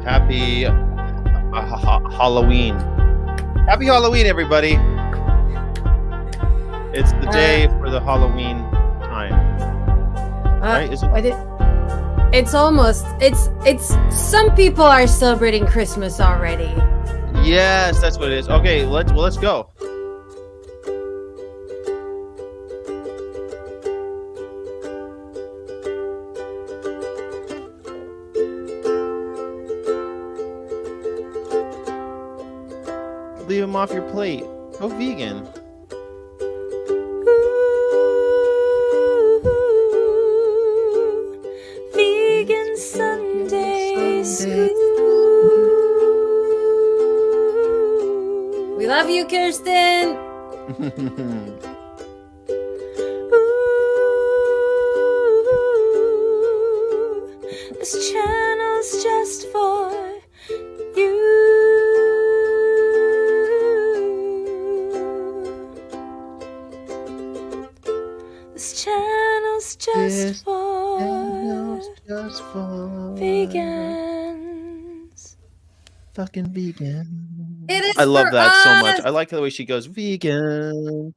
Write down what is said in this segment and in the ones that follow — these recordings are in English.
Happy Halloween. Happy Halloween, everybody. It's the day for the Halloween time. Right? Is it? It's almost, it's some people are celebrating Christmas already. Yes, that's what it is. Okay, let's go. Leave them off your plate. Go vegan. Vegan Sundays. We love you, Kirsten. This channel's just for you. This channel's just for vegans. Fucking vegan. It is. I love that us. so much. I like the way she goes vegan.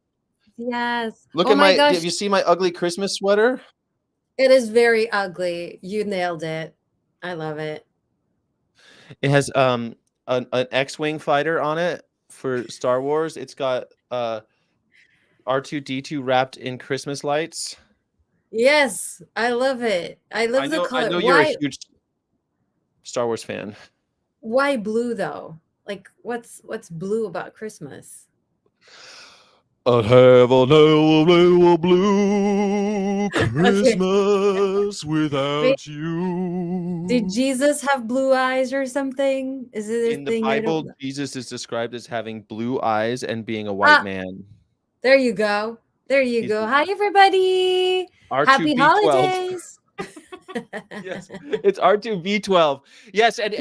Yes. Look oh at my my. gosh. Have you seen my ugly Christmas sweater? It is very ugly. You nailed it. I love it. It has an X-wing fighter on it for Star Wars. It's got R2-D2 wrapped in Christmas lights. Yes, I love it. I love the color. I know you're a huge Star Wars fan. Why blue though? Like what's blue about Christmas? I'd have a blue Christmas without you. Did Jesus have blue eyes or something? Is it in the Bible? Jesus is described as having blue eyes and being a white man. There you go. There you go. Hi everybody. Happy holidays. Yes, it's R2V12. Yes, and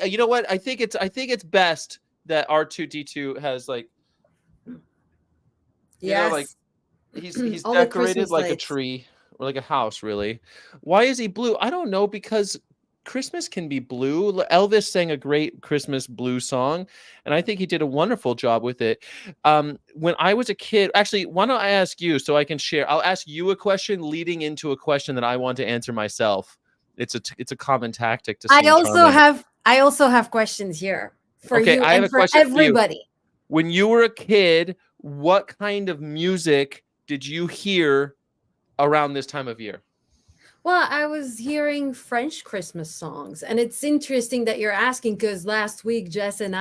you know what? I think it's best that R2D2 has like, yes, like he's decorated like a tree or like a house. Really, why is he blue? I don't know, because Christmas can be blue. Elvis sang a great Christmas blues song, and I think he did a wonderful job with it. When I was a kid, actually, why don't I ask you so I can share? I'll ask you a question leading into a question that I want to answer myself. It's a common tactic to. I also have questions here for you I have and a for question everybody. For you. When you were a kid, what kind of music did you hear around this time of year? Well, I was hearing French Christmas songs, and it's interesting that you're asking, because last week Jess and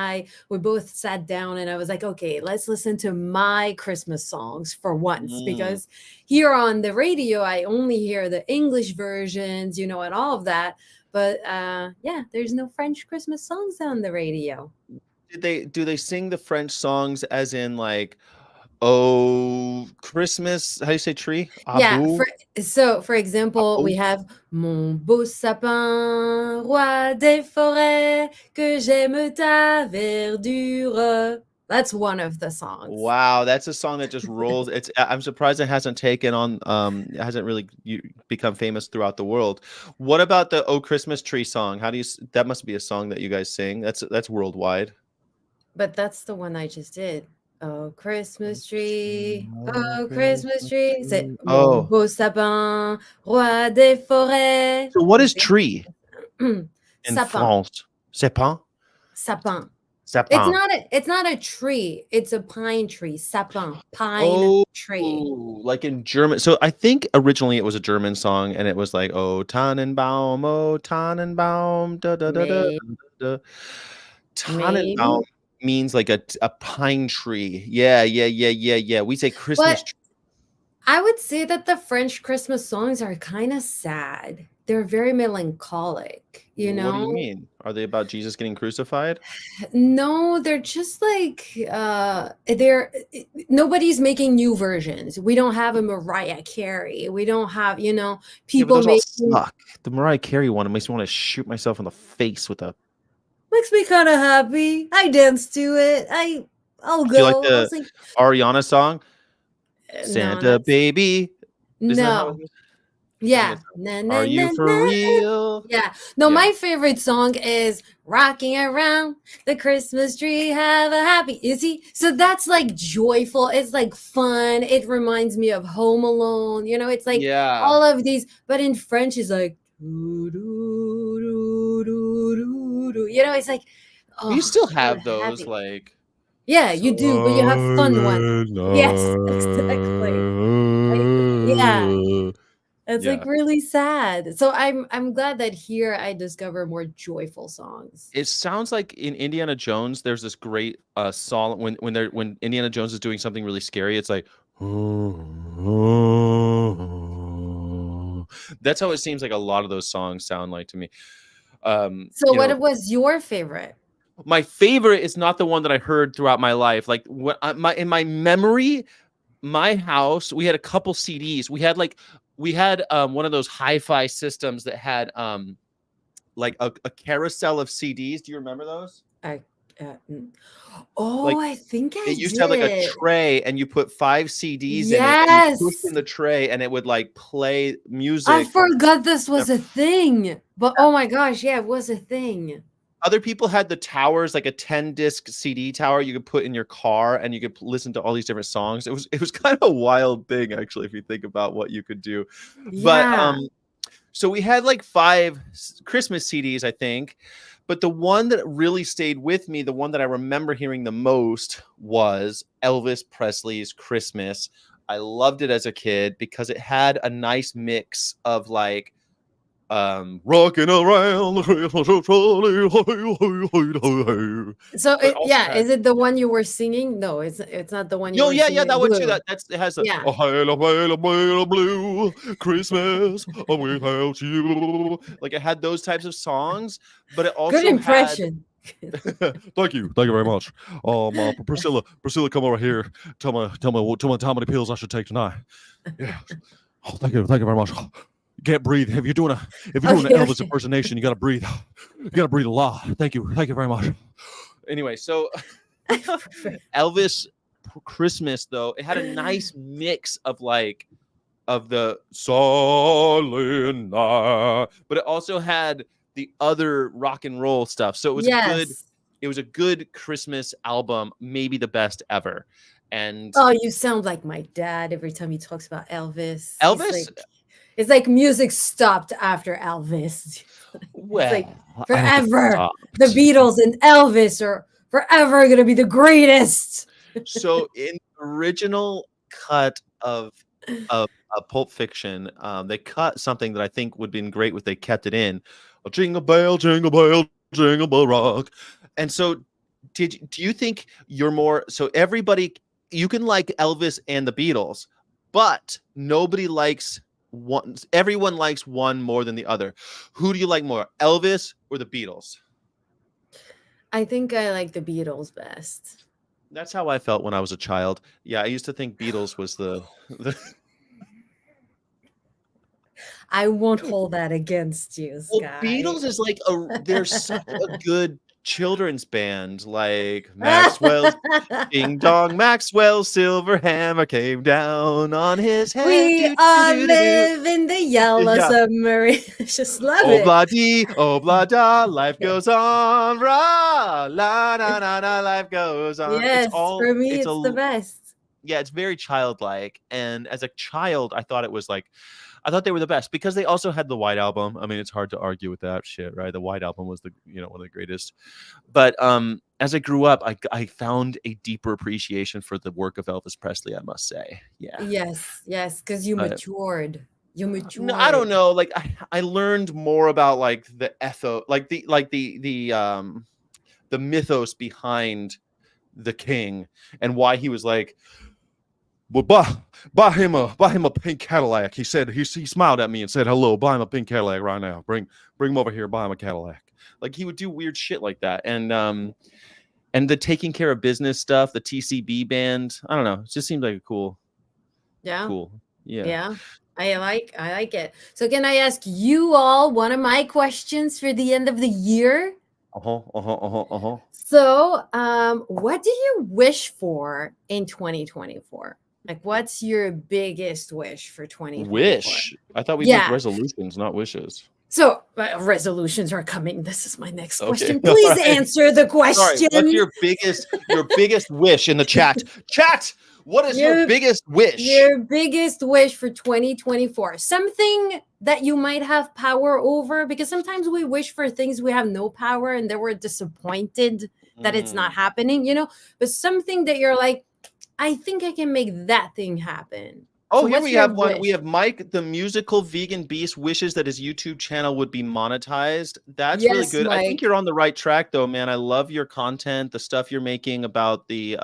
we both sat down and I was like, okay, let's listen to my Christmas songs for once, because here on the radio I only hear the English versions, and all of that, but yeah, there's no French Christmas songs on the radio. Do they sing the French songs as in like, oh, Christmas? How do you say tree? Yeah. For example, we have Mon beau sapin, roi des forêts, que j'aime ta verdure. That's one of the songs. Wow, that's a song that just rolls. I'm surprised it hasn't taken on. It hasn't really become famous throughout the world. What about the "Oh Christmas Tree" song? That must be a song that you guys sing. That's worldwide. But that's the one I just did. Oh, Christmas tree, oh, Christmas tree. C'est Mon beau sapin, roi des forêts. So what is tree in sapin. France? Sapin? Sapin. Sapin. It's not a tree. It's a pine tree. Sapin. Pine tree. Like in German. So I think originally it was a German song, and it was like, oh, Tannenbaum, oh, Tannenbaum, da da da da da. Tannenbaum means like a pine tree. Yeah. We say Christmas tree. I would say that the French Christmas songs are kind of sad. They're very melancholic, What do you mean? Are they about Jesus getting crucified? No, they're just like nobody's making new versions. We don't have a Mariah Carey. We don't have, people making. Suck. The Mariah Carey one, it makes me want to shoot myself in the face with a. Makes me kind of happy. I dance to it. I'll go. Do you like the Ariana song? Santa baby. No. I think Yeah. it's Na, Are na, You na, For na. Real? Yeah. No, Yeah. my favorite song is Rocking Around the Christmas Tree. Have a happy. You see? So that's like joyful. It's like fun. It reminds me of Home Alone. It's like Yeah. all of these, but in French, it's like, doo, doo, doo, doo, doo, doo. It's like, We oh, still so have those, happy. like, Yeah, you do, but you have fun ones. Silent Yes, exactly. I, yeah. Night. It's like Yeah. really sad. So I'm glad that here I discover more joyful songs. It sounds like in Indiana Jones, there's this great song when Indiana Jones is doing something really scary, it's like that's how it seems like a lot of those songs sound like to me. So what was your favorite? My favorite is not the one that I heard throughout my life. Like what in my memory, my house, we had a couple CDs. We had one of those hi-fi systems that had like a carousel of CDs. Do you remember those? I mm. Oh, Like I think it I used to have like a did. tray and you put 5 CDs in it and you pushed Yes. in the tray and it would like play I music. forgot this Uh, was a thing. But oh my gosh, yeah, it was a thing. Other people had the towers, like a 10 disc CD tower you could put in your car and you could listen to all these different songs. It was kind of a wild thing actually if you think about what you could do. But Yeah. so we had like 5 Christmas CDs, I think. But the one that really stayed with me, the one that I remember hearing the most was Elvis Presley's Christmas. I loved it as a kid because it had a nice mix of like rocking around the Christmas tree. So But also yeah, had is it the one you were singing? No, it's not the one you no, were yeah, yeah, singing. that one too. Blue. It has a Yeah. hail, blue Christmas without you. Like it had those types of songs, but it Good also had. impression. Thank you very much. Priscilla, come over here. Tell me how many pills I should take tonight. Yeah. Oh, thank you very much. You can't breathe. If you're doing an Okay, Elvis okay. impersonation, you gotta breathe. You gotta breathe a lot. Thank you very much. Anyway, so Perfect. Elvis Christmas though, it had a nice mix of like of the Silent Night, but it also had the other rock and roll stuff. So Yes. it was a good Christmas album, maybe the best ever. And Oh, you sound like my dad every time he talks about Elvis. He's Elvis, like, it's like music stopped after Elvis. It's like well, I don't think it forever. The stopped. Beatles and Elvis are forever gonna be the greatest. So in the original cut of Pulp Fiction, they cut something that I think would have been great if they kept it in. A jingle bell, jingle bell rock. And so do you think you're more so everybody you can like Elvis and the Beatles, but nobody likes one everyone likes one more than the other. Who do you like more, Elvis or the Beatles? I think I like the Beatles best. That's how I felt when I was a child. Yeah, I used to think Beatles was the I won't hold that against you, Well, Sky. Beatles is like they're such a good children's band, like Maxwell's Ding Dong, Maxwell's silver hammer came down on his head. We Do, do, all do, do, do. live in the yellow Yeah. submarine. Just love Oh it. blah dee, oh blah da, life goes on, rah, la na na na, life goes on. Yes, for me, It's it's the a best. yeah, it's very childlike. And as a child, I thought it was like I thought they were the best because they also had the White Album. I mean, it's hard to argue with that shit, right? The White Album was one of the greatest. But as I grew up, I found a deeper appreciation for the work of Elvis Presley, I must say. Yeah. Yes, yes, because you Uh, matured. You no, I don't matured. know. Like I learned more about like the etho, like the mythos behind the king and why he was like, well, buy him a pink Cadillac. He said he smiled at me and said hello. Buy him a pink Cadillac right now. Bring him over here. Buy him a Cadillac. Like he would do weird shit like that. And the taking care of business stuff, the TCB band. I don't know. It just seems like a Yeah, cool. Yeah. yeah. I like it. So can I ask you all one of my questions for the end of the year? Uh huh. Uh huh. Uh huh. Uh huh. So, what do you wish for in 2024? Like, what's your biggest wish for 2024? Wish. I thought we'd make Yeah. resolutions, not wishes. So resolutions are coming. This is my next Okay. question. All Please right. answer the Sorry. What's question. your biggest wish in the chat? Chat. What is your Your biggest wish? your biggest wish for 2024. Something that you might have power over, because sometimes we wish for things we have no power and then we're disappointed that it's not happening, but something that you're like, I think I can make that thing happen. Oh, So here what's we your have one. We wish? have Mike, the musical vegan beast, wishes that his YouTube channel would be monetized. That's really Yes, good. I think Mike. you're on the right track, though, man. I love your content, the stuff you're making about the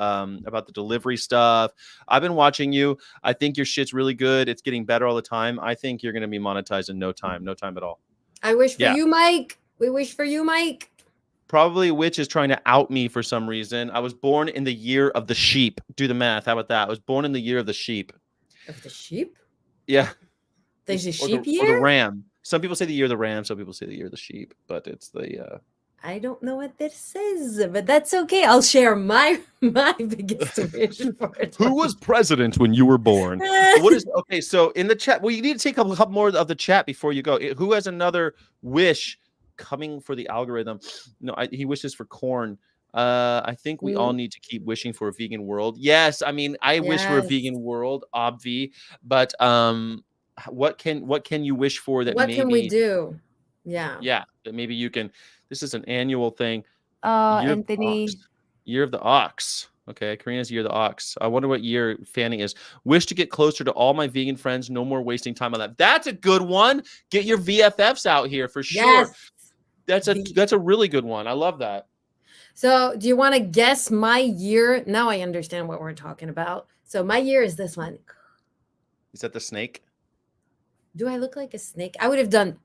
delivery stuff. I've been watching you. I think your shit's really good. It's getting better all the time. I think you're gonna be monetized in no time at all. I wish for Yeah, you, Mike. We wish for you, Mike. probably Witch is trying to out me for some reason. I was born in the year of the sheep. Do the math. How about that? I was born in the year of the sheep. Of the sheep? Yeah. There's a Or sheep the year? ram. Some people say the year of the ram, some people say the year of the sheep, but it's the I don't know what this is, but that's okay. I'll share my biggest wish for Who was president when you were born? What is okay? So in the chat, well, you need to take a couple more of the chat before you go. Who has another wish coming for the algorithm? No, he wishes for corn. I think we all need to keep wishing for a vegan world. Yes, I mean I wish for a Yes. vegan world, obvi, but what can you wish for that What can we maybe do? Yeah. that maybe you can. This is an annual thing. Year of the ox. Anthony. Year of the ox. Okay, Karina's year of the ox. I wonder what year Fanny is. Wish to get closer to all my vegan friends. No more wasting time on that. That's a good one. Get your VFFs out here for sure. Yes. That's a really good one. I love that. So, do you want to guess my year? Now I understand what we're talking about. So, my year is this one. Is that the snake? Do I look like a snake? I would have done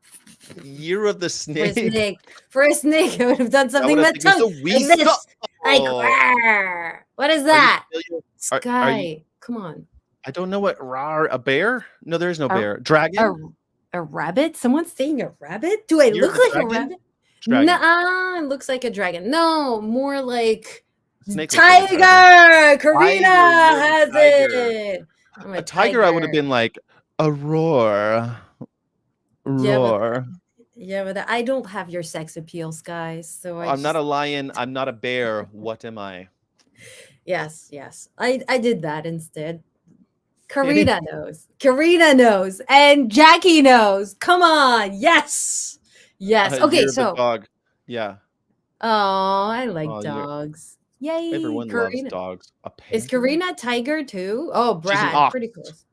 Year of the snake. For a snake, I would have done something with It was tongue a like this. Like, weasel. what is Are you that? familiar? Are you? Sky. Come on. I don't know what rar. A bear? No, there is no bear. Dragon. A rabbit? Someone's saying a rabbit? Do I Year of look the like a dragon? rabbit? Dragon. Nah, it looks like a dragon. No, more like Snake tiger. Karina has it. I'm a tiger, I would have been like a roar. Roar. Yeah, but I don't have your sex appeals, guys. So I'm not a lion. I'm not a bear. What am I? Yes. I did that instead. Karina knows. Karina knows. And Jackie knows. Come on. Yes. Okay, so dog. Yeah. oh, I like dogs. Yay. Everyone loves dogs. Is Karina a tiger too? Oh, Brad. She's an ox. Pretty close.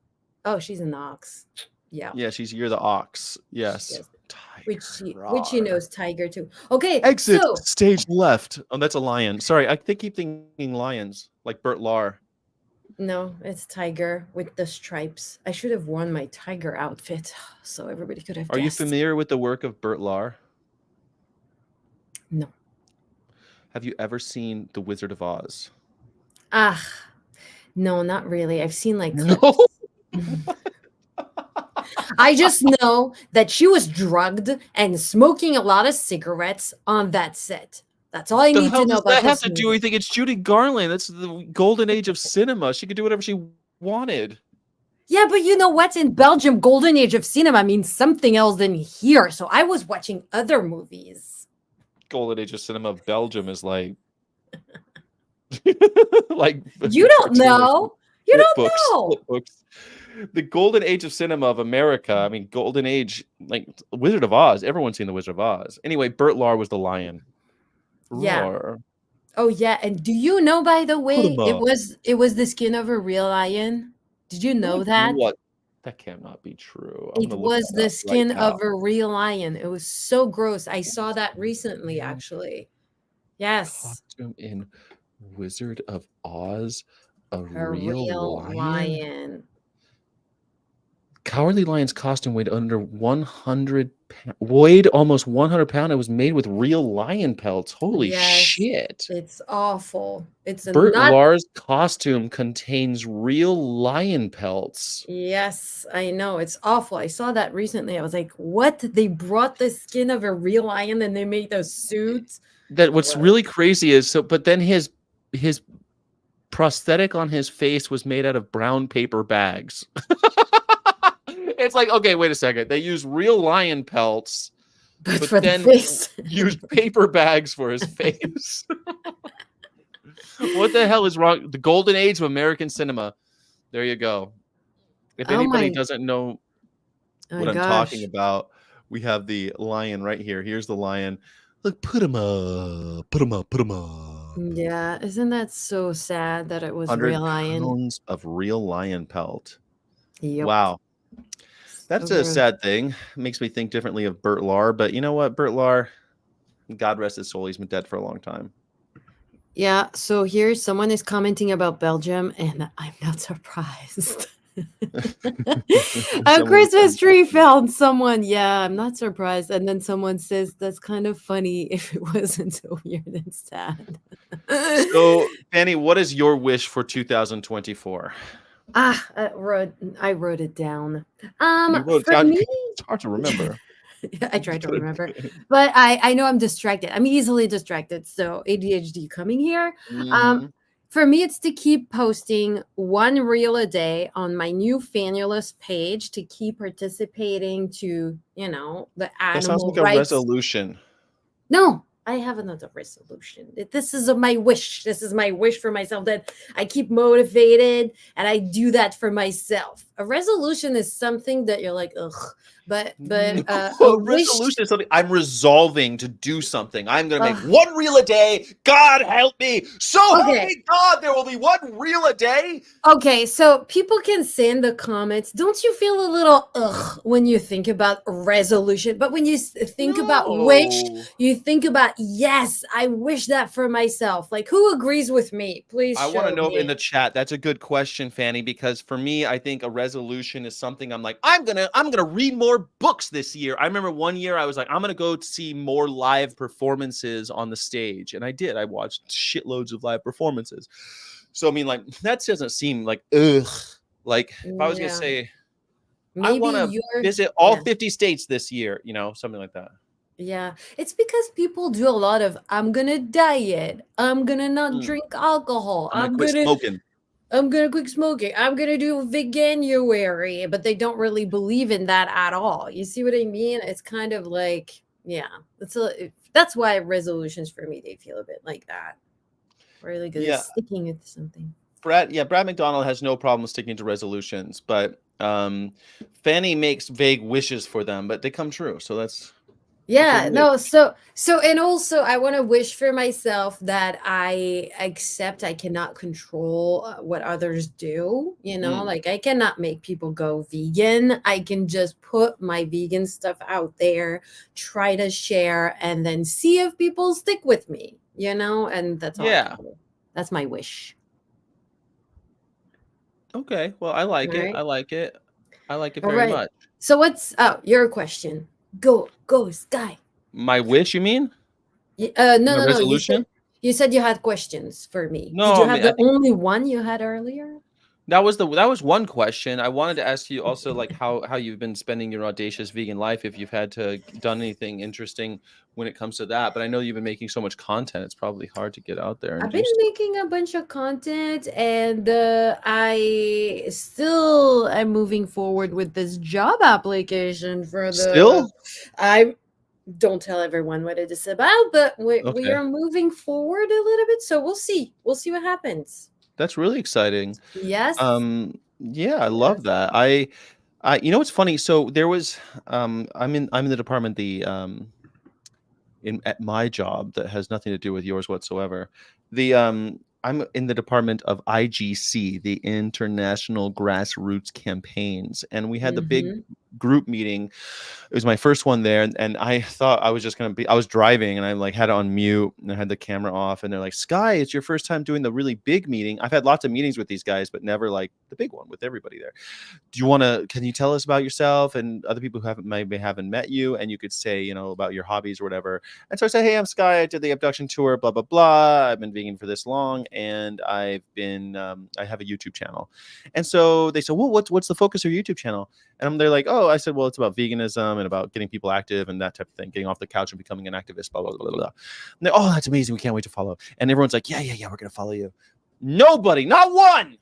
Oh, she's an ox. Yeah. Yeah, she's year the ox. Yes. Which she knows tiger too. Okay. Exit stage left. Oh, that's a lion. Sorry, I keep thinking lions, like Bert Lahr. No, it's tiger with the stripes. I should have worn my tiger outfit so everybody could have guessed. Are you familiar with the work of Bert Lahr? No. Have you ever seen The Wizard of Oz? No, not really. I've seen like clips. No. I just know that she was drugged and smoking a lot of cigarettes on that set. That's all I need to know about that have to do anything? It's Judy Garland. That's the golden age of cinema. She could do whatever she wanted. Yeah, but you know what's in Belgium? Golden age of cinema means something else than here. So I was watching other movies. Golden age of cinema of Belgium is like like you don't know. You don't know. Books. The golden age of cinema of America. I mean, golden age, like Wizard of Oz. Everyone's seen the Wizard of Oz. Anyway, Bert Lahr was the lion. Yeah. Roar. Oh yeah, and do you know, by the way, it was the skin of a real lion? Did you know that? What? That cannot be true. It was the skin of a real lion. It was so gross. I saw that recently, actually. Yes. Costume in Wizard of Oz, a real lion. Cowardly Lion's costume weighed under 100 weighed almost 100 pounds. It was made with real lion pelts. Holy shit. It's awful. It's Bert Lahr's costume contains real lion pelts. Yes, I know. It's awful. I saw that recently. I was like, what? They brought the skin of a real lion and they made those suits? That what's really crazy is but then his prosthetic on his face was made out of brown paper bags. It's like, okay, wait a second. They use real lion pelts, But but for the then face. used paper bags for his face. What the hell is wrong? The golden age of American cinema. There you go. If Oh anybody my, doesn't know oh my what I'm talking gosh. about, we have the lion right here. Here's the lion. Look, put him up, put him up, put him up. Yeah, isn't that so sad that it was 100 real lion? pounds of real lion pelt. Yep. Wow. That's a Over. sad thing. Makes me think differently of Bert Lahr, but you know what? Bert Lahr, God rest his soul, he's been dead for a long time. Yeah, so here someone is commenting about Belgium, and I'm not surprised. A Christmas tree found someone. Yeah, I'm not surprised. And then someone says that's kind of funny if it wasn't so weird and sad. So, Fanny, what is your wish for 2024? I wrote it down. You wrote it For down. me, It's hard to remember. I tried to remember, but I know I'm distracted. I'm easily distracted. So ADHD coming here. Um, Mhm. for me, it's to keep posting one reel a day on my new Fannulous page to keep participating to, the That sounds animal like a rights. resolution. No, I have another resolution. This is my wish. This is my wish for myself that I keep motivated and I do that for myself. A resolution is something that you're like, ugh, but No, a a wish. resolution is something I'm resolving to do something. I'm going to make Ugh, one reel a day. God help me. So help okay. me God, there will be one reel a day. Okay, so people can say in the comments, don't you feel a little ugh when you think about resolution? But when you think about wish, No. you think about, yes, I wish that for myself. Like, who agrees with me? Please I want to show know if in me. the chat. That's a good question, Fanny, because for me, I think a resolution is something I'm like, I'm gonna read more books this year. I remember one year I was like, I'm gonna go see more live performances on the stage. And I did. I watched shitloads of live performances. So I mean, like, that doesn't seem like ugh. Like if I was gonna Yeah, say I maybe want to you're, visit all yeah. 50 states this year, something like that. Yeah, it's because people do a lot of I'm gonna diet, I'm gonna not Mm, drink alcohol, I'm gonna quit smoking. I'm gonna quit smoking. I'm gonna do veganuary, but they don't really believe in that at all. You see what I mean? It's kind of like, yeah, that's why resolutions for me they feel a bit like that. Really good Yeah, sticking with something. Brad McDonald has no problem sticking to resolutions, but Fanny makes vague wishes for them, but they come true. So that's a Yeah, wish. no, so and also I want to wish for myself that I accept I cannot control what others do, Mm. like I cannot make people go vegan. I can just put my vegan stuff out there, try to share and then see if people stick with me, and that's all I can Yeah. do. That's my wish. Okay. Well, I like All it. right. I like it. I like it All very right. much. So your question. Go, Sky. My wish, you mean? No, My no, no. resolution? You said you had questions for me. Did No, you I have mean, I the think only one you had earlier? that was one question. I wanted to ask you also like how you've been spending your audacious vegan life, if you've had to done anything interesting when it comes to that. But I know you've been making so much content, it's probably hard to get out there and I've do been stuff. making a bunch of content and I'm moving forward with this job application for the Still? I don't tell everyone what it is about, but we Okay. are moving forward a little bit, so we'll see. We'll see what happens. That's really exciting. Yes. Yeah, I love Yes. that. You know what's funny? So there was I'm in the department in at my job that has nothing to do with yours whatsoever. I'm in the department of IGC, the International Grassroots Campaigns, and we had the big Mhm. group meeting. It was my first one there, and I thought I was just gonna be. I was driving, and I like had it on mute, and I had the camera off, and they're like, "Sky, it's your first time doing the really big meeting." I've had lots of meetings with these guys, but never like the big one with everybody there. Can you tell us about yourself and other people who maybe haven't met you, and you could say, about your hobbies or whatever. And so I said, hey, I'm Sky. I did the abduction tour, blah, blah, blah. I've been vegan for this long, and I have a YouTube channel. And so they said, well, what's the focus of your YouTube channel? And they're like, oh, I said, well, it's about veganism and about getting people active and that type of thing, getting off the couch and becoming an activist, blah, blah, blah, blah. And they're, oh, that's amazing. We can't wait to follow. And everyone's like, yeah, we're going to follow you. Nobody, not one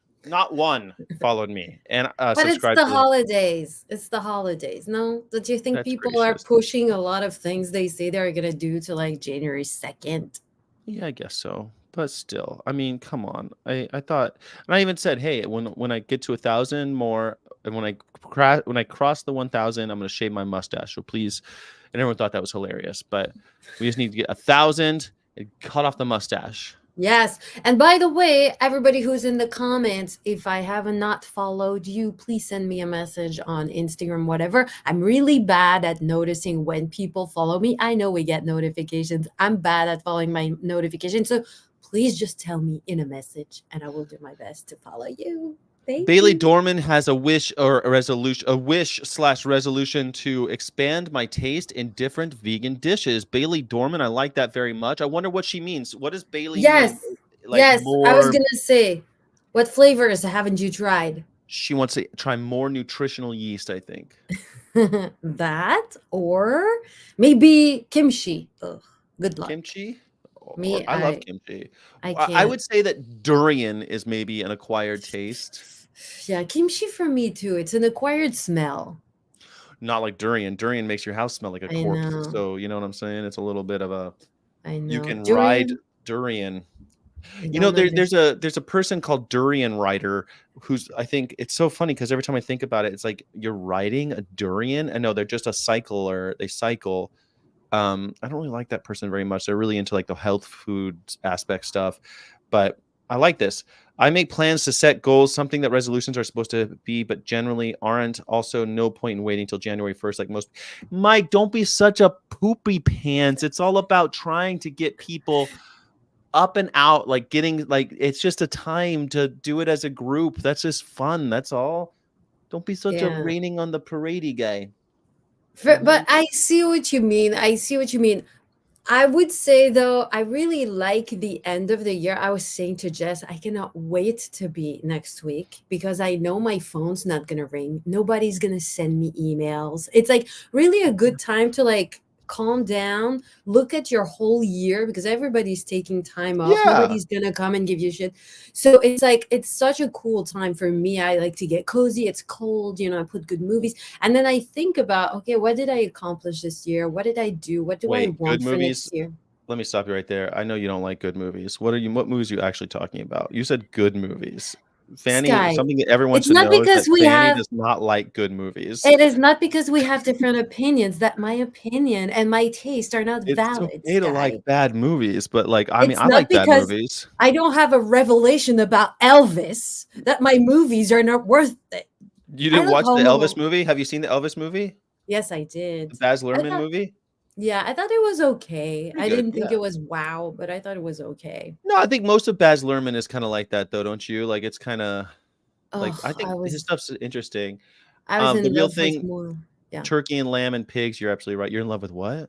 followed me and But it's subscribed the to. holidays. It's the holidays. No? Don't you think That's people are gracious. pushing a lot of things they say they're gonna do to like January 2nd? Yeah, I guess so. But still, I mean, come on. I thought, and I even said, hey, when I get to 1,000 more, and when I cross the 1,000, I'm gonna shave my mustache. So please, and everyone thought that was hilarious. But we just need to get 1,000 and cut off the mustache. Yes. And by the way, everybody who's in the comments, if I have not followed you, please send me a message on Instagram, whatever. I'm really bad at noticing when people follow me. I know we get notifications. I'm bad at following my notifications. So please just tell me in a message and I will do my best to follow you. Thank Bailey you. Dorman has a wish or a wish/resolution to expand my taste in different vegan dishes. Bailey Dorman, I like that very much. I wonder what she means. What does Bailey mean? Yes. Like Yes. I was more, going to say, what flavors haven't you tried? she wants to try more nutritional yeast, I think. That or maybe kimchi. Ugh, good luck. Kimchi? Or Me, I love kimchi. I I can't. would say that durian is maybe an acquired taste. Yeah, kimchi for me too. It's an acquired smell. Not like durian. Durian makes your house smell like a I corpse. know. So you know what I'm saying? It's a little bit of a, I you know. can ride Durian, durian. I You know, don't understand. there's a person called Durian Rider who's, I think it's so funny because every time I think about it, it's like you're riding a durian. And no, they're just a cycler. They cycle. I don't really like that person very much. They're really into like the health food aspect stuff, but I like this. I make plans to set goals, something that resolutions are supposed to be, but generally aren't. Also, no point in waiting until January 1st, like most. Mike, don't be such a poopy pants. It's all about trying to get people up and out, like getting like it's just a time to do it as a group. That's just fun. That's all. Don't be such a Yeah. raining on the parade guy. But I see what you mean. I see what you mean. I would say though, I really like the end of the year. I was saying to Jess, I cannot wait to be next week because I know my phone's not gonna ring. Nobody's gonna send me emails. It's like really a good time to like calm down, look at your whole year because everybody's taking time off. Yeah. Nobody's gonna come and give you shit. So it's like it's such a cool time for me. I like to get cozy. It's cold, I put good movies. And then I think about, okay, what did I accomplish this year? What did I do? What do I Wait, good want for movies? next year? Let me stop you right there. I know you don't like good movies. What movies are you actually talking about? You said good movies. Fanny, Sky. something that everyone It's should not know is that because we Fanny have does not like good movies. it is not because we have different opinions that my opinion and my taste are not It's valid, okay to like Sky. bad movies, but like I mean, It's I not like bad because movies. I don't have a revelation about Elvis that my movies are not worth it. You I didn't love watch the Home Elvis Alone. movie? Have you seen the Elvis movie? Yes, I The did. Baz I Luhrmann thought, movie? yeah, I thought it was okay. Pretty I good. didn't think Yeah. it was wow, but I thought it was okay. No, I think most of Baz Luhrmann is kind of like that though, don't you? Like it's kind of like I Oh, think his stuff's interesting. I was The in real love with thing, more. Yeah. turkey and lamb and pigs, you're absolutely right. You're in love with what?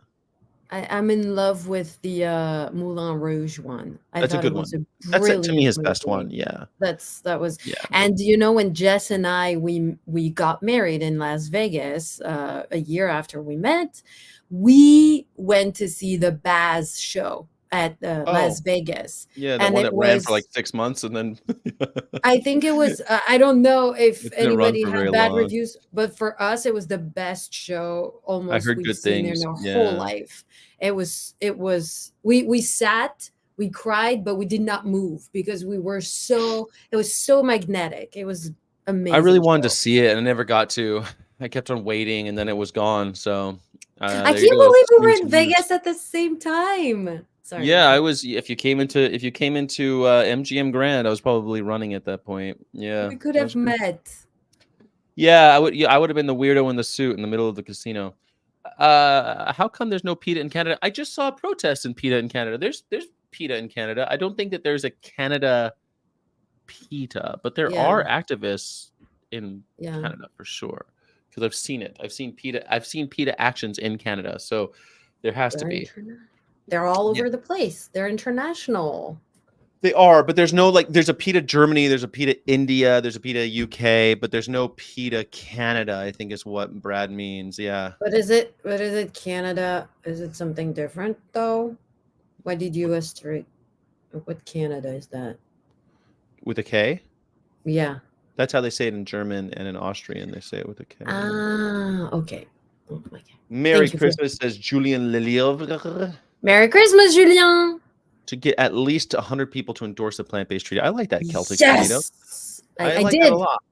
I'm in love with the Moulin Rouge one. I That's a thought it good was one. a That's to me brilliant his best movie. one. Yeah. That was, Yeah. and when Jess and I we got married in Las Vegas a year after we met, we went to see the Baz show at Las Oh, Vegas, yeah, that and one it that ran for like was 6 months and then I think it was, I don't know if it didn't run anybody for very had bad long. reviews, but for us, it was the best show I almost heard we've good seen in things. our whole Yeah. life. We sat, we cried, but we did not move because it was so magnetic. It was I really amazing wanted to show. see it and I never got to. I kept on waiting and then it was gone. So, I there you can't go. believe we were Snooze in you lose. Vegas at the same time. Yeah, Sorry. I was if you came into MGM Grand, I was probably running at that point. Yeah. We could That have was pretty. met. Yeah, I would have been the weirdo in the suit in the middle of the casino. How come there's no PETA in Canada? I just saw a protest in PETA in Canada. There's PETA in Canada. I don't think that there's a Canada PETA, but there Yeah, are activists in yeah. Canada for sure. Because I've seen it. I've seen PETA. I've seen PETA actions in Canada. So there has to They're be. they're all Yeah. over the place. They're international. They are, but there's no like there's a PETA Germany, there's a PETA India, there's a PETA UK, but there's no PETA Canada, I think is what Brad means. Yeah. What is it, Canada? Is it something different, though? Why did US treat what Canada is that? with a K. Yeah. That's how they say it in German and in Austrian. They say it with a K. Ah, okay. Oh my God. Merry Thank you for Christmas, says Julian Lelievre. Merry Christmas, Julien. To get at least 100 people to endorse the plant-based treaty. I like that Celtic tomato. Yes. I I like that a did. lot.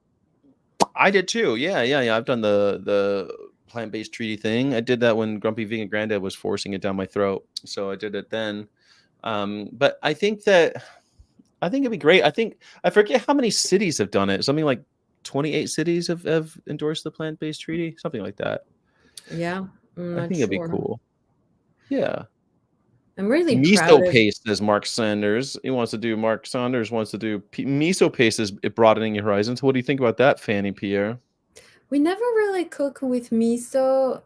I did too. Yeah. I've done the plant-based treaty thing. I did that when Grumpy Vegan Granddad was forcing it down my throat. So I did it then. But I think it'd be great. I forget how many cities have done it. Something like 28 cities have endorsed the plant-based treaty, something like that. Yeah, I'm I not think it'd be sure. cool. Yeah. I'm really proud Miso of. paste, says Mark Sanders. Mark Saunders wants to do miso paste is broadening your horizons. What do you think about that, Fanny Pierre? We never really cook with miso.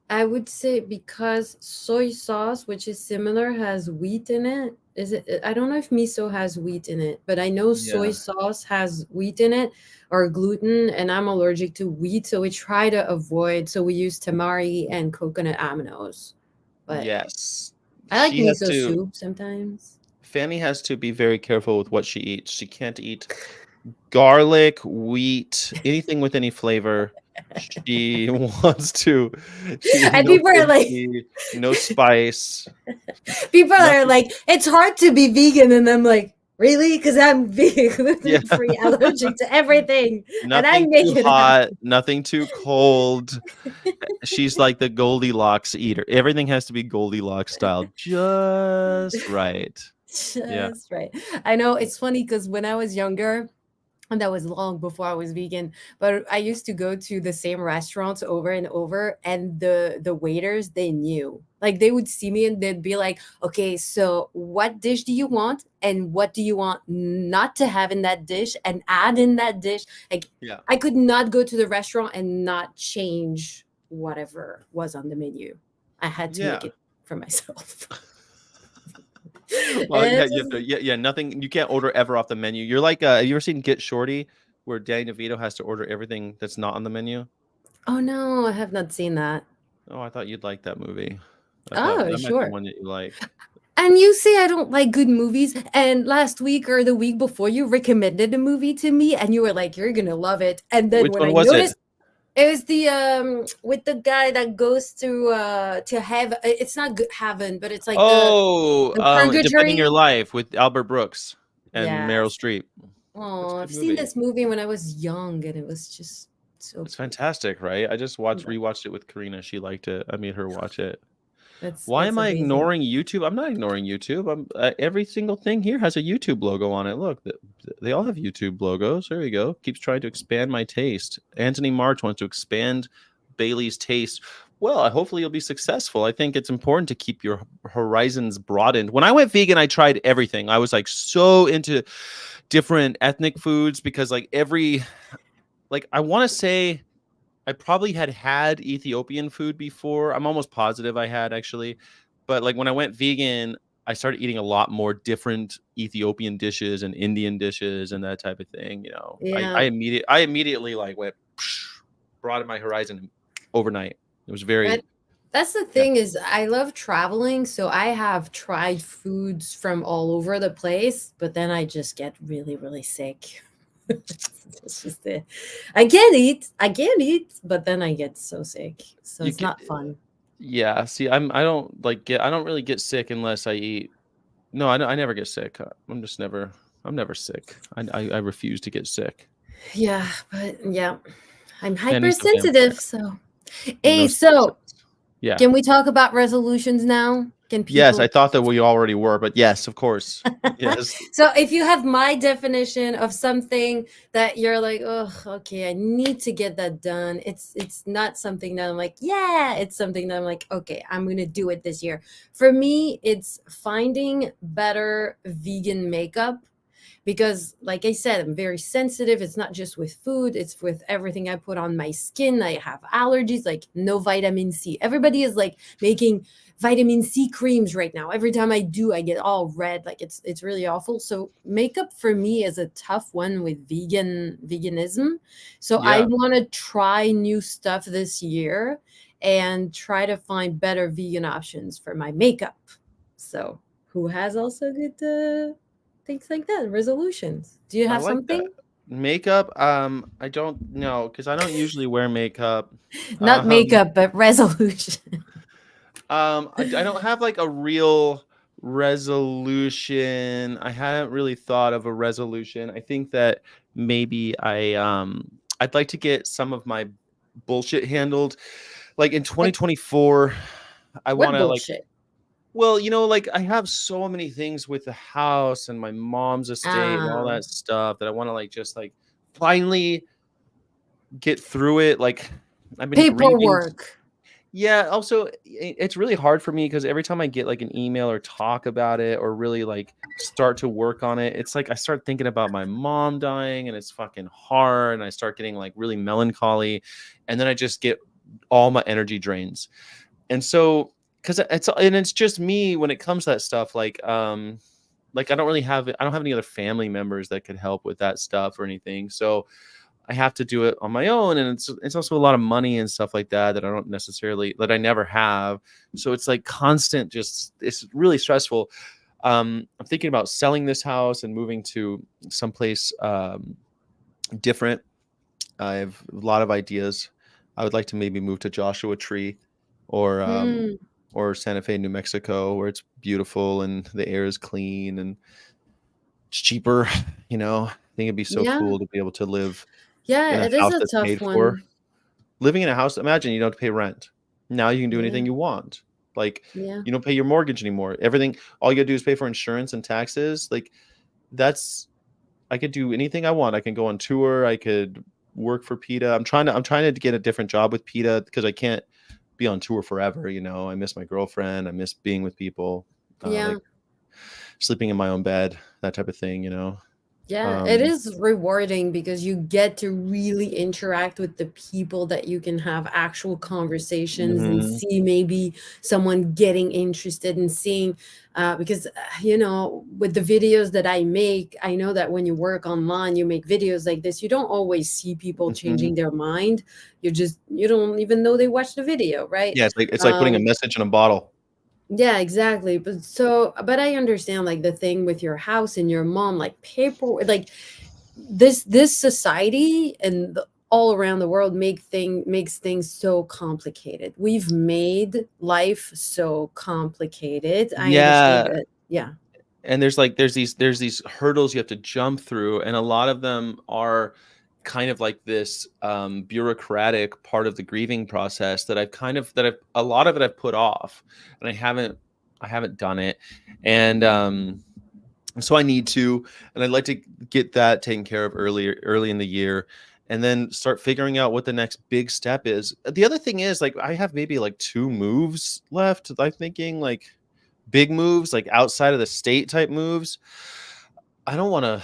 I would say because soy sauce, which is similar, has wheat in it. Is it? I don't know if miso has wheat in it, but I know soy Yeah. sauce has wheat in it or gluten, and I'm allergic to wheat, so we try to avoid. So we use tamari and coconut aminos. But Yes. I like She has miso to soup sometimes. Fanny has to be very careful with what she eats. She can't eat garlic, wheat, anything with any flavor. She wants to And no people are like, kimchi, no spice, people are nothing. like, it's hard to be vegan, and I'm like, really? Because I'm vegan, Yeah. gluten free, allergic to everything, and I Nothing make too it hot, happen. nothing too cold. She's like the Goldilocks eater. Everything has to be Goldilocks style, just right. Yeah. Just right. I know it's funny because when I was younger, and that was long before I was vegan, but I used to go to the same restaurants over and over, and the waiters, they knew. Like they would see me and they'd be like, "Okay, so what dish do you want, and what do you want not to have in that dish, and add in that dish?" Like Yeah. I could not go to the restaurant and not change whatever was on the menu. I had to make Yeah. it for myself. Well, yeah, It's you have to, just, yeah, nothing. You can't order ever off the menu. You're like, have you ever seen Get Shorty, where Danny DeVito has to order everything that's not on the menu? oh no, I have not seen that. Oh, I thought you'd like that movie. I thought Oh, that might be sure. one that you like. And you say I don't like good movies, and last week or the week before, you recommended a movie to me, and you were like, "You're gonna love it." And then Which when one I was it? noticed, it was the with the guy that goes to heaven. It's not good heaven, but it's like Oh, the Defending Your purgatory. Life with Albert Brooks and Meryl Yes. Streep. That's a Oh, good I've seen movie. this movie when I was young, and it was just so It's cute. fantastic, right? I just Yeah, rewatched it with Karina. She liked it. I made her watch it. Why it's am I amazing. ignoring YouTube? I'm not ignoring YouTube. Every single thing here has a YouTube logo on it. Look, they all have YouTube logos. There you go. Keeps trying to expand my taste. Anthony March wants to expand Bailey's taste. Well, hopefully you'll be successful. I think it's important to keep your horizons broadened. When I went vegan, I tried everything. I was like so into different ethnic foods because I want to say I probably had Ethiopian food before. I'm almost positive I had actually. But like when I went vegan, I started eating a lot more different Ethiopian dishes and Indian dishes and that type of thing. Yeah. I immediately like went broadened my horizon overnight. It was very. That that's the Yeah. thing is I love traveling, so I have tried foods from all over the place, but then I just get really, really sick. It's just it. I can't eat, but then I get so sick. So You it's get not fun. Yeah, see, I don't really get sick unless I eat. No, I never get sick. I'm never sick. I refuse to get sick. Yeah, but yeah, I'm And he's a vampire. hypersensitive, so. No Hey, so spices. Yeah. can we talk about resolutions now? Can Yes, I people thought that we already were, but yes, of course. Yes. So if you have my definition of something that you're like, oh, okay, I need to get that done. It's not something that I'm like, yeah, it's something that I'm like, okay, I'm gonna do it this year. For me, it's finding better vegan makeup because like I said, I'm very sensitive. It's not just with food, it's with everything I put on my skin. I have allergies, like no vitamin C. Everybody is like making vitamin C creams right now. Every time I do, I get all red. Like it's really awful. So makeup for me is a tough one with veganism. So I Yeah. want to try new stuff this year and try to find better vegan options for my makeup. So who has also good things like that, resolutions. Do you I have like that. something? Makeup, I don't know because I don't usually wear makeup. Not Um, makeup, but resolution. I don't have like a real resolution. I hadn't really thought of a resolution. I think that maybe I'd like to get some of my bullshit handled. Like in Like 2024, I want what to like, bullshit? well, like I have so many things with the house and my mom's estate and all Ah, that stuff that I want to like just like finally get through it. Like I've been grieving. paperwork. Yeah, also it's really hard for me because every time I get like an email or talk about it or really like start to work on it, it's like I start thinking about my mom dying and it's fucking hard and I start getting like really melancholy and then I just get all my energy drains. And so because it's just me when it comes to that stuff, like I don't have any other family members that could help with that stuff or anything. So I have to do it on my own, and it's also a lot of money and stuff like that that I never have. So it's like constant, just it's really stressful. I'm thinking about selling this house and moving to someplace different. I have a lot of ideas. I would like to maybe move to Joshua Tree or Hmm. Santa Fe, New Mexico, where it's beautiful and the air is clean and it's cheaper. I think it'd be so Yeah. cool to be able to live in Yeah, a it is house a that's tough paid for. one. Living in a house, imagine you don't have to pay rent. Now you can do Yeah. anything you want. Like Yeah. you don't pay your mortgage anymore. Everything, all you gotta do is pay for insurance and taxes. Like that's I could do anything I want. I can go on tour. I could work for PETA. I'm trying to get a different job with PETA because I can't be on tour forever. I miss my girlfriend. I miss being with people. Yeah. Like sleeping in my own bed, that type of thing. Yeah, it Um, is rewarding because you get to really interact with the people that you can have actual conversations and mhm, see maybe someone getting interested in seeing because with the videos that I make, I know that when you work online, you make videos like this, you don't always see people mhm. changing their mind. You don't even know they watched the video, right? Yeah, it's like putting a Um message in a bottle. yeah, exactly. But I understand like the thing with your house and your mom, like paper, like this society and all around the world makes things so complicated. We've made life so complicated. I understand Yeah, that. Yeah. and there's these hurdles you have to jump through, and a lot of them are kind of like this bureaucratic part of the grieving process that I've a lot of it I've put off, and I haven't done it, and so I need to, and I'd like to get that taken care of early in the year, and then start figuring out what the next big step is. The other thing is like I have maybe like two moves left. I'm thinking like big moves, like outside of the state type moves. I don't want to,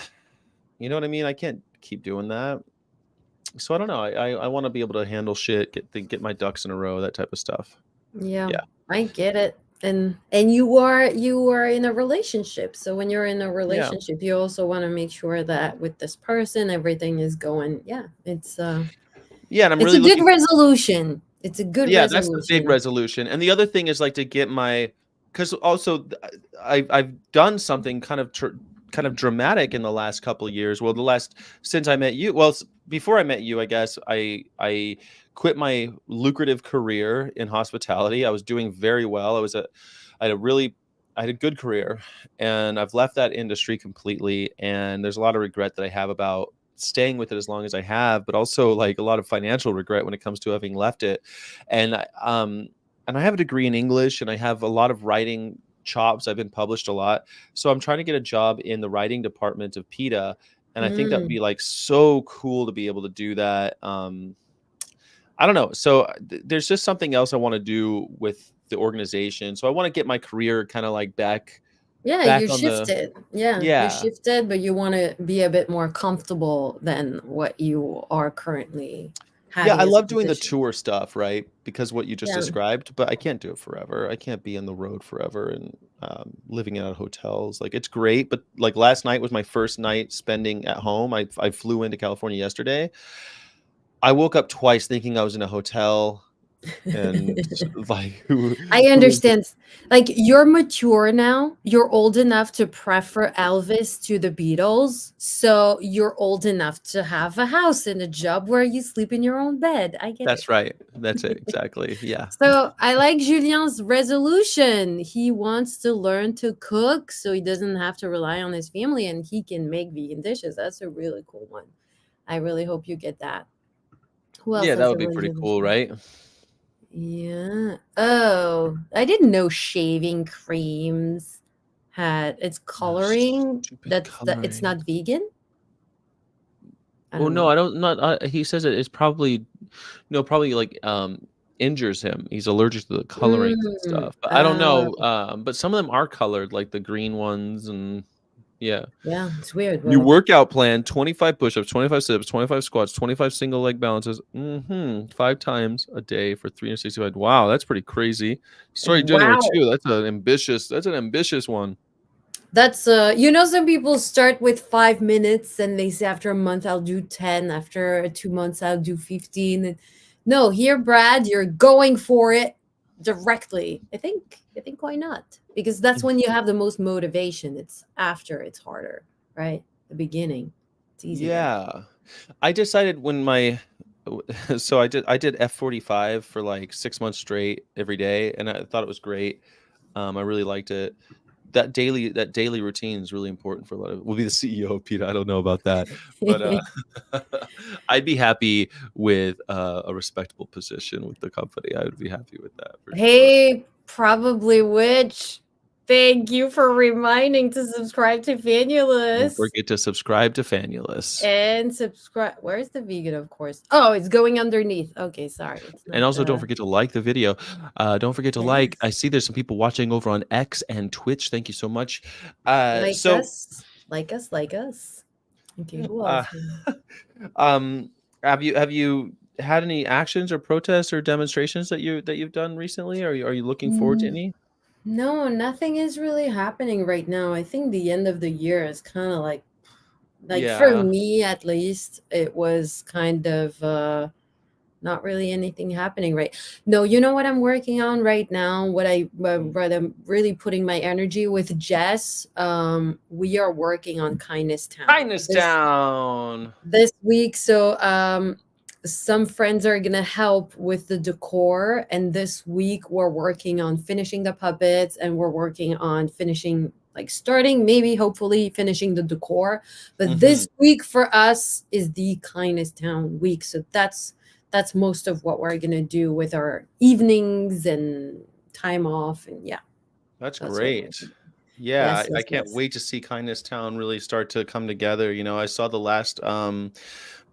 you know what I mean? I can't keep doing that. So I don't know. I want to be able to handle shit, get my ducks in a row, that type of stuff. Yeah, Yeah. I get it. And you are in a relationship. So when you're in a Yeah. relationship, you also want to make sure that with this person everything is going. Yeah, Yeah. And I'm it's really a good looking, resolution. It's a good yeah, that's the big resolution. resolution. And the other thing is like to get my, because also I've done something kind of dramatic in the last couple of years. Well, the last since I met you. Well, before I met you, I guess I quit my lucrative career in hospitality. I was doing very well. I had a really I had a good career, and I've left that industry completely. And there's a lot of regret that I have about staying with it as long as I have, but also like a lot of financial regret when it comes to having left it. And I have a degree in English and I have a lot of writing chops. I've been published a lot. So I'm trying to get a job in the writing department of PETA. And I think that would Mm. be like so cool to be able to do that. I don't know. So there's just something else I want to do with the organization. So I want to get my career kind of like Yeah, back you on the, shifted. Yeah, you yeah. shifted, but you want to be a bit more comfortable than what you are currently Yeah, I having as a love doing the position. tour stuff, right? Because what you just Yeah. described, but I can't do it forever. I can't be on the road forever and living out of hotels. Like it's great, but like last night was my first night spending at home. I flew into California yesterday. I woke up twice thinking I was in a hotel. and like who I who is understand. Like you're mature now. You're old enough to prefer Elvis to the Beatles. So you're old enough to have a house and a job where you sleep in your own bed. I get it. that's right. That's it, exactly, yeah. So I like Julien's resolution. He wants to learn to cook so he doesn't have to rely on his family and he can make vegan dishes. That's a really cool one. I really hope you get that. Who else Yeah, that has would a be pretty cool, resolution? right? Yeah. Oh, I didn't know shaving creams had it's Oh, coloring. stupid That it's coloring. not vegan. I Well, don't no, know. I don't not he says it's probably no, probably, like, injures him. He's allergic to the colorings and Mm, stuff, but I don't uh, know, but some of them are colored, like the green ones and yeah. yeah, it's weird, New but workout plan, 25 push-ups, 25 sit-ups, 25 squats, 25 single leg balances, 5 times a day for 365. Wow, that's pretty crazy. Sorry, January wow. 2, that's an ambitious one. That's some people start with 5 minutes and they say after a month I'll do 10, after 2 months I'll do 15. And no, here, Brad, you're going for it directly. I think why not? Because that's when you have the most motivation. It's after it's harder, right? The beginning. It's easier. Yeah. I decided when my so I did F45 for like 6 months straight every day, and I thought it was great. I really liked it. That daily routine is really important for a lot of we'll be the CEO, Peter. I don't know about that, but I'd be happy with a respectable position with the company. I would be happy with that for sure. Hey, probably which. Thank you for reminding to subscribe to Don't Fannulous. forget to subscribe to Fannulous. And subscribe. Where's the vegan, of course? Oh, it's going underneath. Okay, sorry. It's And not also don't forget to like the video. Don't forget to like. I yes. see there's some people watching over on X and Twitch. Thank you so much. Uh, Like so us. Like us, like us. Okay, who uh, else? um, have you had any actions or protests or demonstrations that you've done recently? Are you looking forward to Mm, any? no, nothing is really happening right now. I think the end of the year is kind of like for Yeah. me at least, it was kind of not really anything happening right. No, you know what I'm working on right now? What I'm really putting my energy with Jess. We are working on Kindness Town Kindness Town. this week. So some friends are gonna help with the decor, and this week we're working on finishing the puppets, and we're working on finishing like starting maybe hopefully finishing the decor. But Hmm. this week for us is the Kindness Town week, so that's most of what we're gonna do with our evenings and time off, and yeah, That's that's what we're great. gonna do. Yeah, Yes, I yes, can't yes. wait to see Kindness Town really start to come together. I saw the last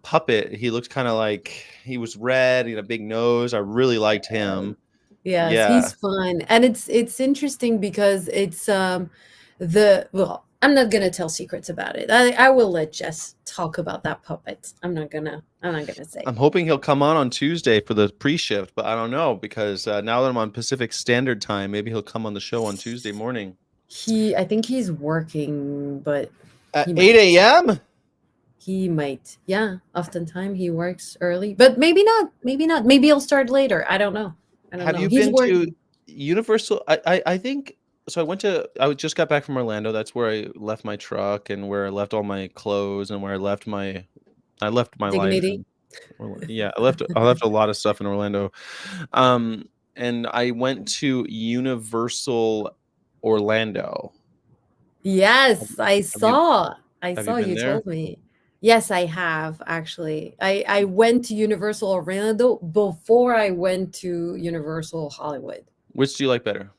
puppet. He looked kind of like he was red, he had a big nose. I really liked him. Yes, Yeah. he's fun. And it's interesting because it's I'm not gonna tell secrets about it. I will let Jess talk about that puppet. I'm not gonna say. I'm hoping he'll come on Tuesday for the pre-shift, but I don't know because now that I'm on Pacific Standard Time, maybe he'll come on the show on Tuesday morning I think he's working, but at he 8 might. a.m. He might. Yeah, oftentimes he works early, but maybe not. Maybe not. Maybe he'll start later. I don't know. I don't Have know. you He's been to working. Universal? I think so. I just got back from Orlando. That's where I left my truck and where I left all my clothes and where I left my life Dignity. and yeah, I left a lot of stuff in Orlando. Um, and I went to Universal Orlando. Have, Yes, I have you saw. I have you saw been you there? told me. Yes, I have actually. I went to Universal Orlando before I went to Universal Hollywood. Which do you like better?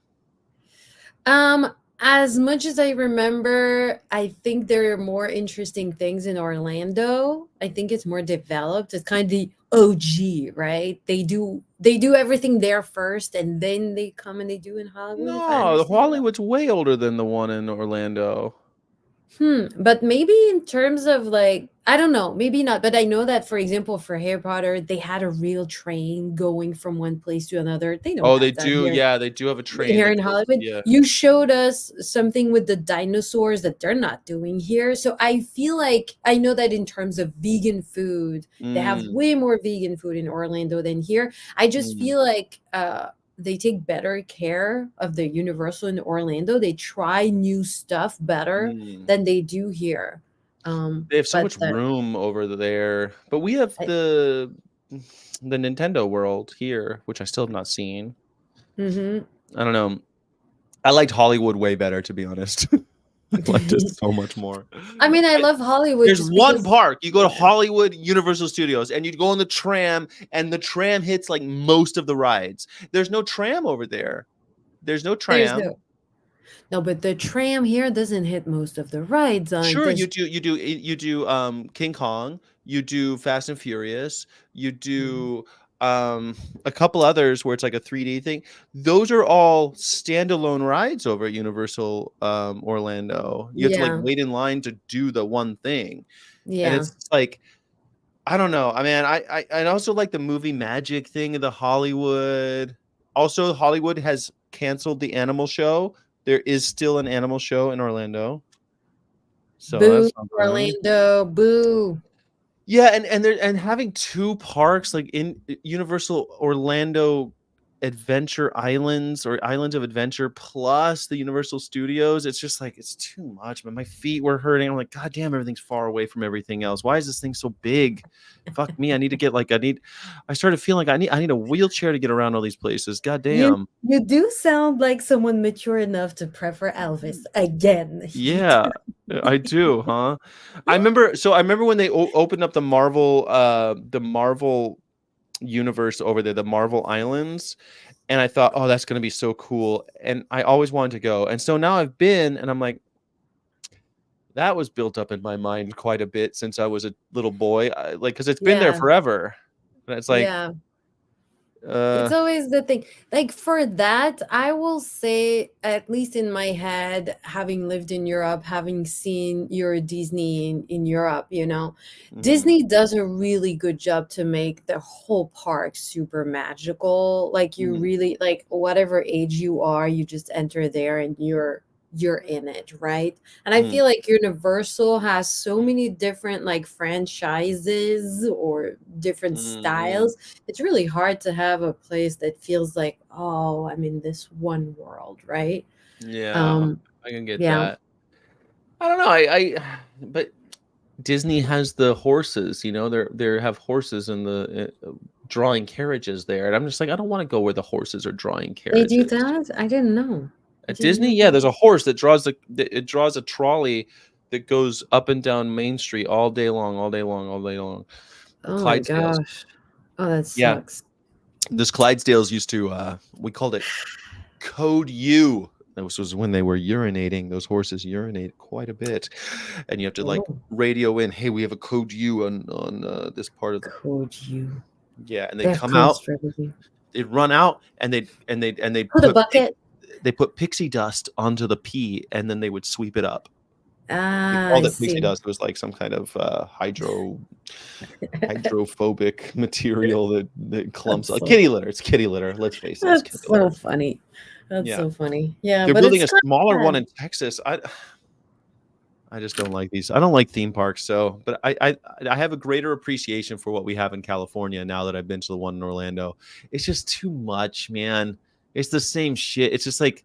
Um, as much as I remember, I think there are more interesting things in Orlando. I think it's more developed. It's kind of the OG, right? They do everything there first and then they come and they do in Hollywood, if I No, the understand well. Hollywood's way older than the one in Orlando. But maybe in terms of like, I don't know, maybe not. But I know that, for example, for Harry Potter, they had a real train going from one place to another. They don't Oh, they have that do. here. Yeah, they do have a train Here that in goes. Hollywood, Yeah. you showed us something with the dinosaurs that they're not doing here. So I feel like I know that in terms of vegan food, they have Mm, way more vegan food in Orlando than here. I just mm, feel like they take better care of the Universal in Orlando. They try new stuff better mm. than they do here. They have so But much room over there, but we have I, the Nintendo World here, which I still have not seen. mhm. I don't know. I liked Hollywood way better, to be honest. I liked it so much more. I mean, I love Hollywood There's just one because, park. You go to yeah, Hollywood Universal Studios and you go on the tram, and the tram hits like most of the rides. There's no tram over there. There's no there's tram. no, but the tram here doesn't hit most of the rides on Sure, this. you do King Kong, you do Fast and Furious, you Mhm. do a couple others where it's like a 3D thing. Those are all standalone rides over at Universal Orlando. You have to like Yeah, wait in line to do the one thing. And yeah, it's like I don't know. I mean, I also like the movie magic thing in the Hollywood. Also, Hollywood has canceled the animal show. There is still an animal show in Orlando. So boo, that's something. Orlando, boo. Yeah, and having two parks like in Universal Orlando Adventure Islands or Islands of Adventure plus the Universal Studios, it's just like it's too much, man. My feet were hurting. I'm like, God damn, everything's far away from everything else. Why is this thing so big? Fuck me. I need to get like I started feeling like I need a wheelchair to get around all these places. God You damn. you do sound like someone mature enough to prefer Elvis again. Yeah, I do, huh? I remember when they opened up the Marvel universe over there, the Marvel Islands, and I thought, "Oh, that's gonna be so cool." And I always wanted to go. And so now I've been and I'm like, that was built up in my mind quite a bit since I was a little boy. Like cuz it's been there Yeah, forever. And it's like, yeah. It's uh always the thing. Like for that, I will say, at least in my head, having lived in Europe, having seen your Disney in Europe, mhm, Disney does a really good job to make the whole park super magical. Like you mhm, really like whatever age you are, you just enter there and you're in it, right? And I mhm, feel like Universal has so many different like franchises or different mhm. styles. It's really hard to have a place that feels like, oh, I'm in this one world, right? Yeah, Um, I can get yeah, that. I don't know. But Disney has the horses, they have horses in the drawing carriages there, and I'm just like, I don't want to go where the horses are drawing they do carriages. that. I didn't know. I At didn't Disney, know yeah, that. there's a horse it draws a trolley that goes up and down Main Street all day long, all day long, all day long. The Oh my Clydesdales. gosh. Oh, that Yeah, sucks. this Clydesdales used to we called it Code U. This was when they were urinating. Those horses urinate quite a bit, and you have to like Oh, radio in. Hey, we have a Code U on this part of the code you. yeah, and They they'd have come codes out. for everything. They'd run out, and they'd Oh, the put bucket. they put pixie dust onto the pee, and then they would sweep it up. They Ah, called I it pixie see. dust. It was like some kind of hydrophobic material that clumps That's like so kitty litter. It's kitty litter. Let's face it, it's kitty that's so litter. funny. That's Yeah, so funny. Yeah, they're but building it's a kind smaller of one sad. in Texas. I just don't like these. I don't like theme parks. So, but I have a greater appreciation for what we have in California now that I've been to the one in Orlando. It's just too much, man. It's the same shit. It's just like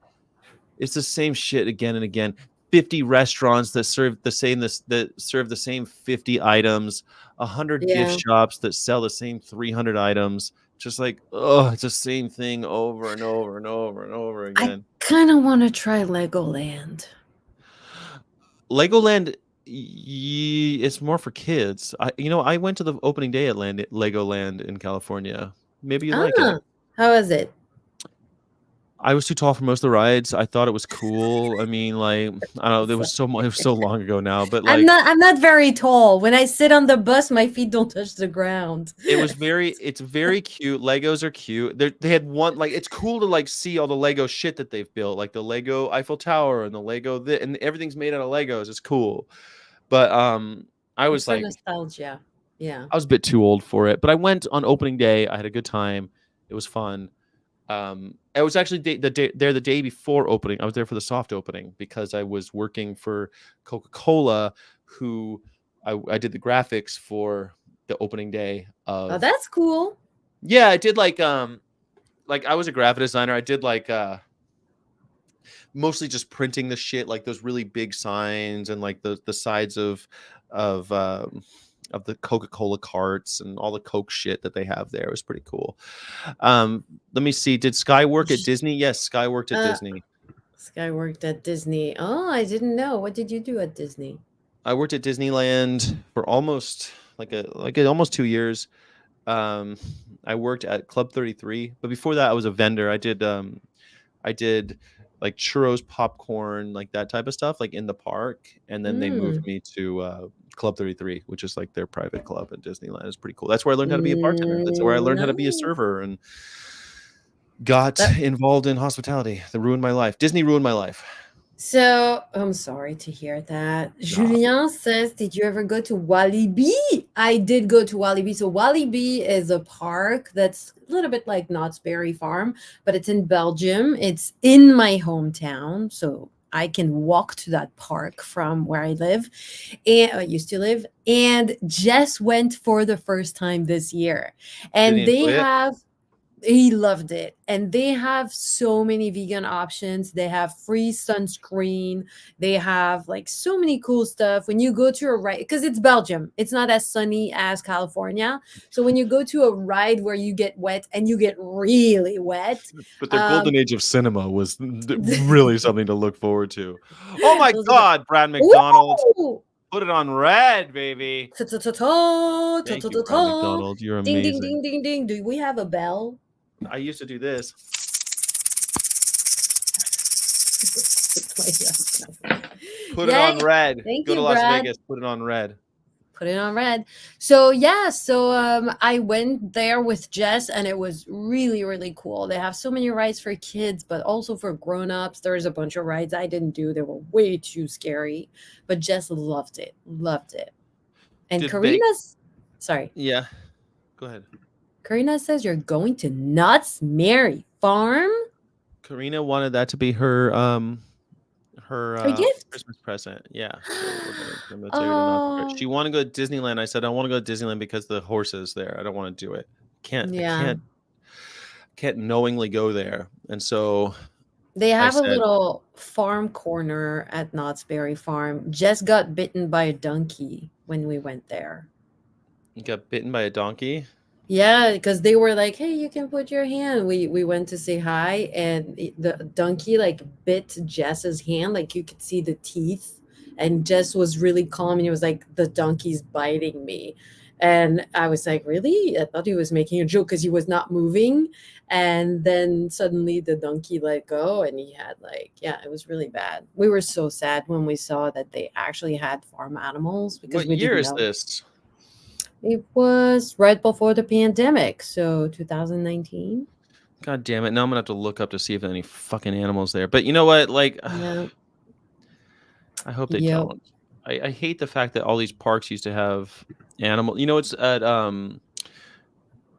it's the same shit again and again. 50 restaurants that serve the same 50 items, 100 gift Yeah. shops that sell the same 300 items. Just like, oh, it's the same thing over and over and over and over I again. kind of want to try Legoland. Legoland, it's more for kids. I went to the opening day at Legoland in California. Maybe you like it. Ah, how is it? I was too tall for most of the rides. I thought it was cool. I mean, like, I don't know, there was it was so long ago now, but like I'm not very tall. When I sit on the bus, my feet don't touch the ground. it's very cute. Legos are cute. They had one, like, it's cool to like see all the Lego shit that they've built, like the Lego Eiffel Tower and the Lego and everything's made out of Legos. It's cool. But I It's was for like nostalgia. Yeah. I was a bit too old for it, but I went on opening day. I had a good time. It was fun. I was actually the day before opening. I was there for the soft opening because I was working for Coca-Cola, who I did the graphics for the opening day Oh, of. that's cool. Yeah, I did like I was a graphic designer. I did like mostly just printing the shit, like those really big signs and like the sides of um of the Coca-Cola carts and all the Coke shit that they have there. It was pretty cool. Um, Let me see. Did Sky work at J- Disney? Yes, Sky worked at Uh, Disney. Sky worked at Disney. Oh, I didn't know. What did you do at Disney? I worked at Disneyland for almost almost 2 years. Um, I worked at Club 33, but before that, I was a vendor. I did like churros, popcorn, like that type of stuff, like in the park. And then they moved Mm. me to Club 33, which is like their private club at Disneyland. It's pretty cool. That's where I learned how to be a bartender. That's where I learned how to be a Nice. server and got That involved in hospitality. That ruined my life. Disney ruined my life. So I'm sorry to hear that. Nah. Julien says, "Did you ever go to Walibi?" I did go to Walibi. So Walibi is a park that's a little bit like Knott's Berry Farm, but it's in Belgium. It's in my hometown, so I can walk to that park from where I live and I used to live. And Jess went for the first time this year, Did he and they enjoy it? have he loved it. And they have so many vegan options. They have free sunscreen. They have like so many cool stuff. When you go to a ride, because it's Belgium, it's not as sunny as California. So when you go to a ride where you get wet and you get really wet, But their um, golden age of cinema was really something to look forward to. Oh my those are the God, Brad McDonald. ooh, Put it on red, baby. ta-ta-ta-ta, Thank you, Brad ta-ta-ta-ta. McDonald. You're Ding ding amazing. ding ding ding. Do we have a bell? I used to do this. Put it on Yay! red. Thank Go to you, Las Brad. Vegas. Put it on red. Put it on red. So yeah, so I went there with Jess and it was really, really cool. They have so many rides for kids, but also for grown-ups. There's a bunch of rides I didn't do. They were way too scary. But Jess loved it. Loved it. And Did they? Karina's sorry. Yeah. Go ahead. Karina says you're going to Knott's Merry Farm. Karina wanted that to be her Her gift. Christmas present. Yeah. So I'm gonna take her to Knott's Berry. Oh, She wanted to go to Disneyland. I said I want to go to Disneyland because the horses there. I don't want to do it. I yeah. can't knowingly go there. And so They I have a said, little farm corner at Knott's Berry Farm. Jess got bitten by a donkey when we went there. you got bitten by a donkey. Yeah, because they were like, "Hey, you can put your hand." We went to say hi, and the donkey like bit Jess's hand, like you could see the teeth. And Jess was really calm, and he was like, "The donkey's biting me," and I was like, "Really?" I thought he was making a joke because he was not moving, and then suddenly the donkey let go, and he had like, yeah, it was really bad. We were so sad when we saw that they actually had farm animals because What we year didn't is know. this? It was right before the pandemic, so 2019. God damn it. Now I'm gonna have to look up to see if there are any fucking animals there. But you know what? Like Yeah. I hope they Yep. don't. I hate the fact that all these parks used to have animal. You know, it's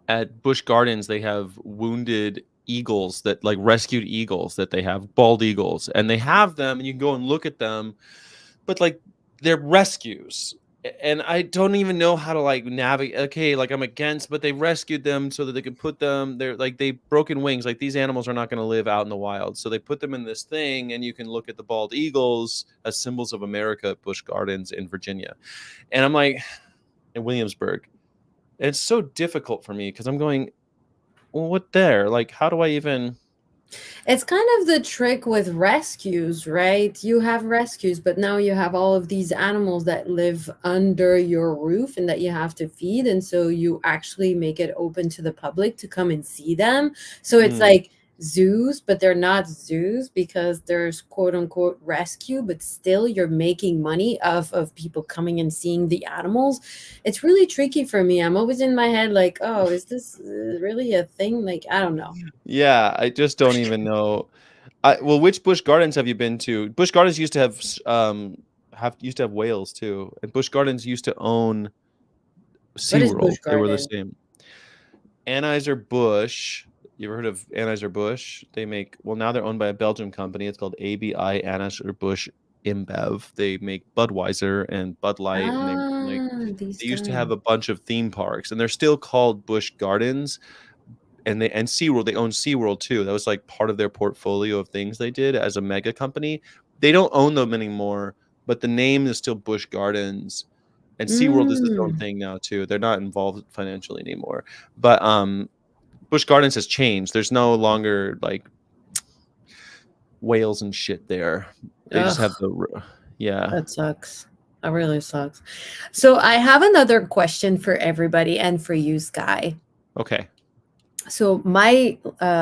at Busch Gardens they have wounded eagles that like rescued eagles that they have bald eagles and they have them and you can go and look at them, but like they're rescues and I don't even know how to like navigate. Okay, like I'm against, but they rescued them so that they could put them. They're like they broken wings. Like these animals are not going to live out in the wild, so they put them in this thing, and you can look at the bald eagles as symbols of America at Busch Gardens in Virginia, and I'm like in Williamsburg. It's so difficult for me because I'm going, well, what there? Like, how do I even? It's kind of the trick with rescues, right? You have rescues, but now you have all of these animals that live under your roof and that you have to feed. And so you actually make it open to the public to come and see them. So it's Mm, like zoos, but they're not zoos because there's quote unquote rescue, but still you're making money of people coming and seeing the animals. It's really tricky for me. I'm always in my head like, oh, is this really a thing? Like, I don't know. Yeah, I just don't even know. Well, which Busch Gardens have you been to? Busch Gardens used to have whales too, and Busch Gardens used to own What is SeaWorld. Busch They were the Garden? same. Anheuser-Busch. You ever heard of Anheuser-Busch? Now they're owned by a Belgian company. It's called ABI Anheuser-Busch InBev. They make Budweiser and Bud Light, and These they used to have guys. a bunch of theme parks, and they're still called Busch Gardens. And SeaWorld, they own SeaWorld too. That was like part of their portfolio of things they did as a mega company. They don't own them anymore, but the name is still Busch Gardens. And SeaWorld is its own Mm. thing now too. They're not involved financially anymore. But Busch Gardens has changed. There's no longer like whales and shit there. They just have Ugh, yeah. that sucks. That really sucks. So I have another question for everybody and for you, Sky. Okay. So my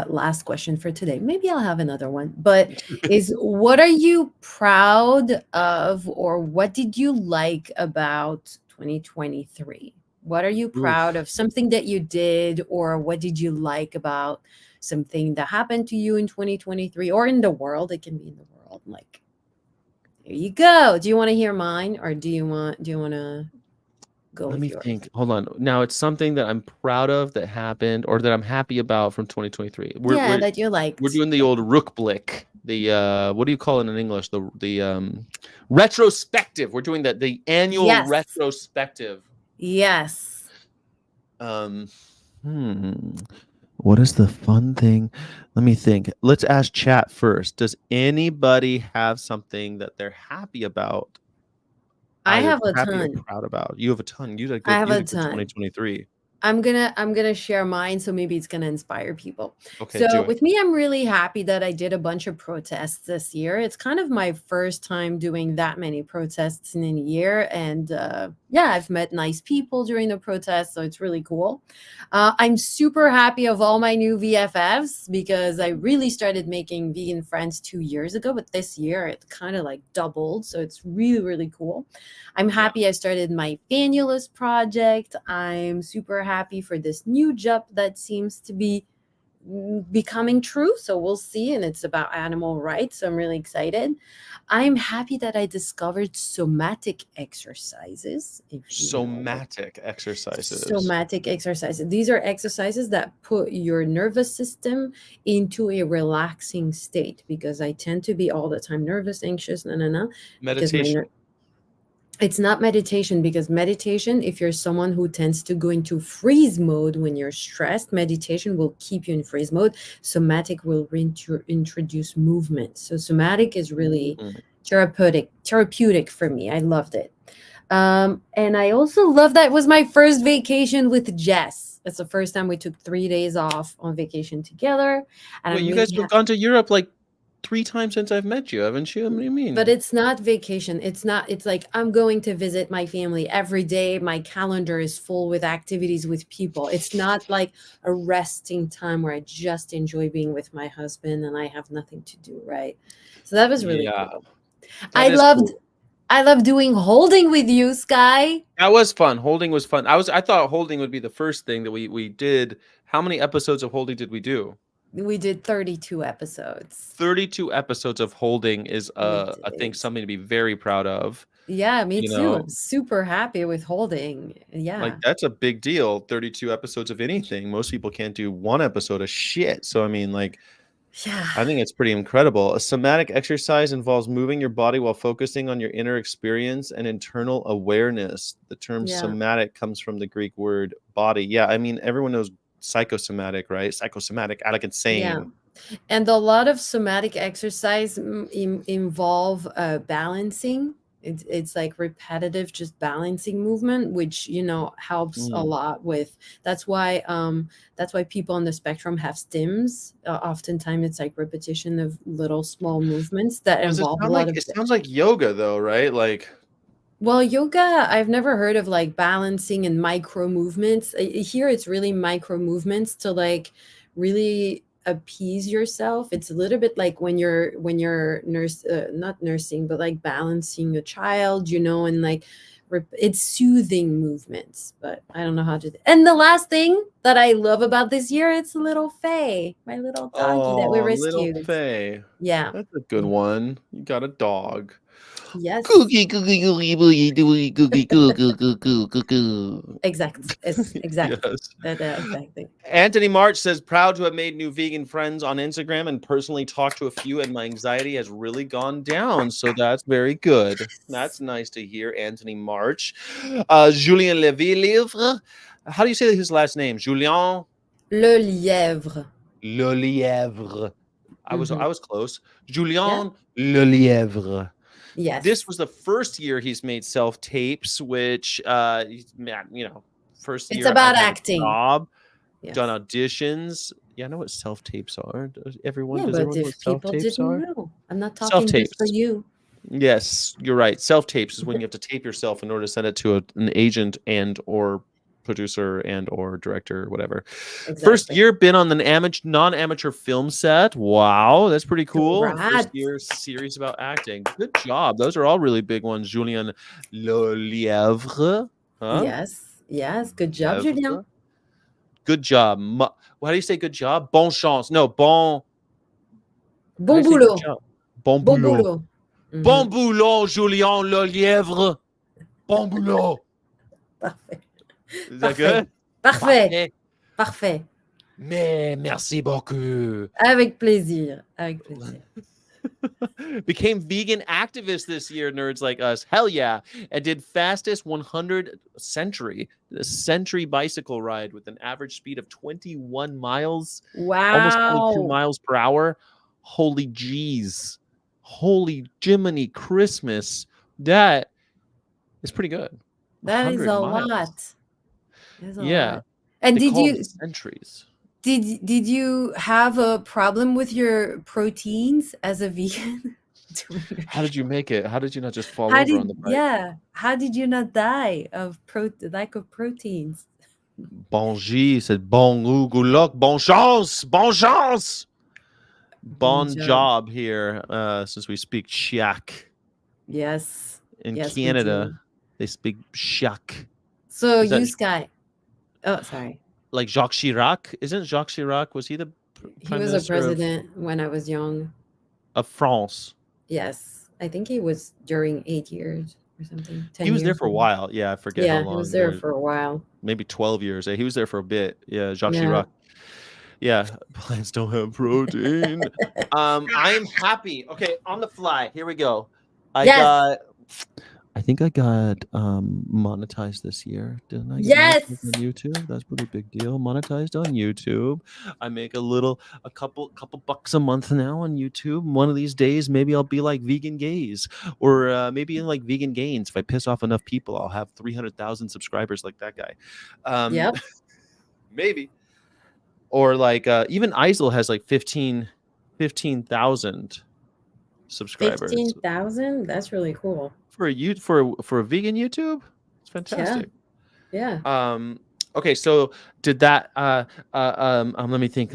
last question for today, maybe I'll have another one, but is what are you proud of, or what did you like about 2023? What are you proud Oof. of? Something that you did, or what did you like about something that happened to you in 2023 or in the world? It can be in the world. Like, there you go. Do you want to hear mine, or do you want to go Let with me yours? think. Hold on. Now it's something that I'm proud of that happened or that I'm happy about from 2023. We're Yeah, we're that you we're liked. doing the old Rookblick. The what do you call it in English? The retrospective. We're doing the annual Yes. retrospective. Yes. Um hmm. What is the fun thing? Let me think. Let's ask chat first. Does anybody have something that they're happy about? I Either have a happy or ton. proud about? You have a ton. I have You had a a good ton. 2023. I'm gonna share mine, so maybe it's gonna inspire people. Okay, So do it. with me, I'm really happy that I did a bunch of protests this year. It's kind of my first time doing that many protests in a year, and yeah, I've met nice people during the protests, so it's really cool. I'm super happy of all my new VFFs because I really started making vegan friends 2 years ago, but this year it kind of like doubled, so it's really really cool. I'm Yeah. happy I started my Fannulous project. I'm super happy for this new job that seems to be becoming true. So we'll see. And it's about animal rights. So I'm really excited. I'm happy that I discovered somatic exercises, if you know what Somatic exercises. somatic exercises. These are exercises that put your nervous system into a relaxing state because I tend to be all the time nervous, anxious, because Meditation. it's not meditation, because meditation, if you're someone who tends to go into freeze mode when you're stressed, meditation will keep you in freeze mode. Somatic will introduce movement. So somatic is really Mm. therapeutic for me. I loved it. And I also love that it was my first vacation with Jess. It's the first time we took 3 days off on vacation together, and Well, I'm you really guys have gone to Europe like 3 times since I've met you, haven't you? What do you but mean? it's not vacation. It's not, it's like I'm going to visit my family every day. My calendar is full with activities with people. It's not like a resting time where I just enjoy being with my husband and I have nothing to do, right? So that was really Yeah, cool. that I is loved cool. I love doing holding with you, Sky. That was fun. Holding was fun. I thought holding would be the first thing that we did. How many episodes of holding did we do? We did 32 episodes. 32 episodes of holding is We I think did. something to be very proud of. Yeah, me You too. know, I'm super happy with holding. like Yeah. that's a big deal. 32 episodes of anything. Most people can't do one episode of shit. So I mean, like Yeah. I think it's pretty incredible. A somatic exercise involves moving your body while focusing on your inner experience and internal awareness. The term Yeah. somatic comes from the Greek word body. Yeah, I mean, everyone knows psychosomatic, right? Psychosomatic, like Yeah. insane. And a lot of somatic exercise involve balancing. It's like repetitive, just balancing movement, which helps a Mm. lot with. That's why people on the spectrum have stims. Oftentimes, it's like repetition of little small movements that Does it involve a sound lot like of. it sounds like yoga though, right? Like, Well, yoga, I've never heard of like balancing and micro movements. Here, it's really micro movements to like really appease yourself. It's a little bit like when you're not nursing, but like balancing a child, and like it's soothing movements. But I don't know how to. And the last thing that I love about this year, it's little Faye, my little doggy that we Oh, little rescued. Faye. Yeah. That's a good one. You got a dog. Yes. Cookie, cookie, cookie, boogie, doogie, cookie, coo, coo, coo, coo, coo, coo. Exact. It's exact. Yes. Exactly. Anthony March says, proud to have made new vegan friends on Instagram and personally talked to a few, and my anxiety has really gone down. So that's very good. That's nice to hear, Anthony March. Julien Leville. How do you say his last name? Julien Le lièvre. Lelièvre. I Mhm. was close. Yeah. Julien Lelièvre. This Yes. was the first year he's made self tapes, which first It's year I've about had a acting. job, done Yes. auditions. Yeah, I know what self tapes are. Yeah, Does but everyone know what if self people tapes didn't are? know, I'm not Self talking just for tapes. you. Yes, you're right. Self tapes is when you have to tape yourself in order to send it to an agent and or producer and or director, whatever. First Exactly. year been on an non-amateur film set. Wow, that's pretty cool. First Congrats. year series about acting. Good job. Those are all really big ones. Julien Lelièvre. Huh? Yes. Yes. Good job, Julien. Lièvre. Good job. How do you say good job? Bon chance. No, bon. How do Bon you say good boulot. job? Bon Bon boulot. boulot. Bon Mhm. boulot, Julien Lelièvre. Bon boulot. Parfait. Is that Parfait. good? Parfait. Parfait. Parfait. Mais merci beaucoup. Avec plaisir. Avec plaisir. Became vegan activist this year, nerds like us. Hell yeah. And did fastest 100 century, the century bicycle ride with an average speed of 21 miles, almost 22 Wow. miles per hour. Holy jeez. Holy Jiminy Christmas. That is pretty good. That is 100 a miles. lot. That's a Yeah. lot. And They did call them you centuries. did you have a problem with your proteins as a vegan during your How did you make it? How did you not just fall How over on did the bike? yeah, how did you not die of lack of proteins? Bonji said bon good luck, bon chance, bon chance. Bon Bon job. job here, since we speak Chiac. Yes. In Yes, we Canada, do. they speak Chiac. So Is that you Sky. Oh, sorry. like Jacques Chirac? Isn't Jacques Chirac, was he the He prime was a minister president when I was young. of France? Yes. I think he was during 8 years or something. He 10 was there years for a maybe. while. Yeah, I forget how Yeah, he was long. there for a while. Maybe 12 years. He was there for a bit. Yeah, Jacques Yeah. Chirac. Yeah, plants don't have protein. I am happy. Okay, on the fly. Here we go. Yes. I think I got monetized this year. Didn't I get Yes. monetized on YouTube? That's a pretty big deal. Monetized on YouTube. I make a couple bucks a month now on YouTube. One of these days, maybe I'll be like Vegan Gaze, or maybe in like Vegan Gains. If I piss off enough people, I'll have 300,000 subscribers like that guy. Yep. Maybe. Or like even Isel has like 15,000 subscribers 15,000? That's really cool. for a vegan YouTube. It's Yeah. fantastic. Yeah. Okay, so did that let me think.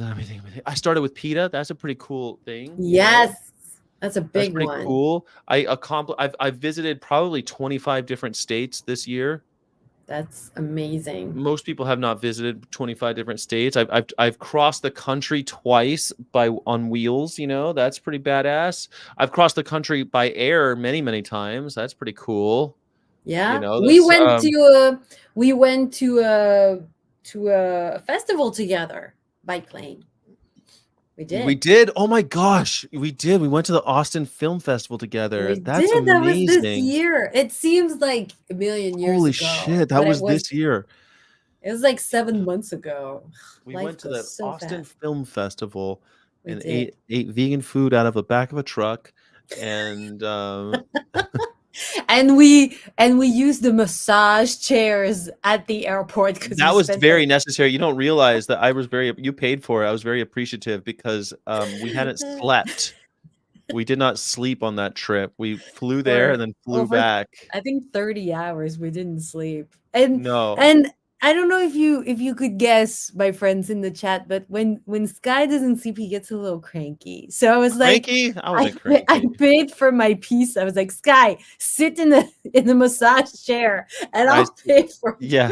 I started with PETA. That's a pretty cool thing, Yes. That's a That's big pretty one. cool. I've visited probably 25 different states this year. That's amazing. Most people have not visited 25 different states. I've crossed the country twice on wheels, that's pretty badass. I've crossed the country by air many times. That's pretty cool. Yeah. We That's went to a festival together by plane. We we did. did. Oh my gosh, we did. We went to the Austin Film Festival together. We That's did. That was this amazing. year. It seems like a million years Holy ago, shit, that but was this year. it was like 7 months ago. We Life went to goes the so Austin fast. Film Festival We and did. ate vegan food out of the back of a truck, and And we used the massage chairs at the airport because we that was spent very necessary. You don't realize that you paid for it. I was very appreciative because we hadn't slept. We did not sleep on that trip. We flew there for and then flew over back. I think 30 hours we didn't sleep. And No. and I don't know if you could guess, my friends in the chat, but when Sky doesn't sleep, he gets a little cranky. So I was like, Cranky? I I wasn't I cranky. paid for my piece. I was like, Sky, sit in the massage chair, and I I'll pay for Yeah,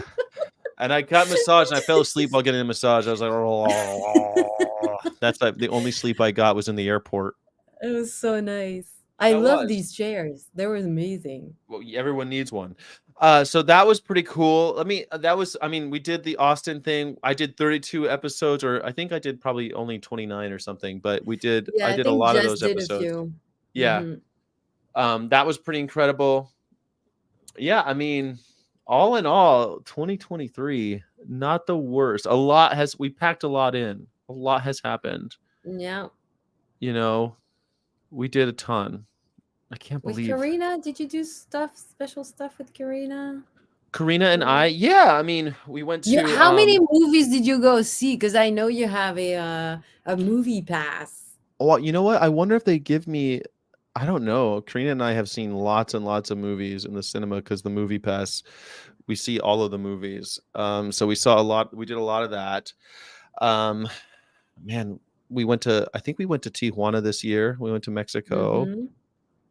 and I got massaged, and I fell asleep while getting a massage. I was like, "Oh." That's like the only sleep I got was in the airport. it. It was so nice. I That love was. these chairs. They were amazing. Well, everyone needs one. So that was pretty cool. That was, I mean, we did the Austin thing. I did 32 episodes, or I think I did probably only 29 or something, but Yeah, I I did a think lot of Jess those did a episodes. few. Yeah. Hmm. That was pretty incredible. Yeah, I mean, all in all, 2023, not the worst. We packed a lot in. A lot has happened. Yeah. You know, we did a ton. I can't With believe Karina, did you do special stuff with Karina? Karina and I. Yeah, I mean, we went You to how many movies did you go see? Because I know you have a movie pass. well, you know what? I wonder if they give me. I don't know. Karina and I have seen lots and lots of movies in the cinema because the movie pass, we see all of the movies. So we saw a lot. We did a lot of that. Um, man, I think we went to Tijuana this year. We went to Mexico. Mhm.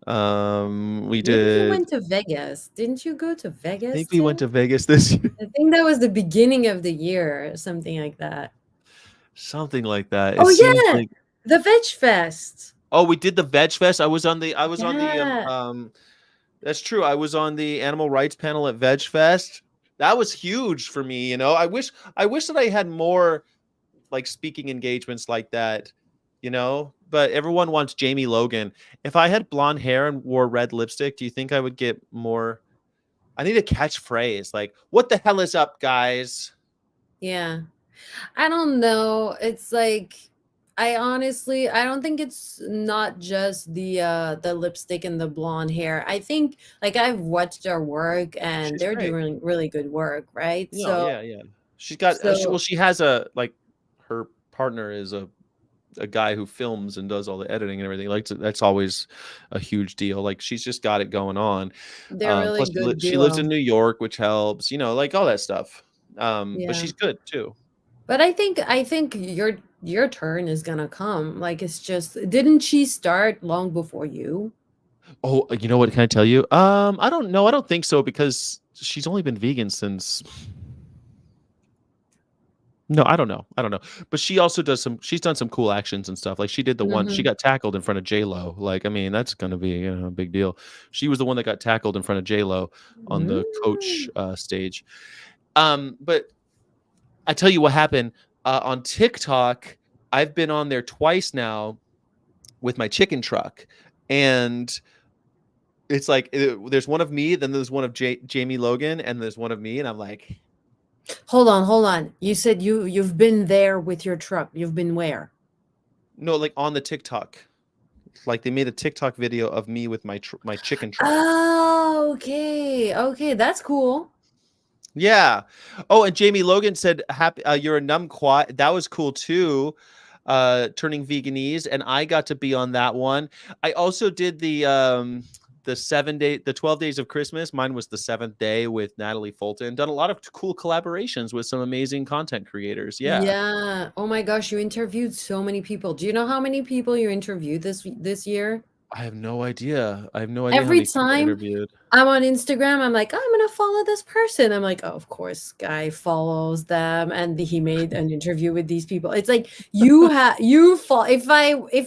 We Maybe you did. went to Vegas. Didn't you go to I Vegas think we went too? to Vegas this year. I think that was the beginning of the year or something like that. Something like that. It Oh, seems yeah! like. The Veg Fest. Oh, we did the Veg Fest. I was on the Yeah. That's true. I was on the animal rights panel at Veg Fest. That was huge for me, you know. I wish that I had more like speaking engagements like that, you know. But everyone wants Jamie Logan. If I had blonde hair and wore red lipstick, do you think I would get more? I need a catchphrase like "What the hell is up, guys?" Yeah. I don't know. It's like I don't think it's not just the lipstick and the blonde hair. I think like I've watched their work and She's they're great. doing really good work, right? No, So yeah, yeah. She's got so she has a like her partner is a guy who films and does all the editing and everything. Like that's always a huge deal. Like she's just got it going on. they're really Plus good she lives duo. in New York, which helps. You know, like all that stuff. But Yeah. she's good too. But I think your turn is gonna come. Like it's just didn't she start long before you? Oh, you know what? Can I tell you? I don't know. I don't think so because she's only been vegan since. No, I don't know. I don't know. But she also does she's done some cool actions and stuff. Like she did the one she Mhm. got tackled in front of J Lo. Like, I mean, that's gonna be, you know, a big deal. She was the one that got tackled in front of J Lo on the coach Mm. stage. But I tell you what happened on TikTok. I've been on there twice now with my chicken truck, and it's like there's one of me, then there's one of Jamie Logan, and there's one of me, and I'm like, Hold on. You said you've been there with your truck. You've been where? no, like on the TikTok. Like they made a TikTok video of me with my chicken truck. Oh, okay. Okay, that's cool. Yeah. Oh, and Jamie Logan said, "Happy, you're a numquat." That was cool too. Turning veganese, and I got to be on that one. I also did the 12 days of Christmas. Mine was the seventh day with Natalie Fulton. Done a lot of cool collaborations with some amazing content creators. Yeah. Yeah. Oh my gosh, you interviewed so many people. Do you know how many people you interviewed this year? I have no idea. I have no idea how Every many people I time interviewed. I'm on Instagram, I'm like, "Oh, I'm gonna follow this person." I'm like, "Oh, of course, guy follows them, and he made an interview with these people." It's like you fall. If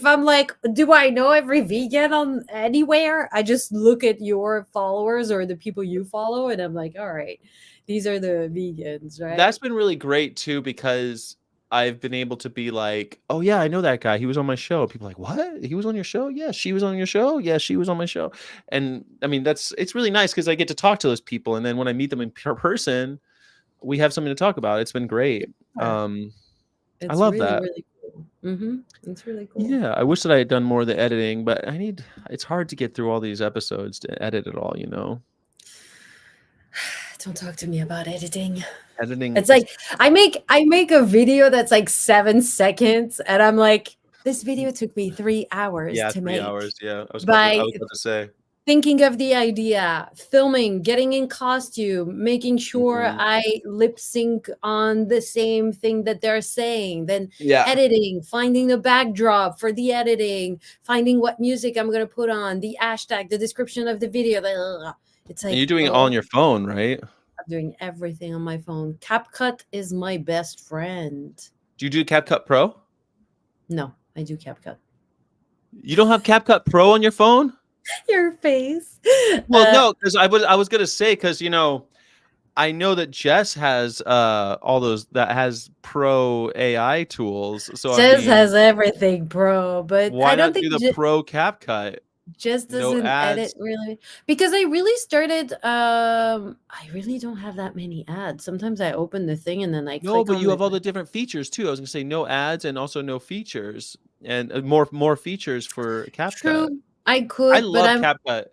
I'm like, do I know every vegan on anywhere? I just look at your followers or the people you follow, and I'm like, all right, these are the vegans, That's right? been really great too because I've been able to be like, "Oh yeah, I know that guy. He was on my show." People are like, "What? He was on your show?" "Yeah, she was on your show." "Yeah, she was on my show." And I mean, it's really nice because I get to talk to those people, and then when I meet them in person, we have something to talk about. It's been great. Yeah. I It's love really, that. really cool. It's really cool. Yeah, I wish that I had done more of the editing, but it's hard to get through all these episodes to edit it all, you know. Don't talk to me about editing. Editing It's is like I make a video that's like 7 seconds, and I'm like, "This video took me 3 hours yeah, to 3 make." hours. Yeah, I By was about to say. thinking of the idea, filming, getting in costume, making sure Mhm. I lip sync on the same thing that they're saying, then Yeah. editing, finding the backdrop for the editing, finding what music I'm gonna put on, the hashtag, the description of the video. It's And you're like, doing it all on oh, your phone, right? I'm doing everything on my phone. CapCut is my best friend. Do you do CapCut Pro? No, I do CapCut. You don't have CapCut Pro on your phone? Your face. Well, no, because I was gonna say, because I know that Jess has all those that has pro AI tools. So I Jess mean, has everything, bro, but I why don't not do think the pro CapCut? Jess No doesn't edit ads. really because I really started I really don't have that many ads. Sometimes I open the thing and then I No, click but on you the have all the different features too. I was gonna say no ads and also no features and more features for CapCut. true. I I could, but love CapCut.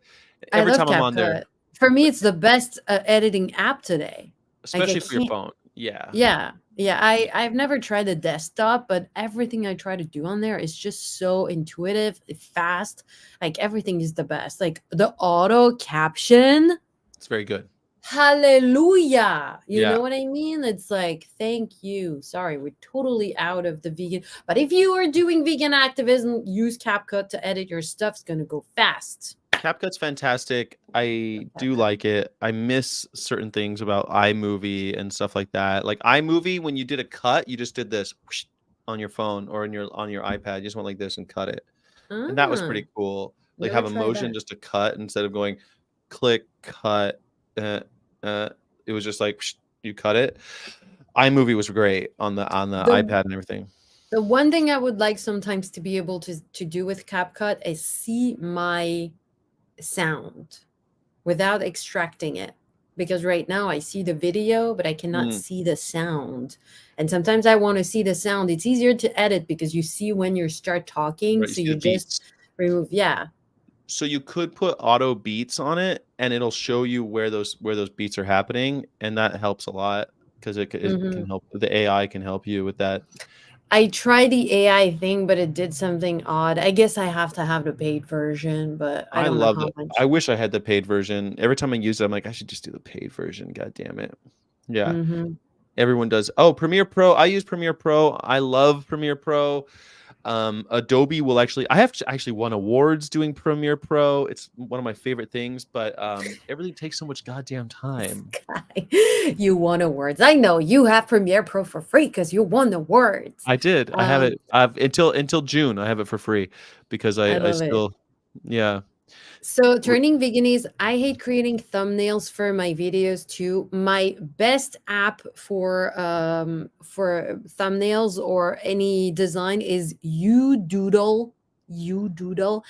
I Every love time I'm on there, CapCut. For me, but it's the best editing app today. Like I especially for your can't. phone. Yeah. Yeah. Yeah, Yeah. I've never tried the desktop, but everything I try to do on there is just so intuitive, fast. Like everything is the best. Like the auto caption, It's very good. hallelujah. You Yeah. know what I mean? It's like, thank you. Sorry, we're totally out of the vegan. But if you are doing vegan activism, use CapCut to edit your stuff. It's gonna go fast. CapCut's fantastic. I do CapCut. like it. I miss certain things about iMovie and stuff like that. Like iMovie, when you did a cut, you just did this whoosh on your phone or on your iPad. You just went like this and cut it. And that was Ah, pretty cool. Like never have a tried motion that. just to cut instead of going click, cut, uh, it was just like whoosh, you cut it. iMovie was great on the The iPad and everything. The one thing I would like sometimes to be able to do with CapCut is see my sound without extracting it. Because right now I see the video, but I cannot Mm, see the sound. And sometimes I want to see the sound. It's easier to edit because you see when you start talking. right, you So see you the just beats. remove, yeah. So you could put auto beats on it and it'll show you where those beats are happening, and that helps a lot because it can Hmm. help, the AI can help you with that. I tried the AI thing, but it did something odd. I guess I have to have the paid version, but I I don't know loved how it. I much. wish I had the paid version. Every time I use it, I'm like, I should just do the paid version. God damn it. Yeah. Hmm. Everyone does. Oh, Premiere Pro. I use Premiere Pro. I love Premiere Pro. Adobe will actually, I have actually won awards doing Premiere Pro. It's one of my favorite things, but everything takes so much goddamn time. Sky. You won awards. I know you have Premiere Pro for free because you won the awards. I did. I have Um, it. I've until June. I have it for free because I I love it. still, yeah. So R- turning vegan is I hate creating thumbnails for my videos too. My best app for thumbnails or any design is Udoodle. Udoodle.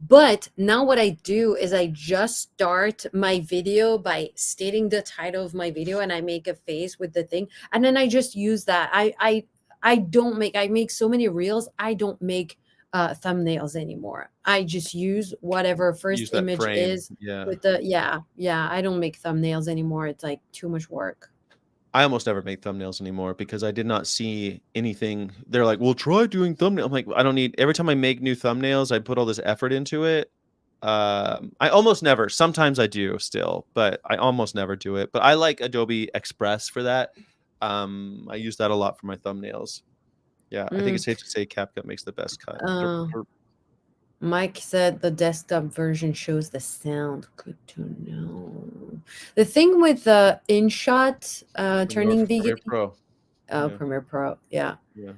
But now what I do is I just start my video by stating the title of my video and I make a face with the thing and then I just use that. I don't make I make so many reels. I don't make thumbnails anymore. I just use whatever first Use that image frame. is Yeah. with the yeah, I don't make thumbnails anymore. It's like too much work. I almost never make thumbnails anymore because I did not see anything. They're like, "Well, try doing thumbnail." I'm like, I don't need. Every time I make new thumbnails, I put all this effort into it. I almost never. Sometimes I do still, but I almost never do it. But I like Adobe Express for that. I use that a lot for my thumbnails. Yeah, I think Mm. it's safe to say CapCut makes the best cut. Derp, Uh, derp. Mike said the desktop version shows the sound. Good to know. The thing with the InShot turning vegan, Premiere Pro. Yeah, Premiere Pro, yeah. yeah.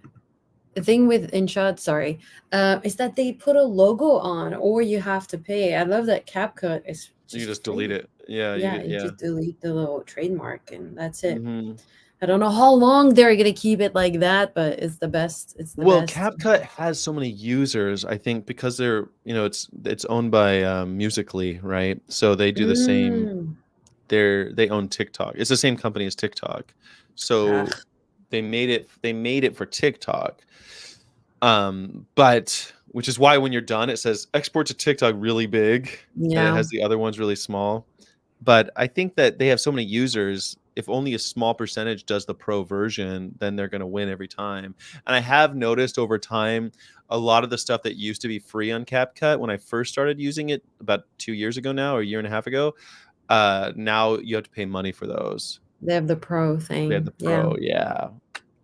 The thing with InShot, sorry, is that they put a logo on, or you have to pay. I love that CapCut is You can just just delete free. it. Yeah, Yeah, you yeah. just delete the little trademark, and that's it. Hmm. I don't know how long they're gonna keep it like that, but it's the best. It's the Well, best. CapCut has so many users, I think, because they're, it's owned by Musically, right? So they do the same. Mm. They own TikTok. It's the same company as TikTok. So Ugh, they made it for TikTok. But which is why when you're done, it says export to TikTok really big, and it yeah. has the other ones really small. But I think that they have so many users. if only a small percentage does the pro version, then they're going to win every time. And I have noticed over time, a lot of the stuff that used to be free on CapCut when I first started using it about 2 years ago now, or a year and a half ago, now you have to pay money for those. They have the pro They have thing. the Yeah. pro, yeah.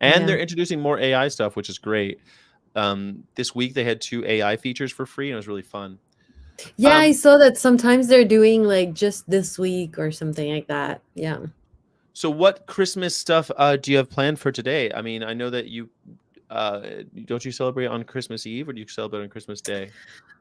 And Yeah. they're introducing more AI stuff, which is great. This week they had 2 AI features for free, and it was really fun. Yeah, I saw that sometimes they're doing like just this week or something like that. Yeah. So what Christmas stuff do you have planned for today? I mean, I know that you uh don't you celebrate on Christmas Eve, or do you celebrate on Christmas Day?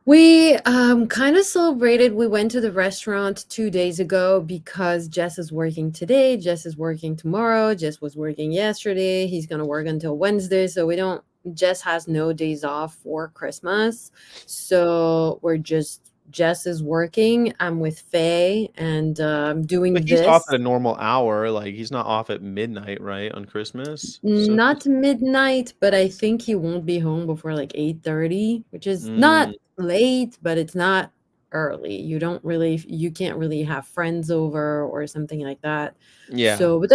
We kind of celebrated. We went to the restaurant 2 days ago because Jess is working today. Jess is working tomorrow. Jess was working yesterday. He's gonna work until Wednesday. So we don't Jess has no days off for Christmas. So we're just Jess is working. I'm with Faye and But doing he's off at this. a normal hour, like he's not off at midnight, right, on Christmas? So Not he's midnight, but I think he won't be home before like 8:30, which is not mm, late, but it's not early. You can't really have friends over or something like that. yeah. So, but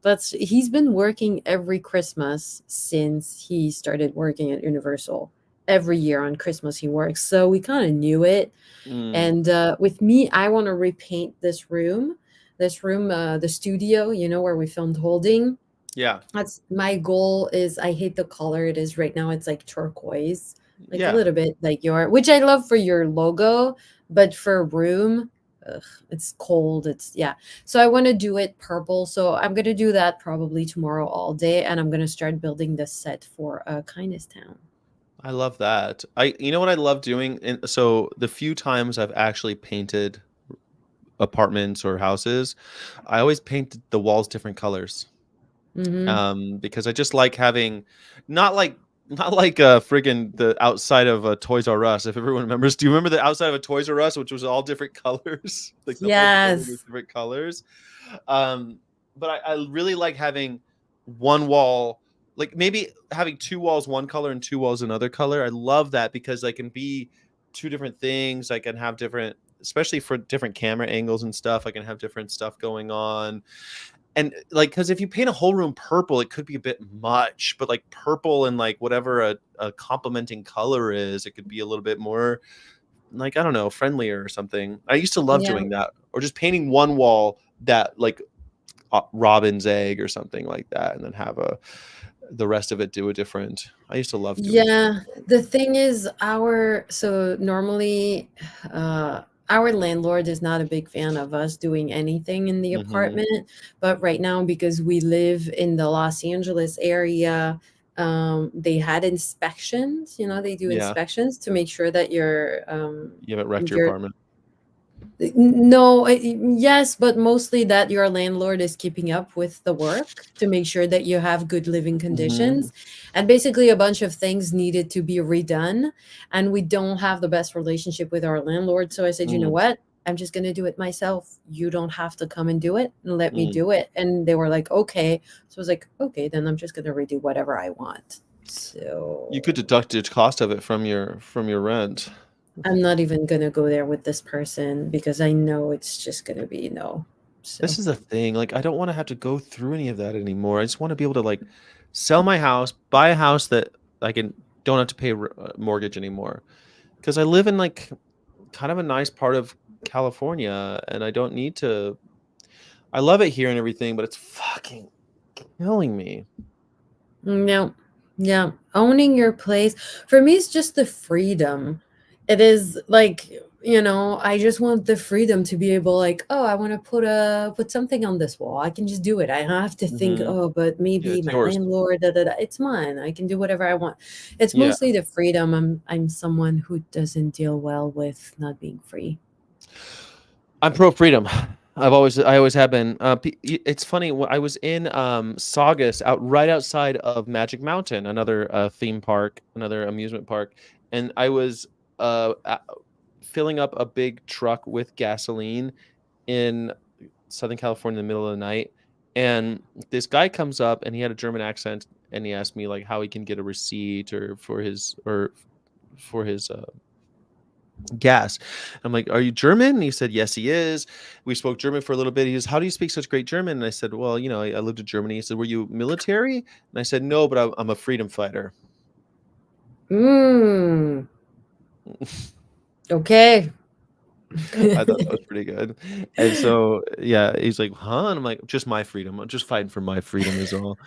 that's he's been working every Christmas since he started working at Universal. Every year on Christmas he works. So we kind of knew it. Mm, And with me, I want to repaint this room. The studio, where we filmed Holding. yeah. That's my goal. Is I hate the color it is right now. It's like turquoise, like a Yeah. little bit like which I love for your logo, but for a room, ugh, it's cold. Yeah. So I want to do it purple. So I'm gonna do that probably tomorrow all day, and I'm gonna start building the set for Kindness Town. I love that. You know what I love doing? So the few times I've actually painted apartments or houses, I always paint the walls different colors. Mm-hmm. Because I just like having not like not like friggin' the outside of a Toys R Us. If everyone remembers, do you remember the outside of a Toys R Us, which was all different colors? Like the whole building was Yes. different colors. Um, but I really like having one wall, like maybe having 2 walls one color and 2 walls another color. I love that because I can be 2 different things. I can have different, especially for different camera angles and stuff. I can have different stuff going on. And like, because if you paint a whole room purple, it could be a bit much, but like purple and like whatever a complementing color is, it could be a little bit more like, I don't know, friendlier or something. I used to love Yeah. doing that, or just painting one wall that like robin's egg or something like that, and then have the rest of it do a different. I used to love doing stuff Yeah, like that. the thing is, normally, our landlord is not a big fan of us doing anything in the Hmm. apartment. But right now, because we live in the Los Angeles area, they had inspections. They do Yeah, inspections to make sure that you haven't wrecked your your apartment. no, yes, but mostly that your landlord is keeping up with the work to make sure that you have good living Hmm. conditions. And basically, a bunch of things needed to be redone. And we don't have the best relationship with our landlord. So I said, you know Mm, what? I'm just going to do it myself. You don't have to come and do it and let me mm. do it. And they were like, okay. So I was like, okay, then I'm just going to redo whatever I want. You could So deduct the cost of it from your rent. I'm not even going to go there with this person because I know it's just going to be no. This So. is a thing. Like, I don't want to have to go through any of that anymore. I just want to be able to like sell my house, buy a house that I can don't have to pay a mortgage anymore. Because I live in like kind of a nice part of California, and I don't need to. I love it here and everything, but it's fucking killing me. No, yeah. Owning your place for me is just the freedom. It is like, I just want the freedom to be able like, oh, I want to put something on this wall. I can just do it. I don't have to think, Hmm. oh, but Yeah, maybe it's my yours. landlord, da, da, da. It's mine. I can do whatever I want. It's Yeah. mostly the freedom. I'm someone who doesn't deal well with not being free. I'm pro freedom. I always have been. It's funny. I was in Saugus, out right outside of Magic Mountain, another theme park, another amusement park, and I was filling up a big truck with gasoline in Southern California in the middle of the night, and this guy comes up and he had a German accent, and he asked me like how he can get a receipt or for his gas. I'm like, "Are you German?" And he said, "Yes, he is." We spoke German for a little bit. He goes, "How do you speak such great German?" And I said, "Well, I lived in Germany." He said, "Were you military?" And I said, "No, but I'm a freedom fighter." Mm. Okay. I thought that was pretty good. And so, yeah, he's like, "Huh?" And I'm like, "Just my freedom. I'm just fighting for my freedom is all."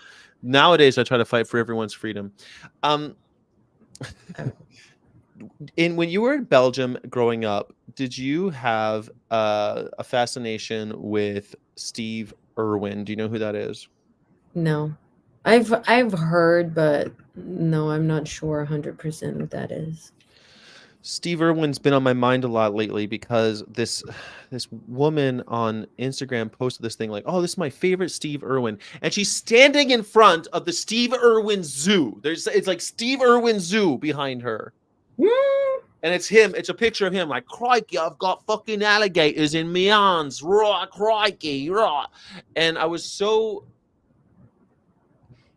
Nowadays, I try to fight for everyone's freedom. Um, when you were in Belgium growing up, did you have a fascination with Steve Irwin? Do you know who that is? No. I've heard, but no, I'm not sure 100% what that is. Steve Irwin's been on my mind a lot lately because this woman on Instagram posted this thing like, "Oh, this is my favorite Steve Irwin," and she's standing in front of the Steve Irwin Zoo. It's like Steve Irwin Zoo behind her, Mm. and it's him. It's a picture of him like, "Crikey, I've got fucking alligators in my arms, right? Crikey, right?" And I was so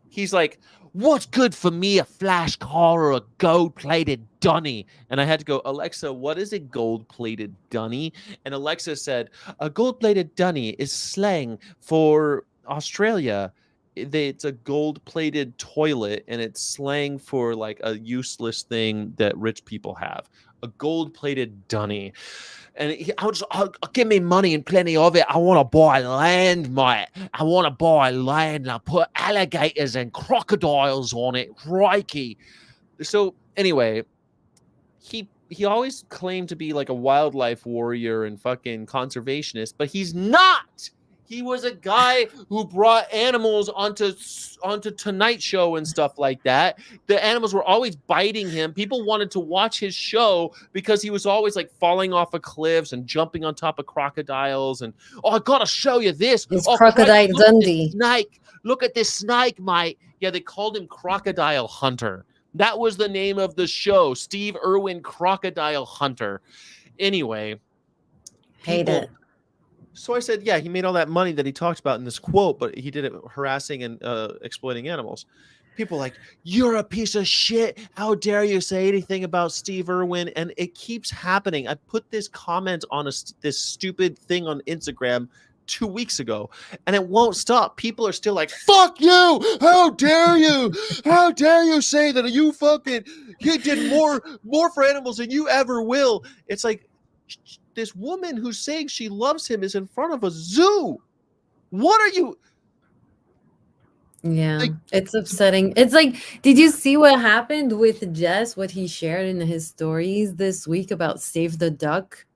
he's like, "What's good for me, a flash car or a gold-plated dunny?" And I had to go, "Alexa, what is a gold-plated dunny?" And Alexa said, "A gold-plated dunny is slang for Australia. It's a gold-plated toilet, and it's slang for like a useless thing that rich people have. A gold-plated dunny." And I'll give me money and plenty of it. I want to buy land, mate. I want to buy land and I put alligators and crocodiles on it. Crikey. So anyway, he always claimed to be like a wildlife warrior and fucking conservationist, but he's not. He was a guy who brought animals onto Tonight Show and stuff like that. The animals were always biting him. People wanted to watch his show because he was always like falling off of cliffs and jumping on top of crocodiles. And I gotta show you this. It's Oh, crikey, Crocodile look at this Dundee. snake. Look at this snake, mate. Yeah, they called him Crocodile Hunter. That was the name of the show, Steve Irwin Crocodile Hunter. Anyway, Hate it. people. So I said, yeah, he made all that money that he talked about in this quote, but he did it harassing and exploiting animals. People like, "You're a piece of shit. How dare you say anything about Steve Irwin?" And it keeps happening. I put this comment on this stupid thing on Instagram 2 weeks ago, and it won't stop. People are still like, "Fuck you! How dare you? How dare you say that he did more for animals than you ever will?" It's like this woman who's saying she loves him is in front of a zoo. What are you Yeah, like? it's upsetting. It's like, did you see what happened with Jess, what he shared in his stories this week about Save the Duck?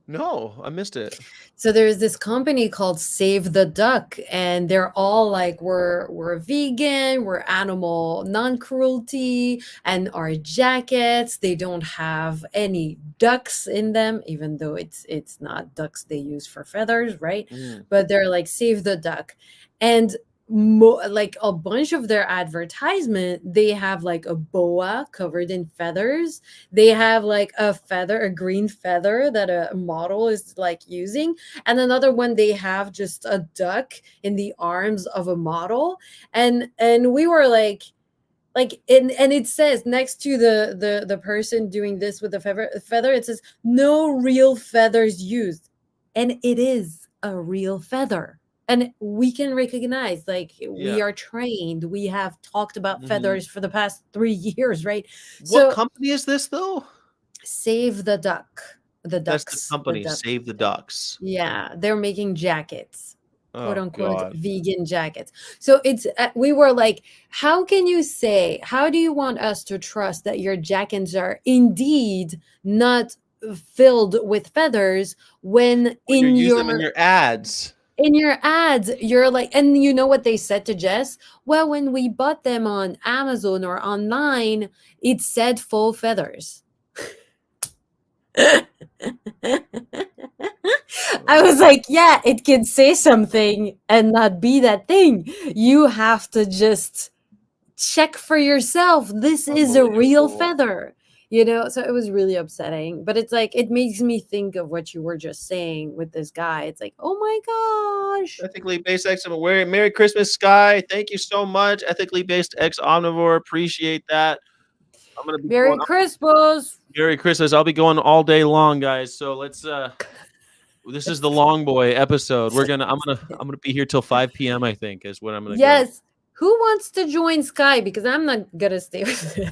No, I missed it. So there's this company called Save the Duck, and they're all like, we're vegan, we're animal non-cruelty, and our jackets, they don't have any ducks in them, even though it's not ducks they use for feathers, right? Mm. But they're like Save the Duck. And like a bunch of their advertisement, they have like a boa covered in feathers. They have like a green feather that a model is like using, and another one they have just a duck in the arms of a model. And we were like and it says next to the person doing this with the feather, it says no real feathers used, and it is a real feather. And we can recognize, like, Yeah. we are trained, we have talked about Mhm. feathers for the past 3 years, right? What So company is this though? Save the Duck, the That's the ducks, the company, duck. Save the Ducks. Yeah, they're making jackets, quote Oh unquote god. vegan jackets. So it's we were like, how can you say, how do you want us to trust that your jackets are indeed not filled with feathers when When you use them in your ads. in your ads you're like, and you know what they said to Jess? Well, when we bought them on Amazon or online, it said full feathers. I Oh, was like, yeah, it can say something and not be that thing. You have to just check for yourself. This is a real unbelievable. feather, you know? So it was really upsetting. But it's like, it makes me think of what you were just saying with this guy. It's like, oh my gosh. Ethically based ex Merry Christmas, Sky. Thank you so much. Ethically based ex omnivore. Appreciate that. I'm gonna be Merry going. Christmas. Merry Christmas. I'll be going all day long, guys. So let's. This is the Long Boy episode. I'm gonna be here till 5 p.m. I think is when I'm gonna go. Yes. Who wants to join Sky? Because I'm not gonna stay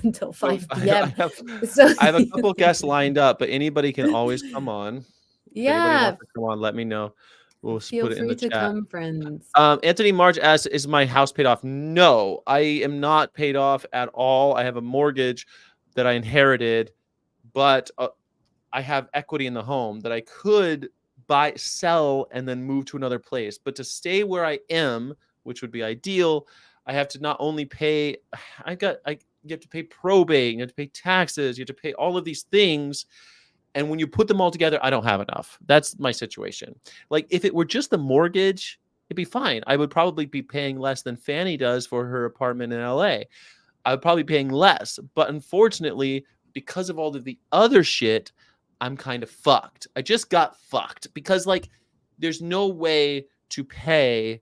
until So 5 p.m. I have So I have a couple guests lined up, but anybody can always come on. If anybody yeah, wants to come on, let me know. We'll feel put it in free the to chat. come, friends. Anthony March asks, "Is my house paid off?" No, I am not paid off at all. I have a mortgage that I inherited, but I have equity in the home that I could buy, sell, and then move to another place. But to stay where I am, which would be ideal, I have to not only pay. You have to pay probate, you have to pay taxes, you have to pay all of these things. And when you put them all together, I don't have enough. That's my situation. Like if it were just the mortgage, it'd be fine. I would probably be paying less than Fanny does for her apartment in LA. I would probably be paying less. But unfortunately, because of all of the other shit, I'm kind of fucked. I just got fucked because like there's no way to pay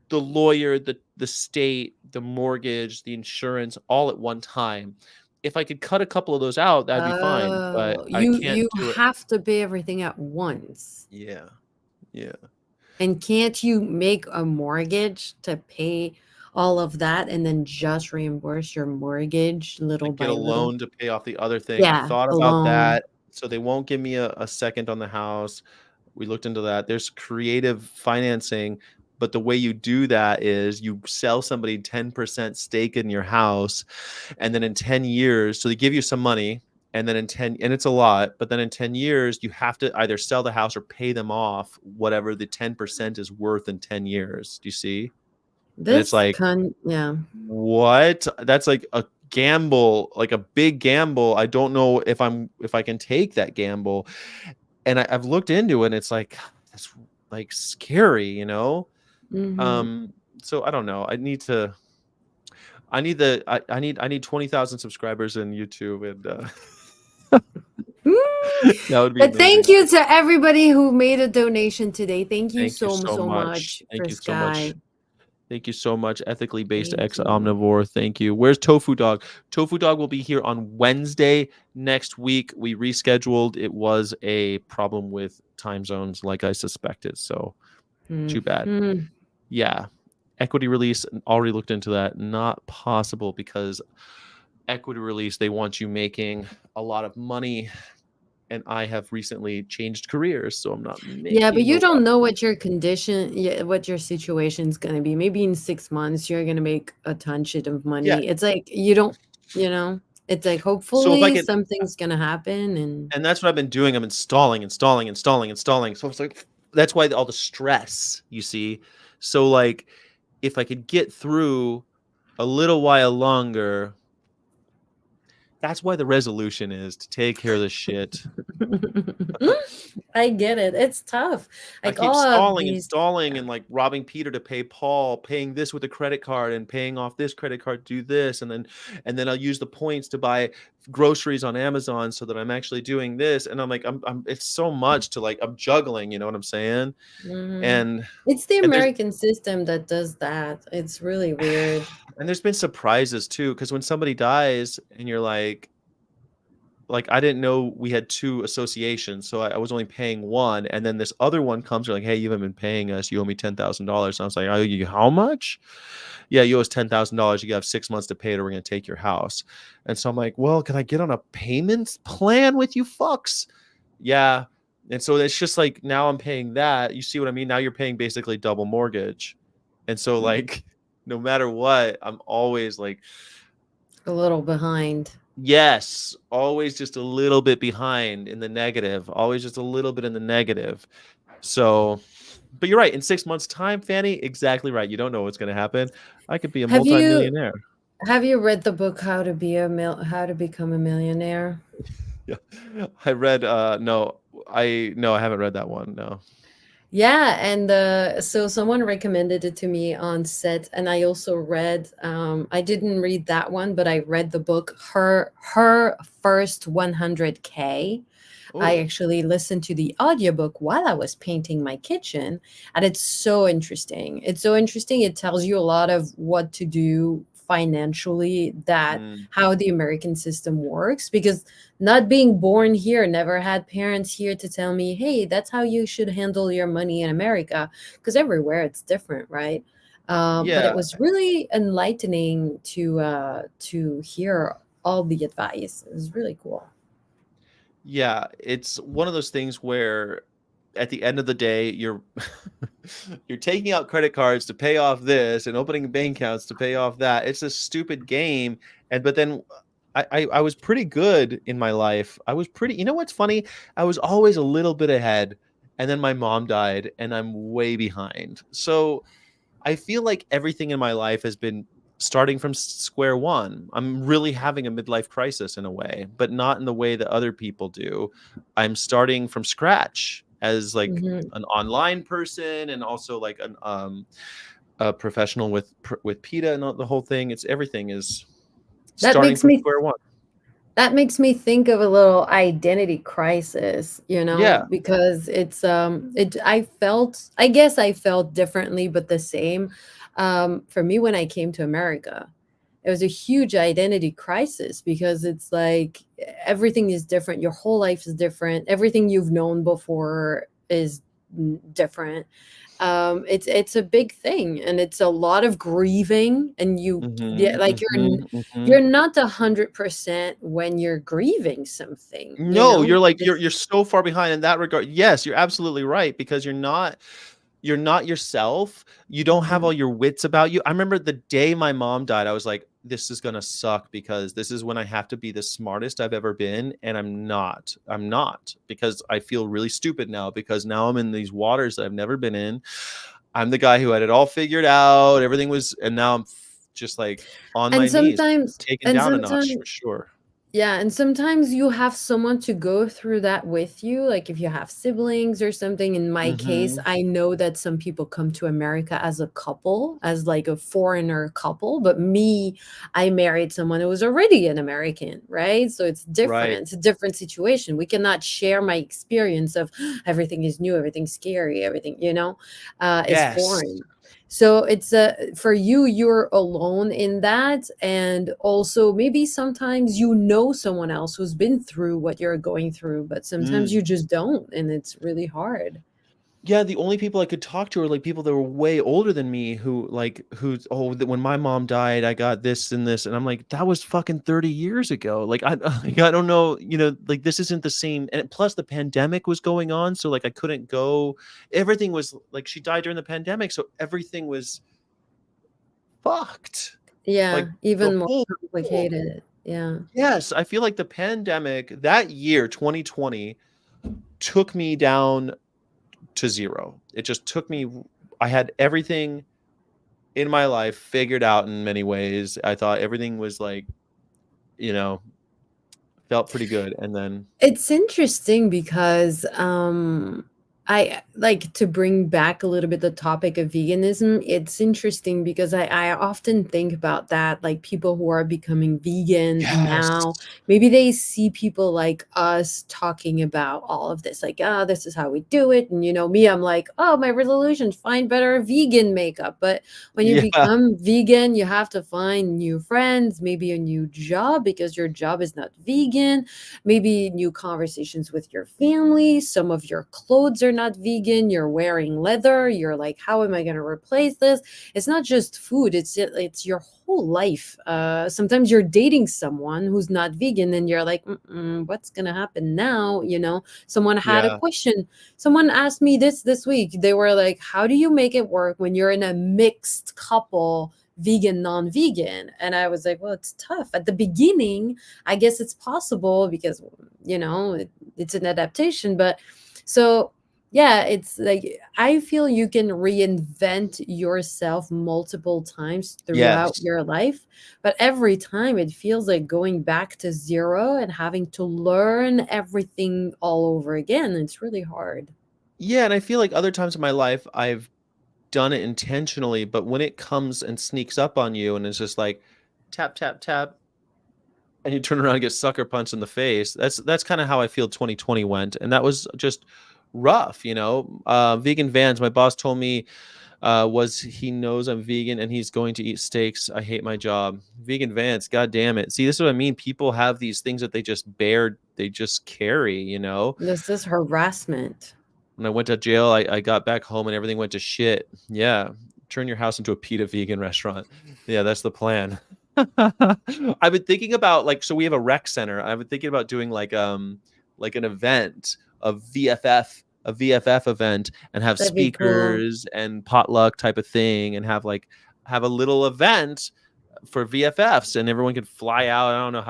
the lawyer, the state, the mortgage, the insurance all at one time. If I could cut a couple of those out, that'd be fine, but Oh, I you can't do it. have to pay everything at once. Yeah. Yeah. And can't you make a mortgage to pay all of that and then just reimburse your mortgage little Like get a by little? loan to pay off the other thing. I Yeah, thought a about loan. that. So they won't give me a second on the house. We looked into that. There's creative financing, but the way you do that is you sell somebody 10% stake in your house, and then in 10 years, so they give you some money, and then in 10, and it's a lot, but then in 10 years, you have to either sell the house or pay them off whatever the 10% is worth in 10 years. Do you see? And it's like, Yeah. what? That's like a gamble, like a big gamble. I don't know if I can take that gamble. And I've looked into it and it's like that's like scary, you know? Mhm. Um, so I don't know. I need 20,000 subscribers in YouTube and that would be But thank amazing. you to everybody who made a donation today. Thank you Thank you so so so much. much Thank for you so much. Sky. Thank you so much. Ethically based Thank ex you. omnivore. Thank you. Where's Tofu Dog? Tofu Dog will be here on Wednesday next week. We rescheduled. It was a problem with time zones, like I suspected. So too bad. Mhm. Yeah. Equity release, already looked into that. Not possible because equity release, they want you making a lot of money. And I have recently changed careers, so I'm not Yeah, but making a you lot don't of know money. what your condition, yeah, what your situation's gonna be. Maybe in 6 months you're gonna make a ton shit of Yeah. money. It's like you don't, it's like So if I hopefully could, something's gonna happen and and that's what I've been doing. I'm installing. So it's like that's why all the stress, you see. So like if I could get through a little while longer, that's why the resolution is to take care of this shit. I get it. It's tough. I Like keep all of stalling, these, installing, yeah. and like robbing Peter to pay Paul, paying this with a credit card and paying off this credit card to do this, and then I'll use the points to buy groceries on Amazon so that I'm actually doing this. And I'm like, I'm it's so much to like I'm juggling, you know what I'm saying? Mhm. And It's the and there's American system that does that. It's really weird. and there's been surprises too, because when somebody dies and you're like I didn't know we had two associations, so I was only paying one, and then this other one comes, you're like, hey, you haven't been paying us, you owe me $10,000. And I was like, oh, you how much? Yeah, you owe us $10,000. You have 6 months to pay it, or we're gonna take your house. And so I'm like, well, can I get on a payments plan with you fucks? Yeah. And so it's just like now I'm paying that. You see what I mean? Now you're paying basically double mortgage. And so like no matter what, I'm always like, A little behind. yes, always just a little bit behind in the negative, always just a little bit in the negative. So, but you're right. In 6 months' time, Fanny, exactly right. You don't know what's going to happen. I could be a Have you multimillionaire. have you read the book How to Become a Millionaire? Yeah, I read. No, I haven't read that one. No. Yeah, and so someone recommended it to me on set, and I also read. I didn't read that one, but I read the book Her First 100K. I Oh, actually listened to the audiobook while I was painting my kitchen, and it's so interesting. It's so interesting. It tells you a lot of what to do financially that Mm. how the American system works, because not being born here, never had parents here to tell me, hey, that's how you should handle your money in America, because everywhere it's different, right? But it Yeah. was really enlightening to hear all the advice. It was really cool. Yeah, it's one of those things where at the end of the day, you're you're taking out credit cards to pay off this and opening bank accounts to pay off that. It's a stupid game. And but then I was pretty good in my life. I was pretty, you know what's funny? I was always a little bit ahead, and then my mom died and I'm way behind. So I feel like everything in my life has been starting from square one. I'm really having a midlife crisis in a way, but not in the way that other people do. I'm starting from scratch as like Hmm. an online person and also like a professional with PETA and the whole thing. It's everything is That starting makes from me square one. that makes me think of a little identity crisis, Yeah. because I guess I felt differently but the same. For me, when I came to America, it was a huge identity crisis, because it's like everything is different, your whole life is different, everything you've known before is different. It's a big thing, and it's a lot of grieving, and yeah, Mhm. like Mhm. you're Mhm. not 100% when you're grieving something, No, you're like It's you're so far behind in that regard. Yes, you're absolutely right because you're not yourself. You don't have Mhm. all your wits about you. I remember the day my mom died, I was like, this is gonna suck because this is when I have to be the smartest I've ever been, and I'm not. I'm not because I feel really stupid now because now I'm in these waters that I've never been in. I'm the guy who had it all figured out. Everything was, and now I'm just like on and my knees, sometimes taken and down a notch sometimes for sure. Yeah, and sometimes you have someone to go through that with you, like if you have siblings or something. In my case, Hmm. I know that some people come to America as a couple, as like a foreigner couple, but me, I married someone who was already an American, right? So it's different. Right. It's a different situation. We cannot share my experience of everything is new, everything's scary, everything, is Yes. foreign. So it's for you, you're alone in that. And also maybe sometimes someone else who's been through what you're going through, but sometimes Mm. you just don't, and it's really hard. Yeah, the only people I could talk to are, like, people that were way older than me who, like, who's, "Oh, when my mom died, I got this and this," and I'm like, "That was fucking 30 years ago." Like, I like, I don't know, like, this isn't the same, and plus the pandemic was going on, so, like, I couldn't go. Everything was like, she died during the pandemic, so everything was fucked. Yeah, Like, the even more whole world. complicated. Yeah. Yes, I feel like the pandemic, that year, 2020, took me down to 0. It just took me I had everything in my life figured out in many ways. I thought everything was like, you know, felt pretty good, and then It's interesting because I like to bring back a little bit the topic of veganism. It's interesting because I often think about that, like people who are becoming vegan yes. now, maybe they see people like us talking about all of this, like, oh, this is how we do it. And me, I'm like, oh, my resolution, find better vegan makeup. But when you Yeah, become vegan, you have to find new friends, maybe a new job because your job is not vegan, maybe new conversations with your family. Some of your clothes are not vegan. You're wearing leather. You're like, how am I going to replace this? It's not just food. It's your whole life. Sometimes you're dating someone who's not vegan, and you're like, what's going to happen now? Someone had a yeah, question. Someone asked me this week. They were like, how do you make it work when you're in a mixed couple? Vegan, non-vegan. And I was like, well, it's tough at the beginning. I guess it's possible because it's an adaptation. But so yeah, it's like I feel you can reinvent yourself multiple times throughout yes. your life, but every time it feels like going back to zero and having to learn everything all over again. It's really hard. Yeah, and I feel like other times in my life, I've done it intentionally, but when it comes and sneaks up on you and it's just like, tap, tap, tap, and you turn around and get sucker punched in the face. That's kinda how I feel 2020 went, and that was just rough, vegan vans. My boss told me was he knows I'm vegan and he's going to eat steaks. I hate my job. Vegan vans, god damn it. See, this is what I mean. People have these things that they just bear, they just carry. This is harassment. When I went to jail, I got back home and everything went to shit. Yeah. Turn your house into a PETA vegan restaurant. Yeah, that's the plan. I've been thinking about, like, so we have a rec center. I've been thinking about doing like an event of a VFF event, and have That'd be cool. speakers and potluck type of thing, and have a little event for VFFs, and everyone could fly out. I don't know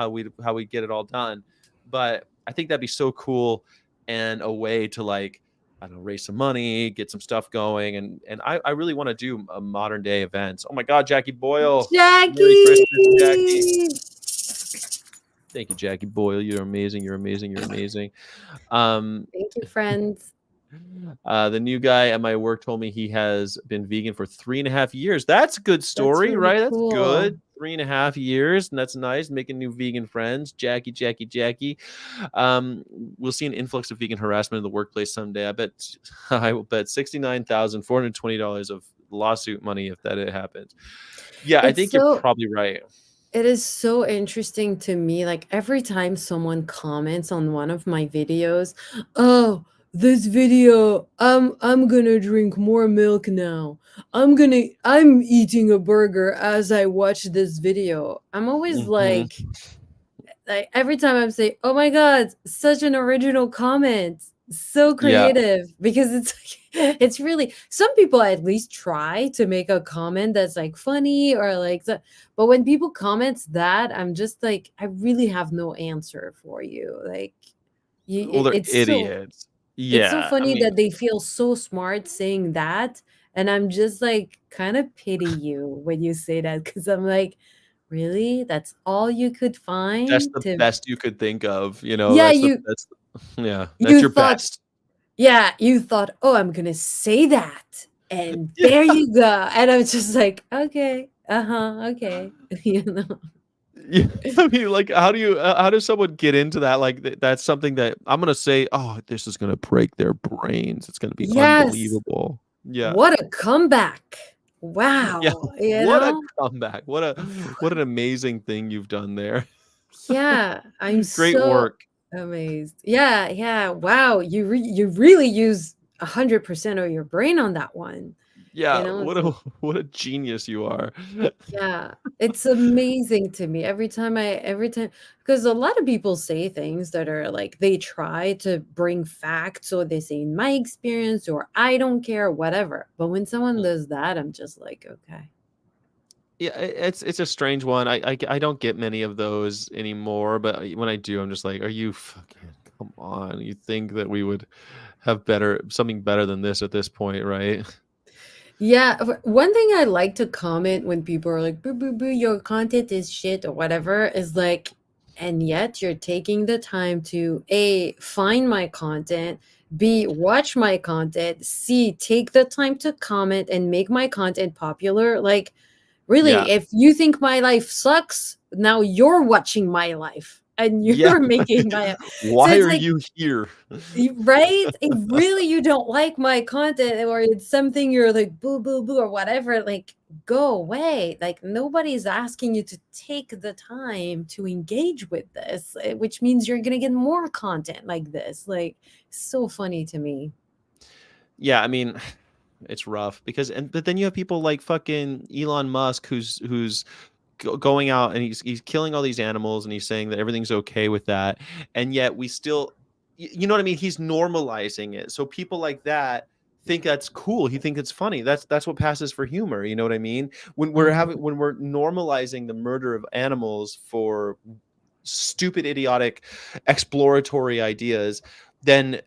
how we get it all done, but I think that'd be so cool, and a way to, like, I don't know, raise some money, get some stuff going, and I really want to do a modern day events. Oh my God, Jackie Boyle, Merry Christmas, Jackie. Jackie! Thank you, Jackie Boyle. You're amazing. You're amazing. You're amazing. Thank you, friends. The new guy at my work told me he has been vegan for 3.5 years. That's a good That's story, really right? That's cool. good. 3.5 years, and that's nice. Making new vegan friends. Jackie. We'll see an influx of vegan harassment in the workplace someday. I will bet $69,420 of lawsuit money if that happens. Yeah, I It's think you're so probably right. It is so interesting to me, like, every time someone comments on one of my videos, "Oh, this video, I'm gonna drink more milk now. I'm eating a burger as I watch this video." I'm always Mhm. like every time I'm saying, "Oh my god, such an original comment. So Yeah. creative." Because it's like, it's really, some people at least try to make a comment that's like funny or like but when people comment that, I'm just like, I really have no answer for you. Like, Well, they're it's so, idiots. it's so Yeah. I funny mean, that they feel so smart saying that, and I'm just like, kind of pity you when you say that, because I'm like, really? That's all you could that's find the to, best you could think of, yeah, that's yeah, that's you your thought, best. yeah, you thought, "Oh, I'm gonna say that." And Yeah. there you go. And I was just like, "Okay. Uh-huh. Okay." You know? Yeah. I mean, like, how does someone get into that? Like, that's something that I'm gonna say, "Oh, this is gonna break their brains. It's gonna be Yes. unbelievable." Yeah. What a comeback. Yeah. Wow. You What a know? comeback. What an amazing thing you've done there. Yeah. I'm Great so work. amazed. Yeah, yeah. Wow. You really use 100% of your brain on that one. Yeah, It's like, what a genius you are. yeah, it's amazing to me every time, because a lot of people say things that are like, they try to bring facts, or they say, "In my experience," or "I don't care," whatever. But when someone does that, I'm just like, okay. Yeah, it's a strange one. I don't get many of those anymore, but when I do, I'm just like, "Are you fucking come on? You think that we would have something better than this at this point, right?" Yeah, one thing I like to comment when people are like, "Boo, boo, boo, your content is shit," or whatever, is like, and yet you're taking the time to A, find my content, B, watch my content, C, take the time to comment and make my content popular. Like, Yeah. really, if you think my life sucks, now you're watching my life and Yeah. you're making my, so Why it's are like, you here? Right? If really you don't like my content, or it's something you're like, "Boo, boo, boo," or whatever, like, go away. Like, nobody's asking you to take the time to engage with this, which means you're gonna get more content like this. Like, so funny to me. Yeah, I mean, it's rough because but then you have people like fucking Elon Musk who's going out and he's killing all these animals, and he's saying that everything's okay with that, and yet we still, you know what I mean, he's normalizing it, so people like that think that's cool, he think it's funny, that's what passes for humor, you know what I mean, Mhm. when we're normalizing the murder of animals for stupid, idiotic, exploratory ideas, then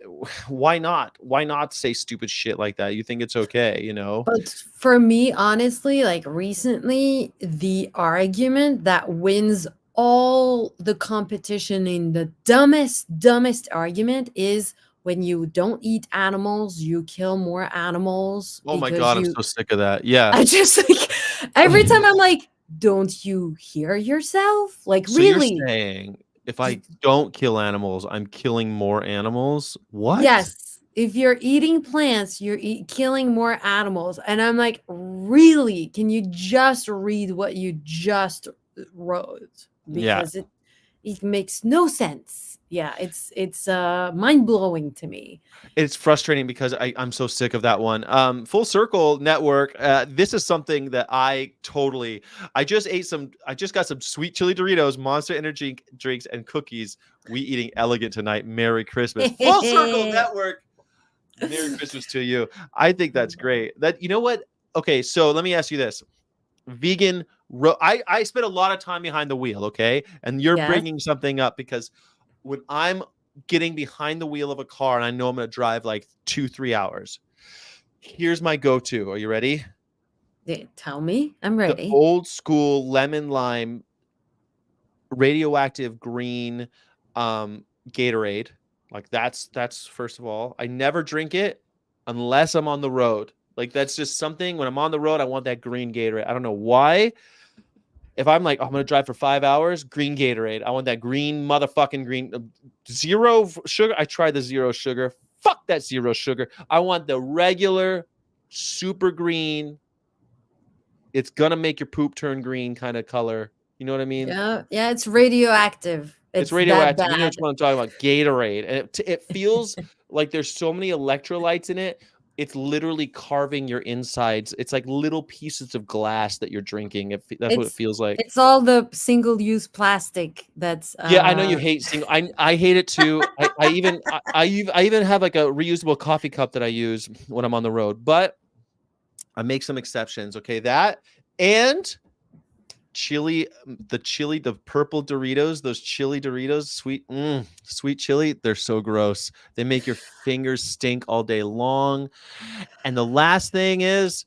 why not say stupid shit like that? You think it's okay? But for me, honestly, like, recently, the argument that wins all the competition in the dumbest argument is, when you don't eat animals, you kill more animals Oh my because God, I'm you, so sick of that. Yeah. I just like, every time I'm like, don't you hear yourself? Like, So you're really? saying if I don't kill animals, I'm killing more animals? What? Yes, if you're eating plants, you're killing more animals. And I'm like, really? Can you just read what you just wrote? Yeah. Because it makes no sense. Yeah, it's mind blowing to me. It's frustrating because I'm so sick of that one. Full Circle Network. This is something that I just got some sweet chili Doritos, Monster Energy drinks, and cookies. We eating elegant tonight. Merry Christmas. Full Circle Network. Merry Christmas to you. I think that's great. That, you know what? Okay, so let me ask you this. Vegan. I spent a lot of time behind the wheel. Okay, and you're Yes. bringing something up because when I'm getting behind the wheel of a car and I know I'm going to drive like 2-3 hours, here's my go-to. Are you ready? Tell me. I'm The ready. old school lemon lime radioactive green Gatorade. Like that's first of all, I never drink it unless I'm on the road. Like that's just something when I'm on the road, I want that green Gatorade. I don't know why. If I'm like, oh, I'm gonna drive for 5 hours, green Gatorade. I want that green motherfucking green zero sugar. I tried the zero sugar. Fuck that zero sugar. I want the regular super green. It's gonna make your poop turn green kind of color. You know what I mean? Yeah, yeah, it's radioactive. It's It's that radioactive. You know bad. what I'm talking about? Gatorade. And it feels like there's so many electrolytes in it. It's literally carving your insides. It's like little pieces of glass that you're drinking. That's what it It's feels like. it's all the single-use plastic that's Yeah, I know you hate single. I hate it too. I even have like a reusable coffee cup that I use when I'm on the road. But I make some exceptions. Okay, that and the purple Doritos, those chili Doritos, sweet chili. They're so gross. They make your fingers stink all day long. And the last thing is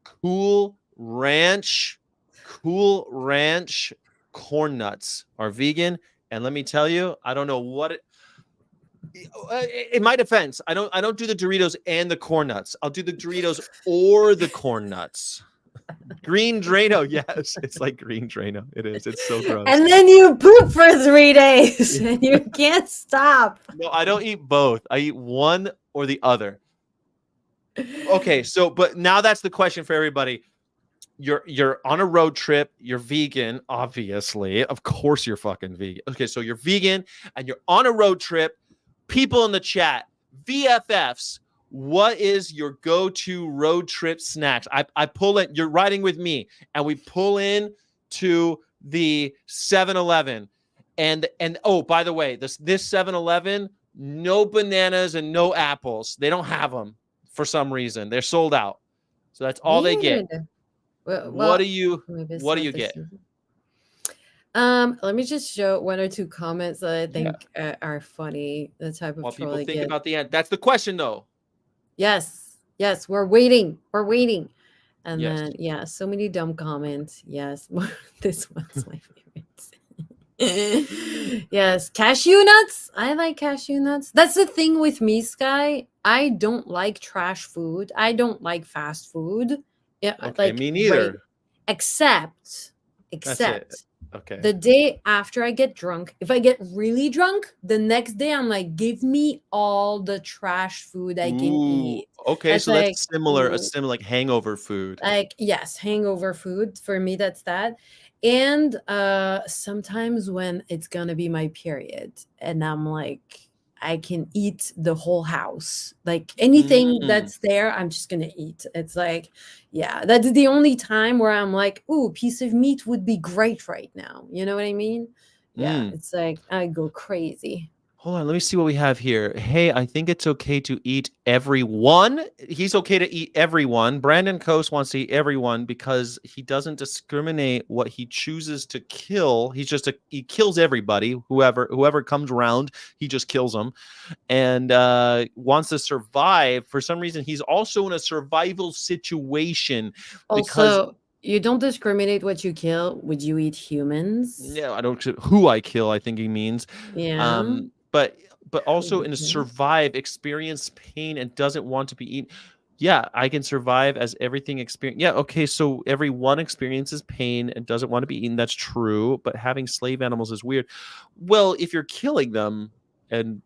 Cool Ranch. Cool Ranch corn nuts are vegan. And let me tell you, I don't know what in my defense, I don't do the Doritos and the corn nuts. I'll do the Doritos or the corn nuts. Green Drano, yes, it's like green Drano. It is. It's so gross. and then you poop for 3 days and you can't stop. No, I don't eat both. I eat one or the other. Okay, so but now that's the question for everybody. You're on a road trip, you're vegan, obviously. Of course you're fucking vegan. Okay, so you're vegan and you're on a road trip. People in the chat, VFFs, what is your go-to road trip snacks? I pull it, you're riding with me, and we pull in to the 7-Eleven. And oh, by the way, this 7-Eleven, no bananas and no apples. They don't have them for some reason. They're sold out. So that's all they get. Weird. What Well, do you maybe it's what do not you the get? season. Let me just show 1 or 2 comments that I Yeah. think are funny. The type of While troll people I think get. about the end. That's the question though. Yes, yes, we're waiting. We're waiting. And Yes. then yeah, so many dumb comments. Yes, this one's my favorite. Yes, cashew nuts. I like cashew nuts. That's the thing with me, Sky. I don't like trash food. I don't like fast food. Yeah, Okay, like me right. neither. Except That's it. Okay. the day after I get drunk, if I get really drunk, the next day I'm like, give me all the trash food I can Ooh, eat. okay, That's so that's like, a ooh, similar like hangover food. like yes, hangover food for me. That's that. And sometimes when it's gonna be my period, and I'm like, I can eat the whole house. Like anything Mm, that's there, I'm just gonna eat. It's like, yeah, that's the only time where I'm like, ooh, piece of meat would be great right now. You know what I mean? Yeah, mm. it's like I go crazy. Hold on, let me see what we have here. Hey, I think it's okay to eat everyone. He's okay to eat everyone. Brandon Coast wants to eat everyone because he doesn't discriminate what he chooses to kill. He kills everybody. Whoever comes around, he just kills them. And wants to survive. For some reason, he's also in a survival situation because Also, you don't discriminate what you kill. Would you eat humans? no, I don't who I kill, I think he means. Yeah. But also in a Mhm. survive, experience pain and doesn't want to be eaten. Yeah, I can survive as everything experience. Yeah, okay, so everyone experiences pain and doesn't want to be eaten. That's true, but having slave animals is weird. Well, if you're killing them and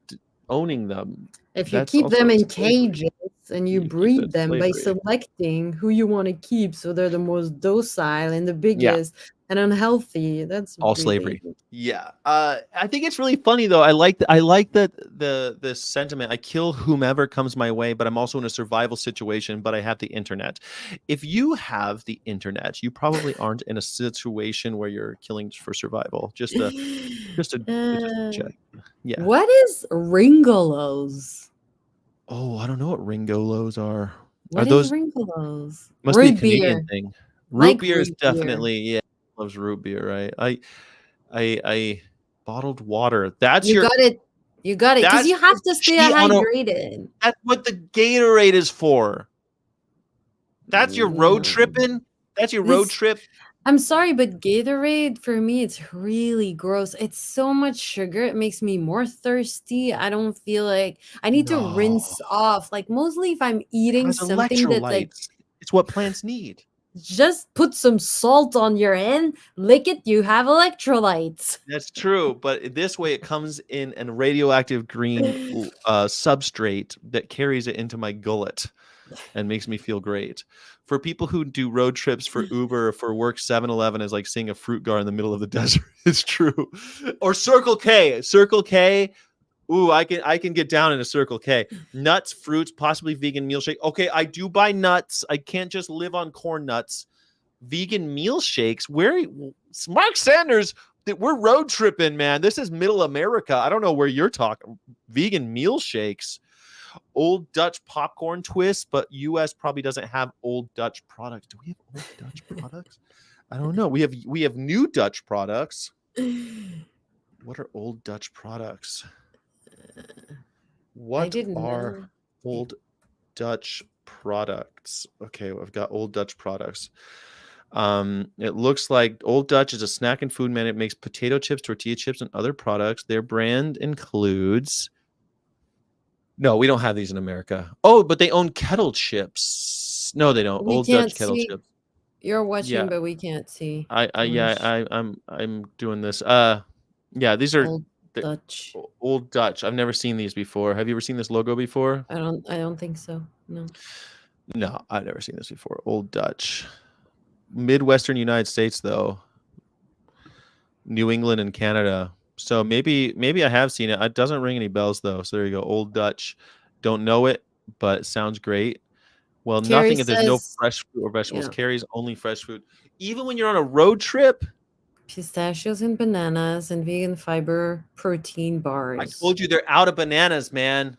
owning them, If you That's keep also them in slavery. cages and you You keep breed that them by slavery. selecting who you want to keep so they're the most docile and the Yeah. biggest and unhealthy, that's All really slavery. Yeah. I think it's really funny though. I like the sentiment. I kill whomever comes my way, but I'm also in a survival situation, but I have the internet. If you have the internet, you probably aren't in a situation where you're killing for survival. Just a uh, check. Yeah. what is Ringolos? Oh, I don't know what Ringolos are. Are What is those Ringolos? must be a Root Canadian beer. thing. Root Like beer is root beer. definitely yeah, loves root beer, right? I bottled water. That's You your got it. You got it. Because that's you have your to stay cheat on a hydrated. that's what the Gatorade is for. That's your road Yeah. tripping? That's your road This trip? I'm sorry, but Gatorade for me, it's really gross. It's so much sugar. It makes me more thirsty. I don't feel like I need to No. rinse off. Like mostly if I'm It eating has something that's like electrolytes. It's what plants need. just put some salt on your hand, lick it, you have electrolytes. That's true, but this way it comes in a radioactive green substrate that carries it into my gullet and makes me feel great. For people who do road trips for Uber or for work, 7-Eleven is like seeing a fruit gar in the middle of the desert. It's true. Or Circle K. Circle K. Ooh, I can get down in a Circle K. Nuts, fruits, possibly vegan meal shake. Okay, I do buy nuts. I can't just live on corn nuts. Vegan meal shakes. Where Mark Sanders, that we're road tripping, man. This is middle America. I don't know where you're talking. Vegan meal shakes. Old Dutch popcorn twist, but US probably doesn't have Old Dutch products. Do we have Old Dutch products? I don't know. We have new Dutch products. What are Old Dutch products? I What didn't are know. Old Dutch products? Okay, I've got Old Dutch products. It looks like Old Dutch is a snack and food man. It makes potato chips, tortilla chips, and other products. Their brand includes. No, we don't have these in America. Oh, but they own kettle chips. No, they don't. We Old can't Dutch kettle see. chips. You're watching, Yeah, but we can't see yeah, much. I'm doing this. Yeah, these are Old the Dutch. Old Dutch. I've never seen these before. Have you ever seen this logo before? I don't think so. No. No, I've never seen this before. Old Dutch. Midwestern United States though. New England and Canada. So maybe I have seen it. It doesn't ring any bells though. So there you go. Old Dutch. Don't know it, but it sounds great. Well, Carrie nothing if there's no says, fresh fruit or vegetables. yeah, Carries only fresh food. Even when you're on a road trip, pistachios and bananas and vegan fiber protein I bars. told you they're out of bananas, man.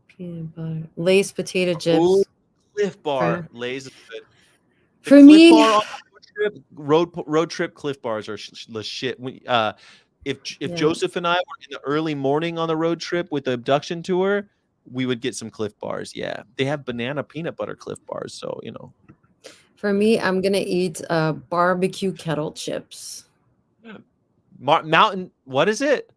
Peanut butter. Lay's potato Oh, chips. Cliff Bar. For Lay's is good. The for Cliff me, Bar on the road trip Cliff Bars are the shit. If yeah. Joseph and I were in the early morning on the road trip with the abduction tour, we would get some Cliff Bars. Yeah, they have banana peanut butter Cliff Bars, so For me, I'm gonna eat barbecue kettle chips. Mountain. What is it?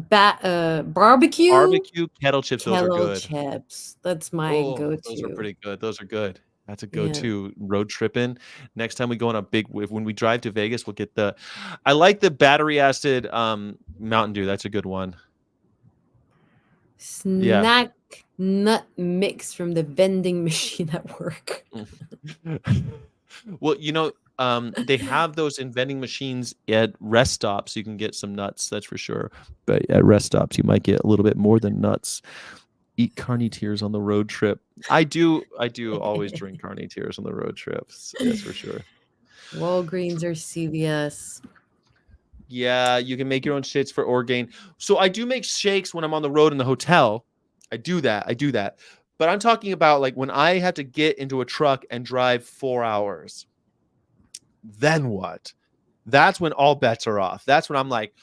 Barbecue Barbecue kettle chips. Those are kettle good. chips. That's my Oh, those are go-to. pretty good. Those are good. That's a Yeah. go-to road tripping. Next time we go on a big when we drive to Vegas, we'll get the I like the battery acid Mountain Dew. That's a good one. Yeah. Snack nut mix from the vending machine at work. Well, they have those in vending machines at rest stops. You can get some nuts, that's for sure. But at rest stops, you might get a little bit more than nuts. Eat Carney-Tears on the road trip. I do always drink Carney-Tears on the road trips. That's for sure. Walgreens or CVS. Yeah, you can make your own shakes for Orgain. So I do make shakes when I'm on the road in the hotel. I do that. But I'm talking about like when I have to get into a truck and drive 4 hours. Then what? That's when all bets are off. That's when I'm like,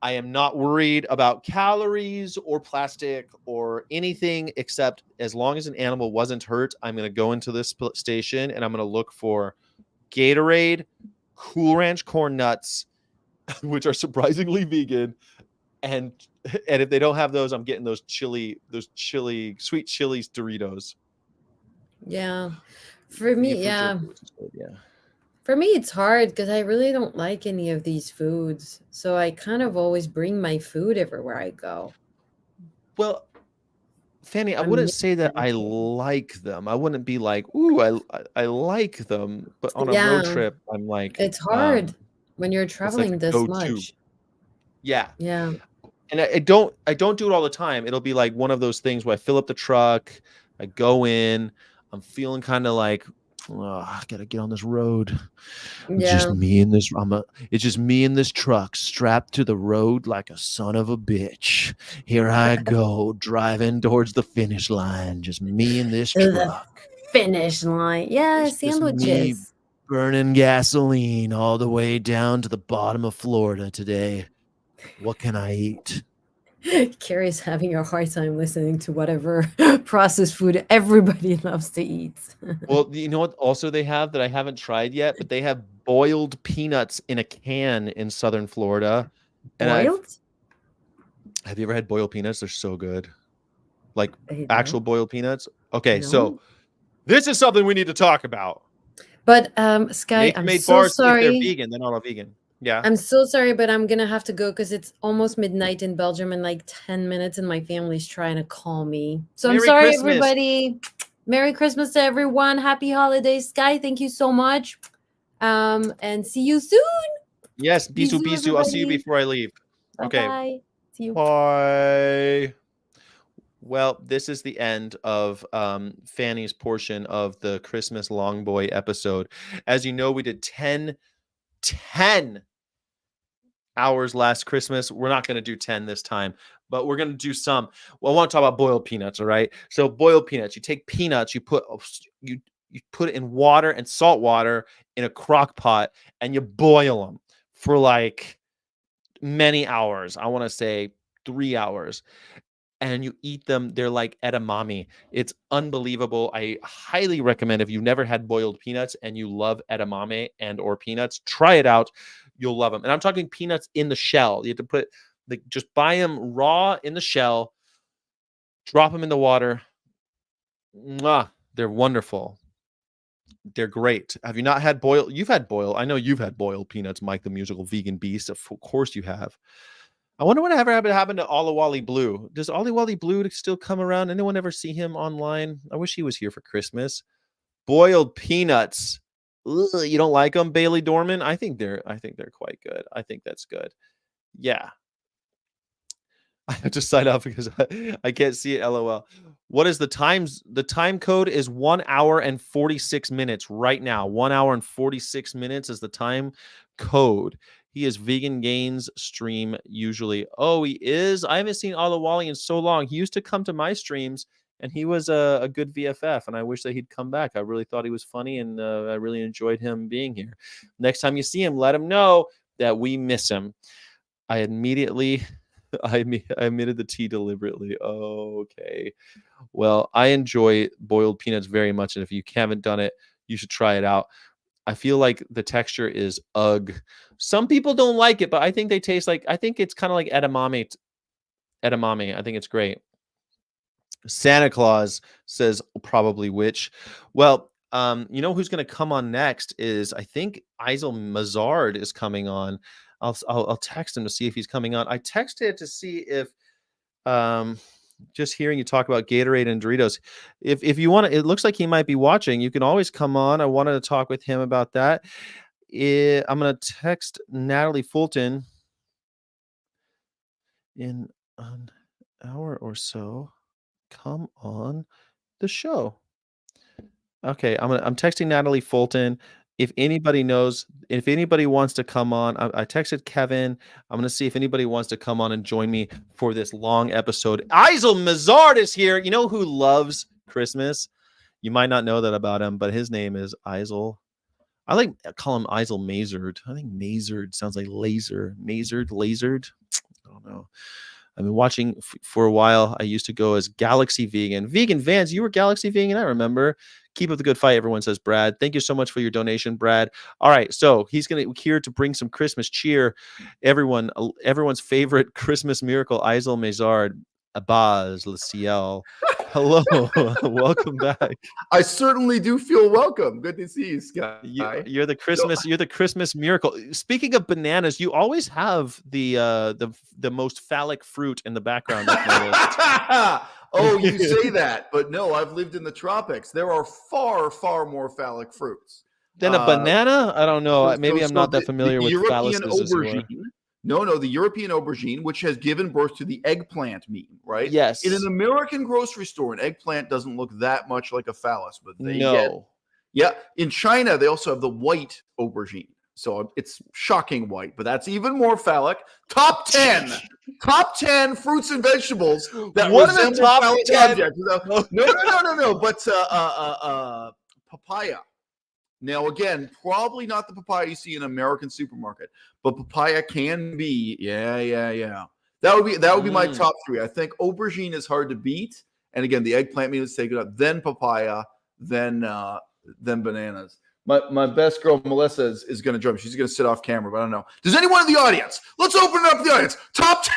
I am not worried about calories or plastic or anything except as long as an animal wasn't hurt, I'm going to go into this station and I'm going to look for Gatorade, Cool Ranch corn nuts, which are surprisingly vegan, and if they don't have those, I'm getting those sweet chilies Doritos. Yeah. For The me, fruit yeah. jerky, which is good, yeah. For me, it's hard because I really don't like any of these foods. So I kind of always bring my food everywhere I go. Well, Fanny, I I'm wouldn't say that I mismatching. like them. I wouldn't be like, "Ooh, I like them," but on a road Yeah, trip, I'm like, it's hard when you're it's like traveling a this go-to. much. Yeah, Yeah. and I don't do it all the time. It'll be like one of those things where I fill up the truck, I go in, I'm feeling kinda like, "Oh, I gotta get on this road." Just Yeah. me in this it's just me in this truck strapped to the road like a son of a bitch. Here I go driving towards the finish line. Just me in this To the truck. finish line. Yeah, It's just me sandwiches. burning gasoline all the way down to the bottom of Florida today. What can I eat? Carrie's having a hard time listening to whatever processed food everybody loves to eat. Well, you know what also they have that I haven't tried yet, but they have boiled peanuts in a can in Southern Florida. And Boiled? have you ever had boiled peanuts? They're so good. Like actual No, boiled peanuts? Okay, so no. this is something we need to talk about. But Sky, Nature I'm Made so bars, see if they're sorry. vegan. They're not all vegan. Yeah. I'm so sorry, but I'm gonna have to go because it's almost midnight in Belgium in like 10 minutes, and my family's trying to call me. So I'm Merry sorry, Christmas. everybody. Merry Christmas to everyone. Happy holidays, Sky. Thank you so much. And see you soon. Yes, bisous, Bisous, bisous. I'll see you everybody. before I leave. Bye Okay. bye. See you. Bye. Well, this is the end of Fanny's portion of the Christmas Long Boy episode. As you know, we did 10 hours last Christmas. We're not going to do 10 this time, but we're going to do some. Well, I want to talk about boiled peanuts, all right? So boiled peanuts, you take peanuts, you put it in water and salt water in a crock pot and you boil them for like many hours. I want to say 3 hours. And you eat them. They're like edamame. It's unbelievable. I highly recommend if you've never had boiled peanuts and you love edamame and or peanuts, try it out. You'll love them. And I'm talking peanuts in the shell. You have to just buy them raw in the shell, drop them in the water. Mwah, they're wonderful. They're great. Have you not had boiled? You've had boiled. I know you've had boiled peanuts, Mike, the musical vegan beast. Of course you have. I wonder what ever happened to Ollie Wally Blue. Does Ollie Wally Blue still come around? Anyone ever see him online? I wish he was here for Christmas. Boiled peanuts. Ugh, you don't like them, Bailey Dorman? I think they're quite good. I think that's good. Yeah. I have to sign off because I can't see it. LOL. What is the times? The time code is 1 hour and 46 minutes right now. 1 hour and 46 minutes is the time code. He is Vegan Gains stream usually. Oh, he is. I haven't seen Wally in so long. He used to come to my streams, and he was a good VFF. And I wish that he'd come back. I really thought he was funny, and I really enjoyed him being here. Next time you see him, let him know that we miss him. I immediately I omitted the T deliberately. Oh, okay. Well, I enjoy boiled peanuts very much, and if you haven't done it, you should try it out. I feel like the texture is ugh. Some people don't like it, but I think they taste like I think it's kind of like edamame. Edamame. I think it's great. Santa Claus says probably which. Well, you know who's going to come on next is I think Isel Mazard is coming on. I'll text him to see if he's coming on. I texted to see if just hearing you talk about Gatorade and Doritos. If you want to, it looks like he might be watching. You can always come on. I wanted to talk with him about that. I'm gonna text Natalie Fulton in an hour or so. Come on the show. Okay, I'm texting Natalie Fulton. If anybody knows, if anybody wants to come on, I texted Kevin. I'm gonna see if anybody wants to come on and join me for this long episode. Isel Mazard is here. You know who loves Christmas? You might not know that about him, but his name is Isel. I like call him Isel Mazard. I think Mazard sounds like laser. Mazard, lasered. I don't know. I've been watching for a while. I used to go as Galaxy Vegan. Vegan Vans, you were Galaxy Vegan, I remember. Keep up the good fight, everyone says Brad. Thank you so much for your donation, Brad. All right, so he's here to bring some Christmas cheer. Everyone's favorite Christmas miracle, Isel Mazard, Abaz Le Ciel. Hello, welcome back. I certainly do feel welcome. Good to see you, Sky. You're the Christmas miracle. Speaking of bananas, you always have the most phallic fruit in the background of my list. Oh, you say that, but no, I've lived in the tropics. There are far, far more phallic fruits. Then a banana? I don't know. Maybe I'm not that The familiar with European phalluses as you are. aubergine. No, the European aubergine, which has given birth to the eggplant meme, right? Yes. In an American grocery store, an eggplant doesn't look that much like a phallus, but no. Yeah. In China, they also have the white aubergine. So it's shocking white, but that's even more phallic. Top 10 fruits and vegetables that resemble phallic objects. No. But papaya. Now, again, probably not the papaya you see in an American supermarket, but papaya can be, yeah. That would be my top 3. I think aubergine is hard to beat, and again, the eggplant meat is taken up, then papaya, then bananas. My best girl Melissa is going to jump. She's going to sit off camera, but I don't know. Does anyone in the audience? Let's open it up to the audience. Top 10.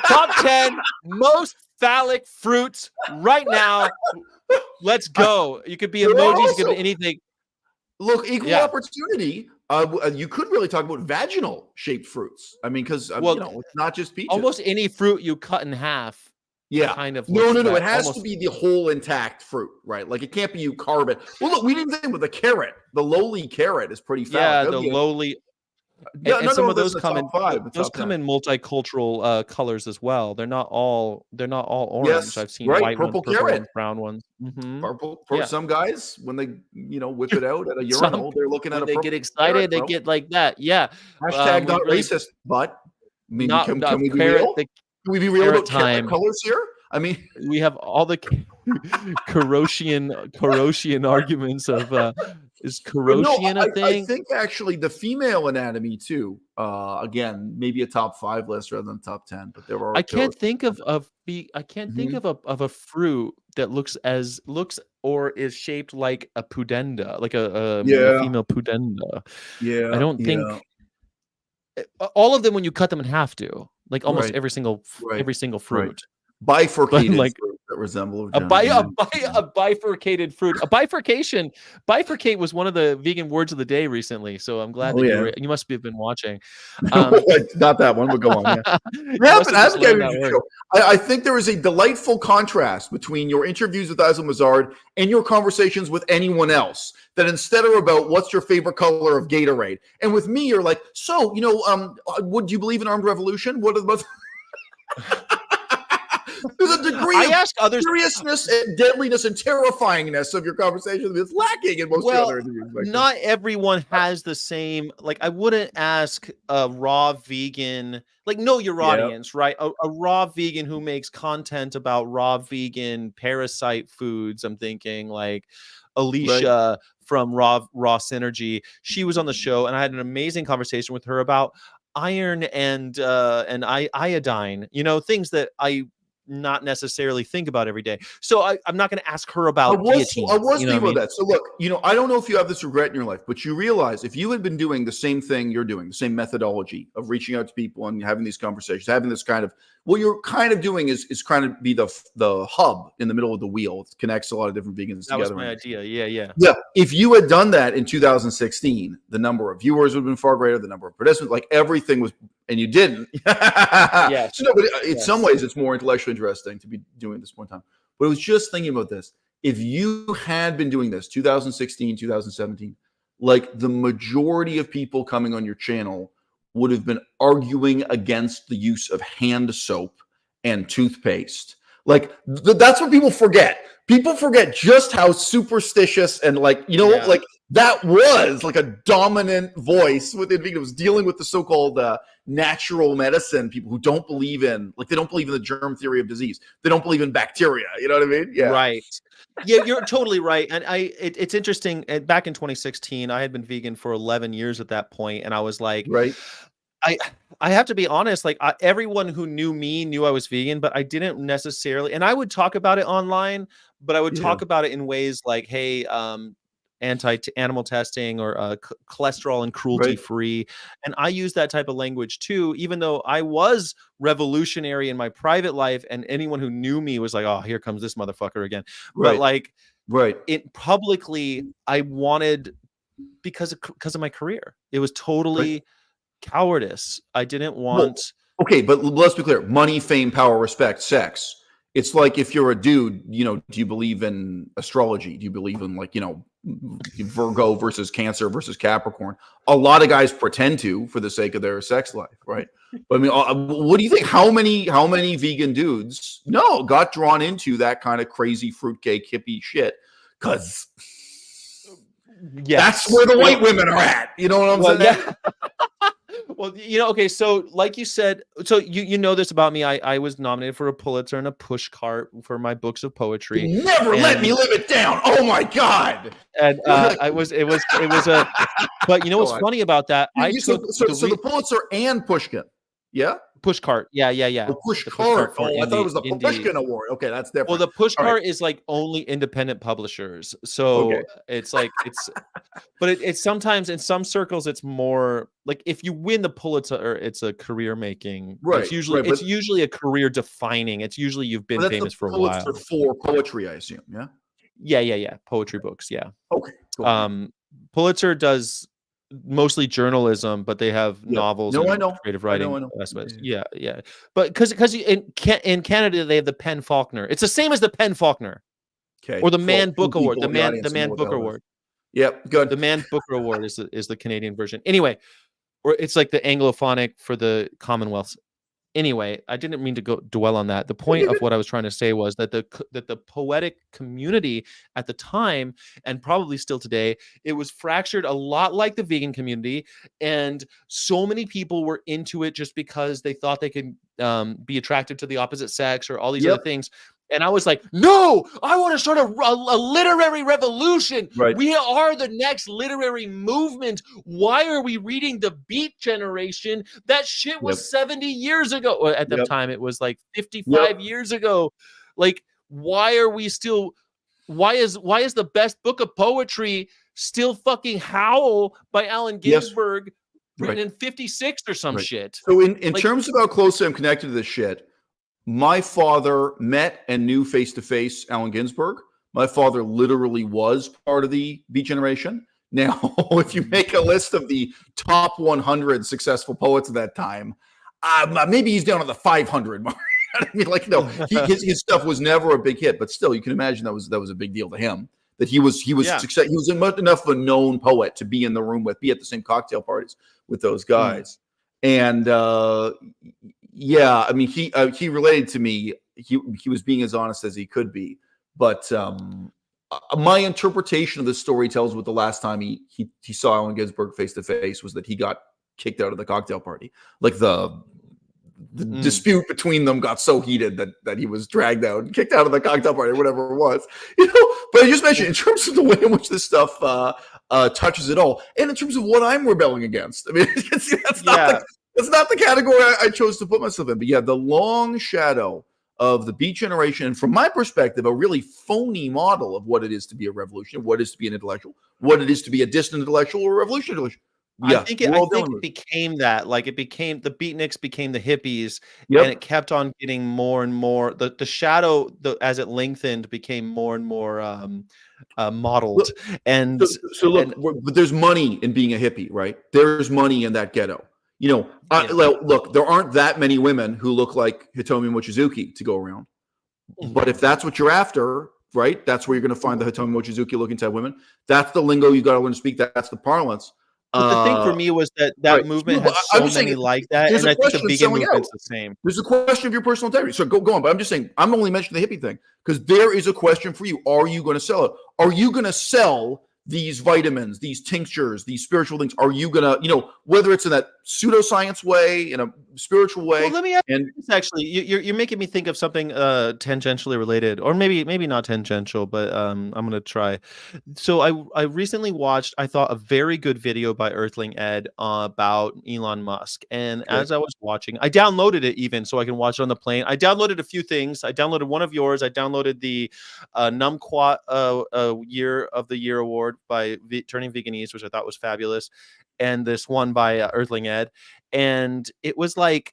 Top 10 most phallic fruits right now. Let's go. You could be emojis, you could be anything. Look, equal opportunity. You could really talk about vaginal shaped fruits. I mean, because it's not just peaches. Almost any fruit you cut in half. Yeah. Kind of. No. It has to be the whole intact fruit, right? Like it can't be you carve it. Well, look, we didn't think with the carrot. The lowly carrot is pretty phallic. Yeah, the lowly. And some of those come in multicultural colors as well. They're not all orange. Yes, I've seen right. white Purple ones, carrot, ones, brown ones. Mm-hmm. Purple. Some guys, when they whip it out at a urinal, they're looking at a. They get excited. They get like that. Yeah. Hashtag not really, racist, but I mean, can we be real? Can we be real about carrot colors here? I mean, we have all the Corosian arguments of is Corosian a thing? I think actually the female anatomy too. Again, maybe a top 5 list rather than top 10. But there are. I can't think of a fruit that looks or is shaped like a pudenda, like a female pudenda. Yeah, I don't think all of them when you cut them in half do. Like almost every single fruit. Right. Bifurcated fruit that resemble a bifurcated fruit. Bifurcate was one of the vegan words of the day recently. So I'm glad that you must have been watching. Not that one, but go on. I think there is a delightful contrast between your interviews with Azel Mazard and your conversations with anyone else. That instead are about what's your favorite color of Gatorade, and with me, you're like, so would you believe in armed revolution? What are the most There's a degree of seriousness and deadliness and terrifyingness of your conversation that's lacking in most other interviews. Not everyone has the same. Like, I wouldn't ask a raw vegan, know your audience, right? A raw vegan who makes content about raw vegan parasite foods. I'm thinking like Alicia from Raw Synergy. She was on the show, and I had an amazing conversation with her about iron and iodine. Things that I not necessarily think about every day. So I'm not going to ask her about guillotines. I was thinking about that. So look, I don't know if you have this regret in your life, but you realize if you had been doing the same thing you're doing, the same methodology of reaching out to people and having these conversations, having this kind of, what you're kind of doing is kind of be the hub in the middle of the wheel. It connects a lot of different vegans together. That was my idea. Yeah. If you had done that in 2016, the number of viewers would have been far greater, the number of participants, like everything was, and you didn't. Yes. So, but in some ways, it's more intellectually interesting to be doing this point in time. But I was just thinking about this. If you had been doing this 2016, 2017, like the majority of people coming on your channel would have been arguing against the use of hand soap and toothpaste. Like that's what people forget. People forget just how superstitious and like that was like a dominant voice within vegan. It was dealing with the so-called natural medicine people who don't believe in, they don't believe in the germ theory of disease. They don't believe in bacteria. You know what I mean? Yeah. Right. Yeah, you're totally right. And it's interesting. Back in 2016, I had been vegan for 11 years at that point, and I was like, right. I have to be honest, everyone who knew me knew I was vegan, but I didn't necessarily, and I would talk about it online, but I would talk about it in ways like, hey, anti-animal testing or cholesterol and cruelty free. And I use that type of language too, even though I was revolutionary in my private life, and anyone who knew me was like, oh, here comes this motherfucker again. But it publicly, I wanted, because of my career, it was totally cowardice. I didn't want. Okay, but let's be clear: money, fame, power, respect, sex. It's like if you're a dude, do you believe in astrology? Do you believe in Virgo versus Cancer versus Capricorn? A lot of guys pretend to for the sake of their sex life, right? But I mean, what do you think? How many vegan dudes got drawn into that kind of crazy fruitcake hippie shit? Because that's where the white women are at. You know what I'm saying? Yeah. Well, okay, so like you said, so you know this about me. I was nominated for a Pulitzer and a push cart for my books of poetry. You never let me live it down. Oh my God. And it was a, but you know what's funny about that? So the Pulitzer and Pushkin. Yeah. Push cart. Yeah. The push cart. Oh, I thought it was the Pushkin Award. Okay, that's different. Well, the push cart is like only independent publishers. So it's like but it's sometimes in some circles it's more like if you win the Pulitzer, it's a career making. Right. It's usually a career defining. It's usually you've been famous for a while. Pulitzer for poetry, I assume. Yeah. Yeah. Poetry books. Yeah. Okay. Cool. Pulitzer does mostly journalism, but they have novels and I know. creative writing. I know. Yeah. But because in Canada they have the Penn Faulkner. It's the same as the Penn Faulkner. Okay. Or the Man Book Award. The Man Booker Award. Yep. Good. The Man Booker Award is the Canadian version. Anyway, or it's like the Anglophonic for the Commonwealth. Anyway, I didn't mean to dwell on that. The point of what I was trying to say was that the poetic community at the time, and probably still today, it was fractured a lot like the vegan community, and so many people were into it just because they thought they could be attracted to the opposite sex or all these other things. And I was like, no, I want to start a literary revolution. Right. We are the next literary movement. Why are we reading the Beat Generation? That shit was 70 years ago. Well, at the time, it was like 55 years ago. Like, why are we still... Why is the best book of poetry still fucking Howl by Allen Ginsberg, written in 56 or some shit? So in terms of how closely I'm connected to this shit, my father met and knew face-to-face Allen Ginsberg. My father literally was part of the Beat Generation. Now, if you make a list of the top 100 successful poets of that time, maybe he's down to the 500 mark. I mean, his stuff was never a big hit, but still, you can imagine that was a big deal to him. That he was success. He was enough of a known poet to be in the room be at the same cocktail parties with those guys. And I mean, he related to me. He was being as honest as he could be. But my interpretation of the story tells what the last time he saw Allen Ginsberg face to face was that he got kicked out of the cocktail party. Like the dispute between them got so heated that he was dragged out and kicked out of the cocktail party, or whatever it was. But I just mentioned in terms of the way in which this stuff touches it all, and in terms of what I'm rebelling against. I mean, that's not the category I chose to put myself in. But the long shadow of the Beat Generation, and from my perspective, a really phony model of what it is to be a revolution, what it is to be an intellectual, what it is to be a distant intellectual or a revolutionary. I think it became that. Like the beatniks became the hippies, and it kept on getting more and more. The shadow, as it lengthened, became more and more modeled. But there's money in being a hippie, right? There's money in that ghetto. Look, there aren't that many women who look like Hitomi Mochizuki to go around. But if that's what you're after, right, that's where you're going to find the Hitomi Mochizuki looking type women. That's the lingo you got to learn to speak. That's the parlance. But the thing for me was that movement has so many like that, and I think the vegan movement's the same. There's a question of your personal integrity. So go on, but I'm just saying, I'm only mentioning the hippie thing because there is a question for you. Are you going to sell it? Are you going to sell these vitamins, these tinctures, these spiritual things? Are you going to, whether it's in that pseudoscience way, in a spiritual way? Well, let me ask you this, actually. You're making me think of something tangentially related, or maybe not tangential, but I'm going to try. So I recently watched, I thought, a very good video by Earthling Ed about Elon Musk. And as I was watching, I downloaded it even so I can watch it on the plane. I downloaded a few things. I downloaded one of yours. I downloaded the Numquat Year of the Year Award by Turning Veganese, which I thought was fabulous, and this one by Earthling Ed. And it was like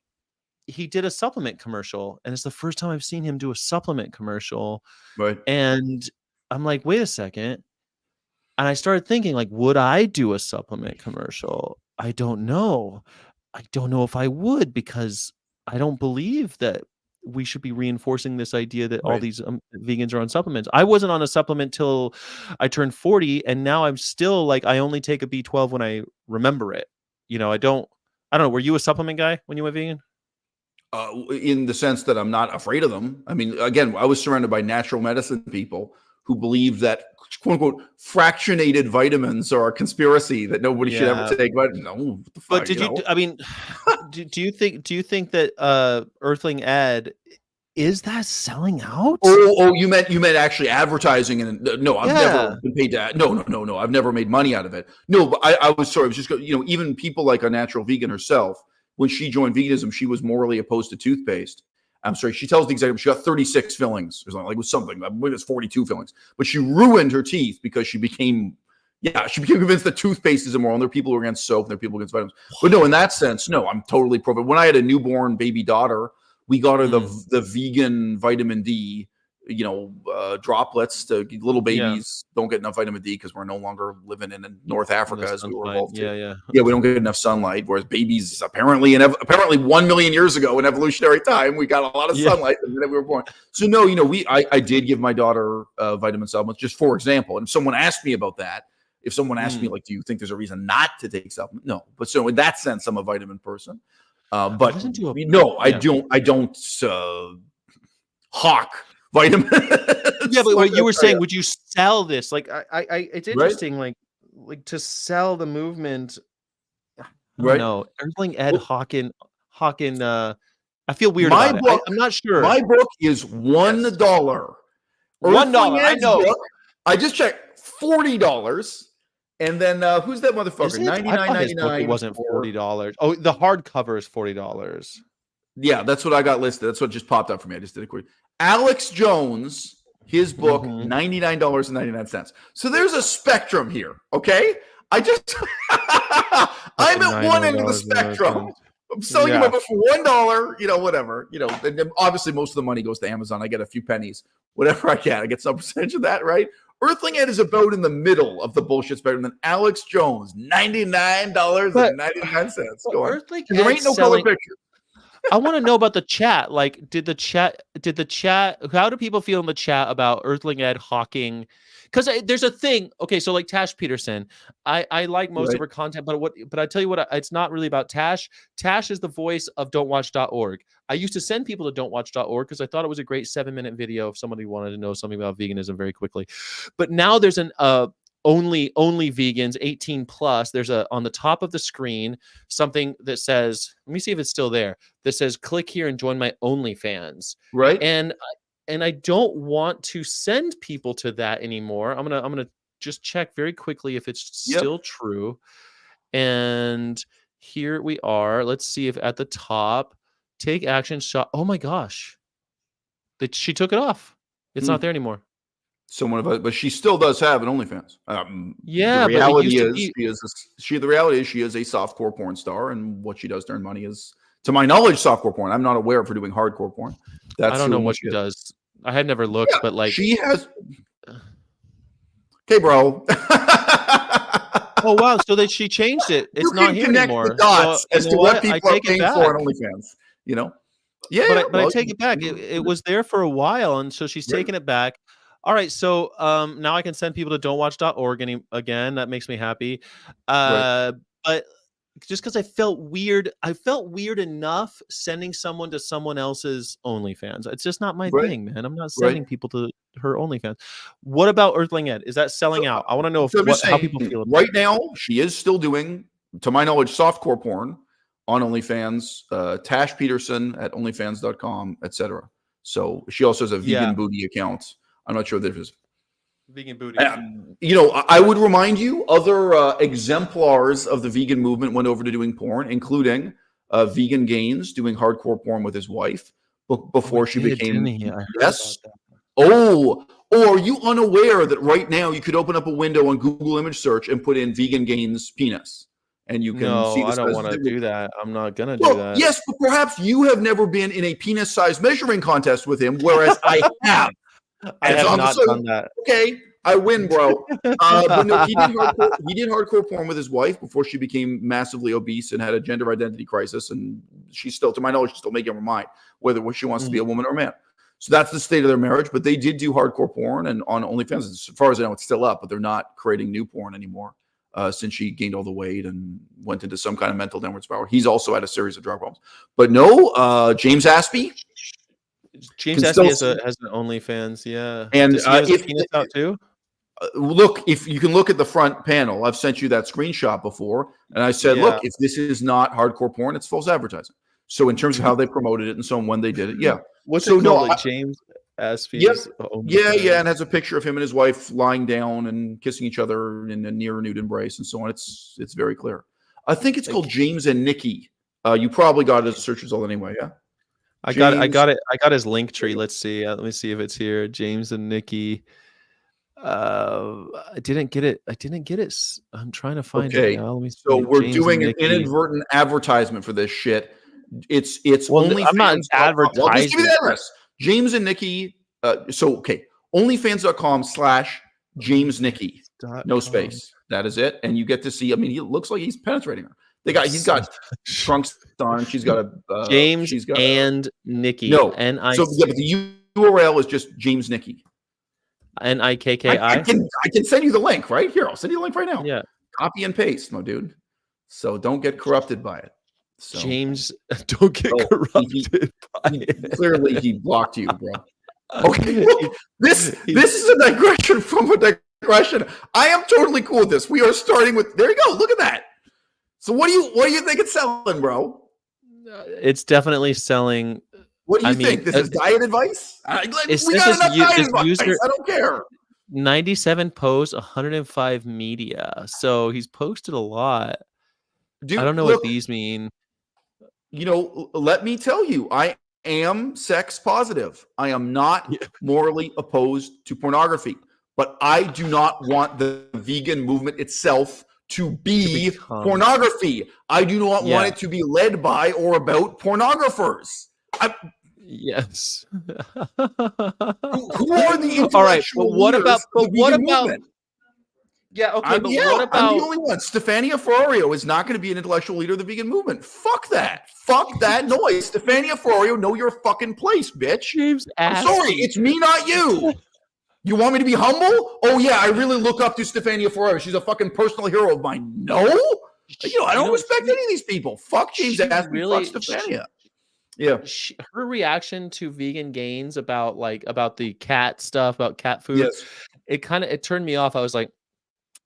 he did a supplement commercial, and it's the first time I've seen him do a supplement commercial. Right. And I'm like, wait a second. And I started thinking, like, would I do a supplement commercial? I don't know. I don't know if I would, because I don't believe that we should be reinforcing this idea that all these vegans are on supplements. I wasn't on a supplement till I turned 40, and now I'm still like, I only take a B12 when I remember it. I don't know. Were you a supplement guy when you went vegan? In the sense that I'm not afraid of them. I mean, again, I was surrounded by natural medicine people who believe that quote unquote fractionated vitamins are a conspiracy that nobody should ever take. But no, what the fuck, but did you? I mean, do you think that Earthling Ed is that selling out? Oh, you meant actually advertising? And no, I've never been paid to. No, I've never made money out of it. No, but I was sorry. I was just even people like a natural vegan herself. When she joined veganism, she was morally opposed to toothpaste. I'm sorry. She tells the executive she got 36 fillings or something. Like it was something. I believe it's 42 fillings. But she ruined her teeth because she became convinced that toothpaste is immoral. And there are people who are against soap. And there are people against vitamins. But no, in that sense, no, I'm totally pro. When I had a newborn baby daughter, we got her the vegan vitamin D, droplets. To little babies don't get enough vitamin D because we're no longer living in North Africa as we were both. Yeah, we don't get enough sunlight. Whereas babies, apparently 1 million years ago in evolutionary time, we got a lot of sunlight and then we were born. So no, I did give my daughter vitamin supplements, just for example. And if someone asked me about that, if someone asked me like, do you think there's a reason not to take supplements? No, but so in that sense, I'm a vitamin person. But I don't hawk vitamin. Yeah, but what you were saying, would you sell this? Like, it's interesting, like to sell the movement. No, Earthling Ed Hawking. I feel weird about it. I'm not sure. My book is $1. $1. I know. Book, I just checked $40. And then who's that motherfucker? $99.99. It wasn't $40. Oh, the hardcover is $40. Yeah, that's what I got listed. That's what just popped up for me. I just did a quick. Alex Jones, his book, $99.99. So there's a spectrum here. Okay, I'm at one end of the spectrum. I'm selling my book for $1. Whatever. And obviously most of the money goes to Amazon. I get a few pennies, whatever I can. I get some percentage of that, right? Earthling Ed is about in the middle of the bullshit spectrum than Alex Jones, $99.99. Go on. There ain't no color picture. I want to know about the chat. Like, did the chat, how do people feel in the chat about Earthling Ed hawking? Because there's a thing. Okay, so like Tash Peterson, I like most of her content, but I tell you what, it's not really about Tash. Tash is the voice of don'twatch.org. I used to send people to don'twatch.org because I thought it was a great 7-minute video if somebody wanted to know something about veganism very quickly. But now there's an only vegans 18 plus. There's on the top of the screen something that says, let me see if it's still there, that says click here and join my OnlyFans. Right. And I don't want to send people to that anymore. I'm gonna just check very quickly if it's still true. And here we are. Let's see if at the top, take action shot. Oh my gosh, she took it off. It's not there anymore. But she still does have an OnlyFans. The reality is she is a softcore porn star, and what she does to earn money is, to my knowledge, softcore porn. I'm not aware of her doing hardcore porn. I don't know what she does. I had never looked, but like she has. Okay, bro. Oh wow! So that she changed it. It's not here anymore. The dots as to what people are paying for on OnlyFans. Yeah, but I take it back. It was there for a while, and so she's taking it back. All right, so now I can send people to don'twatch.org again. That makes me happy. But just because I felt weird enough sending someone to someone else's OnlyFans. It's just not my thing, man. I'm not sending people to her OnlyFans. What about Earthling Ed? Is that selling out? I want to know how people feel about right now. She is still doing, to my knowledge, softcore porn on OnlyFans. Tash Peterson at OnlyFans.com, etc. So she also has a vegan booty account. I'm not sure if there's vegan booty. I would remind you, other exemplars of the vegan movement went over to doing porn, including Vegan Gains doing hardcore porn with his wife before she became. Yes. Oh, are you unaware that right now you could open up a window on Google image search and put in Vegan Gains penis, and you can see the I don't want to do that. I'm not gonna do that. Yes, but perhaps you have never been in a penis size measuring contest with him, whereas I have. I have not done that. Okay, I win, bro. But no, he did hardcore porn with his wife before she became massively obese and had a gender identity crisis. And she's still, to my knowledge, she's still making up her mind whether she wants to be a woman or a man. So that's the state of their marriage. But they did do hardcore porn, and on OnlyFans, as far as I know, it's still up. But they're not creating new porn anymore since she gained all the weight and went into some kind of mental downward spiral. He's also had a series of drug problems. But no, James Aspey. James Aspey has an OnlyFans, yeah. And does he have his penis out too? Look, if you can look at the front panel, I've sent you that screenshot before, and I said, look, if this is not hardcore porn, it's false advertising. So in terms of how they promoted it and so on, when they did it, yeah. What's it called? James Aspey. Yeah, and has a picture of him and his wife lying down and kissing each other in a near nude embrace and so on. It's very clear. I think it's called James and Nikki. You probably got it as a search result anyway, yeah. I got it. I got his link tree. Let's see. Let me see if it's here. James and Nikki. I didn't get it. I'm trying to find it now. Let me see. So we're doing an inadvertent advertisement for this shit. It's only. I'm not advertising. Well, just give me the address. James and Nikki. OnlyFans.com/James Nikki. No space. That is it. And you get to see. I mean, he looks like he's penetrating her. He's got trunks on. She's got a James and Nikki. No, N-I-C. so yeah, but the URL is just James Nikki. Nikki. I can send you the link right here. I'll send you the link right now. Yeah, copy and paste, my dude. So don't get corrupted by it. So, James, don't get corrupted by it. Clearly, he blocked you, bro. Okay, look, this is a digression from a digression. I am totally cool with this. We are starting with. There you go. Look at that. So what do you think it's selling, bro? It's definitely selling. What do you think? This is diet advice? We got enough diet advice. I don't care. 97 posts, 105 media. So he's posted a lot. Dude, I don't know what these mean. You know, let me tell you, I am sex positive. I am not morally opposed to pornography, but I do not want the vegan movement itself to be pornography. I do not want it to be led by or about pornographers. Yes. Who are the intellectual all right, but what about movement? Yeah, okay, but what about I'm the only one. Stefania Ferrario is not going to be an intellectual leader of the vegan movement. Fuck that. Fuck that noise. Stefania Ferrario, know your fucking place, bitch. I'm sorry, it's me, not you. You want me to be humble? Oh yeah, I really look up to Stefania Ferrario. She's a fucking personal hero of mine. No, I don't respect any of these people. Fuck James Aspey. Fuck Stefania. Yeah, her reaction to vegan gains about the cat stuff, about cat food, it turned me off. I was like,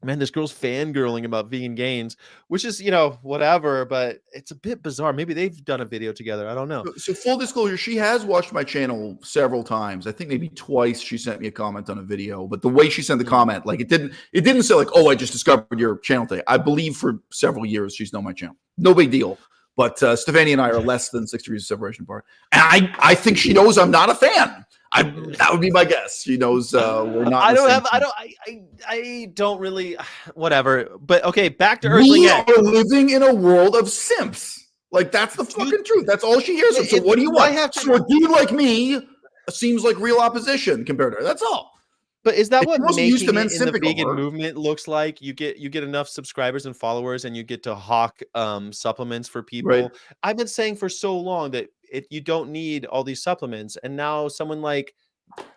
man, this girl's fangirling about vegan gains, which is, whatever, but it's a bit bizarre. Maybe they've done a video together. I don't know. So full disclosure, she has watched my channel several times. I think maybe twice she sent me a comment on a video, but the way she sent the comment, like it didn't say like, oh, I just discovered your channel today. I believe for several years she's known my channel. No big deal. But Stefania and I are less than 6 degrees of separation apart. And I think she knows I'm not a fan. That would be my guess. She knows we're not. I don't really. Whatever. But okay, back to Earthling. We are living in a world of simps. Like that's the fucking truth. That's all she hears. So what do you want? So a dude like me seems like real opposition compared to her. That's all. But is that what making it in the vegan movement looks like? You get enough subscribers and followers, and you get to hawk supplements for people. Right. I've been saying for so long that you don't need all these supplements, and now someone like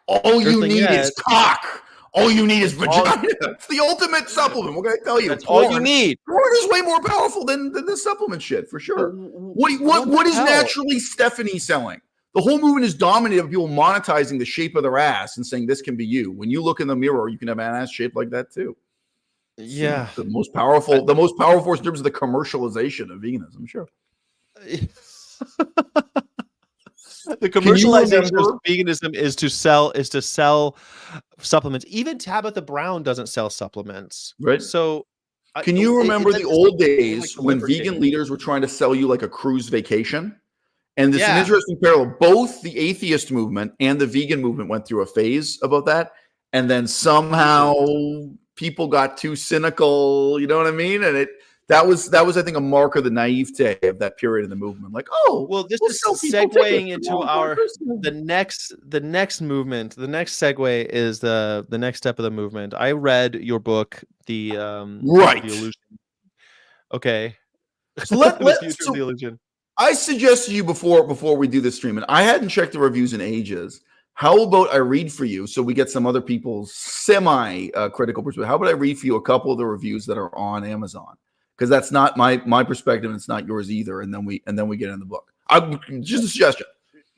all you need is cock. All you need is vagina. It's the ultimate supplement. What can I tell you? That's all you need. Porn is way more powerful than the supplement shit for sure. What is naturally Stephanie selling? The whole movement is dominated by people monetizing the shape of their ass and saying this can be you. When you look in the mirror, you can have an ass shaped like that too. Yeah, the most powerful force in terms of the commercialization of veganism. Sure. The commercialization of veganism is to sell supplements. Even Tabitha Brown doesn't sell supplements, right? So, can you remember the old days when vegan leaders were trying to sell you like a cruise vacation? And this is an interesting parallel. Both the atheist movement and the vegan movement went through a phase about that. And then somehow people got too cynical, you know what I mean? And that was I think a mark of the naivete of that period in the movement. Like, oh, well, this we'll is sell people segueing tickets into for Christmas. the next movement. The next segue is the next step of the movement. I read your book, the illusion. Okay. So The future of the illusion. I suggested you before we do this stream, and I hadn't checked the reviews in ages. How about I read for you so we get some other people's semi critical perspective? How about I read for you a couple of the reviews that are on Amazon? Because that's not my perspective, and it's not yours either. And then we get in the book. Just a suggestion.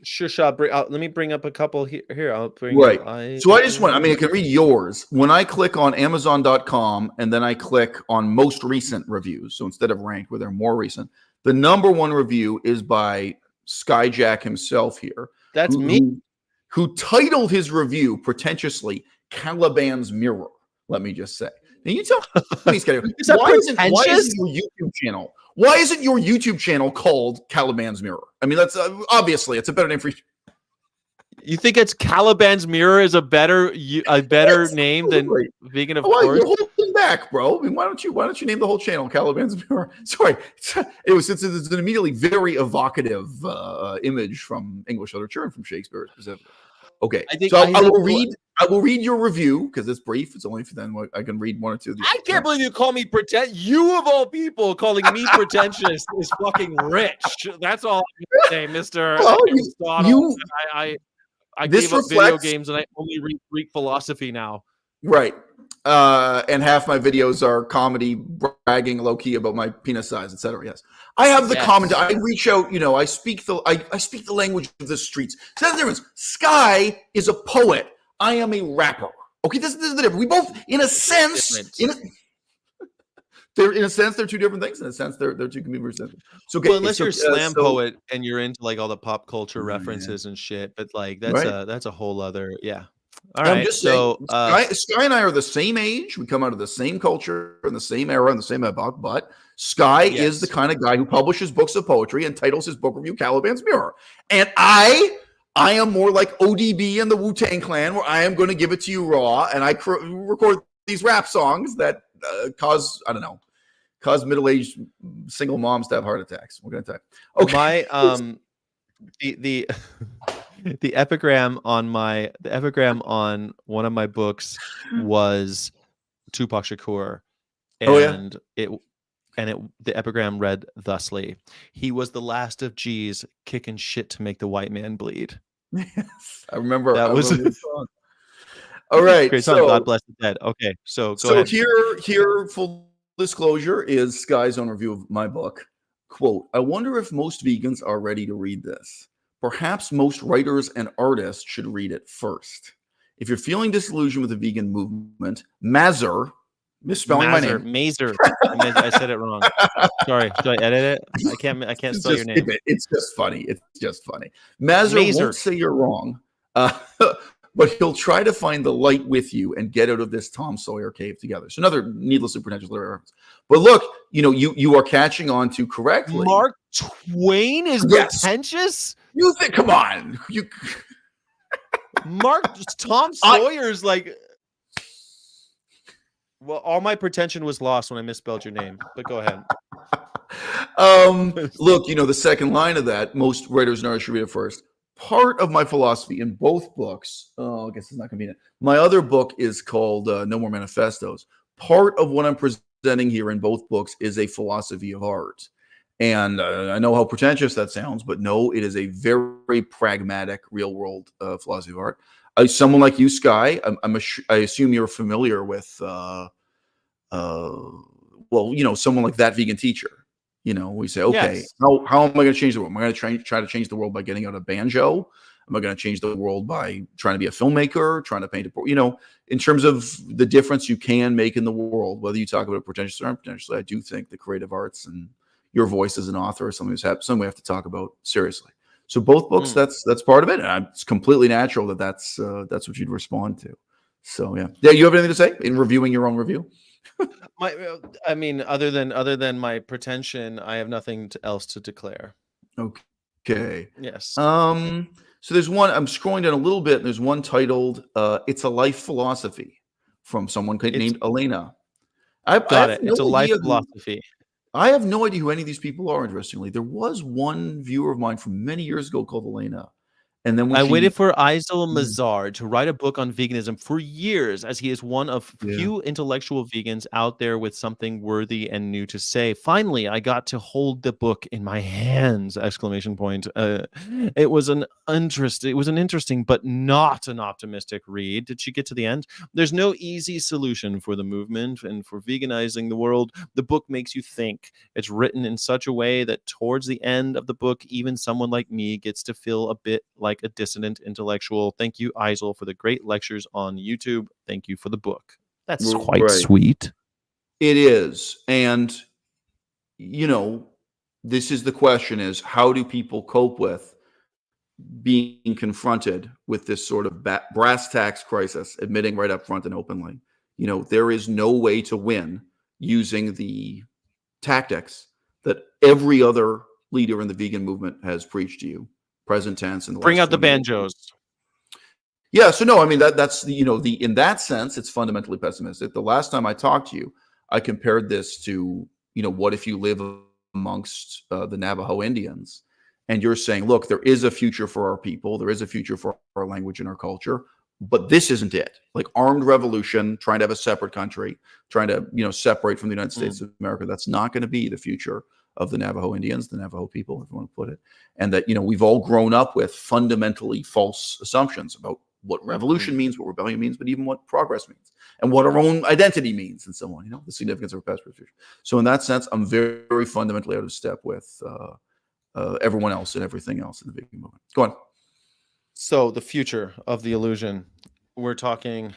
Sure. Let me bring up a couple here. I'll bring right. Up, so I can read yours. When I click on Amazon.com and then I click on most recent reviews, so instead of ranked where they're more recent, the number one review is by Skyjack himself here. That's me. Who titled his review pretentiously "Caliban's Mirror." Let me just say. Now you tell me, why isn't your YouTube channel? Why isn't your YouTube channel called Caliban's Mirror? I mean, that's obviously it's a better name for you. You think it's Caliban's Mirror is a better name than Vegan of Course? You're holding back, bro. I mean, why don't you name the whole channel Caliban's Mirror? Sorry, it's an immediately very evocative image from English literature and from Shakespeare specifically. Okay, I will read your review because it's brief. It's only for then I can read one or two of these. I can't believe you call me You of all people calling me pretentious is fucking rich. That's all I can say, Mister. I gave up video games and I only read Greek philosophy now. Right. And half my videos are comedy bragging low key about my penis size, etc. Yes. I have the commentary. I reach out, I speak the language of the streets. So that's the difference. Sky is a poet. I am a rapper. Okay, this is the difference. We both, in a sense, they're two different things. In a sense, they're two can be presented. So, okay, unless you're a slam poet and you're into like all the pop culture references and shit, but like that's a whole other All right. I'm just saying, Sky and I are the same age. We come out of the same culture and the same era and the same epoch. But Sky is the kind of guy who publishes books of poetry and titles his book review "Caliban's Mirror." And I am more like ODB and the Wu-Tang Clan, where I am going to give it to you raw, and I record these rap songs that cause middle-aged single moms to have heart attacks. We're going to tell you. Okay. My the epigram on one of my books was Tupac Shakur, and the epigram read thusly: "He was the last of G's kicking shit to make the white man bleed." Yes, I remember that was. All right, great song. God bless the dead. Okay, so go ahead. Here, full disclosure is Sky's own review of my book. Quote: "I wonder if most vegans are ready to read this. Perhaps most writers and artists should read it first. If you're feeling disillusioned with the vegan movement, misspelling my name. Mazer. I said it wrong. Sorry. Should I edit it? I can't spell your name. It's just funny. Mazer won't say you're wrong, but he'll try to find the light with you and get out of this Tom Sawyer cave together." So another needlessly pretentious literary reference. But look, you are catching on to correctly. Mark Twain is pretentious? You think? Come on, Tom Sawyer's like. Well, all my pretension was lost when I misspelled your name. But go ahead. Look, the second line of that, most writers and artists should read it first. Part of my philosophy in both books. I guess it's not convenient. My other book is called No More Manifestos. Part of what I'm presenting here in both books is a philosophy of art. And I know how pretentious that sounds, but no, it is a very pragmatic, real-world philosophy of art. Someone like you, Sky, I assume you're familiar with, someone like that vegan teacher. We say, okay, how am I going to change the world? Am I going to try to change the world by getting out a banjo? Am I going to change the world by trying to be a filmmaker, trying to paint in terms of the difference you can make in the world, whether you talk about it pretentiously or unpretentiously, I do think the creative arts and your voice as an author is something we have to talk about seriously. So both books, that's part of it, and it's completely natural that's what you'd respond to. So yeah. You have anything to say in reviewing your own review? Other than my pretension, I have nothing else to declare. Okay. Yes. So there's one. I'm scrolling down a little bit, and there's one titled "It's a Life Philosophy" from someone named Elena. Got it. It's a life philosophy. I have no idea who any of these people are, interestingly. There was one viewer of mine from many years ago called Elena. And then when I waited she for Aysel Mm, Mazar to write a book on veganism for years, as he is one of yeah. few intellectual vegans out there with something worthy and new to say. Finally, I got to hold the book in my hands! Exclamation point. It was an interesting but not an optimistic read. Did she get to the end? There's no easy solution for the movement and for veganizing the world. The book makes you think. It's written in such a way that towards the end of the book, even someone like me gets to feel a bit like a dissident intellectual. Thank you, Eisel, for the great lectures on YouTube. Thank you for the book. That's quite Right. sweet. It is. And, this is the question is, how do people cope with being confronted with this sort of brass tacks crisis, admitting right up front and openly, there is no way to win using the tactics that every other leader in the vegan movement has preached to you, present tense in the Bring last out the 20 years. banjos. Yeah, so no, I mean that's the in that sense, it's fundamentally pessimistic. The last time I talked to you, I compared this to what if you live amongst the Navajo Indians, and you're saying, look, there is a future for our people, there is a future for our language and our culture, but this isn't it. Like armed revolution, trying to have a separate country, trying to separate from the United States of America. That's not going to be the future of the Navajo Indians, the Navajo people, if you want to put it. And that we've all grown up with fundamentally false assumptions about what revolution means, what rebellion means, but even what progress means, and what our own identity means, and so on. The significance of our past, future. So in that sense, I'm very, very fundamentally out of step with everyone else and everything else in the vegan movement. Go on. So the future of the illusion. We're talking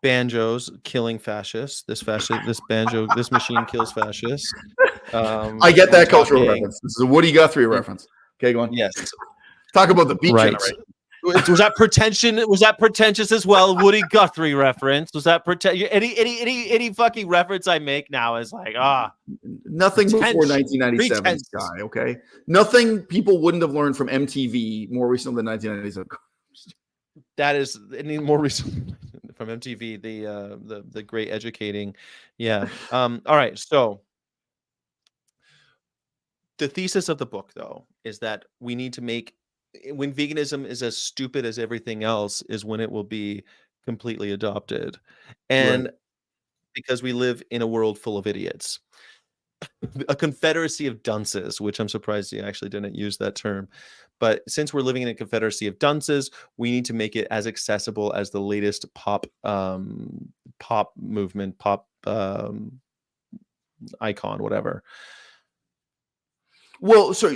banjos killing fascists. This machine kills fascists. I get that cultural reference. This is a Woody Guthrie reference. Okay, go on. Yes. Talk about the beat generation. Was that pretension? Was that pretentious as well? Woody Guthrie reference? Was that any fucking reference I make now is like nothing before 1997, guy. Okay, nothing people wouldn't have learned from MTV more recently than 1997. That is any more recent from MTV. The great educating, yeah. All right, so the thesis of the book, though, is that we need to make when veganism is as stupid as everything else is when it will be completely adopted. And because we live in a world full of idiots, a confederacy of dunces, which I'm surprised you actually didn't use that term. But since we're living in a confederacy of dunces, we need to make it as accessible as the latest pop movement, pop icon, whatever. Well, so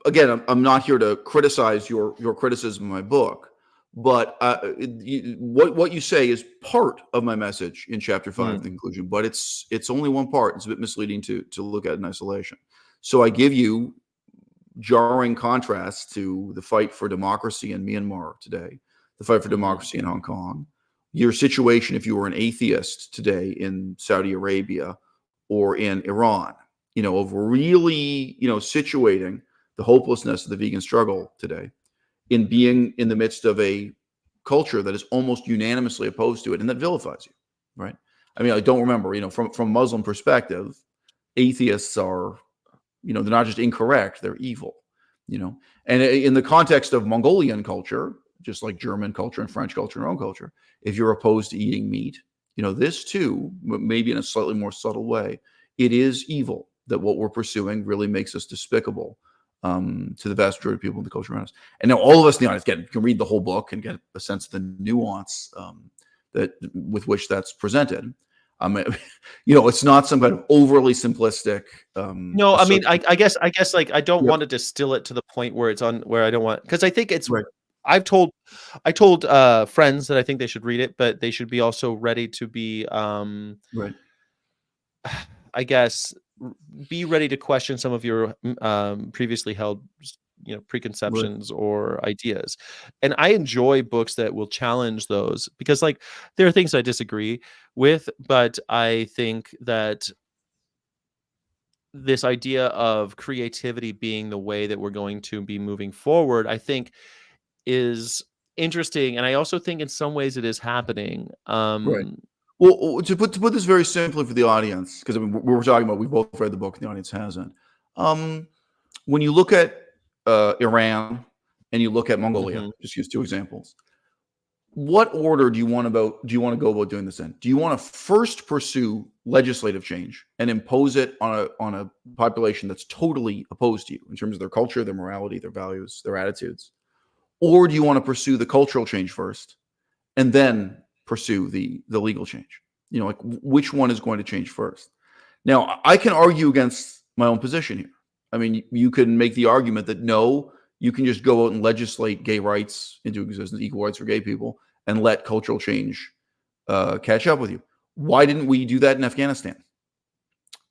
again, I'm not here to criticize your criticism of my book, but what you say is part of my message in chapter 5, the conclusion. But it's only one part. It's a bit misleading to look at in isolation. So I give you jarring contrasts to the fight for democracy in Myanmar today, the fight for democracy in Hong Kong, your situation if you were an atheist today in Saudi Arabia or in Iran. Of really, situating the hopelessness of the vegan struggle today in being in the midst of a culture that is almost unanimously opposed to it and that vilifies you, right? I mean, I don't remember, from Muslim perspective, atheists are, they're not just incorrect, they're evil, And in the context of Mongolian culture, just like German culture and French culture and our own culture, if you're opposed to eating meat, this too, maybe in a slightly more subtle way, it is evil. That what we're pursuing really makes us despicable to the vast majority of people in the culture around us. And now all of us in the audience can read the whole book and get a sense of the nuance that with which that's presented. It's not some kind of overly simplistic. No, I mean, I guess like I don't want to distill it to the point where it's on where I don't want, because I think it's right. I told friends that I think they should read it, but they should be also ready to be right. I guess be ready to question some of your previously held preconceptions or ideas. And I enjoy books that will challenge those, because like there are things I disagree with, but I think that this idea of creativity being the way that we're going to be moving forward, I think is interesting. And I also think in some ways it is happening. Well, to put this very simply for the audience, because I mean, we were talking about, we both read the book, and the audience hasn't. When you look at Iran and you look at Mongolia, just use two examples. What order do you want to go about doing this in? Do you want to first pursue legislative change and impose it on a population that's totally opposed to you in terms of their culture, their morality, their values, their attitudes? Or do you want to pursue the cultural change first and then pursue the legal change? You know, like which one is going to change first? Now, I can argue against my own position here. I mean, you can make the argument that no, you can just go out and legislate gay rights into existence, equal rights for gay people, and let cultural change catch up with you. Why didn't we do that in Afghanistan?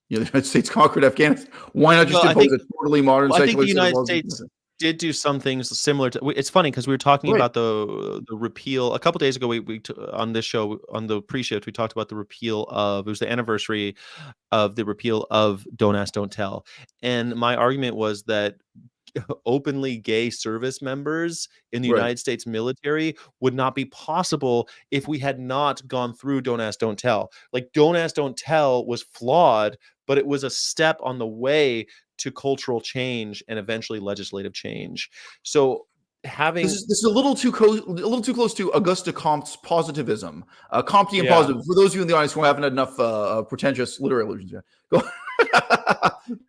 You know, the United States conquered Afghanistan. Why not just impose a totally modern I think the secular set of United laws? States did do some things similar to. It's funny because we were talking Right. about the repeal a couple days ago. We on this show on the pre-shift we talked about the repeal of, it was the anniversary of the repeal of Don't Ask, Don't Tell, and my argument was that openly gay service members in the Right. United States military would not be possible if we had not gone through Don't Ask, Don't Tell. Like, Don't Ask, Don't Tell was flawed, but it was a step on the way to cultural change and eventually legislative change. So having this is a little too close to Auguste Comte's positivism, Comtean Yeah. positive. For those of you in the audience who haven't had enough pretentious literary illusions yet, go.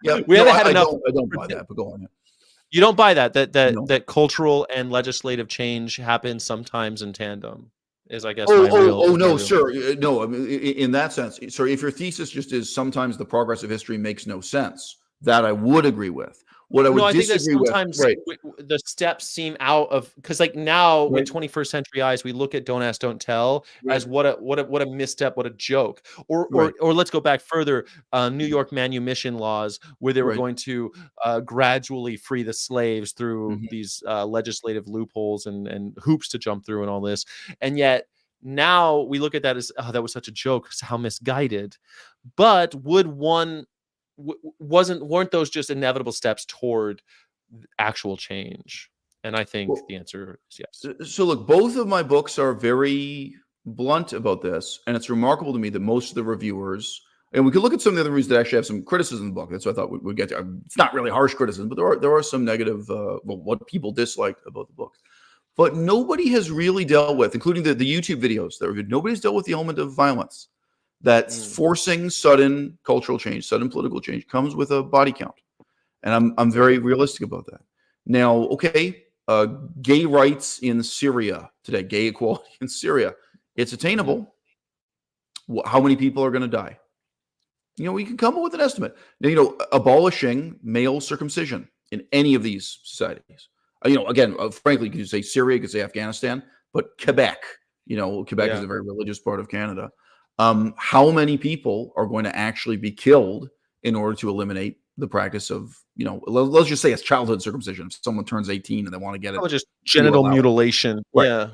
Yeah, we haven't had enough. I don't buy that, but go on. Yeah. You don't buy that No. that cultural and legislative change happens sometimes in tandem, is I guess Oh, my real. no, sir. No, I mean, in that sense, sir, if your thesis just is sometimes the progress of history makes no sense, that I would agree with. What I would No, I think that disagree with, sometimes right? the steps seem out of, because like now with Right. 21st century eyes, we look at Don't Ask, Don't Tell as Right. what a misstep, what a joke. Or Right. let's go back further, New York manumission laws, where they were Right. going to gradually free the slaves through Mhm. these legislative loopholes and hoops to jump through and all this. And yet now we look at that as, oh, that was such a joke, how misguided. But would one weren't those just inevitable steps toward actual change? And I think Well, the answer is yes. so look, both of my books are very blunt about this, and it's remarkable to me that most of the reviewers, and we could look at some of the other reviews that actually have some criticism in the book. That's what I thought we'd get to. It's not really harsh criticism, but there are some negative, what people disliked about the book. But nobody has really dealt with, including the YouTube videos that reviewed, nobody's dealt with the element of violence. That's forcing sudden cultural change, sudden political change comes with a body count. And I'm very realistic about that. Now, okay, gay rights in Syria today, gay equality in Syria, it's attainable. How many people are going to die? You know, we can come up with an estimate. Now, you know, abolishing male circumcision in any of these societies. You know, again, frankly, you could say Syria, you could say Afghanistan, but Quebec, you know, Quebec is a very religious part of Canada. How many people are going to actually be killed in order to eliminate the practice of, you know, let's just say it's childhood circumcision. If someone turns 18 and they want to get it, Just genital mutilation. Right. Yeah.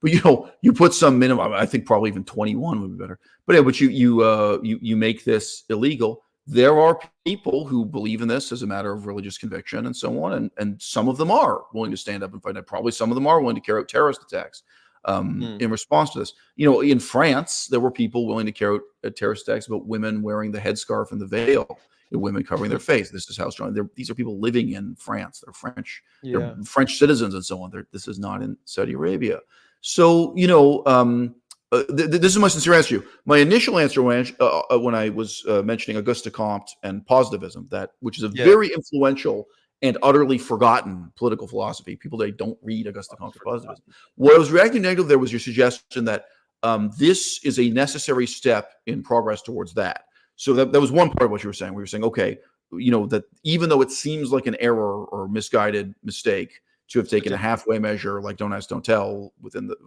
But you know, you put some minimum. I think probably even 21 would be better. But yeah, but you make this illegal. There are people who believe in this as a matter of religious conviction and so on, and some of them are willing to stand up and fight. Probably some of them are willing to carry out terrorist attacks in response to this. You know, in France, there were people willing to carry out terrorist attacks about women wearing the headscarf and the veil, and women covering their face. This is how strong. These are people living in France. They're French. They're French citizens and so on. This is not in Saudi Arabia. So, you know, this is my sincere answer to you. My initial answer when I was mentioning Auguste Comte and positivism, which is a very influential and utterly forgotten political philosophy. People today don't read Auguste Comte or positivism. What I was reacting negative there was your suggestion that this is a necessary step in progress towards that. So that was one part of what you were saying. We were saying, okay, you know, that even though it seems like an error or misguided mistake to have taken a halfway measure like Don't Ask, Don't Tell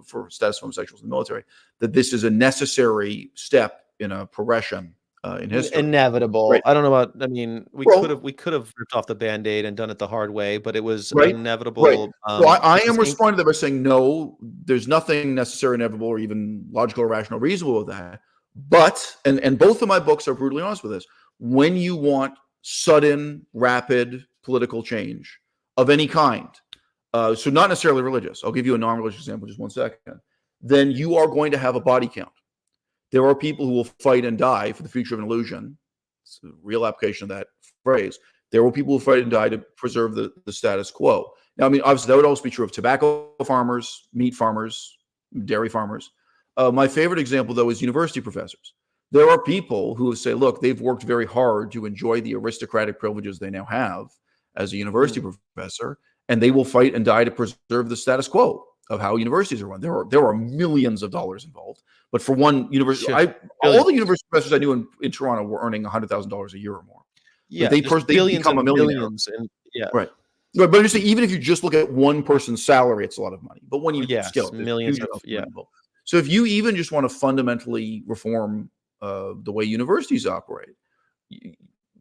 for status of homosexuals in the military, that this is a necessary step in a progression in history. Inevitable. Right. I don't know about. I mean, we could have ripped off the Band-Aid and done it the hard way, but it was inevitable. Right. So I am responding to that by saying no. There's nothing necessary, inevitable, or even logical or rational, reasonable with that. But and both of my books are brutally honest with this. When you want sudden, rapid political change of any kind, so not necessarily religious. I'll give you a non-religious example, just 1 second. Then you are going to have a body count. There are people who will fight and die for the future of an illusion. It's a real application of that phrase. There were people who fight and die to preserve the status quo. Now, I mean, obviously, that would also be true of tobacco farmers, meat farmers, dairy farmers. My favorite example, though, is university professors. There are people who say, look, they've worked very hard to enjoy the aristocratic privileges they now have as a university professor, and they will fight and die to preserve the status quo of how universities are run. There are millions of dollars involved. But for one university, all the university professors I knew in Toronto were earning $100,000 a year or more. Yeah, they become a millionaire. Right. But just even if you just look at one person's salary, it's a lot of money. But when you scale it, millions So if you even just want to fundamentally reform the way universities operate,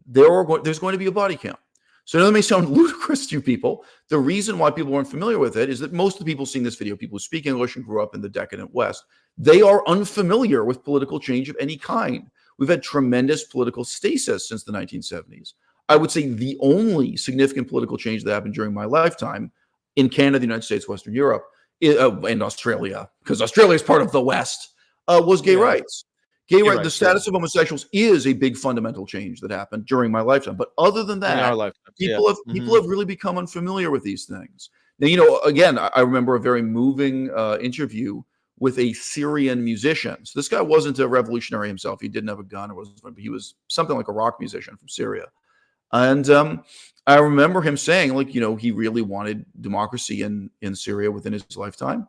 there's going to be a body count. So that may sound ludicrous to you people. The reason why people aren't familiar with it is that most of the people seeing this video, people who speak English and grew up in the decadent West, they are unfamiliar with political change of any kind. We've had tremendous political stasis since the 1970s. I would say the only significant political change that happened during my lifetime in Canada, the United States, Western Europe, and Australia, because Australia is part of the West, was gay rights. Gay rights, the status of homosexuals is a big fundamental change that happened during my lifetime. But other than that, people have really become unfamiliar with these things. Now, again, I remember a very moving interview with a Syrian musician. So this guy wasn't a revolutionary himself. He didn't have a gun, but he was something like a rock musician from Syria. And I remember him saying, like, he really wanted democracy in Syria within his lifetime.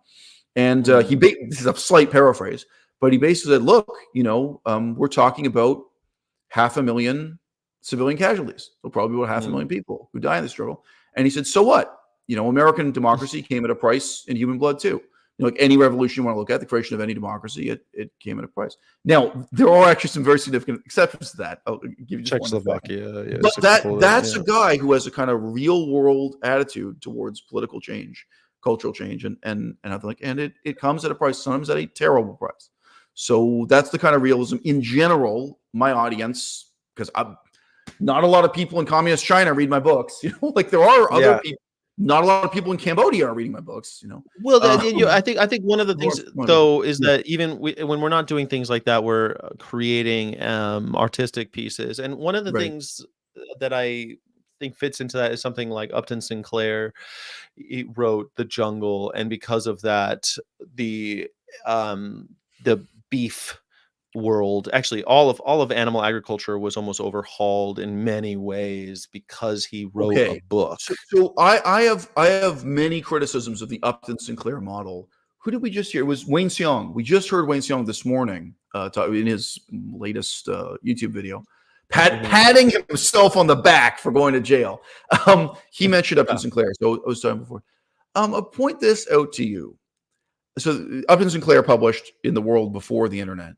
And this is a slight paraphrase, but he basically said, look, we're talking about 500,000 civilian casualties. So probably about 500,000 people who die in the struggle. And he said, so what? American democracy came at a price in human blood too. Like any revolution you want to look at, the creation of any democracy, it came at a price. Now, there are actually some very significant exceptions to that. I'll give you just Czechoslovakia. But that's a guy who has a kind of real world attitude towards political change, cultural change, and it comes at a price, sometimes at a terrible price. So that's the kind of realism. In general, my audience, because not a lot of people in communist China read my books. Like there are other people. Not a lot of people in Cambodia are reading my books. Well, I think one of the things though is that even when we're not doing things like that, we're creating artistic pieces. And one of the things that I think fits into that is something like Upton Sinclair. He wrote The Jungle, and because of that, the beef world, actually all of animal agriculture was almost overhauled in many ways because he wrote a book. So I have many criticisms of the Upton Sinclair model. Who did we just hear? It was Wayne Seong. We just heard Wayne Seong this morning in his latest YouTube video, patting himself on the back for going to jail. He mentioned Upton Sinclair. So I was talking before. I'll point this out to you. So Upton Sinclair published in the world before the internet.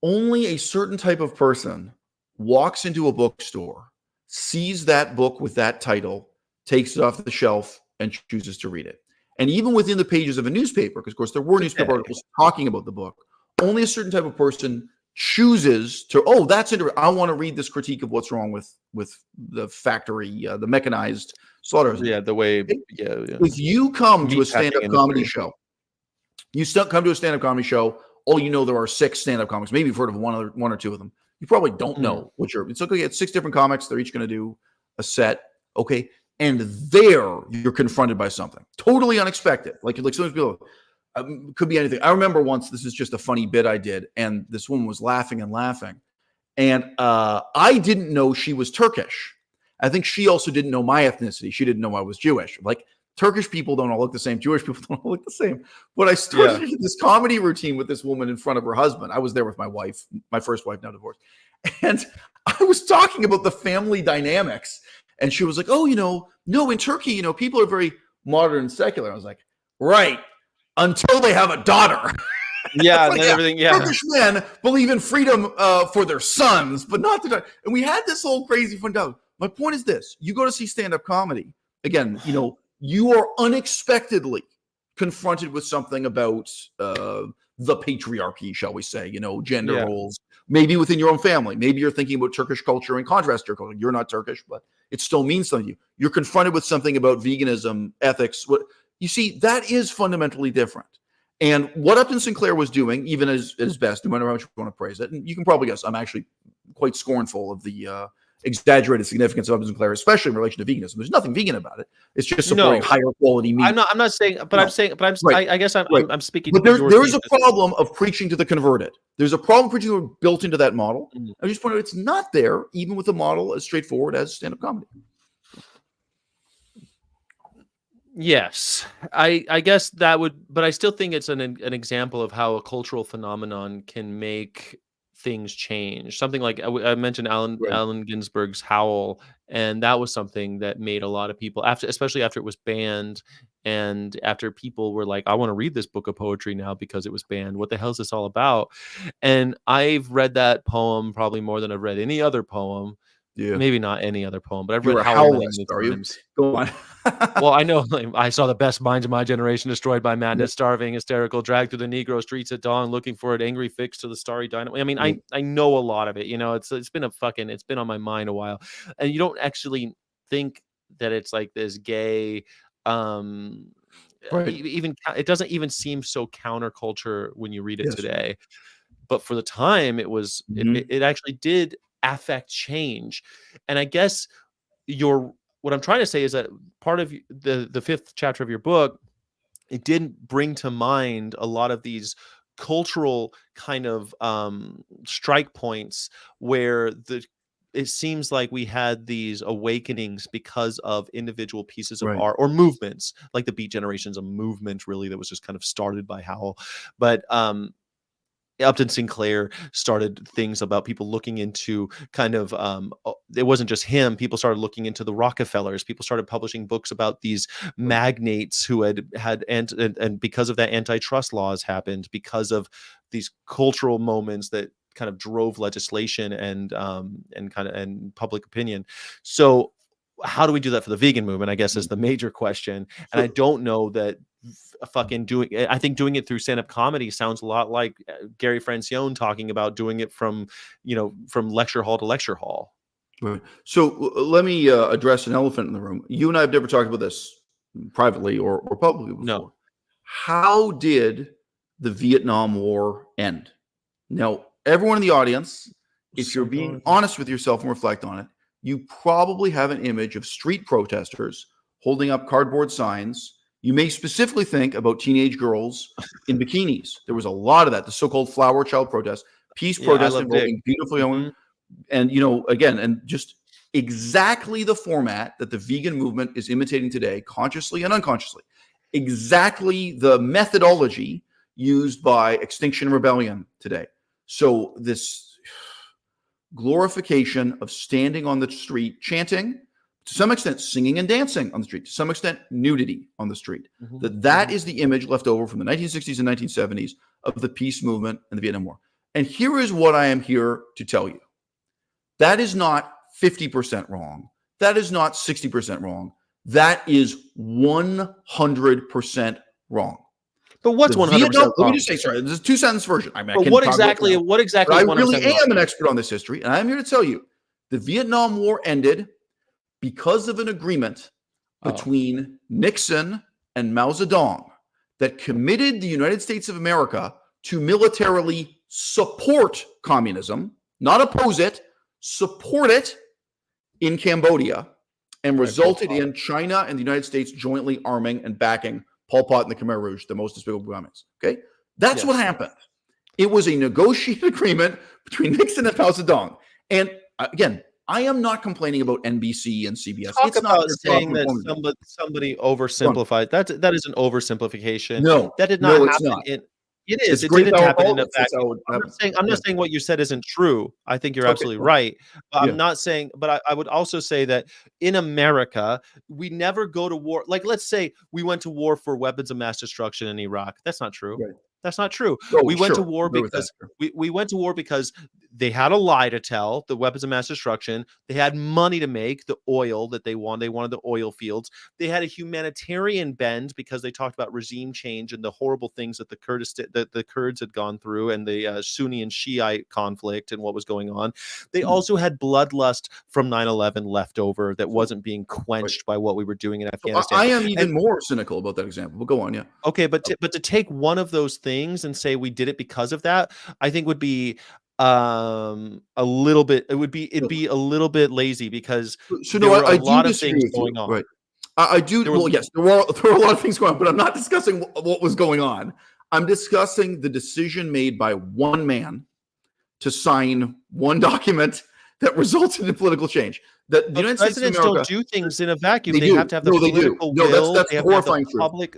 Only a certain type of person walks into a bookstore, sees that book with that title, takes it off the shelf, and chooses to read it. And even within the pages of a newspaper, because of course there were newspaper articles talking about the book, only a certain type of person chooses to, that's interesting. I want to read this critique of what's wrong with the factory, the mechanized slaughterhouse. Yeah, the way. If you come to a stand-up comedy show, there are 6 stand-up comics. Maybe you've heard of one or two of them. You probably don't know it's okay. It's 6 different comics. They're each going to do a set. Okay. And there you're confronted by something totally unexpected. Like some of these people, could be anything. I remember once, this is just a funny bit I did, and this woman was laughing. And I didn't know she was Turkish. I think she also didn't know my ethnicity. She didn't know I was Jewish. Like, Turkish people don't all look the same. Jewish people don't all look the same. But I started this comedy routine with this woman in front of her husband. I was there with my wife, my first wife, now divorced. And I was talking about the family dynamics. And she was like, no, in Turkey, people are very modern and secular. I was like, right, until they have a daughter. Yeah, and everything. Yeah, Turkish men believe in freedom for their sons, but not the daughter. And we had this whole crazy fun time. My point is this. You go to see stand-up comedy. Again, you are unexpectedly confronted with something about the patriarchy, shall we say, gender roles, maybe within your own family. Maybe you're thinking about Turkish culture in contrast to your culture. You're not Turkish, but it still means something to you. You're confronted with something about veganism, ethics. You see, that is fundamentally different. And what Upton Sinclair was doing, even as best, no matter how much you want to praise it, and you can probably guess, I'm actually quite scornful of the exaggerated significance of Upton Sinclair, especially in relation to veganism. There's nothing vegan about it. It's just supporting higher quality meat. I'm not saying, but right. I guess I'm speaking. But there's a problem of preaching to the converted. There's a problem preaching to built into that model. I just point out it's not there, even with a model as straightforward as stand-up comedy. Yes, I guess that would, but I still think it's an example of how a cultural phenomenon can make things change. Something like I mentioned Allen Ginsberg's Howl, and that was something that made a lot of people, especially after it was banned, and after people were like, I want to read this book of poetry now because it was banned. What the hell is this all about? And I've read that poem probably more than I've read any other poem. Yeah. Maybe not any other poem, but I've You're read Howl many times. Go on. Well, I know I saw the best minds of my generation destroyed by madness, starving, hysterical, dragged through the Negro streets at dawn, looking for an angry fix to the starry dynamite. I mean, I know a lot of it. You know, it's been on my mind a while, and you don't actually think that it's like this gay. Even it doesn't even seem so counterculture when you read it today, but for the time, it was. It actually did affect change, and I guess what I'm trying to say is that part of the fifth chapter of your book, it didn't bring to mind a lot of these cultural kind of strike points where it seems like we had these awakenings because of individual pieces of art or movements, like the Beat Generation's a movement really that was just kind of started by Howl, but Upton Sinclair started things about people looking into kind of it wasn't just him. People started looking into the Rockefellers. People started publishing books about these magnates who had and because of that, antitrust laws happened because of these cultural moments that kind of drove legislation and public opinion. So how do we do that for the vegan movement, I guess, is the major question. And I don't know that I think doing it through stand-up comedy sounds a lot like Gary Francione talking about doing it from lecture hall to lecture hall. Right. So let me address an elephant in the room. You and I have never talked about this privately or publicly before. No. How did the Vietnam War end? Now, everyone in the audience, if you're being honest with yourself and reflect on it, you probably have an image of street protesters holding up cardboard signs. You may specifically think about teenage girls in bikinis. There was a lot of that, the so-called flower child protest, peace protest involving beautiful young, and again, and just exactly the format that the vegan movement is imitating today, consciously and unconsciously. Exactly the methodology used by Extinction Rebellion today. So this glorification of standing on the street, chanting, to some extent singing and dancing on the street, to some extent nudity on the street. That is the image left over from the 1960s and 1970s of the peace movement and the Vietnam War. And here is what I am here to tell you. That is not 50% wrong. That is not 60% wrong. That is 100% wrong. But what's 100% wrong? Let me just say, sorry, this is a two-sentence version. I mean, what exactly is 100% I really am an expert on this history, and I'm here to tell you, the Vietnam War ended because of an agreement between Nixon and Mao Zedong that committed the United States of America to militarily support communism, not oppose it, support it in Cambodia, and resulted in China and the United States jointly arming and backing Pol Pot and the Khmer Rouge, the most despicable communists. Okay? That's what happened. It was a negotiated agreement between Nixon and Mao Zedong. And again, I am not complaining about NBC and CBS. Talk about saying that somebody oversimplified. That is an oversimplification. No, that did not happen. Not. It is. It didn't happen in a vacuum. I'm not saying what you said isn't true. I think you're absolutely right. But I'm not saying. But I would also say that in America, we never go to war. Like, let's say we went to war for weapons of mass destruction in Iraq. That's not true. That's not true. We went to war because we went to war because They had a lie to tell, the weapons of mass destruction. They had money to make, the oil that they wanted. They wanted the oil fields. They had a humanitarian bend because they talked about regime change and the horrible things that the Kurds had gone through, and the Sunni and Shiite conflict and what was going on. They also had bloodlust from 9/11 left over that wasn't being quenched by what we were doing in Afghanistan. I am even more cynical about that example. But go on, yeah. Okay, but to take one of those things and say we did it because of that, I think would be a little bit. It'd be a little bit lazy, because there were a lot of things going on. Right. I do. Well, yes, there were a lot of things going on, but I'm not discussing what was going on. I'm discussing the decision made by one man to sign one document that resulted in political change. That the United States of America don't do things in a vacuum. They have to have the political will. That's horrifying truth. Public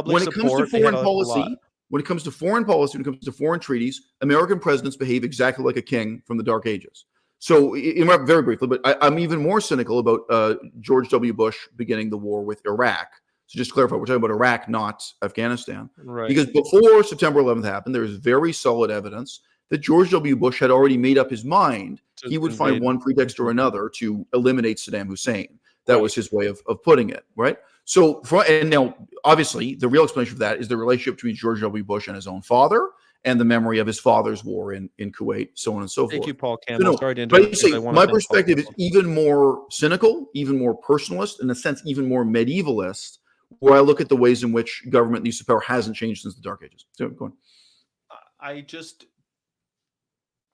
when it comes to support, foreign policy, when it comes to foreign treaties, American presidents behave exactly like a king from the Dark Ages. So, very briefly, but I'm even more cynical about George W. Bush beginning the war with Iraq. So just to clarify, we're talking about Iraq, not Afghanistan. Right. Because before September 11th happened, there is very solid evidence that George W. Bush had already made up his mind. He would find one pretext or another to eliminate Saddam Hussein. That was his way of putting it, right? So, and now, obviously, the real explanation for that is the relationship between George W. Bush and his own father, and the memory of his father's war in Kuwait, so on and so forth. Thank you, Paul Campbell. Sorry to interrupt. But my perspective is even more cynical, even more personalist, in a sense, even more medievalist, where I look at the ways in which government use of power hasn't changed since the Dark Ages. So, go on.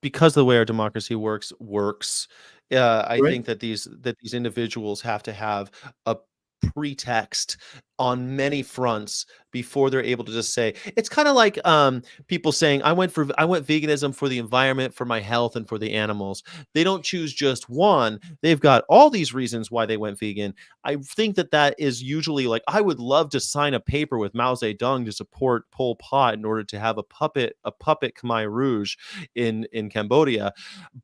Because the way our democracy works. I think that these individuals have to have a pretext on many fronts before they're able to just say. It's kind of like people saying, I went veganism for the environment, for my health, and for the animals. They don't choose just one. They've got all ththese reasons why they went vegan. I think that is usually like, I would love to sign a paper with Mao Zedong to support Pol Pot in order to have a puppet Khmer Rouge in Cambodia,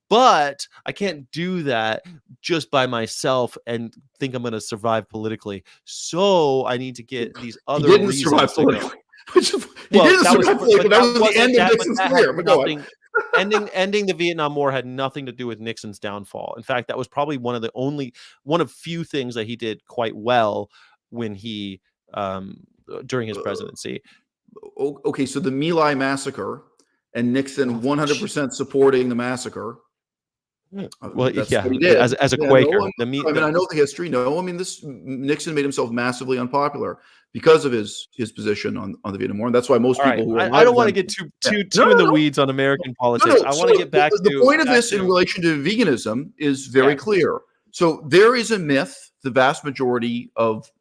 but I can't do that just by myself and think I'm going to survive politically. So I need to get these other reasons. Survive politically. That was the end of Nixon's career. But go on. ending the Vietnam War had nothing to do with Nixon's downfall. In fact, that was probably one of few things that he did quite well when he during his presidency. Okay, so the My Lai massacre and Nixon 100% supporting the massacre. Well, yeah, what he did. As a Quaker. I know the history. Nixon made himself massively unpopular because of his position on the Vietnam War. And that's why most people I don't want to get too in the weeds on American politics. I want to get back to the point of this in relation to veganism is very clear. So there is a myth the vast majority of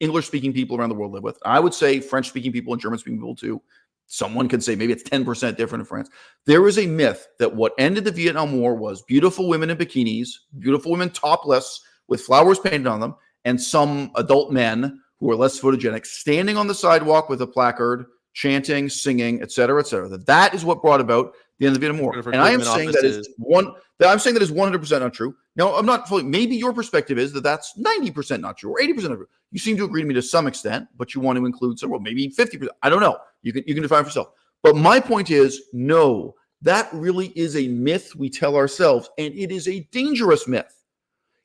English-speaking people around the world live with. I would say French-speaking people and German-speaking people too. Someone could say maybe it's 10% different in France. There is a myth that what ended the Vietnam War was beautiful women in bikinis, beautiful women topless with flowers painted on them, and some adult men who are less photogenic standing on the sidewalk with a placard, chanting, singing, et cetera, that is what brought about the end of the Vietnam War. And I am saying that is 100% not true. Now, I'm not fully, maybe your perspective is that that's 90% not true or 80% not true. You seem to agree to me to some extent, but you want to include some, well, maybe 50%. I don't know. You can define for yourself. But my point is, no, that really is a myth we tell ourselves, and it is a dangerous myth.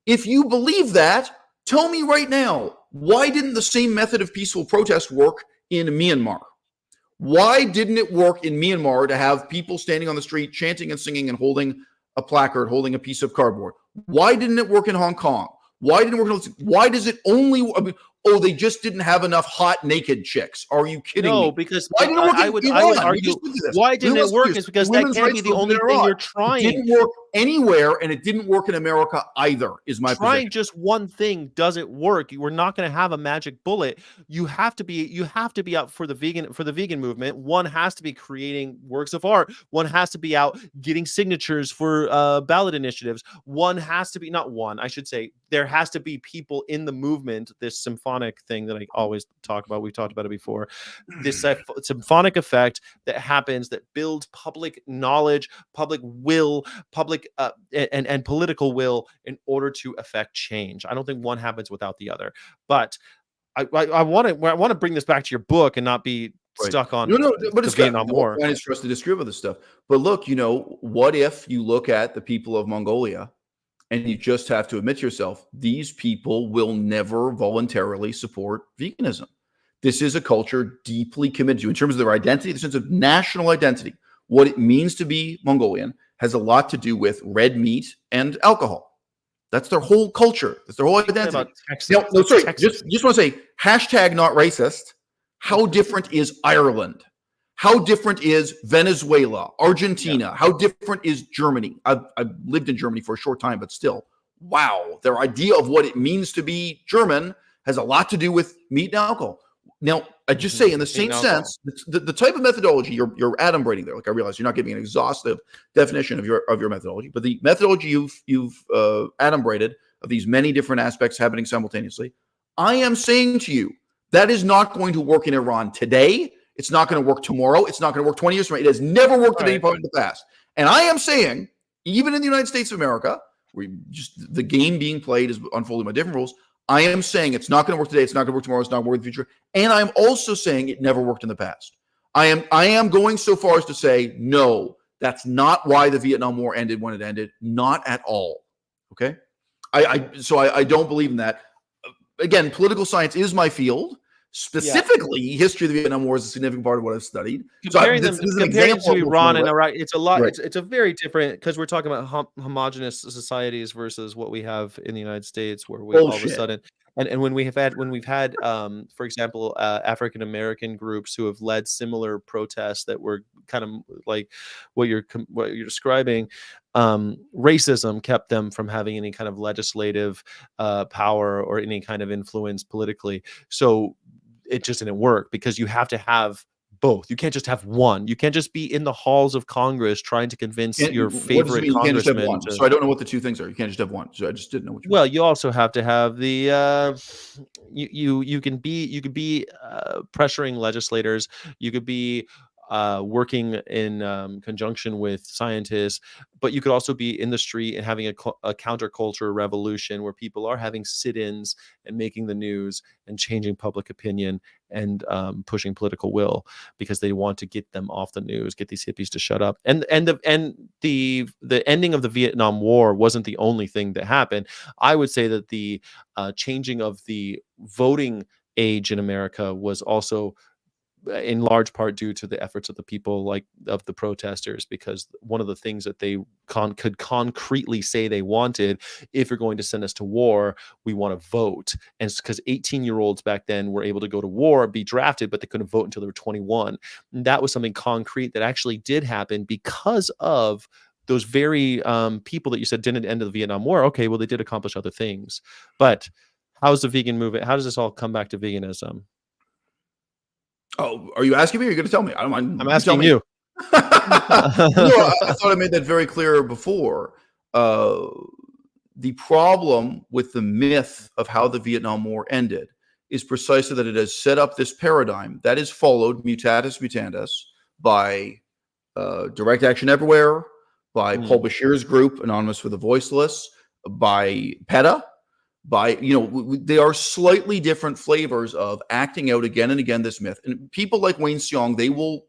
If you believe that, tell me right now, why didn't the same method of peaceful protest work in Myanmar? Why didn't it work in Myanmar to have people standing on the street chanting and singing and holding a placard, holding a piece of cardboard? Why didn't it work in Hong Kong? Why didn't it work why does it only they just didn't have enough hot naked chicks? Are you kidding me? No, because why didn't it work I would argue why didn't it work is because that can't be the only thing you're trying. It didn't work anywhere, and it didn't work in America either, is my position. Trying just one thing doesn't work. We're not going to have a magic bullet. You have to be out for the vegan movement. One has to be creating works of art. One has to be out getting signatures for ballot initiatives. There has to be people in the movement, this symphonic thing that I always talk about. We've talked about it before. This symphonic effect that happens, that builds public knowledge, public will, public and political will in order to affect change. I don't think one happens without the other. But I want to bring this back to your book and not be stuck on No, but the it's got Vietnam the whole War. point is for us to disagree with this stuff. But look, what if you look at the people of Mongolia and you just have to admit to yourself, these people will never voluntarily support veganism. This is a culture deeply committed to, in terms of their identity, the sense of national identity. What it means to be Mongolian has a lot to do with red meat and alcohol. That's their whole culture. That's their whole identity. Now, no, sorry, just want to say, hashtag not racist. How different is Ireland? How different is Venezuela, Argentina? Yeah. How different is Germany? I've lived in Germany for a short time, but still, wow. Their idea of what it means to be German has a lot to do with meat and alcohol. Now, I just say, in the same sense, the type of methodology you're adumbrating there. Like, I realize you're not giving an exhaustive definition of your methodology, but the methodology you've adumbrated of these many different aspects happening simultaneously, I am saying to you, that is not going to work in Iran today. It's not going to work tomorrow. It's not going to work 20 years from now. It has never worked at any point in the past. And I am saying, even in the United States of America, where just the game being played is unfolding by different rules, I am saying it's not going to work today. It's not going to work tomorrow. It's not going to work in the future. And I'm also saying it never worked in the past. I am going so far as to say, no, that's not why the Vietnam War ended when it ended. Not at all. Okay? So I don't believe in that. Again, political science is my field. Specifically, history of the Vietnam War is a significant part of what I've studied. Comparing them to Iran and Iraq, it's a lot. Right. It's a very different, because we're talking about homogenous societies versus what we have in the United States, where we all of a sudden, and when we've had, for example, African American groups who have led similar protests that were kind of like what you're describing. Racism kept them from having any kind of legislative power or any kind of influence politically. So it just didn't work, because you have to have both. You can't just have one. You can't just be in the halls of Congress trying to convince your favorite congressman. So I don't know what the two things are. You can't just have one. So I just didn't know what you. Well, you also have to have the you can be pressuring legislators. You could be working in conjunction with scientists, but you could also be in the street and having a counterculture revolution where people are having sit-ins and making the news and changing public opinion and pushing political will, because they want to get them off the news, get these hippies to shut up. And the ending of the Vietnam War wasn't the only thing that happened. I would say that the changing of the voting age in America was also in large part due to the efforts of the people, like of the protesters, because one of the things that they could concretely say they wanted, if you're going to send us to war, we want to vote. And it's because 18-year-olds back then were able to go to war, be drafted, but they couldn't vote until they were 21. And that was something concrete that actually did happen because of those very people that you said didn't end the Vietnam War. Okay, well, they did accomplish other things. But how's the vegan movement? How does this all come back to veganism? Oh, are you asking me? Or are you going to tell me? I don't mind. I'm asking you. No, I thought I made that very clear before. The problem with the myth of how the Vietnam War ended is precisely that it has set up this paradigm that is followed mutatis mutandis by Direct Action Everywhere, by Paul Bashir's group, Anonymous for the Voiceless, by PETA. They are slightly different flavors of acting out again and again this myth. And people like Wayne Seong, they will,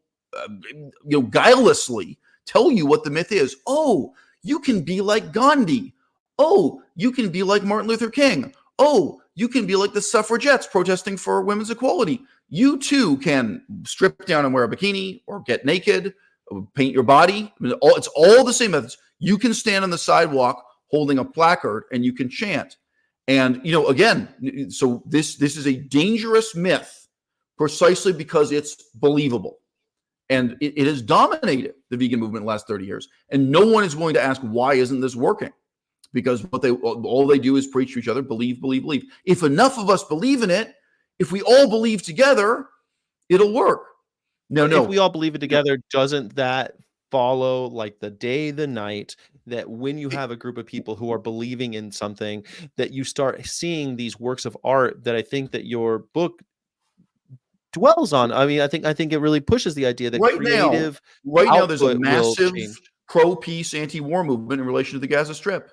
guilelessly tell you what the myth is. Oh, you can be like Gandhi. Oh, you can be like Martin Luther King. Oh, you can be like the suffragettes protesting for women's equality. You too can strip down and wear a bikini, or get naked, or paint your body. It's all the same methods. You can stand on the sidewalk holding a placard and you can chant. And, again, so this is a dangerous myth precisely because it's believable. And it has dominated the vegan movement in the last 30 years. And no one is willing to ask, why isn't this working? Because all they do is preach to each other, believe, believe, believe. If enough of us believe in it, if we all believe together, it'll work. No. If we all believe it together, doesn't that follow like the day, the night, that when you have a group of people who are believing in something, that you start seeing these works of art that I think that your book dwells on? I mean, I think it really pushes the idea that right now there's a massive pro-peace, anti-war movement in relation to the Gaza Strip.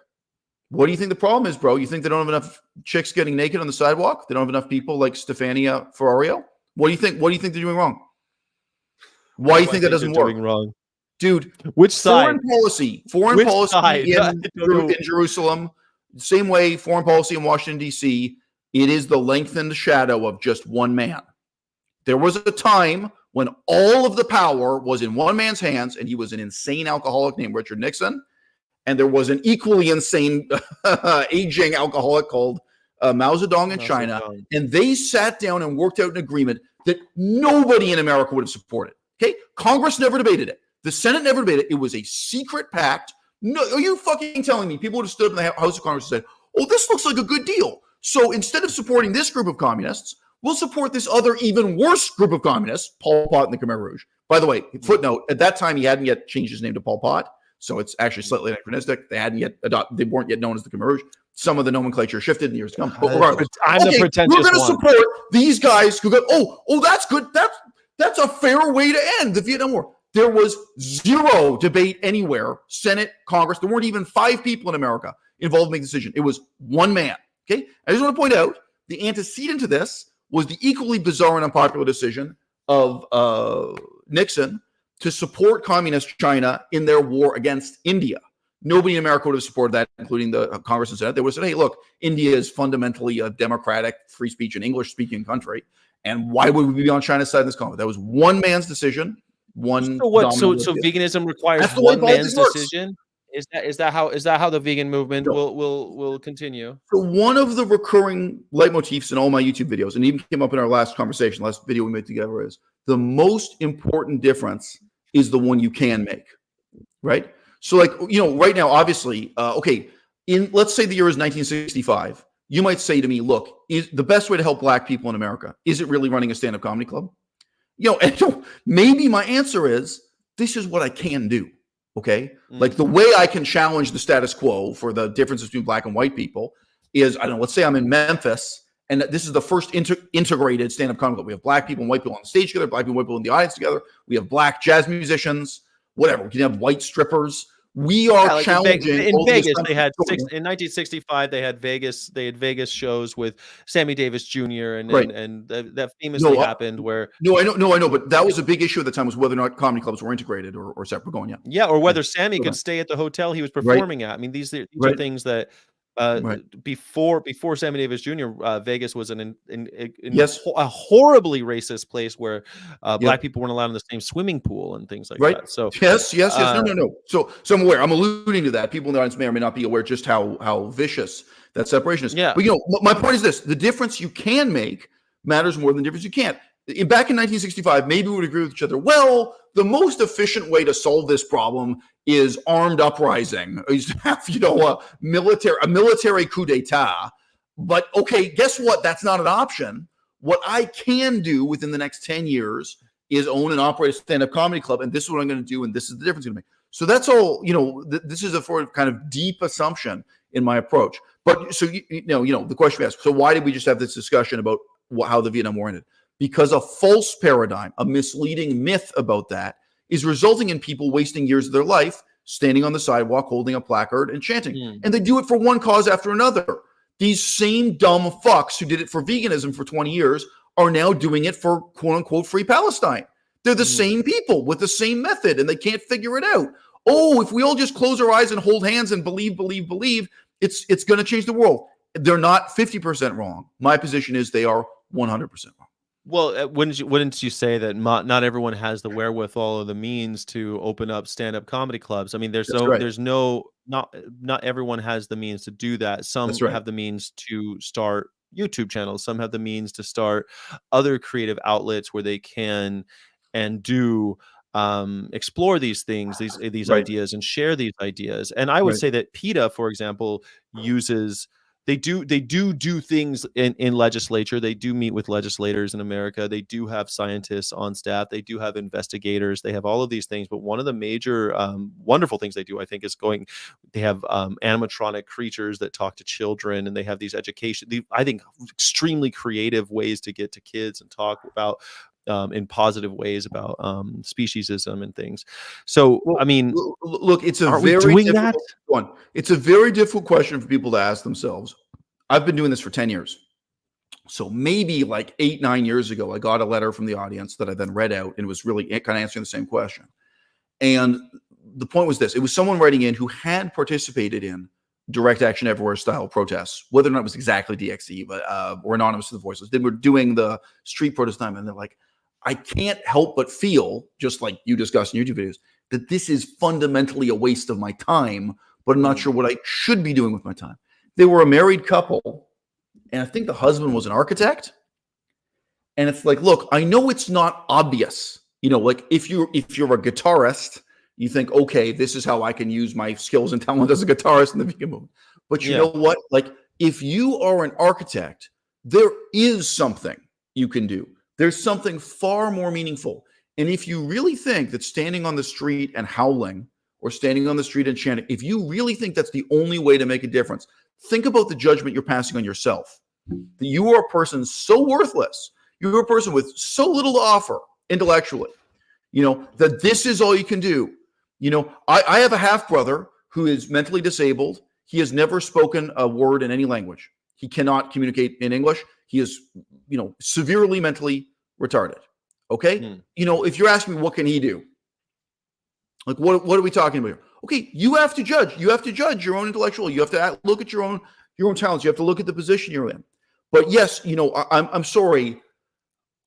What do you think the problem is, bro? You think they don't have enough chicks getting naked on the sidewalk? They don't have enough people like Stefania Ferrario? What do you think they're doing wrong? Why do you think that doesn't work? Doing wrong? Dude, Which side? Foreign Which policy side? in Jerusalem, same way foreign policy in Washington, D.C., it is the lengthened shadow of just one man. There was a time when all of the power was in one man's hands, and he was an insane alcoholic named Richard Nixon. And there was an equally insane aging alcoholic called Mao Zedong in China. And they sat down and worked out an agreement that nobody in America would have supported. Okay? Congress never debated it. The Senate never debated it. It was a secret pact. No, are you fucking telling me people would have stood up in the House of Congress and said, oh, this looks like a good deal. So instead of supporting this group of communists, we'll support this other even worse group of communists, Pol Pot and the Khmer Rouge. By the way, footnote, at that time, he hadn't yet changed his name to Pol Pot. So it's actually slightly anachronistic. They hadn't yet adopted, they weren't yet known as the Khmer Rouge. Some of the nomenclature shifted in the years to come. But regardless, I'm the pretentious we're going to support these guys who go, oh, that's good. That's a fair way to end the Vietnam War. There was zero debate anywhere, Senate, Congress. There weren't even 5 people in America involved in making the decision. It was one man. Okay. I just want to point out the antecedent to this was the equally bizarre and unpopular decision of Nixon to support communist China in their war against India. Nobody in America would have supported that, including the Congress and Senate. They would have said, hey, look, India is fundamentally a democratic, free speech, and English-speaking country. And why would we be on China's side in this conflict? That was one man's decision. So what? So veganism requires one man's decision? Is that how the vegan movement will continue? So one of the recurring leitmotifs in all my YouTube videos, and even came up in our last conversation, last video we made together, is the most important difference is the one you can make, right? So like, right now, obviously, let's say the year is 1965. You might say to me, look, is the best way to help Black people in America, is it really running a stand-up comedy club? And maybe my answer is, this is what I can do. Okay. Like the way I can challenge the status quo for the differences between Black and white people is, I don't know, let's say I'm in Memphis and this is the first integrated stand-up comedy club. We have Black people and white people on the stage together, Black people and white people in the audience together. We have Black jazz musicians, whatever. We can have white strippers. We are challenging in Vegas. They had in 1965. They had Vegas shows with Sammy Davis Jr. and that famously happened where. No, I know, but that was a big issue at the time, was whether or not comedy clubs were integrated or separate. Going, yeah, or whether Sammy could stay at the hotel he was performing at. I mean, these are things that. Before Sammy Davis Jr., Vegas was a horribly racist place where Black people weren't allowed in the same swimming pool and things like that. So yes. No. So I'm aware. I'm alluding to that. People in the audience may or may not be aware just how vicious that separation is. Yeah. But my point is this: the difference you can make matters more than the difference you can't. Back in 1965, maybe we would agree with each other. Well, the most efficient way to solve this problem is armed uprising. Is to have, a military coup d'etat. But okay, guess what? That's not an option. What I can do within the next 10 years is own and operate a stand-up comedy club, and this is what I'm going to do, and this is the difference I'm going to make. So that's all. This is a kind of deep assumption in my approach. But so the question we asked. So why did we just have this discussion about how the Vietnam War ended? Because a false paradigm, a misleading myth about that is resulting in people wasting years of their life standing on the sidewalk, holding a placard and chanting. And they do it for one cause after another. These same dumb fucks who did it for veganism for 20 years are now doing it for quote unquote free Palestine. They're the same people with the same method and they can't figure it out. Oh, if we all just close our eyes and hold hands and believe, it's going to change the world. They're not 50% wrong. My position is they are 100% wrong. Well, wouldn't you say that not everyone has the wherewithal or the means to open up stand-up comedy clubs? I mean, not everyone has the means to do that. Some have the means to start YouTube channels. Some have the means to start other creative outlets where they can and do explore these things, these ideas, and share these ideas. And I would say that PETA, for example, uses. They do things in legislature. They do meet with legislators in America. They do have scientists on staff. They do have investigators. They have all of these things. But one of the major wonderful things they do, I think, is they have animatronic creatures that talk to children, and they have these I think extremely creative ways to get to kids and talk about in positive ways about speciesism and things. So, I mean, look, it's a very difficult one. It's a very difficult question for people to ask themselves. I've been doing this for 10 years. So maybe like 8-9 years ago, I got a letter from the audience that I then read out, and it was really kind of answering the same question. And the point was this: it was someone writing in who had participated in direct action everywhere style protests, whether or not it was exactly DXE, but or Anonymous to the Voiceless. They were doing the street protest time, and they're like, I can't help but feel, just like you discussed in YouTube videos, that this is fundamentally a waste of my time, but I'm not sure what I should be doing with my time. They were a married couple, and I think the husband was an architect. And it's like, look, I know it's not obvious. Like if you're a guitarist, you think, okay, this is how I can use my skills and talent as a guitarist in the vegan movement. But you know what? Like if you are an architect, there is something you can do. There's something far more meaningful. And if you really think that standing on the street and howling, or standing on the street and chanting, if you really think that's the only way to make a difference, think about the judgment you're passing on yourself. That you are a person so worthless, you're a person with so little to offer intellectually, that this is all you can do. I have a half brother who is mentally disabled. He has never spoken a word in any language. He cannot communicate in English. He is, severely mentally retarded. Okay. If you're asking me, what can he do? Like, what are we talking about here? Okay. You have to judge. You have to judge your own intellectual. You have to look at your own talents. You have to look at the position you're in. But yes, I'm sorry.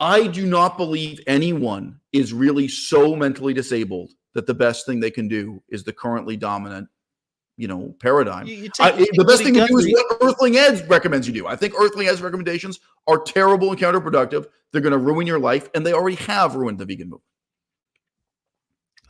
I do not believe anyone is really so mentally disabled that the best thing they can do is the currently dominant, paradigm. The best thing to do is what Earthling Ed recommends you do. I think Earthling Ed's recommendations are terrible and counterproductive. They're going to ruin your life, and they already have ruined the vegan movement.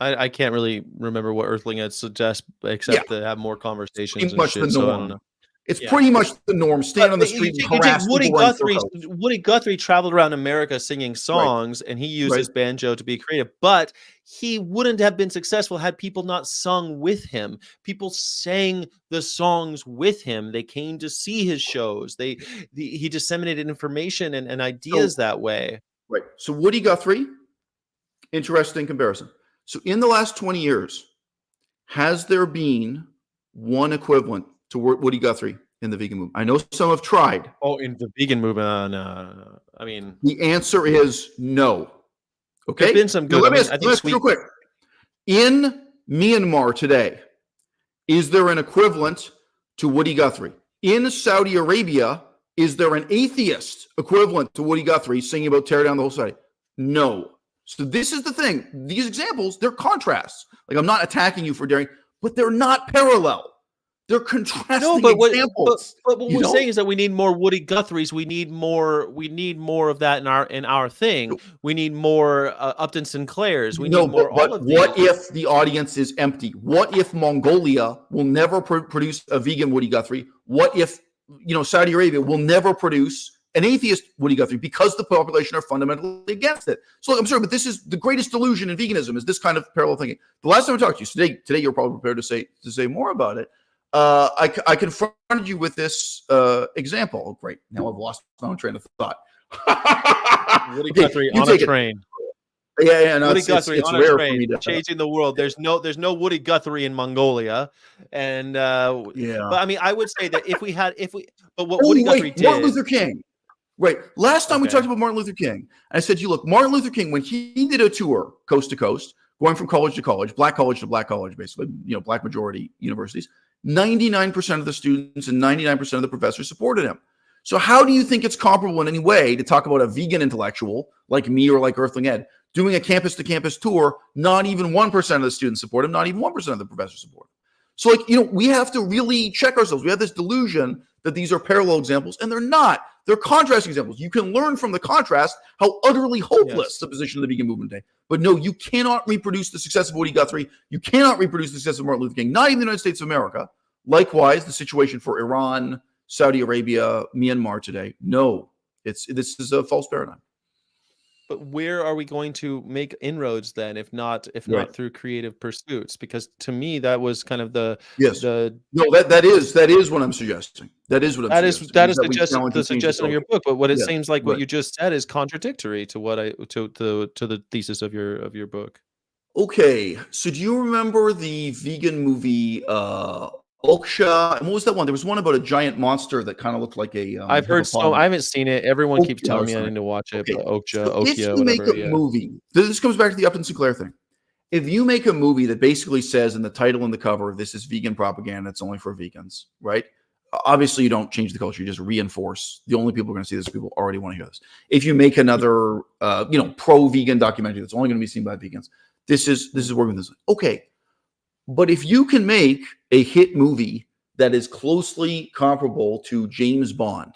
I can't really remember what Earthling Ed suggests, except to have more conversations and shit. So I don't know. It's pretty much the norm. Stand on the street and harass people. Woody Guthrie traveled around America singing songs, and he used his banjo to be creative. But he wouldn't have been successful had people not sung with him. People sang the songs with him. They came to see his shows. He disseminated information and ideas that way. Right. So Woody Guthrie, interesting comparison. So in the last 20 years, has there been one equivalent to Woody Guthrie in the vegan movement? I know some have tried. Oh, in the vegan movement, no. I mean, the answer is no. Okay, there's been some good. Now, let me ask real quick. In Myanmar today, is there an equivalent to Woody Guthrie? In Saudi Arabia, is there an atheist equivalent to Woody Guthrie singing about tear down the whole society? No. So this is the thing. These examples, they're contrasts. Like, I'm not attacking you for daring, but they're not parallel. They're contrasting examples. But what we're saying is that we need more Woody Guthries. We need more of that in our thing. We need more Upton Sinclairs. We need more. But what if the audience is empty? What if Mongolia will never produce a vegan Woody Guthrie? What if Saudi Arabia will never produce an atheist Woody Guthrie because the population are fundamentally against it? So I'm sorry, but this is the greatest delusion in veganism, is this kind of parallel thinking. The last time I talked to you today, you're probably prepared to say more about it. I confronted you with this example. Oh, great. Now I've lost my own train of thought. Woody Guthrie on a train. No, Woody Guthrie on a train, changing the world. There's no Woody Guthrie in Mongolia, and But I mean, I would say that Woody Guthrie did. Martin Luther King. Right. Last time we talked about Martin Luther King, I said, look, Martin Luther King, when he did a tour coast to coast, going from college to college, black college to black college, basically, black majority universities, 99% of the students and 99% of the professors supported him. So how do you think it's comparable in any way to talk about a vegan intellectual like me or like Earthling Ed doing a campus-to-campus tour? Not even 1% of the students support him. Not even 1% of the professors support him. So, we have to really check ourselves. We have this delusion that these are parallel examples, and they're not. They're contrast examples. You can learn from the contrast how utterly hopeless the position of the vegan movement today. But no, you cannot reproduce the success of Woody Guthrie. You cannot reproduce the success of Martin Luther King, not even the United States of America. Likewise, the situation for Iran, Saudi Arabia, Myanmar today. No, this is a false paradigm. But where are we going to make inroads then, if not through creative pursuits? Because to me, that was kind of that is what I'm suggesting. That is what I'm suggesting. That is the suggestion of your book. But what it seems like what you just said is contradictory to the thesis of your book. Okay, so do you remember the vegan movie Oksha, and what was that one? There was one about a giant monster that kind of looked like a I've heard so. I hippopotamus. haven't seen it. Everyone keeps Oksha or telling me I something. need to watch it, Okay, but so if Okia, you make whatever. a Yeah. movie, this comes back to the Upton Sinclair thing. If you make a movie that basically says in the title and the cover, this is vegan propaganda, it's only for vegans, right? Obviously, you don't change the culture; you just reinforce. The only people who are going to see this are people who already want to hear this. If you make another, pro-vegan documentary that's only going to be seen by vegans, this is working with this. Okay, but if you can make a hit movie that is closely comparable to James Bond,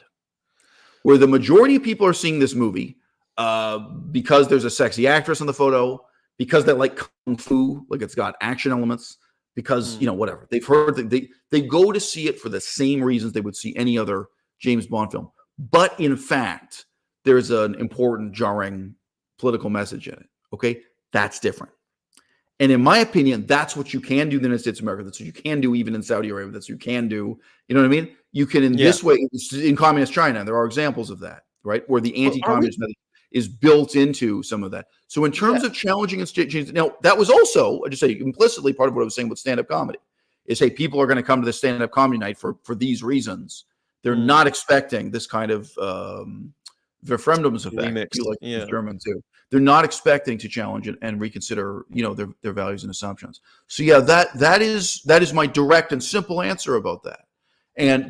where the majority of people are seeing this movie because there's a sexy actress in the photo, because they like kung fu, like it's got action elements, because whatever they've heard that they go to see it for the same reasons they would see any other James Bond film. But in fact, there's an important, jarring political message in it. Okay, that's different. And in my opinion, that's what you can do in the United States of America. That's what you can do even in Saudi Arabia. That's what you can do. You know what I mean? You can, in this way, in communist China, there are examples of that, right? Where the anti-communist method is built into some of that. So in terms of challenging and changing, now that was also, I just say implicitly part of what I was saying with stand-up comedy is, hey, people are going to come to the stand-up comedy night for these reasons. They're not expecting this kind of referendums effect. You like the German too. They're not expecting to challenge it and reconsider, their values and assumptions. So yeah, that is my direct and simple answer about that. And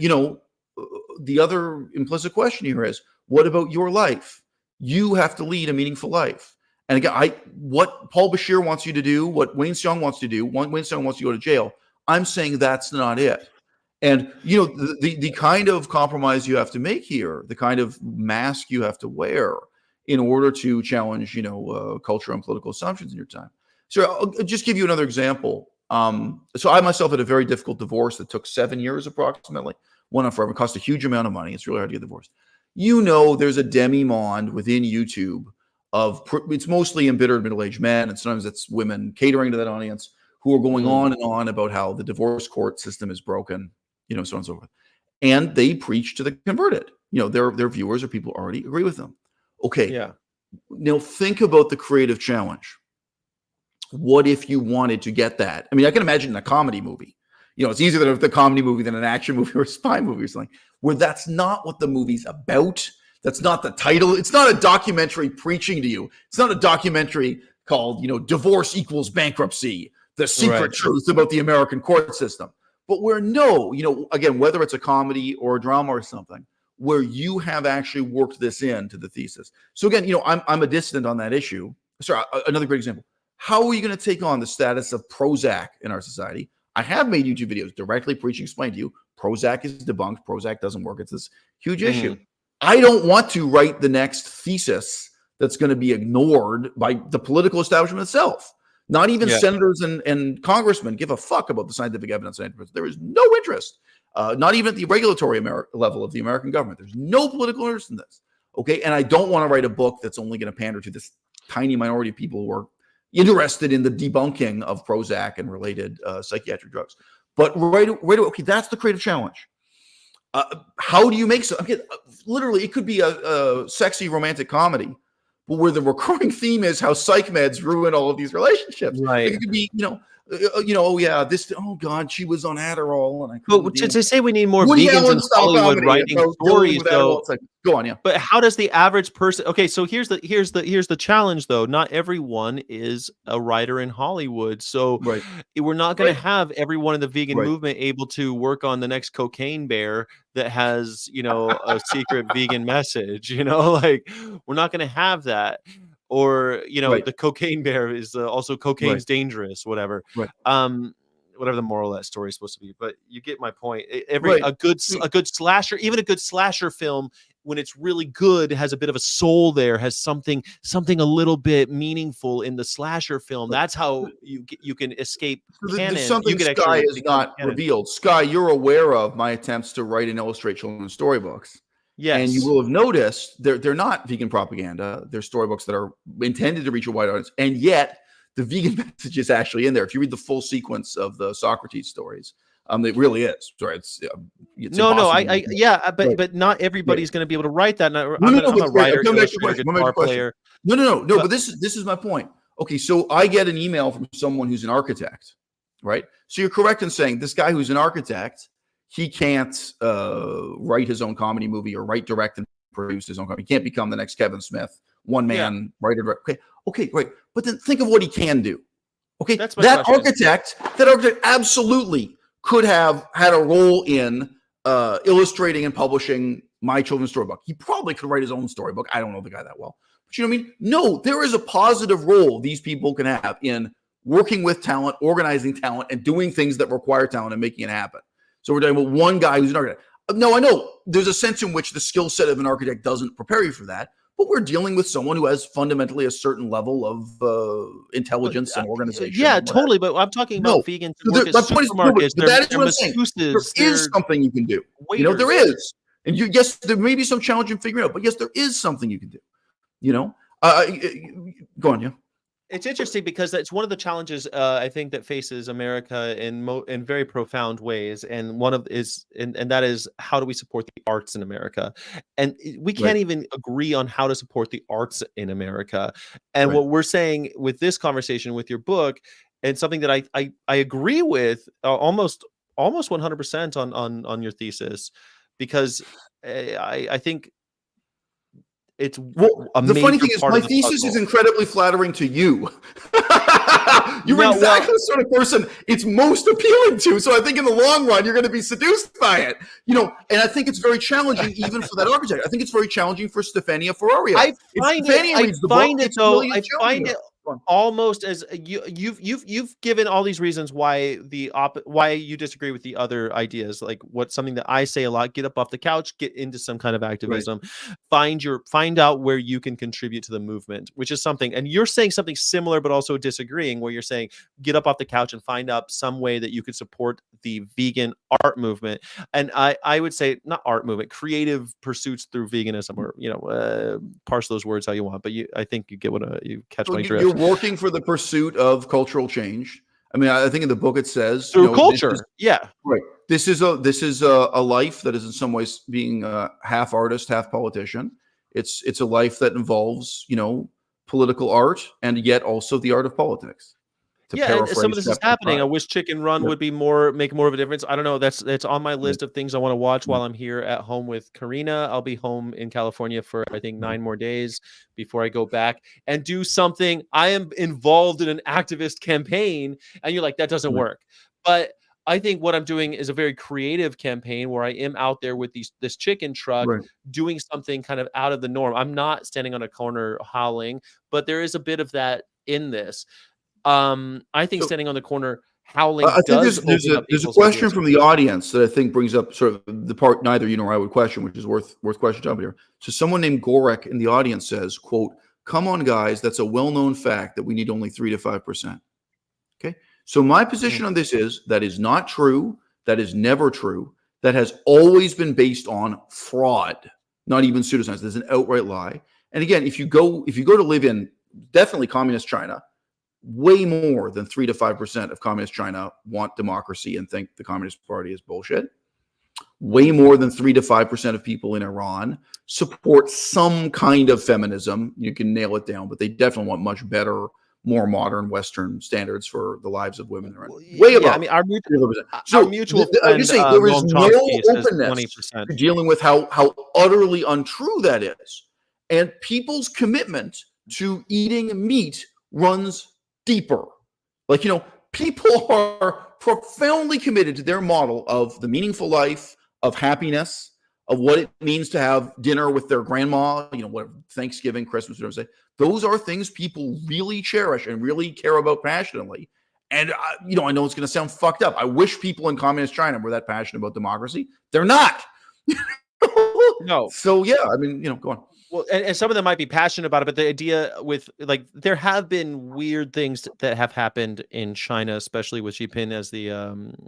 the other implicit question here is, what about your life? You have to lead a meaningful life. And again, what Paul Bashir wants you to do, what Wayne Seong wants to do, Wayne Seong wants you to go to jail. I'm saying that's not it. And the kind of compromise you have to make here, the kind of mask you have to wear in order to challenge, cultural and political assumptions in your time. So I'll just give you another example. So I myself had a very difficult divorce that took 7 years approximately. Went on forever, cost a huge amount of money. It's really hard to get divorced. There's a demi-monde within YouTube it's mostly embittered middle-aged men, and sometimes it's women catering to that audience who are going on and on about how the divorce court system is broken, so on and so forth. And they preach to the converted. Their viewers are people who already agree with them. Okay. Yeah. Now think about the creative challenge. What if you wanted to get that? I mean, I can imagine a comedy movie. It's easier than a comedy movie than an action movie or a spy movie or something, where that's not what the movie's about. That's not the title. It's not a documentary preaching to you. It's not a documentary called, Divorce Equals Bankruptcy, the secret truth about the American court system. But again, whether it's a comedy or a drama or something, where you have actually worked this into the thesis. So again, I'm a dissident on that issue. Sorry, another great example. How are you going to take on the status of Prozac in our society? I have made YouTube videos directly preaching, explain to you, Prozac is debunked. Prozac doesn't work. It's this huge issue. I don't want to write the next thesis that's going to be ignored by the political establishment itself. Not even senators and congressmen give a fuck about the scientific evidence. There is no interest. Not even at the regulatory level of the American government. There's no political interest in this. Okay. And I don't want to write a book that's only going to pander to this tiny minority of people who are interested in the debunking of Prozac and related psychiatric drugs. But okay, that's the creative challenge. How do you make so? Literally, it could be a sexy romantic comedy, but where the recurring theme is how psych meds ruin all of these relationships. Right. Like it could be, oh God, she was on Adderall, and I couldn't. But to say we need more vegans in Hollywood writing stories, though. Go on, yeah. But how does the average person? Okay, so here's the challenge, though. Not everyone is a writer in Hollywood, so we're not going to have everyone in the vegan movement able to work on the next Cocaine Bear that has, a secret vegan message. Like we're not going to have that. Or the Cocaine Bear is also cocaine's dangerous, whatever. Whatever the moral of that story is supposed to be, but you get my point. A good slasher, even a good slasher film, when it's really good, has a bit of a soul there, has something a little bit meaningful in the slasher film. That's how you can escape canon. Something Sky is not revealed. Sky, you're aware of my attempts to write and illustrate children's storybooks. Yes. And you will have noticed they're not vegan propaganda. They're storybooks that are intended to reach a wide audience. And yet the vegan message is actually in there. If you read the full sequence of the Socrates stories, it really is. Sorry, it's but not everybody's going to be able to write that. I'm a writer, illustrator, guitar player. No. But this is my point. Okay, so I get an email from someone who's an architect. right? So you're correct in saying this guy who's an architect, he can't write his own comedy movie or write, direct, and produce his own comedy. He can't become the next Kevin Smith, one man writer. Okay, right. But then think of what he can do. Okay, that architect absolutely could have had a role in illustrating and publishing my children's storybook. He probably could write his own storybook. I don't know the guy that well. But you know what I mean? No, there is a positive role these people can have in working with talent, organizing talent, and doing things that require talent and making it happen. So we're talking about one guy who's an architect. No, I know there's a sense in which the skill set of an architect doesn't prepare you for that, but we're dealing with someone who has fundamentally a certain level of intelligence and organization. Yeah, totally. But I'm talking about vegans who work at supermarkets. But that is what I'm saying. There is something you can do. Waiters. You know, there is. And yes, there may be some challenge in figuring it out, but yes, there is something you can do. You know, go on, yeah. It's interesting because it's one of the challenges I think that faces America in very profound ways, and one of and that is, how do we support the arts in America? And we can't even agree on how to support the arts in America. And what we're saying with this conversation, with your book, and something that I agree with almost 100% on your thesis, because I think it's the funny thing is, my thesis is incredibly flattering to you. You're exactly the sort of person it's most appealing to. So I think in the long run, you're going to be seduced by it. You know, and I think it's very challenging even for that architect. I think it's very challenging for Stefania Ferraria. I find it almost as you've given all these reasons why why you disagree with the other ideas, like what's something that I say a lot: get up off the couch, get into some kind of activism, find out where you can contribute to the movement, which is something. And you're saying something similar but also disagreeing, where you're saying get up off the couch and find out some way that you could support the vegan art movement. And I would say not art movement, creative pursuits through veganism, or parse those words how you want, but I think you get what you catch my drift. You're working for the pursuit of cultural change. I mean, I think in the book it says through culture. Right. This is a life that is in some ways being half artist, half politician. It's a life that involves, political art and yet also the art of politics. And some of this is happening. I wish Chicken Run would be make more of a difference. I don't know. That's on my list of things I want to watch while I'm here at home with Karina. I'll be home in California for I think 9 more days before I go back and do something. I am involved in an activist campaign, and you're like, that doesn't work. But I think what I'm doing is a very creative campaign where I am out there with this chicken truck doing something kind of out of the norm. I'm not standing on a corner howling, but there is a bit of that in this. I think standing on the corner howling there's a question from the audience that I think brings up sort of the part neither you nor I would question, which is worth question up here. So someone named Gorek in the audience says, quote, "Come on, guys, that's a well-known fact that we need only 3 to 5%. Okay. So my position on this is that is not true. That is never true. That has always been based on fraud, not even pseudoscience. There's an outright lie. And again, if you go to live in definitely communist China, way more than 3 to 5% of communist China want democracy and think the Communist Party is bullshit. Way more than 3 to 5% of people in Iran support some kind of feminism. You can nail it down, but they definitely want much better, more modern Western standards for the lives of women. Way above. I mean, our mutual I'm just saying there is no openness to dealing with how utterly untrue that is. And people's commitment to eating meat runs deeper. Like, people are profoundly committed to their model of the meaningful life, of happiness, of what it means to have dinner with their grandma, what Thanksgiving, Christmas, whatever say. Those are things people really cherish and really care about passionately. And, I know it's going to sound fucked up. I wish people in communist China were that passionate about democracy. They're not. No. So, yeah, I mean, go on. Well, and some of them might be passionate about it, but the idea with there have been weird things that have happened in China, especially with Xi Jinping as the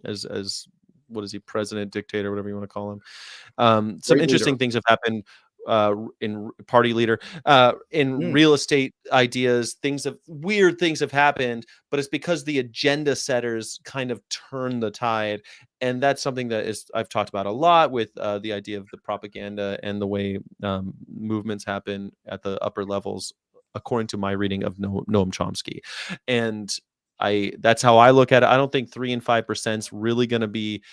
as what is he, president, dictator, whatever you want to call him. Some interesting things have happened in party leader, in real estate ideas. Weird things have happened, but it's because the agenda setters kind of turn the tide. And that's something that I've talked about a lot with the idea of the propaganda and the way movements happen at the upper levels, according to my reading of Noam Chomsky. And That's how I look at it. I don't think 3 and 5% is really going to be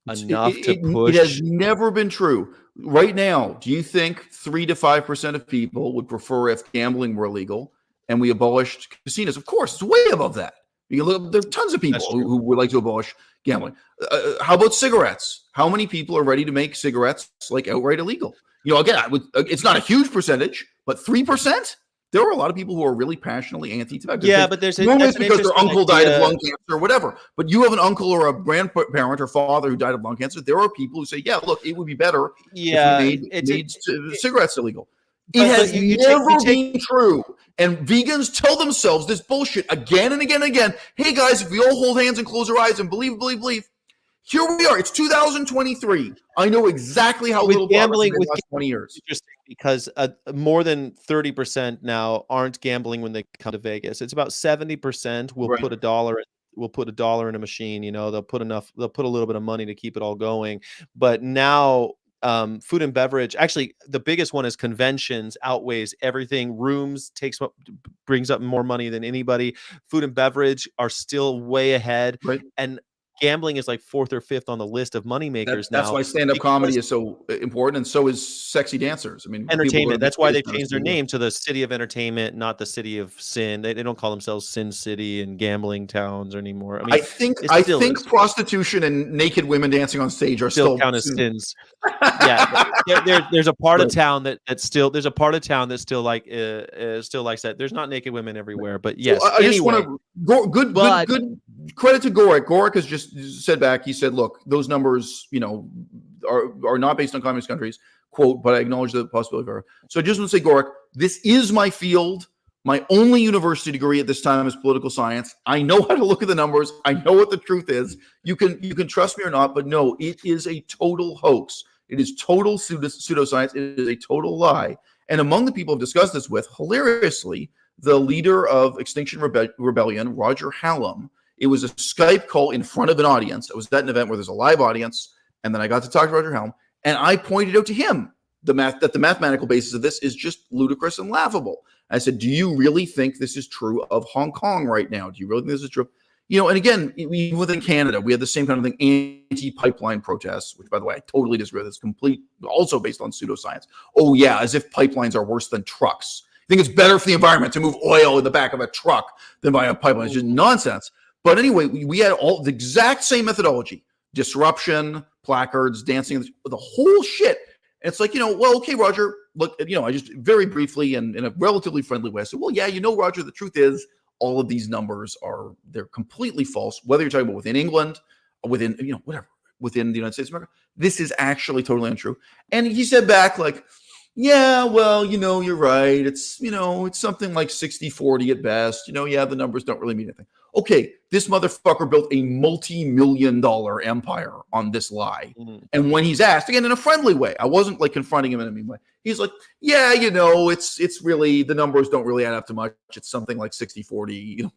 enough to push. It has never been true. Right now, do you think 3 to 5% of people would prefer if gambling were illegal and we abolished casinos? Of course, it's way above that. You look, there are tons of people who would like to abolish gambling. How about cigarettes? How many people are ready to make cigarettes like outright illegal? Again, it's not a huge percentage, but 3%. There are a lot of people who are really passionately anti-tobacco. Yeah, but there's normally it's because their uncle died of lung cancer or whatever. But you have an uncle or a grandparent or father who died of lung cancer. There are people who say, "Yeah, look, it would be better if we made cigarettes illegal." It has never been true. And vegans tell themselves this bullshit again and again and again. Hey guys, if we all hold hands and close our eyes and believe. Here we are. It's 2023. I know exactly how little gambling in the last 20 years. Interesting, because more than 30% now aren't gambling when they come to Vegas. It's about 70% will put $1. We'll put $1 in a machine. They'll put a little bit of money to keep it all going. But now food and beverage, actually the biggest one is conventions, outweighs everything. Rooms brings up more money than anybody. Food and beverage are still way ahead. And gambling is like 4th or 5th on the list of money makers now. That's why stand-up comedy is so important, and so is sexy dancers. I mean, entertainment. That's why they changed their name to the City of Entertainment, not the City of Sin. They don't call themselves Sin City and gambling towns anymore. I think prostitution and naked women dancing on stage are still count as sins. Yeah, there's a part of town that's still like still likes that. There's not naked women everywhere, but yes. So I just want to good credit to Gorik. Gorik has just said back. He said, "Look, those numbers, are not based on communist countries." Quote, but I acknowledge the possibility of error. So I just want to say, Gorik, this is my field. My only university degree at this time is political science. I know how to look at the numbers. I know what the truth is. You can trust me or not, but no, it is a total hoax. It is total pseudoscience. It is a total lie. And among the people I've discussed this with, hilariously, the leader of Extinction Rebellion, Roger Hallam. It was a Skype call in front of an audience. I was at an event where there's a live audience, and then I got to talk to Roger Hallam, and I pointed out to him that the mathematical basis of this is just ludicrous and laughable. I said, "Do you really think this is true of Hong Kong right now? Do you really think this is true?" And again, even within Canada, we had the same kind of thing, anti-pipeline protests, which, by the way, I totally disagree with. It's also based on pseudoscience. Oh, yeah, as if pipelines are worse than trucks. I think it's better for the environment to move oil in the back of a truck than by a pipeline. It's just nonsense. But anyway, we had all the exact same methodology: disruption, placards, dancing, the whole shit. And it's like, well, okay, Roger, look, I just very briefly and in a relatively friendly way, I said, well, yeah, Roger, the truth is all of these numbers they're completely false, whether you're talking about within England, within, whatever, within the United States of America. This is actually totally untrue. And he said back like, yeah, well, you're right. It's, it's something like 60-40 at best. Yeah, the numbers don't really mean anything. Okay, this motherfucker built a multi-million-dollar empire on this lie. Mm-hmm. And when he's asked, again, in a friendly way, I wasn't like confronting him in a mean way. He's like, yeah, it's really, the numbers don't really add up to much. It's something like 60-40,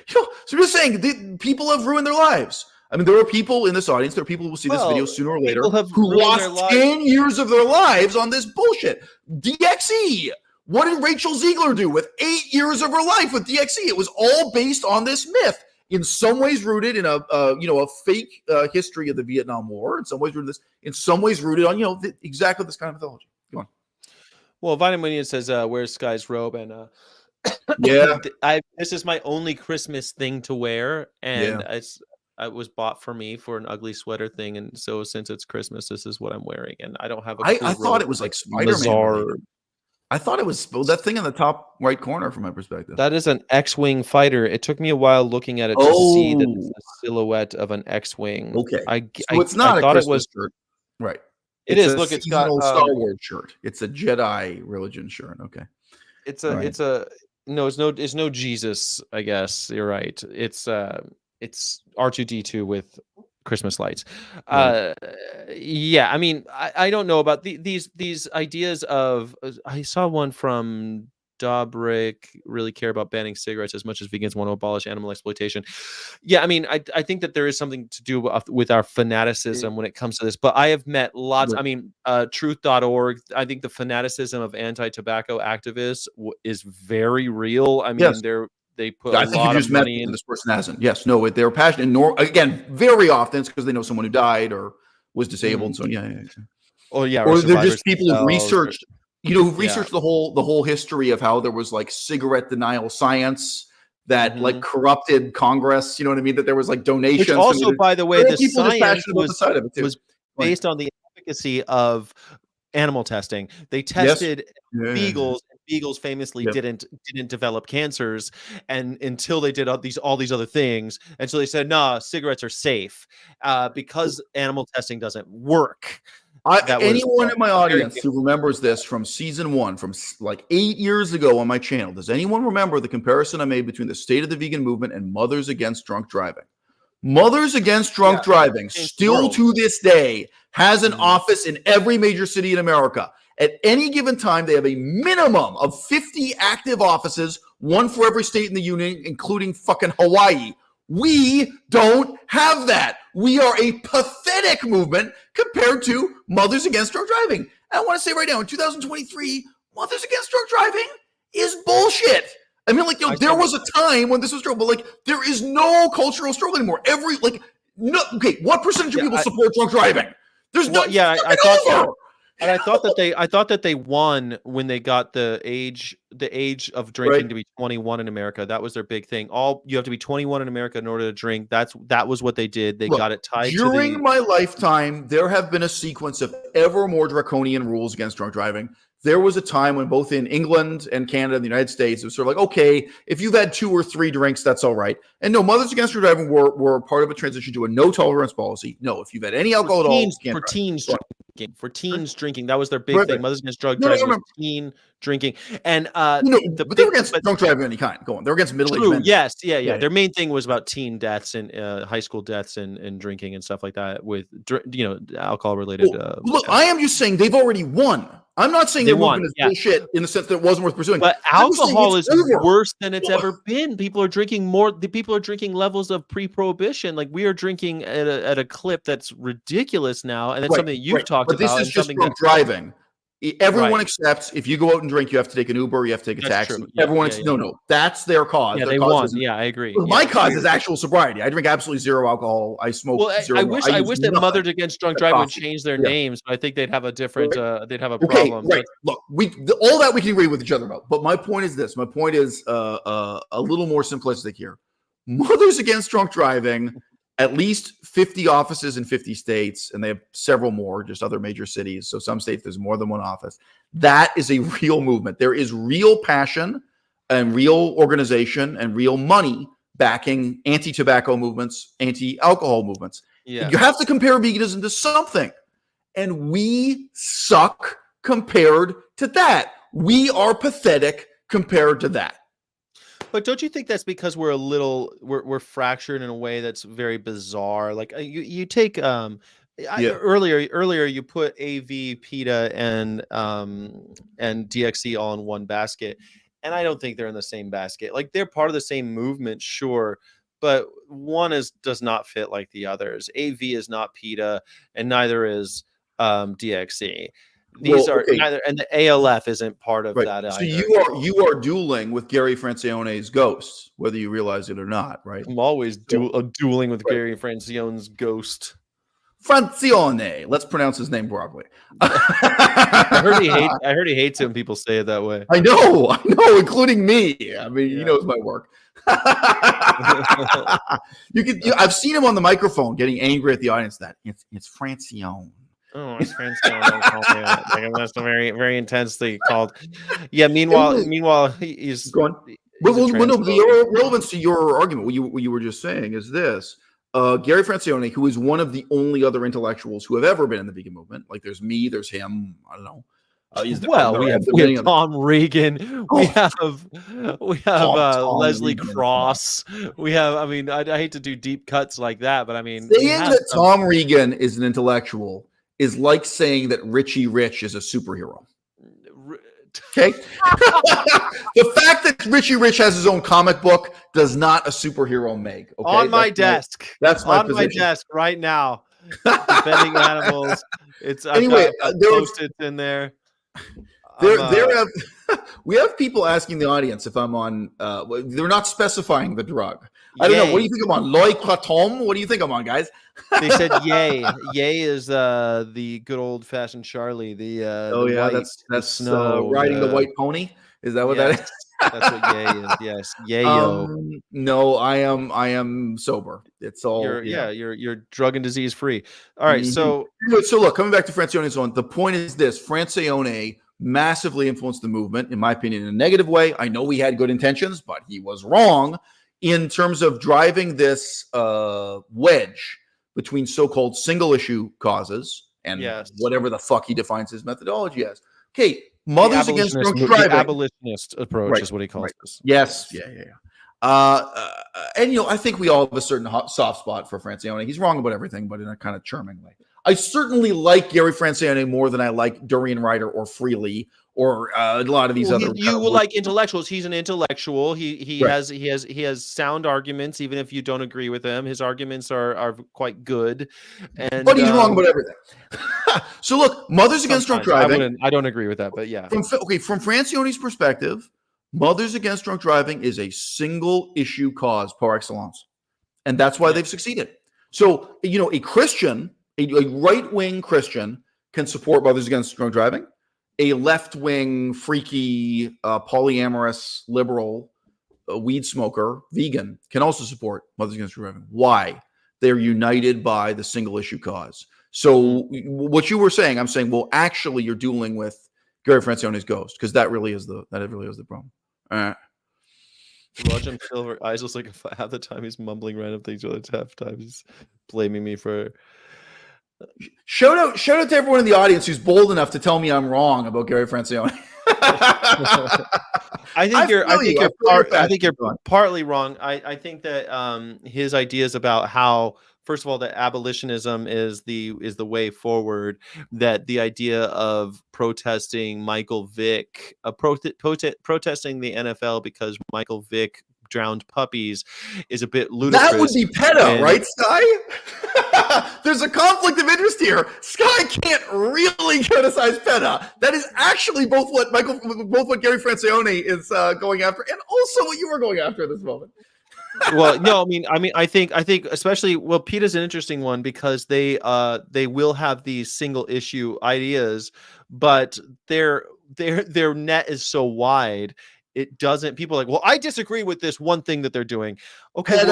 so I'm just saying, people have ruined their lives. I mean, there are people in this audience, there are people who will see this video sooner or later who lost 10 years of their lives on this bullshit. DXE. What did Rachel Ziegler do with 8 years of her life with DXE? It was all based on this myth, in some ways rooted in a fake history of the Vietnam War. In some ways rooted in this. In some ways rooted on exactly this kind of mythology. Go on. Well, Vitamin says, "Where's Sky's robe?" And yeah, this is my only Christmas thing to wear, and it was bought for me for an ugly sweater thing, and so since it's Christmas, this is what I'm wearing, and I don't have a. I thought it was like Spider-Man. I thought it was that thing in the top right corner from my perspective. That is an X-Wing fighter. It took me a while looking at it to see that it's the silhouette of an X-Wing. Okay. So it's not a Christmas shirt. Right. It's Look, it's got Star Wars shirt. It's a Jedi religion shirt. Okay. It's no Jesus, I guess. You're right. It's R2-D2 with Christmas lights. Yeah, I mean, I don't know about these ideas of. I saw one from Dobrik, really care about banning cigarettes as much as vegans want to abolish animal exploitation. Yeah, I mean, I think that there is something to do with our fanaticism when it comes to this. But I have met lots. I mean, truth.org. I think the fanaticism of anti-tobacco activists is very real. I mean, they put I a think you lot of just met money in. this person hasn't. Yes, no, they're passionate. Nor again, very often it's because they know someone who died or was disabled. Mm. So yeah. Or Or they're survivors just people who've themselves, or researched, who've yeah. researched the whole history of how there was like cigarette denial science that like corrupted Congress. You know what I mean? That there was like donations. Which also, by the way, there are the people just science passionate about the side of it too. was based on the efficacy of animal testing. They Yes. tested beagles, and beagles famously didn't develop cancers, and until they did all these other things, and so they said, "Nah, cigarettes are safe," because animal testing doesn't work. Anyone in my audience who remembers this from season 1, from like 8 years ago on my channel, does anyone remember the comparison I made between the state of the vegan movement and Mothers Against Drunk Driving? Mothers Against Drunk Driving still to this day has an office in every major city in America. At any given time, they have a minimum of 50 active offices, one for every state in the union, including fucking Hawaii. We don't have that. We are a pathetic movement compared to Mothers Against Drunk Driving. And I want to say right now, in 2023, Mothers Against Drunk Driving is bullshit. I mean, like, there was a time when this was true, but like, there is no cultural struggle anymore. What percentage of people support drunk driving? There's no. Yeah, I thought so. And I thought that they won when they got the age of drinking to be 21 in America. That was their big thing. You have to be 21 in America in order to drink. That was what they did. They got it tied during my lifetime. There have been a sequence of ever more draconian rules against drunk driving. There was a time when both in England and Canada and the United States, it was sort of like, okay, if you've had 2 or 3 drinks, that's all right. And no, Mothers Against Drunk Driving were part of a transition to a no tolerance policy. No, if you've had any alcohol at all, for teens drinking, that was their big thing. Mothers Against Drunk Driving was teen drinking, and but they were against drunk driving of any kind. They're against middle-aged men. Yes, yeah. Their main thing was about teen deaths and high school deaths and drinking and stuff like that with alcohol related. Look, I am just saying they've already won. I'm not saying their movement is bullshit in the sense that it wasn't worth pursuing. But alcohol is worse than it's ever been. People are drinking more. People are drinking levels of pre-prohibition. Like, we are drinking at a clip that's ridiculous now, and it's something that you've talked about. But this is just drunk driving. Everyone accepts if you go out and drink, you have to take an Uber, you have to take a taxi. Everyone, no, that's their cause. Yeah, their they cause won. Yeah, I agree. My cause is actual sobriety. I drink absolutely zero alcohol. I smoke. Zero. I wish that Mothers Against Drunk Driving would change their names, but I think they'd have a different. They'd have a problem. Right. Look, all that we can agree with each other about. But my point is this. My point is a little more simplistic here. Mothers Against Drunk Driving. At least 50 offices in 50 states, and they have several more, just other major cities. So some states, there's more than one office. That is a real movement. There is real passion and real organization and real money backing anti-tobacco movements, anti-alcohol movements. Yeah. You have to compare veganism to something. And we suck compared to that. We are pathetic compared to that. But don't you think that's because we're fractured in a way that's very bizarre? Like, you take earlier you put AV, PETA, and DXE all in one basket, and I don't think they're in the same basket. Like, they're part of the same movement, sure, but one does not fit like the others. AV is not PETA, and neither is DXE. These are neither, and the ALF isn't part of that either. So you are dueling with Gary Francione's ghost, whether you realize it or not, right? I'm always dueling with Gary Francione's ghost. Francione. Let's pronounce his name properly. I heard he hates it when people say it that way. I know, including me. I mean, he knows my work. I've seen him on the microphone getting angry at the audience that it's Francione. Oh, his friends that's very, very intensely called. Yeah. Meanwhile, he's going. The relevance to your argument, what you were just saying, is this: Gary Francione, who is one of the only other intellectuals who have ever been in the vegan movement. Like, there's me, there's him. I don't know. We have Tom Regan. We have Leslie Cross. We have. I mean, I hate to do deep cuts like that, but I mean, saying that Tom Regan is an intellectual is like saying that Richie Rich is a superhero. Okay. The fact that Richie Rich has his own comic book does not a superhero make. Okay? On my desk. That's my on position. My desk right now. Defending animals. It's anyway. Post-its in there. We have people asking the audience if I'm on. They're not specifying the drug. I don't know. What do Yay. you think I'm on? Loikratom? What do you think I'm on, guys? They said yay. Yay is the good old fashioned Charlie. The white, the snow, riding the white pony. Is that what that yes, is? that's what yay is. Yes, yayo. No, I am sober. It's all You're drug and disease free. All right, so Anyway, so look, coming back to Francione's one, the point is this: Francione massively influenced the movement, in my opinion, in a negative way. I know he had good intentions, but he was wrong in terms of driving this wedge between so-called single-issue causes and whatever the fuck he defines his methodology as. Okay, mothers against drunk driving. The abolitionist approach is what he calls this. Yes, yeah. And I think we all have a certain soft spot for Francione. He's wrong about everything, but in a kind of charming way. I certainly like Gary Francione more than I like Durian Ryder or Freely or a lot of these other. You will like intellectuals. He's an intellectual. He has sound arguments, even if you don't agree with him. His arguments are quite good. But he's wrong about everything. So look, Mothers Against Drunk Driving. I don't agree with that, but yeah. From Francione's perspective, Mothers Against Drunk Driving is a single issue cause par excellence, and that's why they've succeeded. So a Christian. A right-wing Christian can support Mothers Against Drunk Driving. A left-wing, freaky, polyamorous, liberal, weed smoker, vegan, can also support Mothers Against Drunk Driving. Why? They're united by the single-issue cause. So what you were saying, I'm saying, well, actually, you're dueling with Gary Francione's ghost, because that really is the problem. All right. Watch him silver eyes was like half the time he's mumbling random things, other half the time he's blaming me for. Shout out to everyone in the audience who's bold enough to tell me I'm wrong about Gary Francione. I think you're partly wrong. I think that his ideas about how, first of all, that abolitionism is the way forward, that the idea of protesting Michael Vick, protesting the NFL because Michael Vick drowned puppies is a bit ludicrous. That would be PETA, right, Sky? There's a conflict of interest here. Sky can't really criticize PETA. That is actually both what Gary Francione is going after, and also what you were going after at this moment. Well, no, I think especially, well, PETA's an interesting one because they will have these single issue ideas, but their net is so wide. It doesn't. People are like, well, I disagree with this one thing that they're doing. Okay,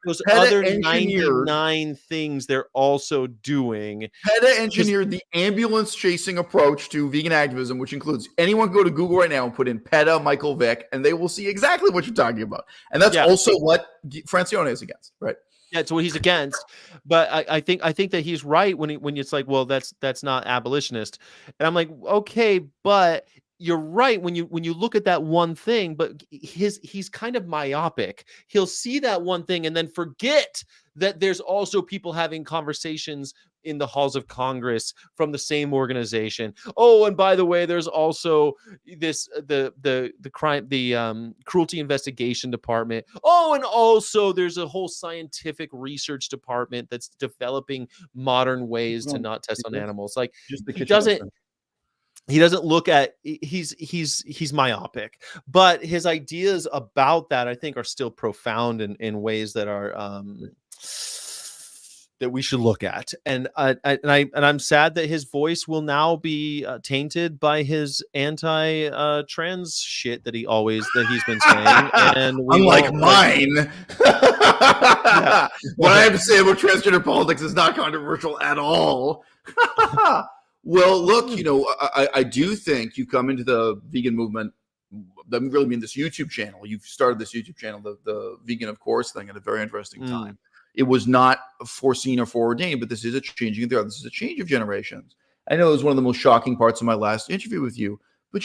those other 99 things they're also doing. PETA engineered the ambulance chasing approach to vegan activism, which includes anyone go to Google right now and put in PETA Michael Vick, and they will see exactly what you're talking about. And that's also what Francione is against, right? Yeah, it's what he's against. But I think that he's right when it's like, well, that's not abolitionist, and I'm like, okay, but you're right when you look at that one thing, but he's kind of myopic. He'll see that one thing and then forget that there's also people having conversations in the halls of Congress from the same organization. Oh, and by the way, there's also the cruelty investigation department. Oh, and also there's a whole scientific research department that's developing modern ways to not test on animals. Like, he doesn't look at, he's myopic, but his ideas about that, I think, are still profound in ways that are that we should look at. And I'm sad that his voice will now be tainted by his anti-trans shit that he's been saying. And unlike mine, what I have to say about transgender politics is not controversial at all. Well, look, I do think you come into the vegan movement. I really mean this YouTube channel. You've started this YouTube channel, the Vegan of Course thing, at a very interesting time. It was not foreseen or foreordained, but this is a changing there. This is a change of generations. I know it was one of the most shocking parts of my last interview with you, but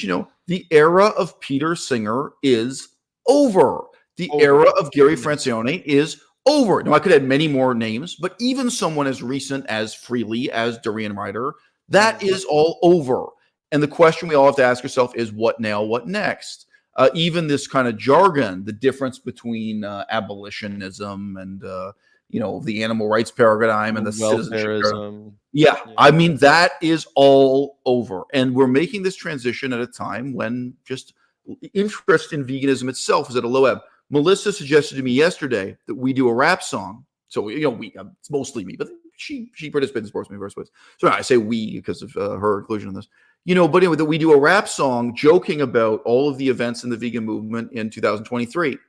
the era of Peter Singer is over. The era of Gary Francione is over. Now, I could add many more names, but even someone as recent as Freely, as Durian Ryder, that is all over. And the question we all have to ask ourselves is, what now, what next? Even this kind of jargon, the difference between abolitionism and, the animal rights paradigm and the citizenship. Yeah, I mean, that is all over. And we're making this transition at a time when just interest in veganism itself is at a low ebb. Melissa suggested to me yesterday that we do a rap song. So, it's mostly me, but she participated in Sports Me First Place. So I say we because of her inclusion in this. But anyway, that we do a rap song joking about all of the events in the vegan movement in 2023. This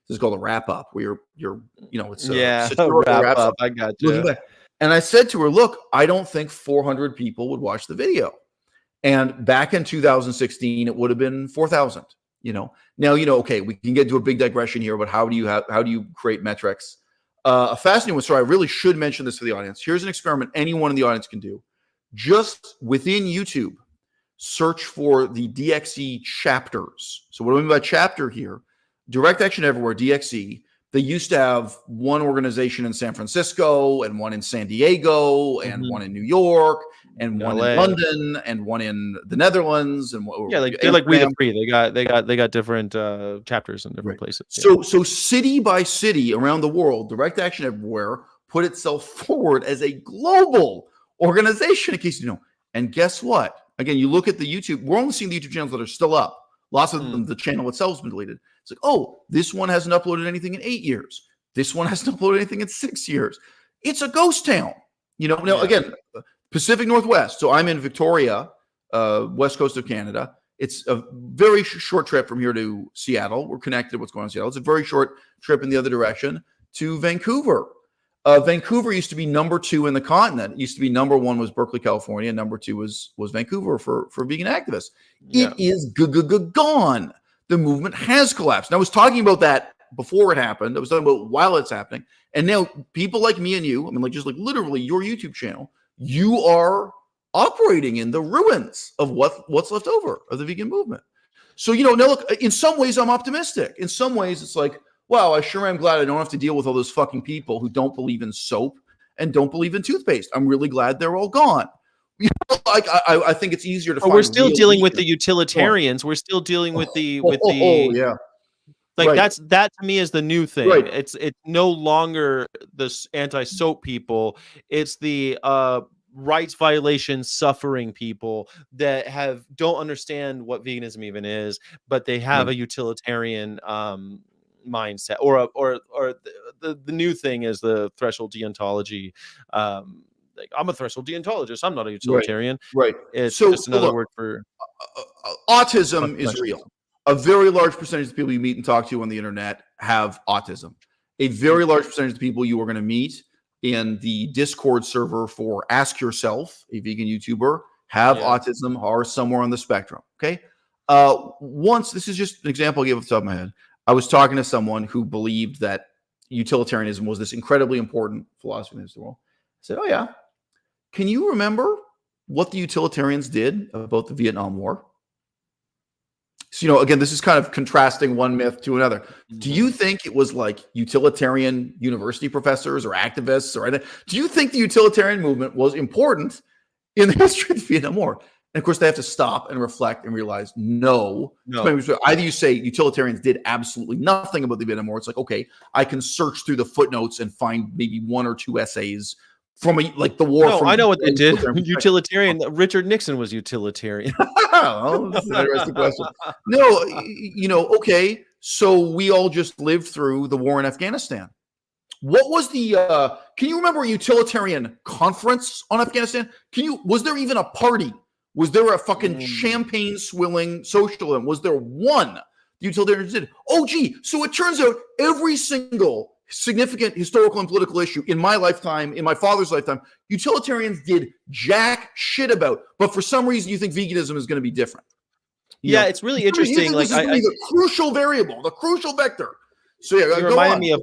is called a wrap up, where it's a wrap up. I got you. And I said to her, look, I don't think 400 people would watch the video. And back in 2016, it would have been 4,000. Now, okay, we can get into a big digression here, but how do you create metrics? A fascinating one. So I really should mention this to the audience. Here's an experiment anyone in the audience can do. Just within YouTube, search for the DXE chapters. So what do I mean by chapter here? Direct Action Everywhere, DXE. They used to have one organization in San Francisco and one in San Diego and one in New York and one in London and one in the Netherlands and they're like We the Free. They got different chapters in different places. So city by city around the world, Direct Action Everywhere put itself forward as a global organization. In case you know, and guess what? Again, you look at the YouTube. We're only seeing the YouTube channels that are still up. Lots of them, the channel itself has been deleted. It's like, oh, this one hasn't uploaded anything in 8 years. This one hasn't uploaded anything in 6 years. It's a ghost town. Now, again, Pacific Northwest. So I'm in Victoria, west coast of Canada. It's a very short trip from here to Seattle. We're connected to what's going on in Seattle. It's a very short trip in the other direction to Vancouver. Vancouver used to be number 2 in the continent. It used to be number 1 was Berkeley, California. Number 2 was Vancouver for vegan activists. Yeah. It is gone. The movement has collapsed. And I was talking about that before it happened. I was talking about while it's happening. And now people like me and you, I mean, just literally your YouTube channel, you are operating in the ruins of what's left over of the vegan movement. So, now look, in some ways I'm optimistic. In some ways it's like, wow, I sure am glad I don't have to deal with all those fucking people who don't believe in soap and don't believe in toothpaste. I'm really glad they're all gone. I think it's easier to find. We're still dealing with the utilitarians. We're still dealing with the that to me is the new thing. Right. It's no longer the anti-soap people. It's the rights violation suffering people that don't understand what veganism even is, but they have a utilitarian mindset, or the new thing is the threshold deontology. I'm a threshold deontologist. I'm not a utilitarian. Right. It's just another word for autism is real. A very large percentage of people you meet and talk to on the internet have autism. A very large percentage of people you are going to meet in the Discord server for Ask Yourself, a vegan YouTuber, have autism, are somewhere on the spectrum. Okay. Once, this is just an example I gave off the top of my head. I was talking to someone who believed that utilitarianism was this incredibly important philosophy in the world. I said, oh yeah. Can you remember what the utilitarians did about the Vietnam War? So, again, this is kind of contrasting one myth to another. Do you think it was like utilitarian university professors or activists or anything? Do you think the utilitarian movement was important in the history of the Vietnam War? And of course, they have to stop and reflect and realize, no. Either you say utilitarians did absolutely nothing about the Vietnam War. It's like, okay, I can search through the footnotes and find maybe 1 or 2 essays from the war. No, I know what they did. Utilitarian. Richard Nixon was utilitarian. Oh, that's an interesting question. No, okay. So we all just lived through the war in Afghanistan. What was the? Can you remember a utilitarian conference on Afghanistan? Was there even a party? Was there a fucking champagne swilling social event? Was there one the utilitarians did? Oh, gee. So it turns out every single significant historical and political issue in my lifetime, in my father's lifetime, utilitarians did jack shit about. But for some reason, you think veganism is going to be different. It's really interesting. Like the crucial variable, the crucial vector. So yeah, it reminded me of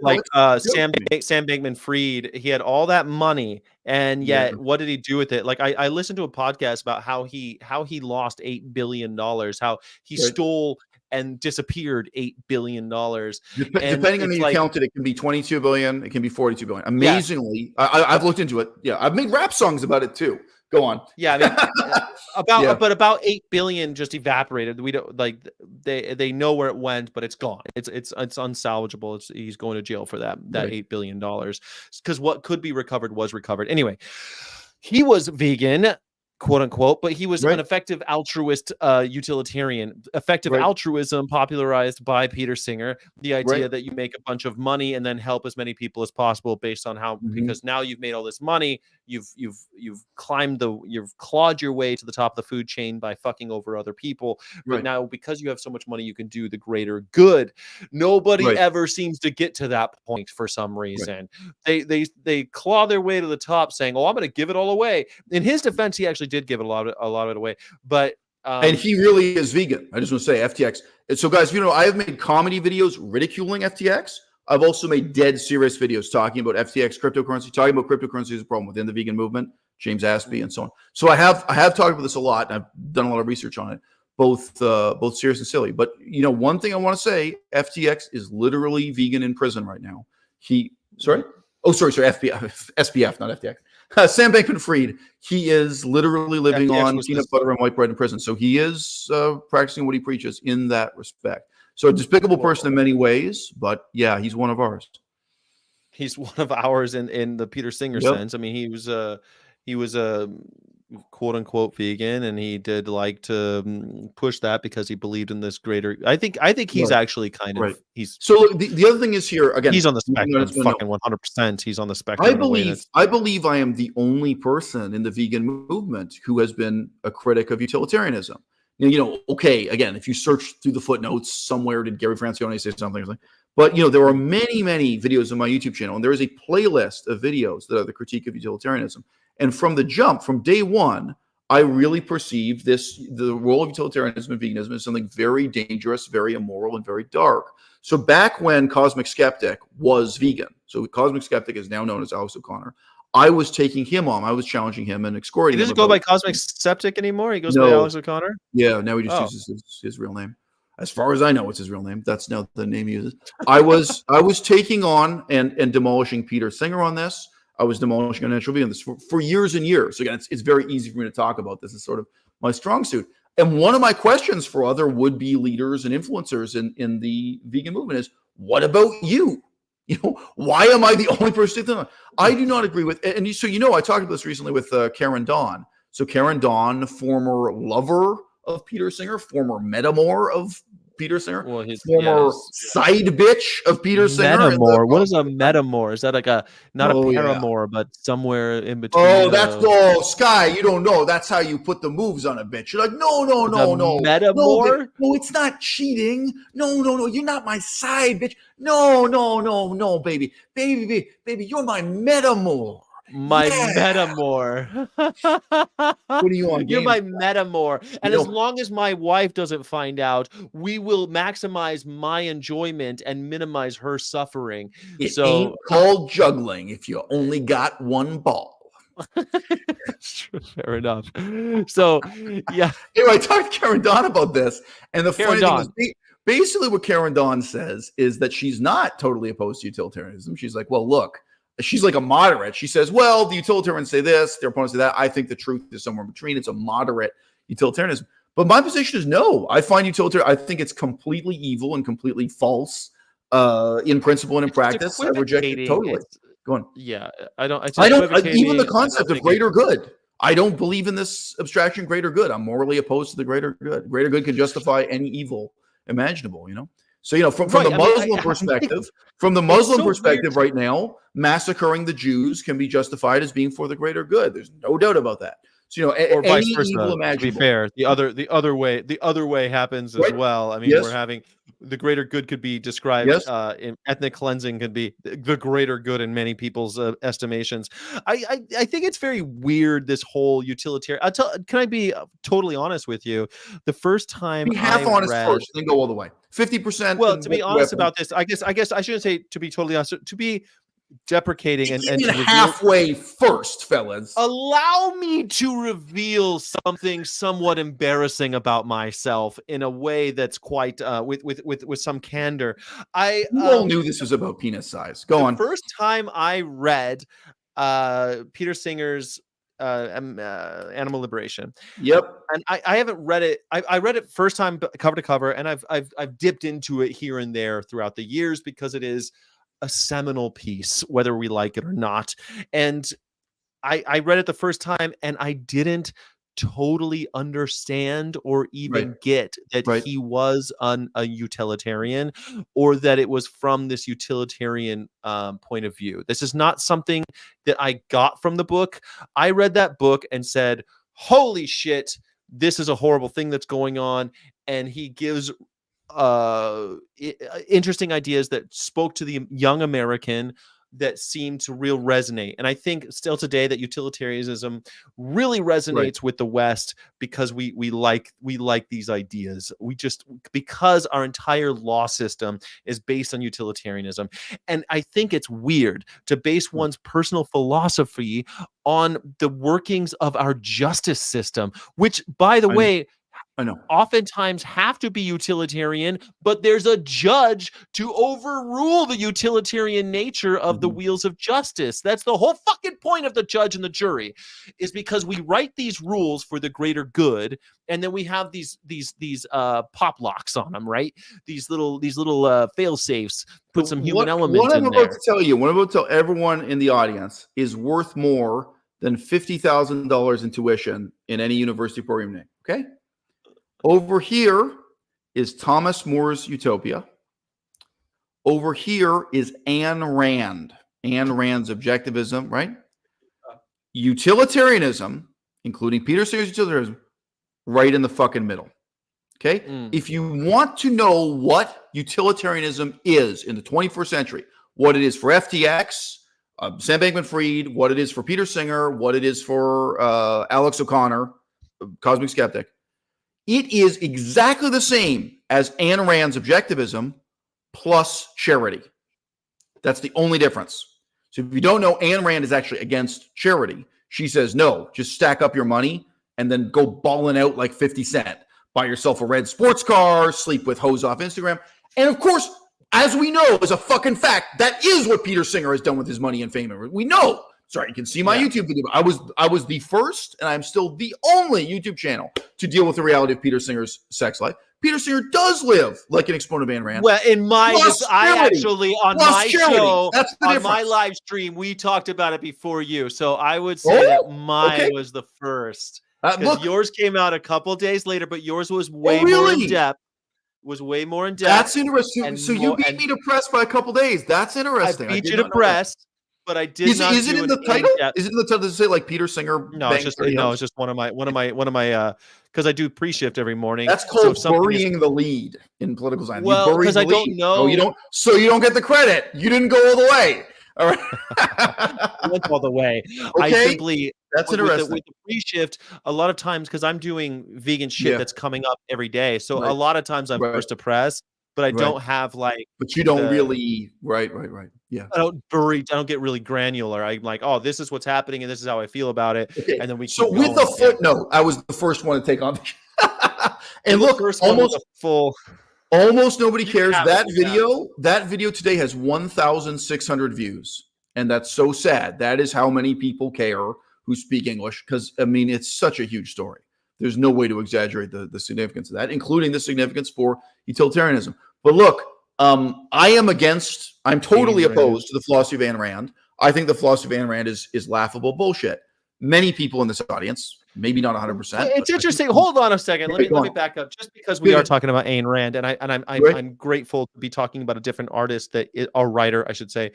Sam Bankman-Fried. He had all that money, and yet what did he do with it? Like I listened to a podcast about how he lost $8 billion, how he stole and disappeared $8 billion. Depending on how you count it, it can be 22 billion, it can be 42 billion. Amazingly, I've looked into it. Yeah, I've made rap songs about it too. Go on. Yeah, I mean, about 8 billion just evaporated. We don't they know where it went, but it's gone. It's unsalvageable. He's going to jail for that $8 billion, because what could be recovered was recovered. Anyway, he was vegan, quote unquote, but he was Right. an effective altruist utilitarian. Effective Right. altruism popularized by Peter Singer, the idea Right. that you make a bunch of money and then help as many people as possible based on how, because now you've made all this money, you've clawed your way to the top of the food chain by fucking over other people, but Right. now because you have so much money you can do the greater good. Nobody Right. ever seems to get to that point for some Right. reason. They claw their way to the top saying, oh, I'm going to give it all away. In his defense, he actually did give it a lot of it away, but and he really is vegan. I just want to say FTX. And so, guys, you know, I have made comedy videos ridiculing FTX. I've also made dead serious videos talking about FTX cryptocurrency, talking about cryptocurrency as a problem within the vegan movement, James Aspie, and so on. So I have talked about this a lot, and I've done a lot of research on it, both serious and silly. But you know, one thing I want to say: FTX is literally vegan in prison right now. Sorry, SPF, not FTX. Sam Bankman-Fried, he is literally living FTX on peanut butter and white bread in prison. So he is practicing what he preaches in that respect. So a despicable person in many ways, but yeah, he's one of ours. He's one of ours in the Peter Singer sense. I mean, he was a quote unquote vegan, and he did like to push that because he believed in this greater. I think he's actually kind of he's. So look, the other thing is here again. He's on the spectrum, fucking 100%. He's on the spectrum. I believe I am the only person in the vegan movement who has been a critic of utilitarianism. You know, okay, again, if you search through the footnotes somewhere, did Gary Francione say something? But you know, there are many videos on my YouTube channel, and there is a playlist of videos that are the critique of utilitarianism. And from the jump, from day one, I really perceived the role of utilitarianism and veganism as something very dangerous, very immoral, and very dark. So back when Cosmic Skeptic was vegan, so Cosmic Skeptic is now known as Alex O'Connor, I was taking him on. I was challenging him and excoriating him. He doesn't go by Cosmic Skeptic anymore. He goes by Alex O'Connor. Yeah, now he just uses his real name. As far as I know, it's his real name. That's now the name he uses. I was taking on and demolishing Peter Singer on this. I was demolishing Unnatural Vegan this for years and years. Again, it's very easy for me to talk about this. It's sort of my strong suit. And one of my questions for other would-be leaders and influencers in the vegan movement is, what about you? You know, why am I the only person? I do not agree with, and so, you know, I talked about this recently with Karen Dawn. So Karen Dawn, former lover of Peter Singer, former metamor of Peter Singer, former side bitch of Peter Singer. Metamor. What is a metamor? Is that like a not a paramour, but somewhere in between? Oh, that's Sky. You don't know. That's how you put the moves on a bitch. You're like, no. Metamor? No, it's not cheating. No. You're not my side bitch. No, baby. You're my metamor. Metamor. What are you on? You're my metamor. And as long as my wife doesn't find out, we will maximize my enjoyment and minimize her suffering. It ain't called juggling if you only got one ball. Fair enough. So, yeah. Anyway, I talked to Karen Dawn about this, and the funny thing is, basically what Karen Dawn says is that she's not totally opposed to utilitarianism. She's like, well, look, she's like a moderate. She says, well, the utilitarians say this, their opponents say that. I think the truth is somewhere in between. It's a moderate utilitarianism. But my position is no. I find I think it's completely evil and completely false in principle and in practice. I reject it totally. Go on. Yeah, I don't even the concept of greater good. I don't believe in this abstraction greater good. I'm morally opposed to the greater good. Greater good can justify any evil imaginable, you know? So, you know, from the Muslim perspective, right now, massacring the Jews can be justified as being for the greater good. There's no doubt about that. So, you know, or vice versa, evil imaginable. To be fair, the other way happens as well. I mean, we're having the greater good could be described in ethnic cleansing could be the greater good in many people's estimations. I think it's very weird, this whole utilitarian. Can I be totally honest with you? The first time be half honest first, then go all the way. 50%. Well, to be honest about this, I guess I shouldn't say to be totally honest. To be deprecating and to halfway first, fellas. Allow me to reveal something somewhat embarrassing about myself in a way that's quite with some candor. I all knew this was about penis size. Go on. The first time I read Peter Singer's Animal Liberation. Yep. And I haven't read it. I read it first time cover to cover, and I've dipped into it here and there throughout the years because it is a seminal piece, whether we like it or not. And I read it the first time and I didn't totally understand or even get that he was a utilitarian, or that it was from this utilitarian point of view. This is not something that I got from the book. I read that book and said, holy shit, this is a horrible thing that's going on. And he gives interesting ideas that spoke to the young American, that seemed to real resonate. And I think still today that utilitarianism really resonates with the West, because we like these ideas. We just, because our entire law system is based on utilitarianism. And I think it's weird to base one's personal philosophy on the workings of our justice system, which, by the way, I know. Oftentimes have to be utilitarian, but there's a judge to overrule the utilitarian nature of the wheels of justice. That's the whole fucking point of the judge and the jury, is because we write these rules for the greater good, and then we have these pop locks on them, right? These little fail safes, put some human element in there. What I'm about to tell you, what I'm about to tell everyone in the audience, is worth more than $50,000 in tuition in any university program name. Okay. Over here is Thomas More's Utopia. Over here is Ayn Rand. Ayn Rand's Objectivism, right? Utilitarianism, including Peter Singer's utilitarianism, right in the fucking middle. Okay? If you want to know what utilitarianism is in the 21st century, what it is for FTX, Sam Bankman-Fried, what it is for Peter Singer, what it is for Alex O'Connor, Cosmic Skeptic, it is exactly the same as Ayn Rand's Objectivism plus charity. That's the only difference. So if you don't know, Ayn Rand is actually against charity. She says, no, just stack up your money and then go balling out like 50 Cent. Buy yourself a red sports car, sleep with hoes off Instagram. And of course, as we know, as a fucking fact, that is what Peter Singer has done with his money and fame. We know. Sorry, you can see my YouTube video. I was the first, and I'm still the only YouTube channel to deal with the reality of Peter Singer's sex life. Peter Singer does live like an exponent of Ayn Rand. Well, in my, I actually, on my show, that's the on my live stream, we talked about it before you. So I would say that mine was the first. Because yours came out a couple days later, but yours was way more in depth. Was way more in depth. That's interesting. So you beat me to press by a couple days. That's interesting. I beat you to press. But I did not. Is it in the title? Is it in the title? Does it say like Peter Singer? No, it's just one of my because I do pre-shift every morning. That's called burying the lead in political science. Well, because I don't know. No, you don't. So you don't get the credit. You didn't go all the way. All right. I went all the way. Okay. I simply. That's interesting. With the pre-shift, a lot of times, because I'm doing vegan shit that's coming up every day, so a lot of times I'm first to press, but I don't have like. But you don't really. Right. Yeah. I don't get really granular. I'm like, oh, this is what's happening, and this is how I feel about it, and then we. So with a footnote, I was the first one to take on. And look, almost nobody cares. That video today has 1,600 views, and that's so sad. That is how many people care who speak English, because I mean, it's such a huge story. There's no way to exaggerate the significance of that, including the significance for utilitarianism. But look, I'm totally opposed to the philosophy of Ayn Rand. I think the philosophy of Ayn Rand is laughable bullshit. Many people in this audience, maybe not 100%. It's interesting. Hold on a second. Let me back up. Just because we are talking about Ayn Rand, and I'm grateful to be talking about a different artist a writer, I should say,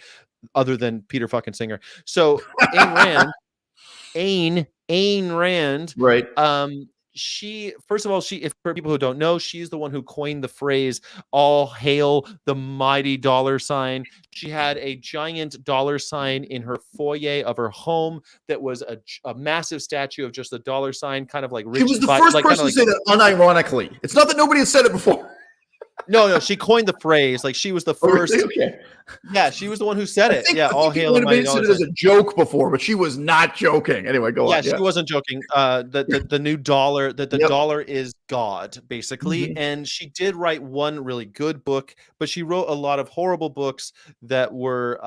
other than Peter fucking Singer. So Ayn Rand, right? She, first of all, if for people who don't know, she's the one who coined the phrase "all hail the mighty dollar sign." She had a giant dollar sign in her foyer of her home that was a massive statue of just the dollar sign, kind of like Richard. She was the first person to say that unironically. It's not that nobody has said it before. No, she coined the phrase. Like, she was the first. Okay. Yeah, she was the one who said it. All hail the mighty dollar sign. Said it as a joke before, but she was not joking. Anyway, go on. Yeah, she wasn't joking. The new dollar, the dollar is God, basically. Mm-hmm. And she did write one really good book, but she wrote a lot of horrible books that were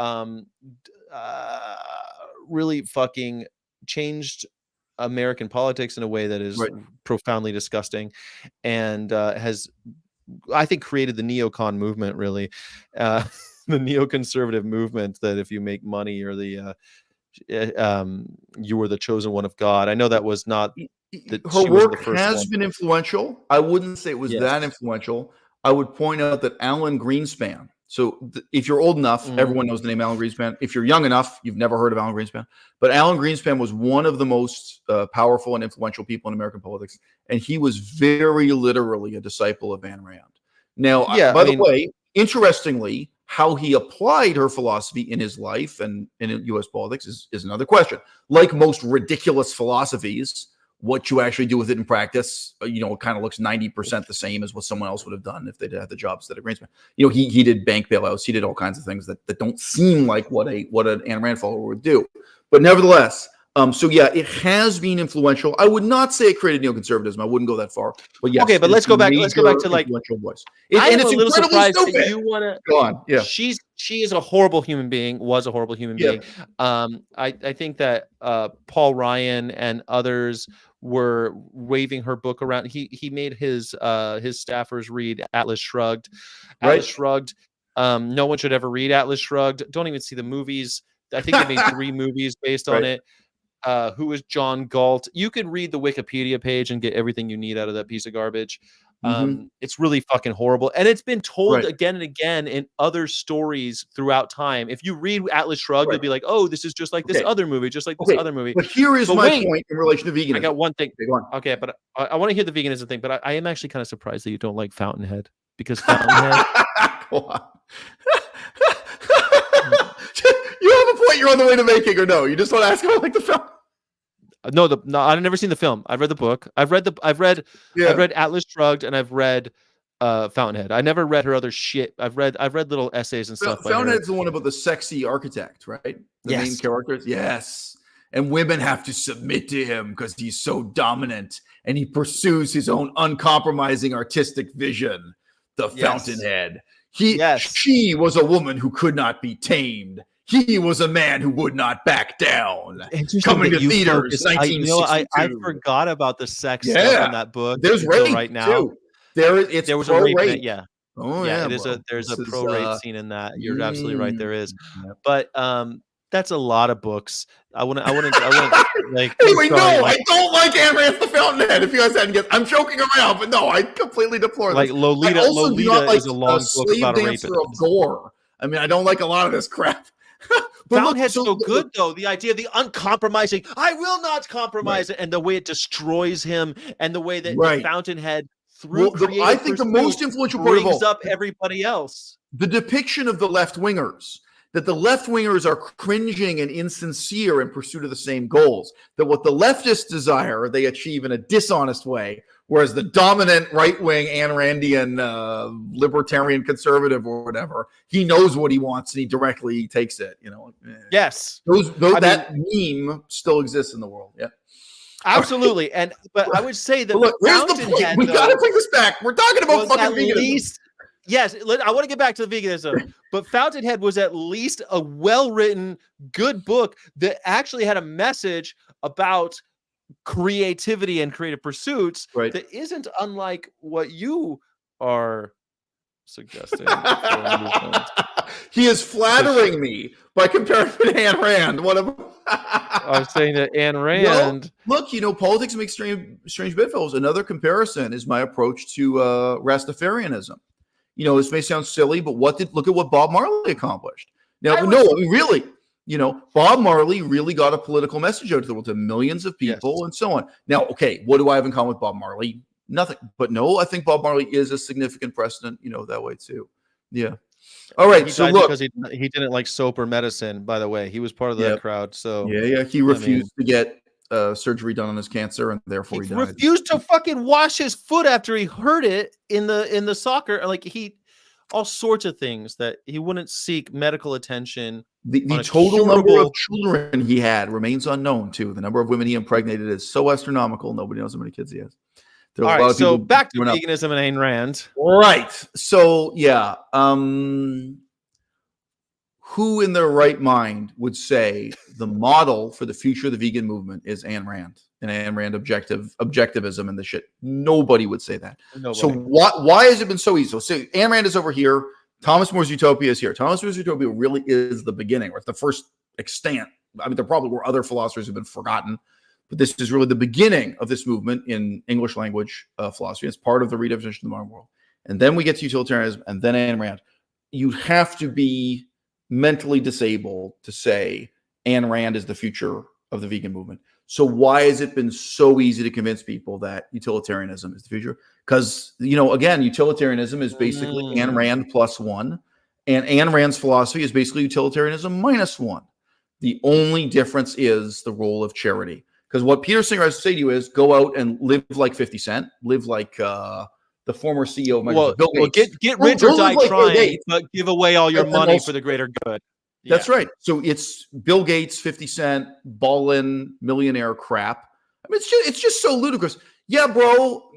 really fucking changed American politics in a way that is profoundly disgusting, and has, I think, created the neocon movement, really, the neoconservative movement, that if you make money, you're the you were the chosen one of God. I know that was not that Her she wasn't the work first has one. been influential. I wouldn't say it was Yes. that influential. I would point out that Alan Greenspan. So if you're old enough, everyone knows the name Alan Greenspan. If you're young enough, you've never heard of Alan Greenspan. But Alan Greenspan was one of the most powerful and influential people in American politics, and he was very literally a disciple of Ayn Rand. Now, by the way, interestingly, how he applied her philosophy in his life and in U.S. politics is another question. Like most ridiculous philosophies, what you actually do with it in practice, it kind of looks 90% the same as what someone else would have done if they'd had the jobs that Greenspan. He did bank bailouts. He did all kinds of things that don't seem like what an Ayn Rand follower would do. But nevertheless, it has been influential. I would not say it created neoconservatism. I wouldn't go that far. But yes. Okay, but let's go back to like voice. I'm a little surprised that you want to go on. Yeah. She is a horrible human being, was a horrible human being. I think that Paul Ryan and others were waving her book around. He made his staffers read Atlas Shrugged. Atlas Shrugged. No one should ever read Atlas Shrugged. Don't even see the movies. I think they made 3 movies based on it. Who is John Galt? You can read the Wikipedia page and get everything you need out of that piece of garbage. It's really fucking horrible, and it's been told again and again in other stories throughout time. If you read Atlas Shrugged, you'll be like, "Oh, this is just like this other movie, just like this other movie." But here is my point in relation to veganism. I got one thing. Okay, but I want to hear the veganism thing. But I am actually kind of surprised that you don't like Fountainhead, because Fountainhead. Go on. You have a point you're on the way to making, or no? You just want to ask about like the film? No, I've never seen the film. I've read the book. I've read Atlas Shrugged, and I've read Fountainhead. I never read her other shit. I've read little essays and stuff. Fountainhead's the one about the sexy architect, right? The main characters. Yes. And women have to submit to him because he's so dominant, and he pursues his own uncompromising artistic vision. The Fountainhead. She was a woman who could not be tamed. He was a man who would not back down. Coming to theaters, 1962. I forgot about the sex stuff in that book. There's rape right now. Too. There was a rape. There's a pro-rape scene in that. You're absolutely right. There is, but that's a lot of books. I wouldn't like. Anyway, I don't like Ayn Rand's The Fountainhead. If you guys hadn't guessed, I'm joking around, but no, I completely deplore like this. Lolita. Lolita is a long book about a rapist. Of gore. I mean, I don't like a lot of this crap. Fountainhead's so good, though. The idea of the uncompromising, I will not compromise it, and the way it destroys him, and the way that the Fountainhead, through I think the most influential part of all, brings up everybody else. The depiction of the left-wingers, that the left-wingers are cringing and insincere in pursuit of the same goals, that what the leftists desire, they achieve in a dishonest way, whereas the dominant right-wing Ayn Randian libertarian conservative or whatever, he knows what he wants and he directly takes it. Yes, that meme still exists in the world. Yeah, absolutely. But I would say that where's the point? We got to bring this back. We're talking about fucking veganism. Yes, I want to get back to the veganism, but Fountainhead was at least a well-written, good book that actually had a message about creativity and creative pursuits that isn't unlike what you are suggesting. He is flattering me by comparing to Ayn Rand. I was saying that Ayn Rand. Well, look, politics makes strange bedfellows. Another comparison is my approach to Rastafarianism. This may sound silly, but look at what Bob Marley accomplished. Now, really. Bob Marley really got a political message out to the world, to millions of people and so on. Now, okay, what do I have in common with Bob Marley? Nothing. But no, I think Bob Marley is a significant precedent, that way too. Yeah. All right. So look, because he didn't like soap or medicine, by the way. He was part of that crowd. So he refused to get surgery done on his cancer, and therefore he died. Refused to fucking wash his foot after he hurt it in the soccer. Like all sorts of things that he wouldn't seek medical attention. The total number of children he had remains unknown too. The number of women he impregnated is so astronomical. Nobody knows how many kids he has. All right, so back to veganism and Ayn Rand. Right. So who in their right mind would say the model for the future of the vegan movement is Ayn Rand and Ayn Rand objectivism and the shit? Nobody would say that. Nobody. So why has it been so easy? So Ayn Rand is over here. Thomas More's Utopia is here. Thomas More's Utopia really is the beginning, or it's the first extant I mean, there probably were other philosophers who've been forgotten, but this is really the beginning of this movement in English language philosophy. It's part of the redefinition of the modern world. And then we get to utilitarianism, and then Ayn Rand. You have to be mentally disabled to say Ayn Rand is the future of the vegan movement. So why has it been so easy to convince people that utilitarianism is the future? Because, again, utilitarianism is basically Ayn Rand plus one, and Ayn Rand's philosophy is basically utilitarianism minus one. The only difference is the role of charity. Because what Peter Singer has to say to you is go out and live like 50 Cent, live like the former CEO of Microsoft, Bill Gates. Get rich or die trying, but give away all your money for the greater good. That's right. So it's Bill Gates, 50 Cent, ballin' millionaire crap. I mean, it's just so ludicrous. Yeah, bro,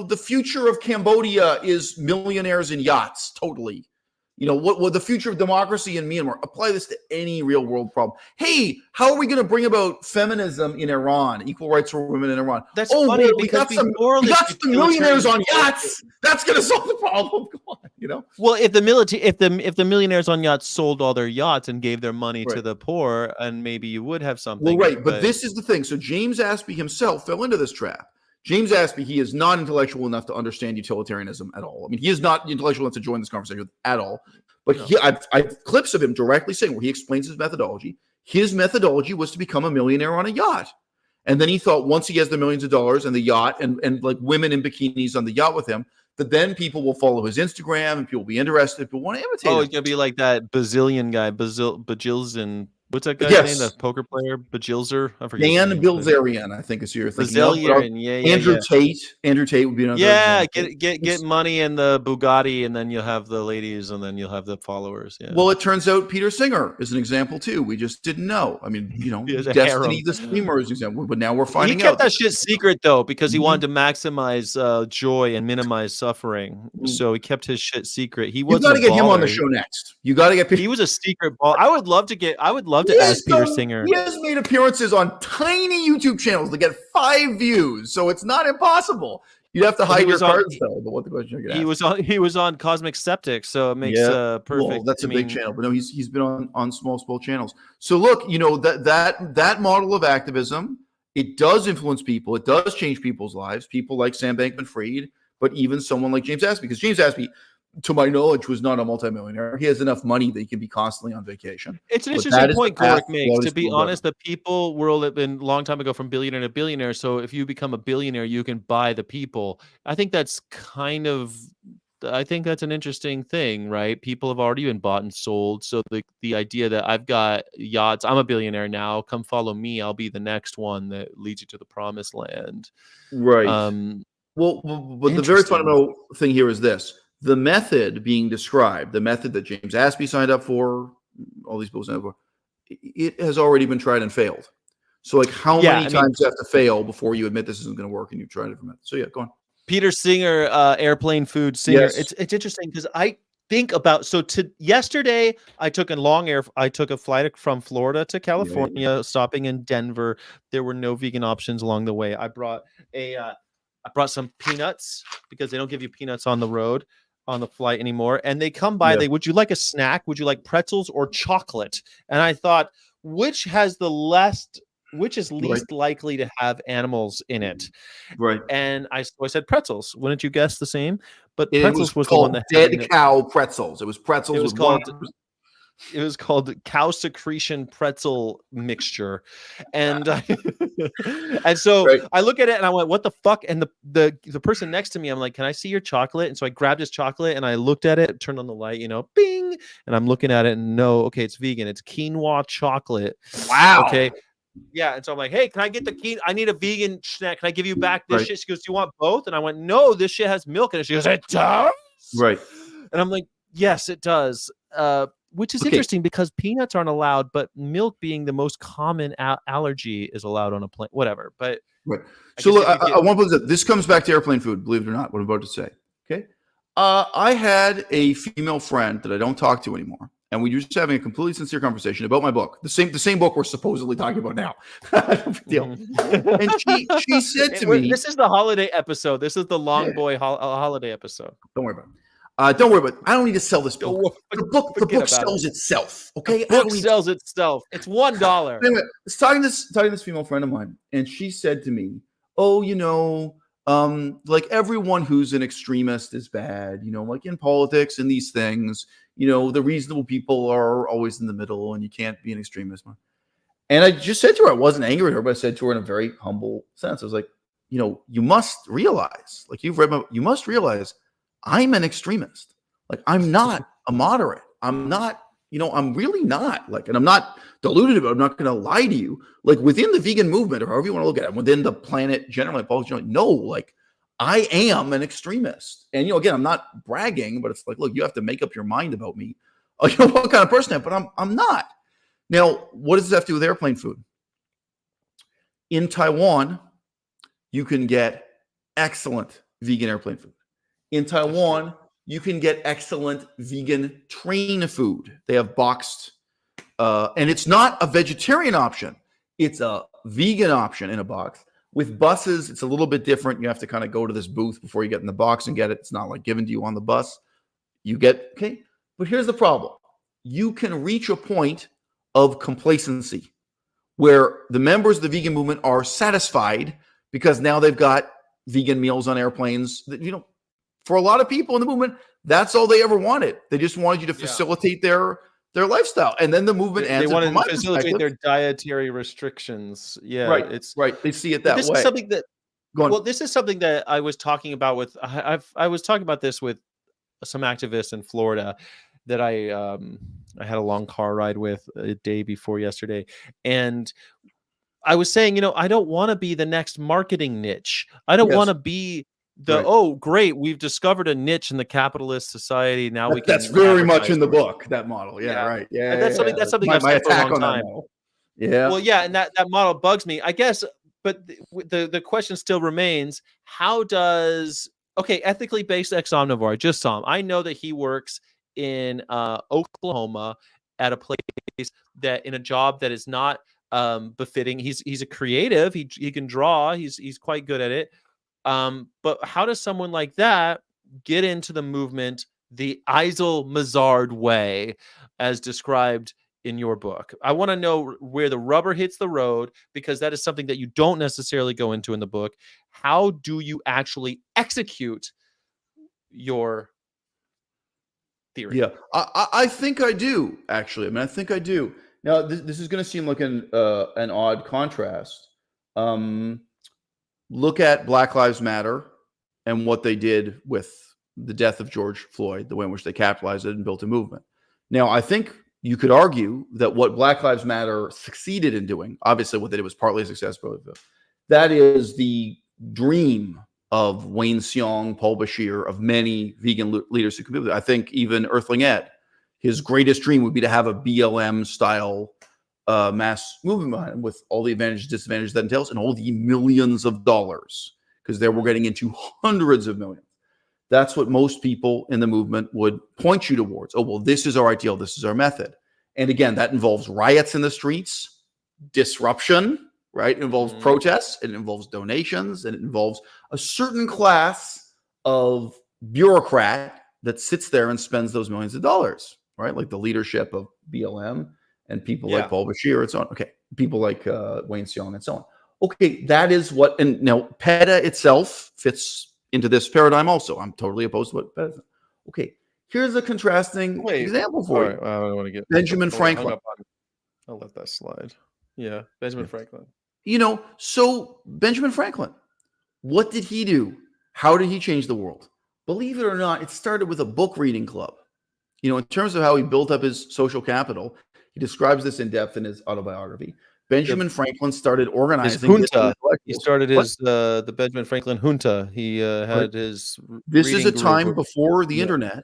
the future of Cambodia is millionaires in yachts. Totally. What the future of democracy in Myanmar? Apply this to any real world problem. Hey, how are we going to bring about feminism in Iran, equal rights for women in Iran? That's funny because we got some millionaires on yachts. That's going to solve the problem. Come on, Well, if the millionaires on yachts sold all their yachts and gave their money to the poor, and maybe you would have something. Well, right, but this is the thing. So James Aspie himself fell into this trap. James Aspie, he is not intellectual enough to understand utilitarianism at all. I mean, he is not intellectual enough to join this conversation at all. But I've clips of him directly saying where he explains his methodology. His methodology was to become a millionaire on a yacht. And then he thought once he has the millions of dollars and the yacht and like women in bikinis on the yacht with him, that then people will follow his Instagram and people will be interested. People want to imitate him. It's going to be like that Bazillion guy, Bajilzin. What's that guy's name? The poker player, Bajilzer? I forget. Dan Bilzerian, I think is who you're thinking of. Andrew Tate. Andrew Tate would be another. Yeah, get money in the Bugatti, and then you'll have the ladies, and then you'll have the followers. Yeah. Well, it turns out Peter Singer is an example too. We just didn't know. I mean, Destiny the Streamer is an example, but now we're finding out. He kept that shit secret though because he wanted to maximize joy and minimize suffering. So he kept his shit secret. You got to get him on the show next. You got to get. He was a secret ball. I would love to ask Peter Singer. He has made appearances on tiny YouTube channels to get 5 views, so it's not impossible. You'd have to hide your cards though. But what the question you're gonna ask? He was on Cosmic Skeptic, so it makes perfect. Well, that's a big channel, but no, he's been on small channels. So look, that model of activism, it does influence people. It does change people's lives. People like Sam Bankman-Fried, but even someone like James Aspie, because James Aspie, to my knowledge, was not a multimillionaire. He has enough money that he can be constantly on vacation. It's an interesting point Gorek makes. To be honest, the people world had been a long time ago from billionaire to billionaire. So if you become a billionaire, you can buy the people. I think that's an interesting thing, right? People have already been bought and sold. So the idea that I've got yachts, I'm a billionaire now, come follow me, I'll be the next one that leads you to the promised land. Right. But the very fundamental thing here is this. The method being described, the method that James Aspie signed up for, all these people signed up for, it has already been tried and failed. So like how many times you have to fail before you admit this isn't going to work and you try a different method? So yeah, go on. Peter Singer, airplane food singer. Yes. It's interesting because I think about yesterday I took a flight from Florida to California, stopping in Denver. There were no vegan options along the way. I brought some peanuts because they don't give you peanuts on the road on the flight anymore. And they come by, would you like a snack? Would you like pretzels or chocolate? And I thought, which is least likely to have animals in it? Right. And I said pretzels. Wouldn't you guess the same? But pretzels was the one that dead cow pretzels. It was pretzels. It was called cow secretion pretzel mixture. And and so I look at it and I went, what the fuck? And the person next to me, I'm like, can I see your chocolate? And so I grabbed his chocolate and I looked at it, turned on the light, bing. And I'm looking at it and it's vegan. It's quinoa chocolate. Wow. Okay. Yeah. And so I'm like, hey, can I get I need a vegan snack. Can I give you back this shit? She goes, do you want both? And I went, no, this shit has milk in it. She goes, it does? Right. And I'm like, yes, it does. Which is interesting because peanuts aren't allowed, but milk being the most common allergy is allowed on a plane. Whatever. But so look, I want to put this comes back to airplane food, believe it or not, what I'm about to say. Okay. I had a female friend that I don't talk to anymore. And we were just having a completely sincere conversation about my book, the same book we're supposedly talking about now. Deal. And she said to me, "This is the holiday episode. This is the long boy holiday episode. Don't worry about Don't worry about it. I don't need to sell this Don't book. worry, The book about sells it. itself. The Okay, book sells itself. It's $1. Anyway, I was talking to this female friend of mine, and she said to me, "Oh, like everyone who's an extremist is bad. Like in politics and these things, the reasonable people are always in the middle, and you can't be an extremist." And I just said to her, I wasn't angry at her, but I said to her in a very humble sense, I was like, you must realize, like you must realize I'm an extremist. Like I'm not a moderate. I'm not, I'm really not like, and I'm not deluded about it. I'm not going to lie to you. Like within the vegan movement or however you want to look at it, within the planet generally, no, like I am an extremist. And, again, I'm not bragging, but it's like, look, you have to make up your mind about me. What kind of person I am, but I'm not. Now, what does this have to do with airplane food? In Taiwan, you can get excellent vegan airplane food. In Taiwan, you can get excellent vegan train food. They have boxed, and it's not a vegetarian option. It's a vegan option in a box. With buses, it's a little bit different. You have to kind of go to this booth before you get in the box and get it. It's not like given to you on the bus. Okay. But here's the problem. You can reach a point of complacency where the members of the vegan movement are satisfied because now they've got vegan meals on airplanes. That, for a lot of people in the movement, that's all they ever wanted. They just wanted you to facilitate their lifestyle. And then the movement ends. They want to facilitate their dietary restrictions. Yeah, right. Right. They see it that way. Is something that, well, this is something that I was talking about with, I was talking about this with some activists in Florida that I had a long car ride with a day before yesterday. And I was saying, I don't want to be the next marketing niche. I don't want to be oh, great, we've discovered a niche in the capitalist society. Now we can. That's very much in the book, that model. Yeah, right. Yeah, and that's something. That's something I've said for a long time. Yeah. Well, yeah, and that model bugs me, I guess. But the question still remains: how does ethically based ex omnivore? I just saw him. I know that he works in Oklahoma at a place that in a job that is not befitting. He's a creative. He can draw. He's quite good at it. But how does someone like that get into the movement the Eisel Mazard way, as described in your book? I want to know where the rubber hits the road, because that is something that you don't necessarily go into in the book. How do you actually execute your theory? Yeah, I think I do, actually. I mean, I think I do. Now, this is going to seem like an odd contrast. Look at Black Lives Matter and what they did with the death of George Floyd, the way in which they capitalized it and built a movement. Now, I think you could argue that what Black Lives Matter succeeded in doing, obviously what they did was partly a success, that is the dream of Wayne Seong, Paul Bashir, of many vegan leaders who could be. I think even Earthling Ed, his greatest dream would be to have a BLM style mass movement behind him, with all the advantages, disadvantages that entails, and all the millions of dollars, because there we're getting into hundreds of millions. That's what most people in the movement would point you towards. Oh, well, this is our ideal. This is our method. And again, that involves riots in the streets, disruption, right? It involves protests, it involves donations, and it involves a certain class of bureaucrat that sits there and spends those millions of dollars, right? Like the leadership of BLM and people like Paul Bashir and so on. Okay, people like Wayne Seong and so on. Okay, that is what, and now PETA itself fits into this paradigm also. I'm totally opposed to what PETA is. Okay, here's a contrasting example for you. I don't want to get Benjamin Franklin. I'll let that slide. Yeah, Benjamin Franklin. So Benjamin Franklin, what did he do? How did he change the world? Believe it or not, it started with a book reading club. In terms of how he built up his social capital, he describes this in depth in his autobiography. Benjamin Franklin started organizing his junta. He started his the Benjamin Franklin junta. He had his. This is a time before the internet,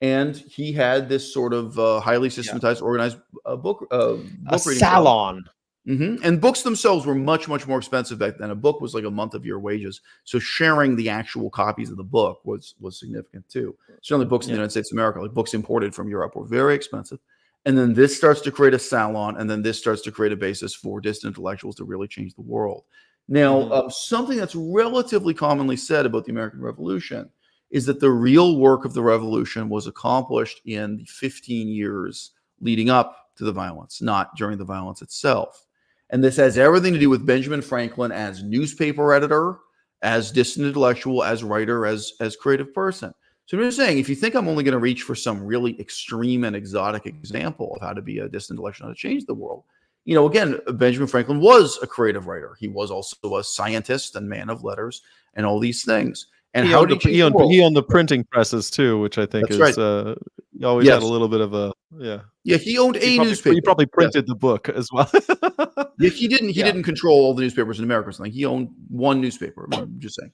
and he had this sort of highly systematized, organized book reading salon. And books themselves were much, much more expensive back then. A book was like a month of your wages. So sharing the actual copies of the book was significant too. Certainly books in the United States of America, like books imported from Europe, were very expensive. And then this starts to create a salon, and then this starts to create a basis for dissident intellectuals to really change the world. Now, something that's relatively commonly said about the American Revolution is that the real work of the revolution was accomplished in the 15 years leading up to the violence, not during the violence itself. And this has everything to do with Benjamin Franklin as newspaper editor, as distant intellectual, as writer, as creative person. So I'm just saying, if you think I'm only going to reach for some really extreme and exotic example of how to be a distant intellectual, how to change the world, again, Benjamin Franklin was a creative writer. He was also a scientist and man of letters and all these things. And he how owned did he owned the printing presses too, which I think That's is right. he always had a little bit of a Yeah, he owned a newspaper. He probably printed the book as well. Yeah, he didn't control all the newspapers in America or something. He owned one newspaper. I'm just saying.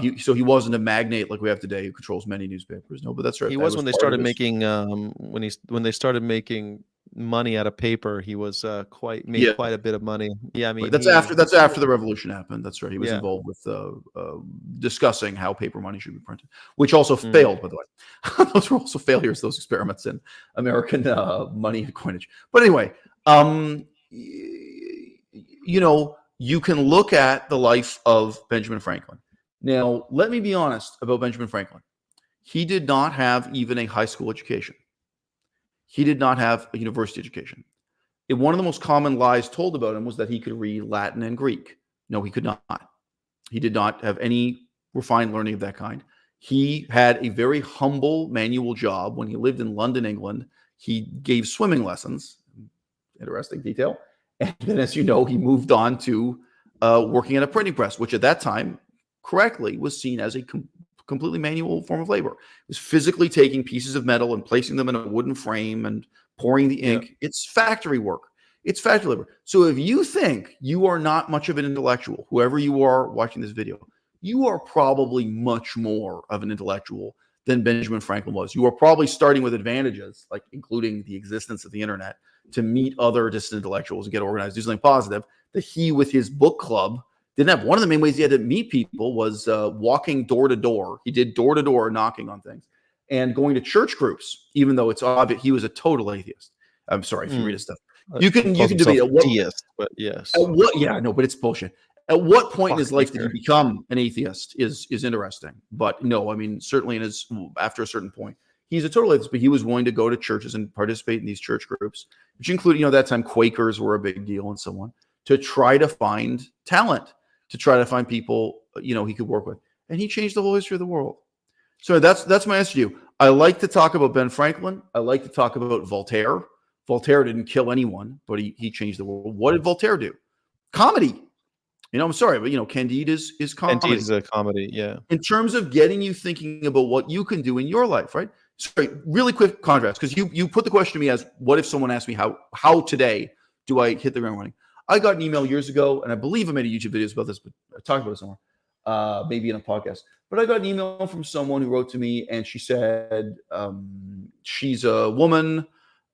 He wasn't a magnate like we have today who controls many newspapers. No, but that's right. He was when they started making when they started making money out of paper. He was quite a bit of money. Yeah, I mean that's after the revolution happened. That's right. He was involved with discussing how paper money should be printed, which also failed, by the way. Those were also failures. Those experiments in American money and coinage. But anyway, you can look at the life of Benjamin Franklin. Now, let me be honest about Benjamin Franklin. He did not have even a high school education. He did not have a university education. One of the most common lies told about him was that he could read Latin and Greek. No, he could not. He did not have any refined learning of that kind. He had a very humble manual job. When he lived in London, England, he gave swimming lessons. Interesting detail. And then, as you know, he moved on to working at a printing press, which at that time, correctly, was seen as a completely manual form of labor. It was physically taking pieces of metal and placing them in a wooden frame and pouring the ink. Yeah. It's factory work. It's factory labor. So if you think you are not much of an intellectual, whoever you are watching this video, you are probably much more of an intellectual than Benjamin Franklin was. You are probably starting with advantages, like including the existence of the internet, to meet other distant intellectuals and get organized, do something positive, that he, with his book club, didn't have. One of the main ways he had to meet people was walking door to door. He did door to door knocking on things and going to church groups, even though it's obvious he was a total atheist. I'm sorry if you read his stuff. You can debate at what deist, but yes. But it's bullshit. At what point in his life did he become an atheist is interesting. But no, I mean, certainly after a certain point, he's a total atheist, but he was willing to go to churches and participate in these church groups, which include, that time Quakers were a big deal and so on, to try to find talent, to try to find people, he could work with. And he changed the whole history of the world. So that's my answer to you. I like to talk about Ben Franklin. I like to talk about Voltaire. Voltaire didn't kill anyone, but he changed the world. What did Voltaire do? Comedy. I'm sorry, but Candide is comedy. Candide is a comedy, yeah. In terms of getting you thinking about what you can do in your life, right? Sorry, really quick contrast, because you put the question to me as, what if someone asked me how today do I hit the ground running? I got an email years ago, and I believe I made a YouTube video about this, but I talked about it somewhere, maybe in a podcast. But I got an email from someone who wrote to me, and she said she's a woman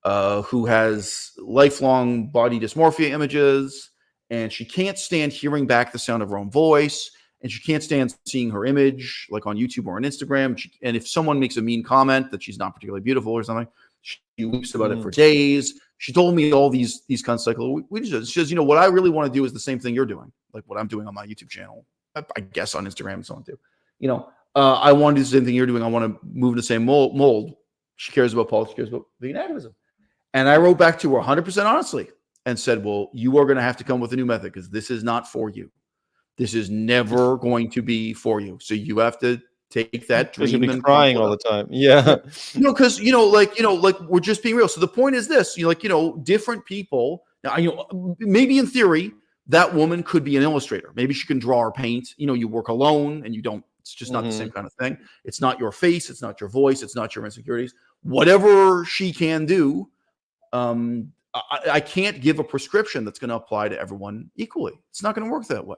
who has lifelong body dysmorphia images, and she can't stand hearing back the sound of her own voice, and she can't stand seeing her image, like on YouTube or on Instagram. And if someone makes a mean comment that she's not particularly beautiful or something, she weeps about it for days. She told me all these kinds of cycles. She says, what I really want to do is the same thing you're doing, like what I'm doing on my YouTube channel, I guess on Instagram and so on too. I want to do the same thing you're doing. I want to move in the same mold. She cares about politics, she cares about vegan activism. And I wrote back to her 100% honestly and said, well, you are going to have to come with a new method because this is not for you. This is never going to be for you. So you have to take that dream and crying all the time. Yeah. Because, like we're just being real. So the point is this, different people. Now, maybe in theory, that woman could be an illustrator. Maybe she can draw or paint. You work alone and you don't, it's just not the same kind of thing. It's not your face. It's not your voice. It's not your insecurities. Whatever she can do, I can't give a prescription that's going to apply to everyone equally. It's not going to work that way.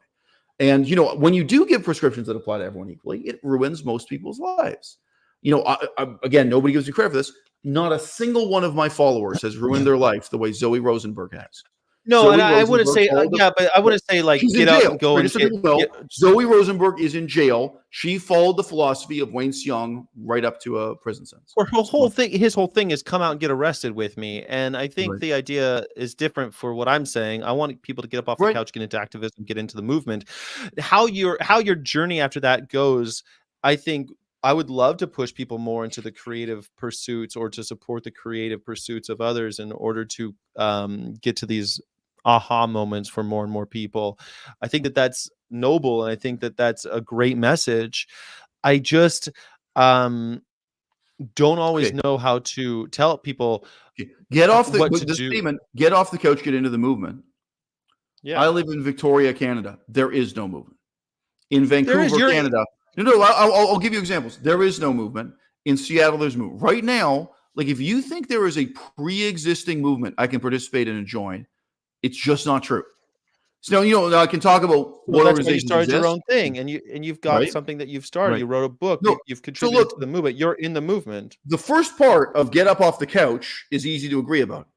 And, when you do give prescriptions that apply to everyone equally, it ruins most people's lives. Again, nobody gives me credit for this. Not a single one of my followers has ruined their life the way Zoe Rosenberg has. No, and I wouldn't say, but I wouldn't say like get out and go and Zoe Rosenberg is in jail. She followed the philosophy of Wayne Seong right up to a prison sentence. His whole thing is come out and get arrested with me. And I think the idea is different for what I'm saying. I want people to get up off the couch, get into activism, get into the movement. How your journey after that goes, I think I would love to push people more into the creative pursuits or to support the creative pursuits of others in order to get to these aha moments for more and more people. I think that that's noble, and I think that that's a great message. I just don't always Okay. know how to tell people Get off what to the do. statement. Get off the couch. Get into the movement. Yeah, I live in Victoria, Canada. There is no movement. In there is. Vancouver, You're Canada, no, I'll give you examples. There is no movement. In Seattle, there's movement. Right now, like if you think there is a pre-existing movement I can participate in and join, it's just not true. So, I can talk about well. what That's why you organizations started your exist, own thing, and you've got right? something that you've started. Right. You wrote a book. No, You've so contributed to look, the movement. You're in the movement. the first part of get up off the couch is easy to agree about.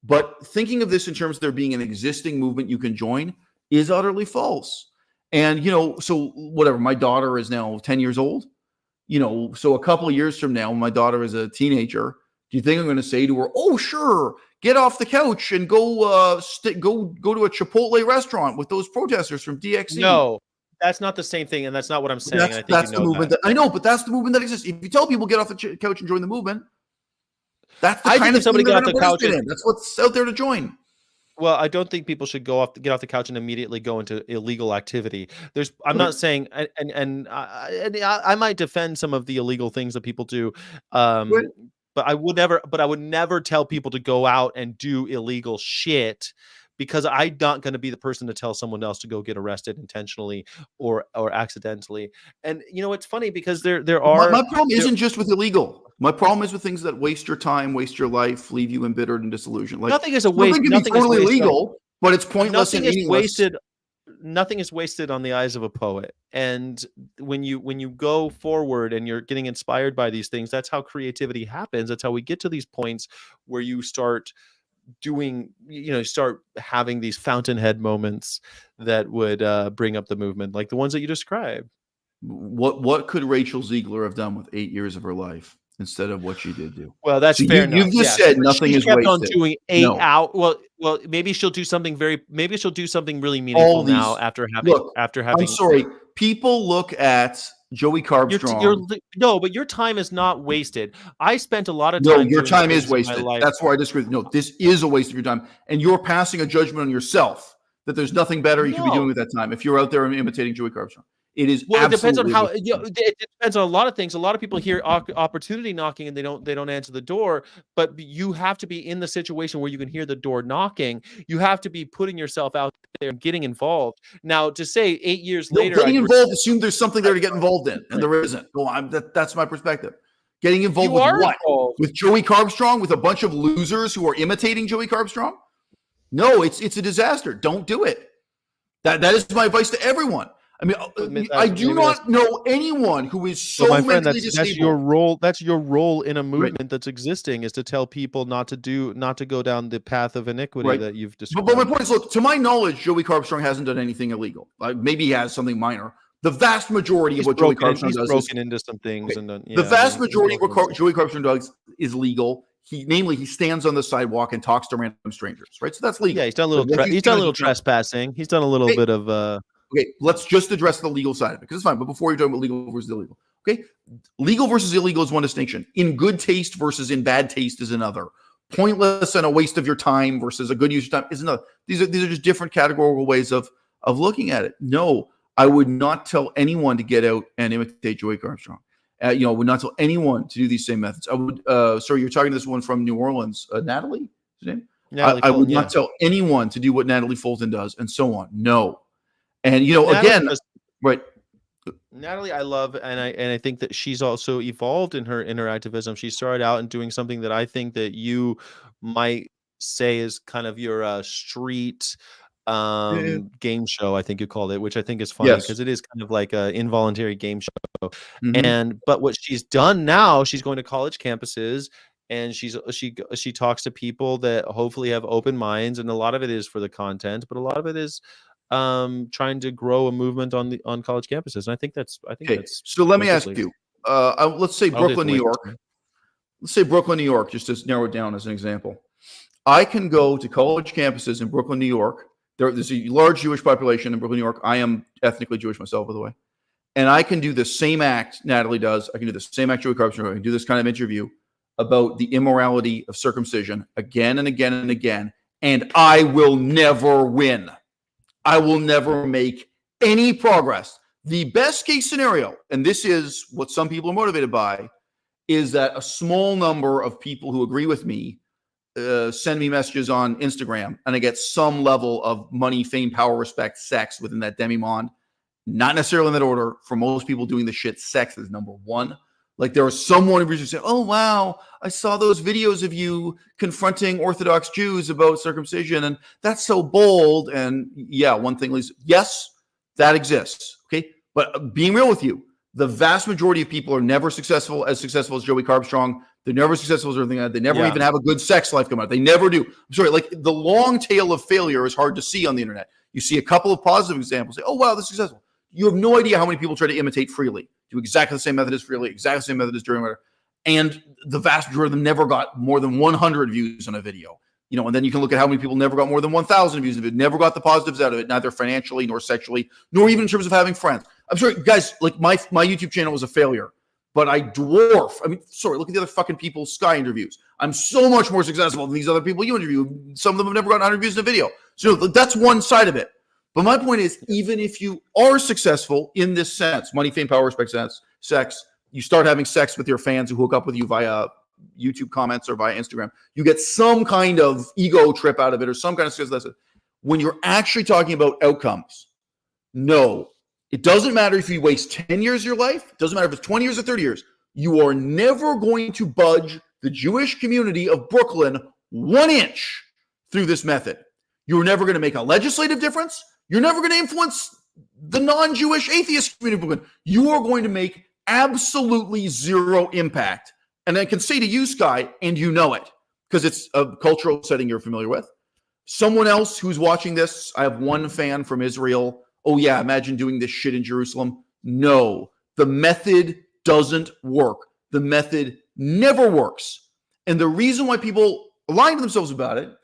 But thinking of this in terms of there being an existing movement you can join is utterly false. And, so whatever, my daughter is now 10 years old. So a couple of years from now, when my daughter is a teenager, do you think I'm going to say to her, "Oh, sure, get off the couch and go go to a Chipotle restaurant with those protesters from DXE"? No, that's not the same thing, and that's not what I'm saying. And I think That's you the know movement that. that I know, but that's the movement that exists. If you tell people get off the couch and join the movement, that's the I kind think of if somebody thing got they're off going the to couch participate and in. That's what's out there to join. well, I don't think people should get off the couch and immediately go into illegal activity. I'm Okay. not saying, I might defend some of the illegal things that people do, Right. but I would never tell people to go out and do illegal shit, because I'm not going to be the person to tell someone else to go get arrested intentionally or accidentally. And it's funny because there My are problem there isn't just with illegal. My problem is with things that waste your time, waste your life, leave you embittered and disillusioned. Like nothing is a waste. something can be Nothing is totally wasted. illegal, but it's pointless and Nothing is meaningless. wasted. Nothing is wasted on the eyes of a poet. And when you go forward and you're getting inspired by these things, that's how creativity happens. That's how we get to these points where you start start having these fountainhead moments that would bring up the movement, like the ones that you described. What could Rachel Ziegler have done with 8 years of her life instead of what she did do? Well, that's So fair you've enough. just Yeah, said but nothing she is kept on wasted. doing 8 No, out. Well, maybe she'll do something really all meaningful now these. Look, after I'm having. sorry. People look at Joey Carbstrong. No, but your time is not wasted. I spent a lot of No, time your doing time is things in my wasted. life. That's where I disagree. No, this is a waste of your time, and you're passing a judgment on yourself that there's nothing better you could be doing No. with that time if you're out there imitating Joey Carbstrong. It is Well, it depends on absolutely how. a waste of time. It depends on a lot of things. A lot of people hear opportunity knocking and they don't answer the door. But you have to be in the situation where you can hear the door knocking. You have to be putting yourself out there and getting involved. Now, to say 8 years No, later, getting involved, assume there's something there to get involved in, and there isn't. Well, that's my perspective. Getting involved you with are what? involved. With Joey Carbstrong, with a bunch of losers who are imitating Joey Carbstrong? No, it's a disaster. Don't do it. That is my advice to everyone. I mean, I do not know anyone who is so my friend, mentally that's your disabled. role. That's your role in a Right, movement that's existing, is to tell people not to go down the path of iniquity right. that you've But my described. point is, look, to my knowledge, Joey Carbstrong hasn't done anything illegal. Maybe he has something minor. The vast majority of what Joey Carbstrong does is broken into some things, okay. and then The vast majority of broken what Joey Carbstrong does is legal. He stands on the sidewalk and talks to random strangers, right? So that's legal. yeah, he's done a Like, little what he's done a gonna little do now. trespassing. He's done a little Okay, bit of okay, let's just address the legal side of it because it's fine. But before you're talking about legal versus illegal, okay, legal versus illegal is one distinction. In good taste versus in bad taste is another. Pointless and a waste of your time versus a good use of time is another. These are just different categorical ways of looking at it. No, I would not tell anyone to get out and imitate Joey Armstrong. Would not tell anyone to do these same methods. I would. Sorry, you're talking to this one from New Orleans, Natalie. Is her name? Natalie I would Fulton, not tell anyone to do what Natalie Fulton does, and so on. No, and again, right. Natalie, I love, and I think that she's also evolved in her activism. She started out in doing something that I think that you might say is kind of your street Yeah. game show, I think you called it, which I think is funny Yes. because it is kind of like a involuntary game show. Mm-hmm. But what she's done now, she's going to college campuses and she talks to people that hopefully have open minds, and a lot of it is for the content, but a lot of it is trying to grow a movement on college campuses. And I think that's Okay. So let me ask perfectly. you. Let's say I don't think Brooklyn, it's New a waste of York. time. Let's say Brooklyn, New York, just to narrow it down as an example. I can go to college campuses in Brooklyn, New York. There's a large Jewish population in Brooklyn, New York. I am ethnically Jewish myself, by the way. and I can do the same act Natalie does. I can do the same act Joey Carbstrong. I can do this kind of interview about the immorality of circumcision again and again and again, and I will never win. I will never make any progress. The best case scenario, and this is what some people are motivated by, is that a small number of people who agree with me send me messages on Instagram, and I get some level of money, fame, power, respect, sex within that demi-monde. Not necessarily in that order. For most people doing the shit, sex is number one. Like there are someone who say, "Oh wow, I saw those videos of you confronting Orthodox Jews about circumcision, and that's so bold." And yeah, one thing is, yes, that exists. Okay, but being real with you, the vast majority of people are never successful as Joey Carbstrong. They're never successful as everything like that. They never even have a good sex life come out. They never do. I'm sorry, like the long tail of failure is hard to see on the internet. You see a couple of positive examples. Say, "Oh wow, this is successful." You have no idea how many people try to imitate freely, do exactly the same method as freely, exactly the same method as during whatever. And the vast majority of them never got more than 100 views on a video. And then you can look at how many people never got more than 1,000 views of it, never got the positives out of it, neither financially nor sexually, nor even in terms of having friends. I'm sorry, guys, like my YouTube channel was a failure, but I dwarf. Look at the other fucking people Sky interviews. I'm so much more successful than these other people you interview. Some of them have never gotten 100 views in a video. So that's one side of it. But my point is, even if you are successful in this sense, money, fame, power, respect, sex, you start having sex with your fans who hook up with you via YouTube comments or via Instagram, you get some kind of ego trip out of it or some kind of success. When you're actually talking about outcomes, no, it doesn't matter if you waste 10 years of your life. It doesn't matter if it's 20 years or 30 years. You are never going to budge the Jewish community of Brooklyn 1 inch through this method. You're never going to make a legislative difference. You're never going to influence the non-Jewish atheist community. You are going to make absolutely zero impact. And I can say to you, Sky, and you know it, because it's a cultural setting you're familiar with. Someone else who's watching this, I have one fan from Israel. "Oh yeah, imagine doing this shit in Jerusalem." No, the method doesn't work. The method never works. And the reason why people lie to themselves about it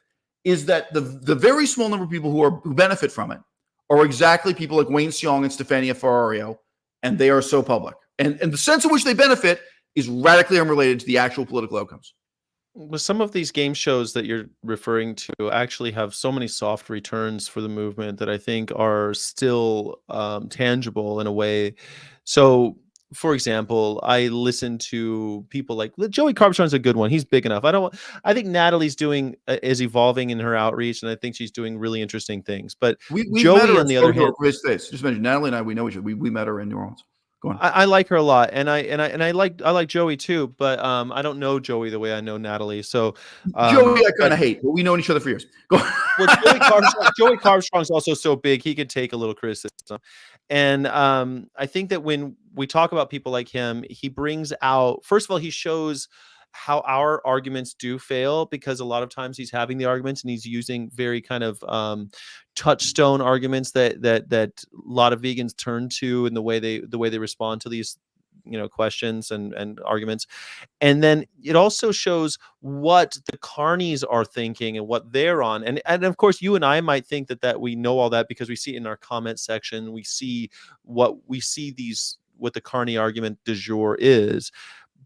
is that the very small number of people who benefit from it are exactly people like Wayne Sion and Stefania Ferrario, and they are so public. And the sense in which they benefit is radically unrelated to the actual political outcomes. Well, some of these game shows that you're referring to actually have so many soft returns for the movement that I think are still tangible in a way. So, for example, I listen to people like Joey Carbstrong's a good one. He's big enough. I think Natalie's is evolving in her outreach, and I think she's doing really interesting things. But we Joey, met her on the other hand, just mentioned Natalie and I. We know each other. We met her in New Orleans. Go on. I like her a lot, and I like Joey too. But I don't know Joey the way I know Natalie. So Joey, I kind of hate, but we known each other for years. Go on. Well, Joey Carbstrong's also so big he could take a little criticism, and I think that when we talk about people like him, he brings out, first of all, he shows how our arguments do fail, because a lot of times he's having the arguments and he's using very kind of touchstone arguments that a lot of vegans turn to in the way they respond to these questions and arguments. And then it also shows what the carnies are thinking and what they're on. And of course, you and I might think that we know all that because we see it in our comment section. We see what the carny argument du jour is,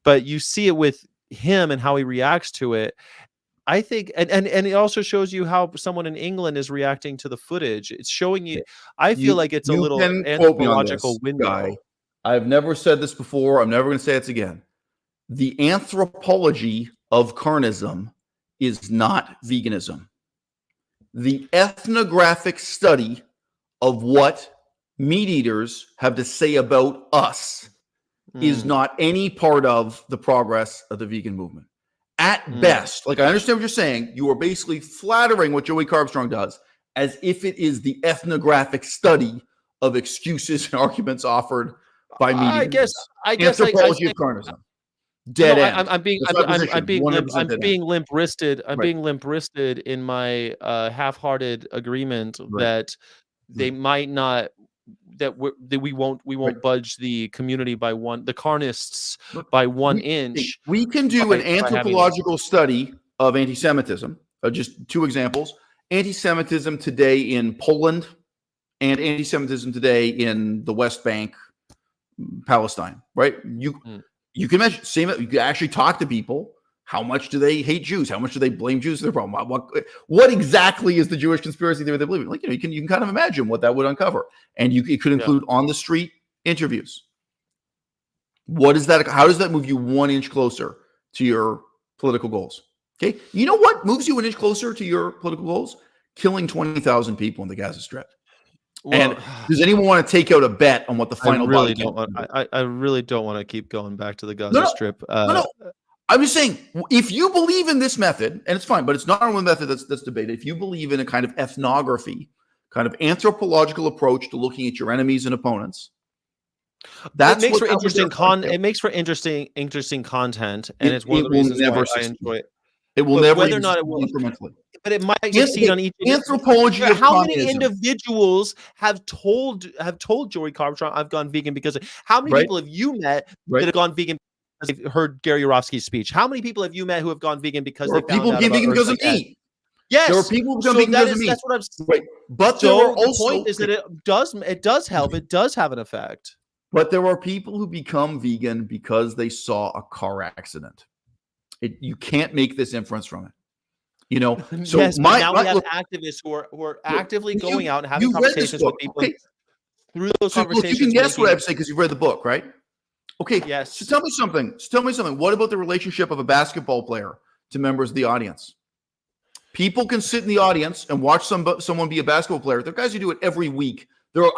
but you see it with him and how he reacts to it. I think, and it also shows you how someone in England is reacting to the footage. It's showing you, I feel like it's a little anthropological window. Guy. I've never said this before. I'm never going to say it again. The anthropology of carnism is not veganism. The ethnographic study of what meat eaters have to say about us is not any part of the progress of the vegan movement. At best, like I understand what you're saying, you are basically flattering what Joey Carbstrong does as if it is the ethnographic study of excuses and arguments offered by meat eaters. I guess anthropology of carnism. Dead end. I'm being limp-wristed. I'm being limp-wristed in my half-hearted agreement that they might not, that we won't budge the community by the carnists by 1 inch. We can do an anthropological study of anti-Semitism. Just two examples: anti-Semitism today in Poland and anti-Semitism today in the West Bank, Palestine, right? You can mention you can actually talk to people. How much do they hate Jews? How much do they blame Jews for their problem? What exactly is the Jewish conspiracy theory they believe in? Like, you can kind of imagine what that would uncover, and it could include on the street interviews. What is that? How does that move you 1 inch closer to your political goals? Okay, you know what moves you 1 inch closer to your political goals? Killing 20,000 people in the Gaza Strip. Well, and does anyone want to take out a bet on what the final? I really don't want to keep going back to the Gaza Strip. No. I'm just saying, if you believe in this method, and it's fine, but it's not one method that's debated. If you believe in a kind of ethnography, kind of anthropological approach to looking at your enemies and opponents, it makes for interesting content, and it's one of the reasons why I enjoy it. It will never whether or not it will incrementally. But it might succeed on each anthropology. How many individuals have told Joey Carbstrong, I've gone vegan because of, how many people have you met that have gone vegan because they've heard Gary Yourofsky's speech? How many people have you met who have gone vegan because they found out vegan because of me? Yes, there are people who become vegan because of me. That's what I'm saying. Right. But there are also, the point is that it does help. It does have an effect. But there are people who become vegan because they saw a car accident. You can't make this inference from it. So yes, but now we have activists who are actively going out and having conversations with people. Okay. Through those conversations, you can guess what I have to say because you've read the book, right? Okay. Yes. So tell me something. What about the relationship of a basketball player to members of the audience? People can sit in the audience and watch someone be a basketball player. There are guys who do it every week.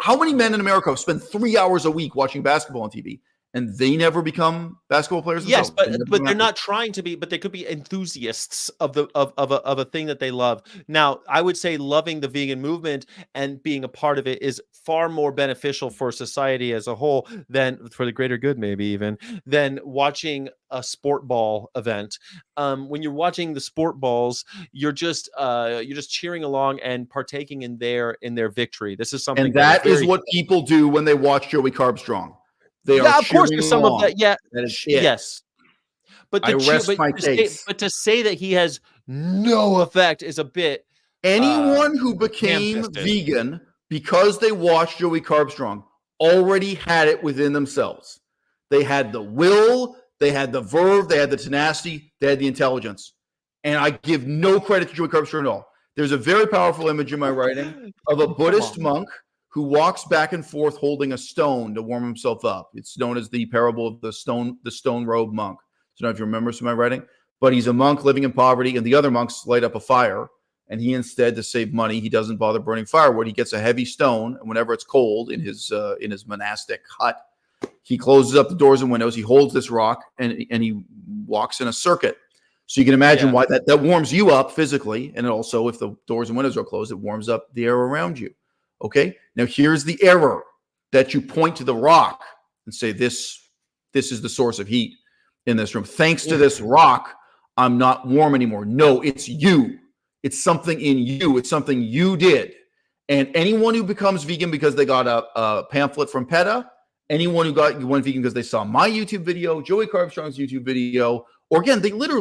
How many men in America spend 3 hours a week watching basketball on TV? And they never become basketball players. Yes, but they're not trying to be. But they could be enthusiasts of a thing that they love. Now, I would say loving the vegan movement and being a part of it is far more beneficial for society as a whole than for the greater good, maybe even than watching a sport ball event. When you're watching the sport balls, you're just cheering along and partaking in their victory. This is something, and that is what people do when they watch Joey Carbstrong. Of course, there's some of that. Yeah, that is it. Yes. But to say that he has no effect is a bit. Anyone who became vegan because they watched Joey Carbstrong already had it within themselves. They had the will, they had the verve, they had the tenacity, they had the intelligence. And I give no credit to Joey Carbstrong at all. There's a very powerful image in my writing of a Buddhist monk who walks back and forth holding a stone to warm himself up. It's known as the parable of the stone robe monk. I don't know if you remember some of my writing, but he's a monk living in poverty, and the other monks light up a fire, and he instead, to save money, he doesn't bother burning firewood. He gets a heavy stone, and whenever it's cold in his monastic hut, he closes up the doors and windows. He holds this rock, and he walks in a circuit. So you can imagine why that warms you up physically, and also if the doors and windows are closed, it warms up the air around you. Okay, now here's the error that you point to the rock and say, this is the source of heat in this room. Thanks to this rock, I'm not warm anymore. No, it's you. It's something in you. It's something you did. And anyone who becomes vegan because they got a pamphlet from PETA, anyone who went vegan because they saw my YouTube video, Joey Carbstrong's YouTube video, or again,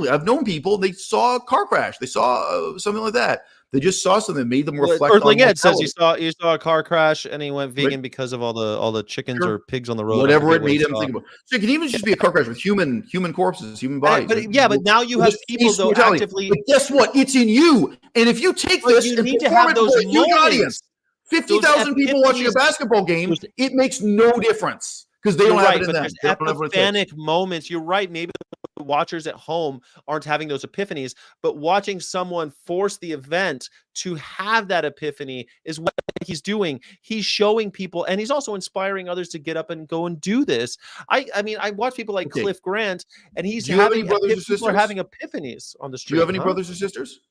I've known people, they saw a car crash. They saw something like that. They just saw something that made them reflect. Earthling Ed says you saw a car crash and he went vegan because of all the chickens or pigs on the road. Whatever it made him think about. So it could even just be a car crash with human corpses, human bodies. But now you have people though actively. But guess what? It's in you. And if you take this you and need to have those huge audience, 50,000 people watching a basketball game, it makes no difference because they don't have it in them. Epiphanic moments. You're right. Maybe watchers at home aren't having those epiphanies, but watching someone force the event to have that epiphany is what he's doing. He's showing people, and he's also inspiring others to get up and go and do this. I mean, I watch people like Cliff Grant, and he's having people are having epiphanies on the street. Do you have any brothers or sisters?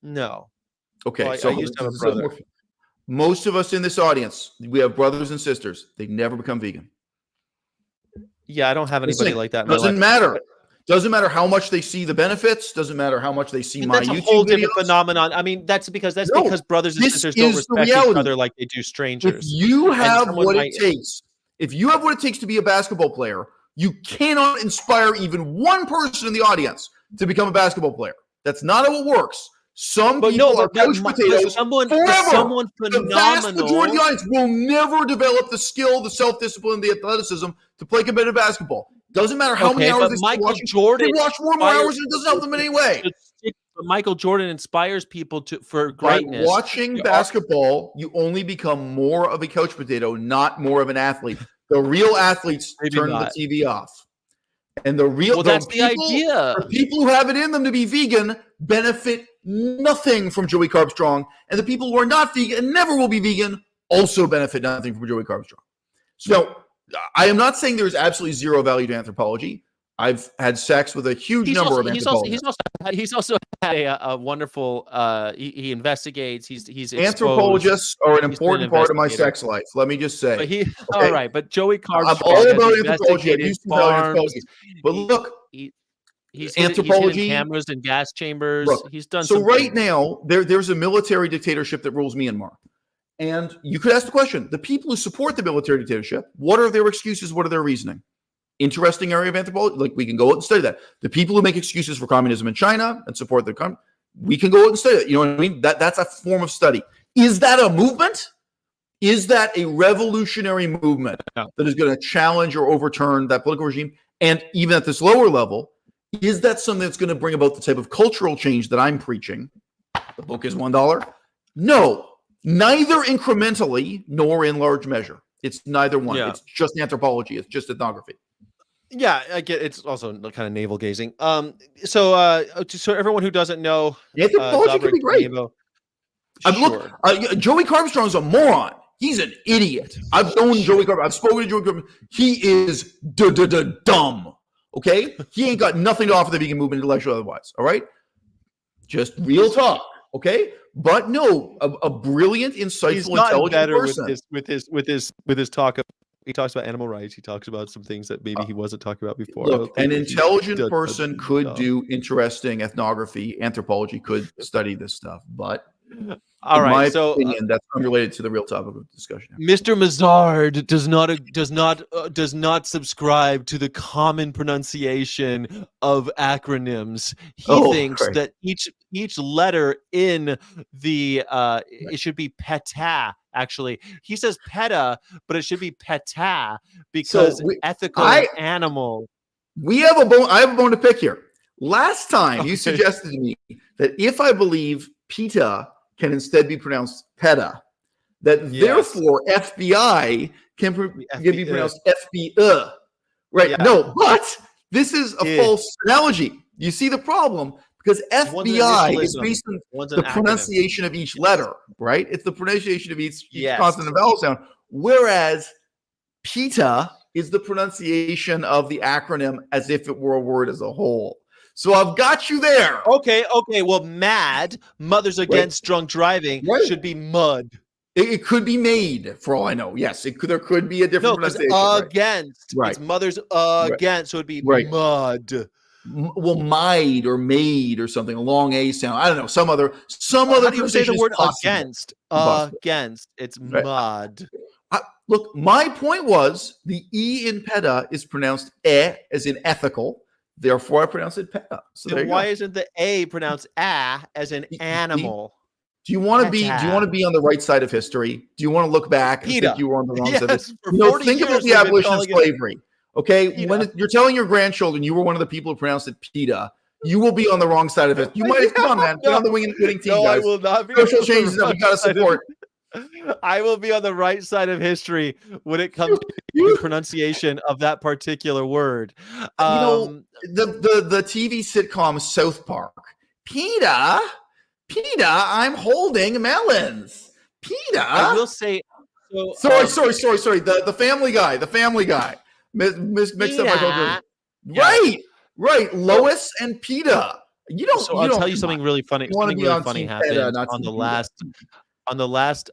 No. Okay, well, so I used to have a brother. Most of us in this audience, we have brothers and sisters. They never become vegan. Yeah, I don't have anybody like that. Doesn't matter. Doesn't matter how much they see the benefits. Doesn't matter how much they see my YouTube videos. That's a whole different phenomenon. I mean, that's because brothers and sisters don't respect each other like they do strangers. If you have what it takes to be a basketball player, you cannot inspire even one person in the audience to become a basketball player. That's not how it works. Some people are couch potatoes someone forever. phenomenal. The vast majority of the audience will never develop the skill, the self-discipline, the athleticism to play competitive basketball. Doesn't matter how many hours they spend watching. They watch more and more hours, and it doesn't help them in any way. But Michael Jordan inspires people for greatness. By watching basketball, you only become more of a couch potato, not more of an athlete. The real athletes turn the TV off. And that's the idea. The people who have it in them to be vegan benefit nothing from Joey Carbstrong, and the people who are not vegan and never will be vegan also benefit nothing from Joey Carbstrong. So I am not saying there's absolutely zero value to anthropology. I've had sex with a huge number of anthropologists. He's also had a wonderful. He investigates. He's anthropologists are an important part of my sex life. Let me just say. But all right, but Joey Carbstrong. I'm all about anthropology. I used to know anthropology, but look, he's anthropology, hidden cameras and gas chambers. Look, he's done. So right now, there's a military dictatorship that rules Myanmar, and you could ask the question: the people who support the military dictatorship, what are their excuses? What are their reasoning? Interesting area of anthropology. Like, we can go out and study that. The people who make excuses for communism in China and support the we can go out and study that. You know what I mean? That's a form of study. Is that a movement? Is that a revolutionary movement that is going to challenge or overturn that political regime? And even at this lower level, is that something that's going to bring about the type of cultural change that I'm preaching? The book is $1. No, neither incrementally nor in large measure. It's neither one. It's just anthropology. It's just ethnography. Yeah, I get it's also kind of navel gazing. So everyone who doesn't know, anthropology can be great. Joey Carbstrong's a moron. He's an idiot. I've known Joey Carbstrong. I've spoken to Joey Carbstrong. He is dumb. Okay, he ain't got nothing to offer the vegan movement, intellectual otherwise. All right, just real talk. Okay, but no, a brilliant, insightful, intelligent person with his talk. He talks about animal rights. He talks about some things that maybe he wasn't talking about before. Look, an intelligent person could do interesting ethnography. Anthropology could study this stuff, but in my opinion, that's unrelated to the real topic of discussion. Mr. Mazard does not subscribe to the common pronunciation of acronyms. He thinks that each letter in the it should be PETA. Actually, he says PETA, but it should be PETA because ethical animal. I have a bone to pick here. Last time you suggested to me that if I believe PETA can instead be pronounced PETA, that therefore FBI can be pronounced FBI. Right? Yeah. No, but this is a false analogy. You see the problem? Because FBI is based on the pronunciation of each letter, right? It's the pronunciation of each consonant and vowel sound. Whereas PETA is the pronunciation of the acronym as if it were a word as a whole. So I've got you there. Okay. Well, MAD, Mothers Against Drunk Driving, should be MUD. It could be made, for all I know. Yes, there could be a different pronunciation. Against. Right. It's Mothers Against, so it'd be MUD. Well, mide or made or something, a long A sound. I don't know. Some other. How do you say the word against? Against. It's mud. Look, my point was the E in PETA is pronounced as in ethical. Therefore, I pronounce it PETA. So then why isn't the A pronounced as in animal? Do you want to be? Do you want to be on the right side of history? Do you want to look back and think you were on the wrong side? Think about the abolition of slavery. Okay, when you're telling your grandchildren you were one of the people who pronounced it PETA, you will be on the wrong side of it. You might come on, man. Get on the winning team, guys. I will not be. Social changes that we got to support. I will be on the right side of history when it comes to the pronunciation of that particular word. The TV sitcom South Park. PETA, I'm holding melons. PETA. I will say. Sorry. The Family Guy. Mixed up my culture. Right. Lois and PETA. I'll tell you something really funny. Something really funny happened on the last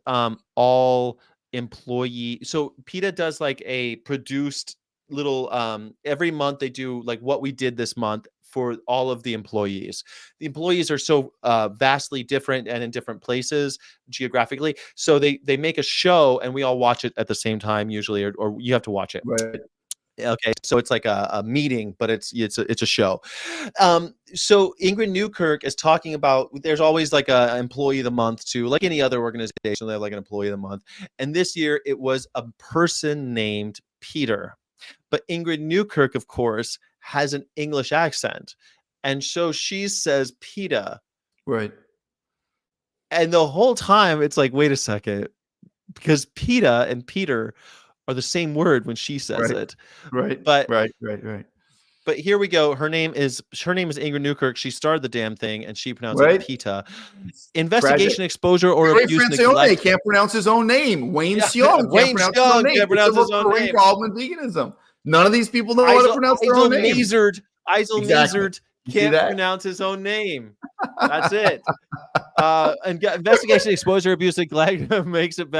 all employee. So PETA does like a produced little every month they do like what we did this month for all of the employees. The employees are so vastly different and in different places geographically. So they make a show and we all watch it at the same time usually, or you have to watch it. Right. Okay, so it's like a meeting, but it's a show. So Ingrid Newkirk is talking about there's always like a employee of the month too, like any other organization, they have like an employee of the month. And this year it was a person named Peter. But Ingrid Newkirk, of course, has an English accent. And so she says PETA. Right. And the whole time it's like, wait a second, because PETA and Peter are the same word when she says it. Right. But But here we go. Her name is Ingrid Newkirk. She started the damn thing, and she pronounced it PETA. Investigation, exposure, or abuse, neglect. Can't pronounce his own name. Wayne Yeah. Xiong Wayne can't Xiong can't pronounce It's his a own recurring name. problem in veganism. None of these people know how to pronounce their own name. Eisel can't pronounce his own name. That's it. And investigation, exposure, abuse, neglect makes it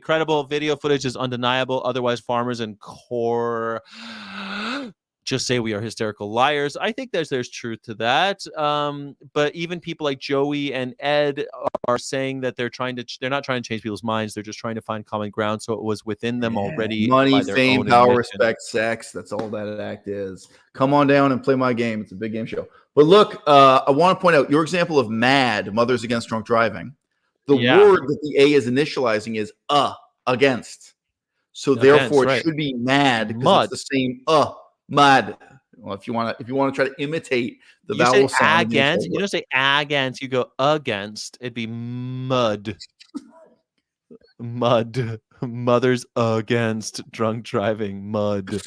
credible. Video footage is undeniable. Otherwise, farmers and core just say we are hysterical liars. I think there's truth to that. But even people like Joey and Ed are saying that they're not trying to change people's minds. They're just trying to find common ground. So it was within them already. Money, fame, power, respect, sex. That's all that act is. Come on down and play my game. It's a big game show. But look, I want to point out your example of MAD, Mothers Against Drunk Driving. The word that the A is initializing is against. So therefore it should be mad because it's the same mud. Well, if you want to try to imitate the vowel sound, against. You don't say against. You go against. It'd be mud. Mud. Mothers against drunk driving. Mud.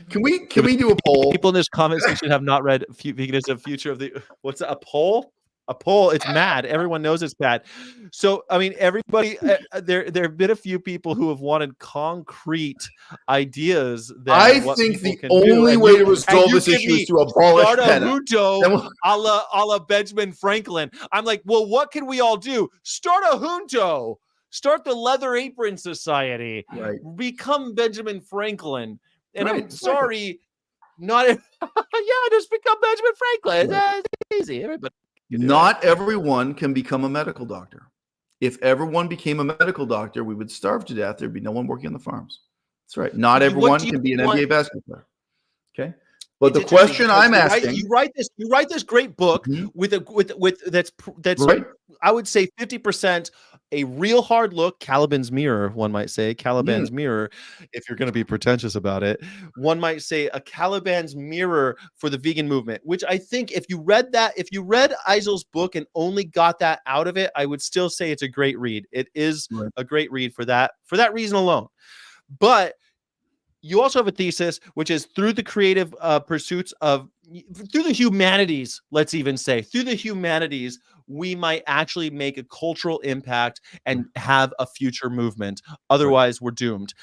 Can we do a poll? People in this comment section have not read Veganism, Future of the. What's that, a poll? A poll. It's mad. Everyone knows it's bad. So I mean, everybody. There have been a few people who have wanted concrete ideas. I think the only way to resolve this issue is to abolish PETA. Junto a la Benjamin Franklin. I'm like, well, what can we all do? Start a junto. Start the Leather Apron Society. Right. Become Benjamin Franklin. And I'm sorry, not just become Benjamin Franklin. Right. It's easy. Everybody. Not everyone can become a medical doctor. If everyone became a medical doctor, we would starve to death. There'd be no one working on the farms. That's right. Not everyone can be an NBA basketball player. Okay. But the question I'm asking, you write this great book with that's right. I would say 50% a real hard look, Caliban's mirror, one might say, Caliban's mirror, if you're going to be pretentious about it. One might say a Caliban's mirror for the vegan movement, which I think if you read Eisel's book and only got that out of it, I would still say it's a great read. It is a great read for that reason alone. But you also have a thesis, which is through the creative pursuits through the humanities, let's even say, through the humanities, we might actually make a cultural impact and have a future movement. Otherwise, we're doomed.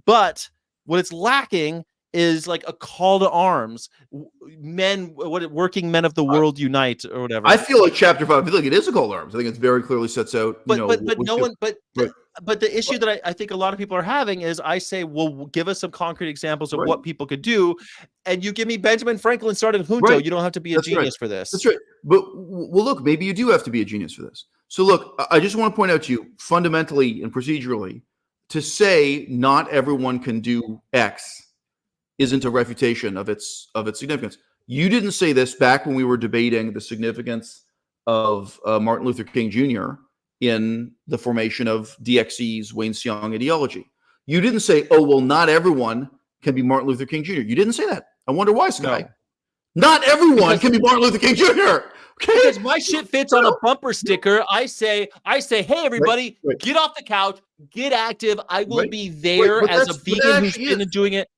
But what it's lacking is like a call to arms. Working men of the world unite, or whatever. I feel like chapter 5. I feel like it is a call to arms. I think it's very clearly sets out. But the issue that I think a lot of people are having is I say, well, give us some concrete examples of what people could do, and you give me Benjamin Franklin started junto. You don't have to be a genius for this. That's right. But well, look, maybe you do have to be a genius for this. So look, I just want to point out to you, fundamentally and procedurally, to say not everyone can do X isn't a refutation of its significance. You didn't say this back when we were debating the significance of Martin Luther King Jr. in the formation of DXE's Wayne Xiong ideology. You didn't say, oh, well, not everyone can be Martin Luther King Jr. You didn't say that. I wonder why, Sky. No. Not everyone can be Martin Luther King Jr. Okay? Because my shit fits on a bumper sticker. I say, hey, everybody, get off the couch, get active. I will be there as a vegan who's been doing it.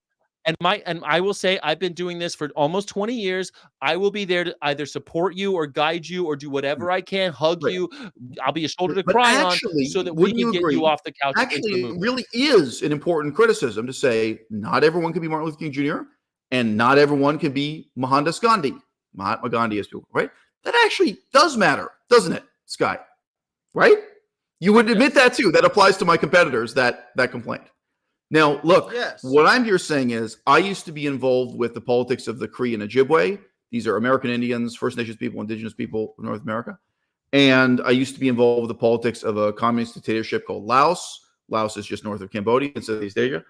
And I will say, I've been doing this for almost 20 years. I will be there to either support you or guide you or do whatever I can, hug you. I'll be a shoulder to cry on so that we can get you off the couch. Actually, it really is an important criticism to say not everyone can be Martin Luther King Jr. and not everyone can be Mohandas Gandhi. Mahatma Gandhi as people, right? That actually does matter, doesn't it, Sky? Right? You would admit that too. That applies to my competitors, that complaint. Now, look, what I'm here saying is I used to be involved with the politics of the Cree and Ojibwe. These are American Indians, First Nations people, indigenous people of North America. And I used to be involved with the politics of a communist dictatorship called Laos. Laos is just north of Cambodia in Southeast Asia.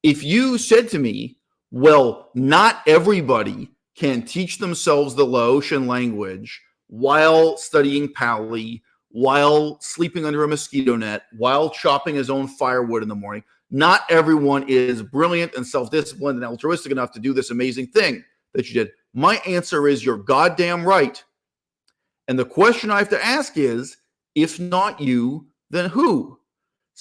If you said to me, Well, not everybody can teach themselves the Laotian language while studying Pali, while sleeping under a mosquito net, while chopping his own firewood in the morning. Not everyone is brilliant and self-disciplined and altruistic enough to do this amazing thing that you did. My answer is you're goddamn right. And the question I have to ask is, if not you, then who?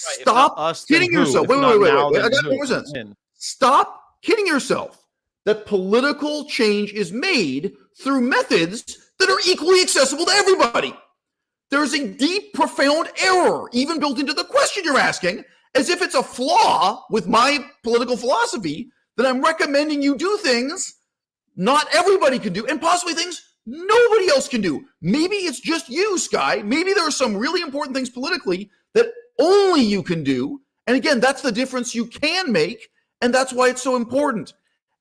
Right, Stop kidding yourself. Wait. I got more sense. Stop kidding yourself that political change is made through methods that are equally accessible to everybody. There's a deep, profound error even built into the question you're asking, as if it's a flaw with my political philosophy that I'm recommending you do things not everybody can do, and possibly things nobody else can do. Maybe it's just you, Sky. Maybe there are some really important things politically that only you can do. And again, that's the difference you can make. And that's why it's so important.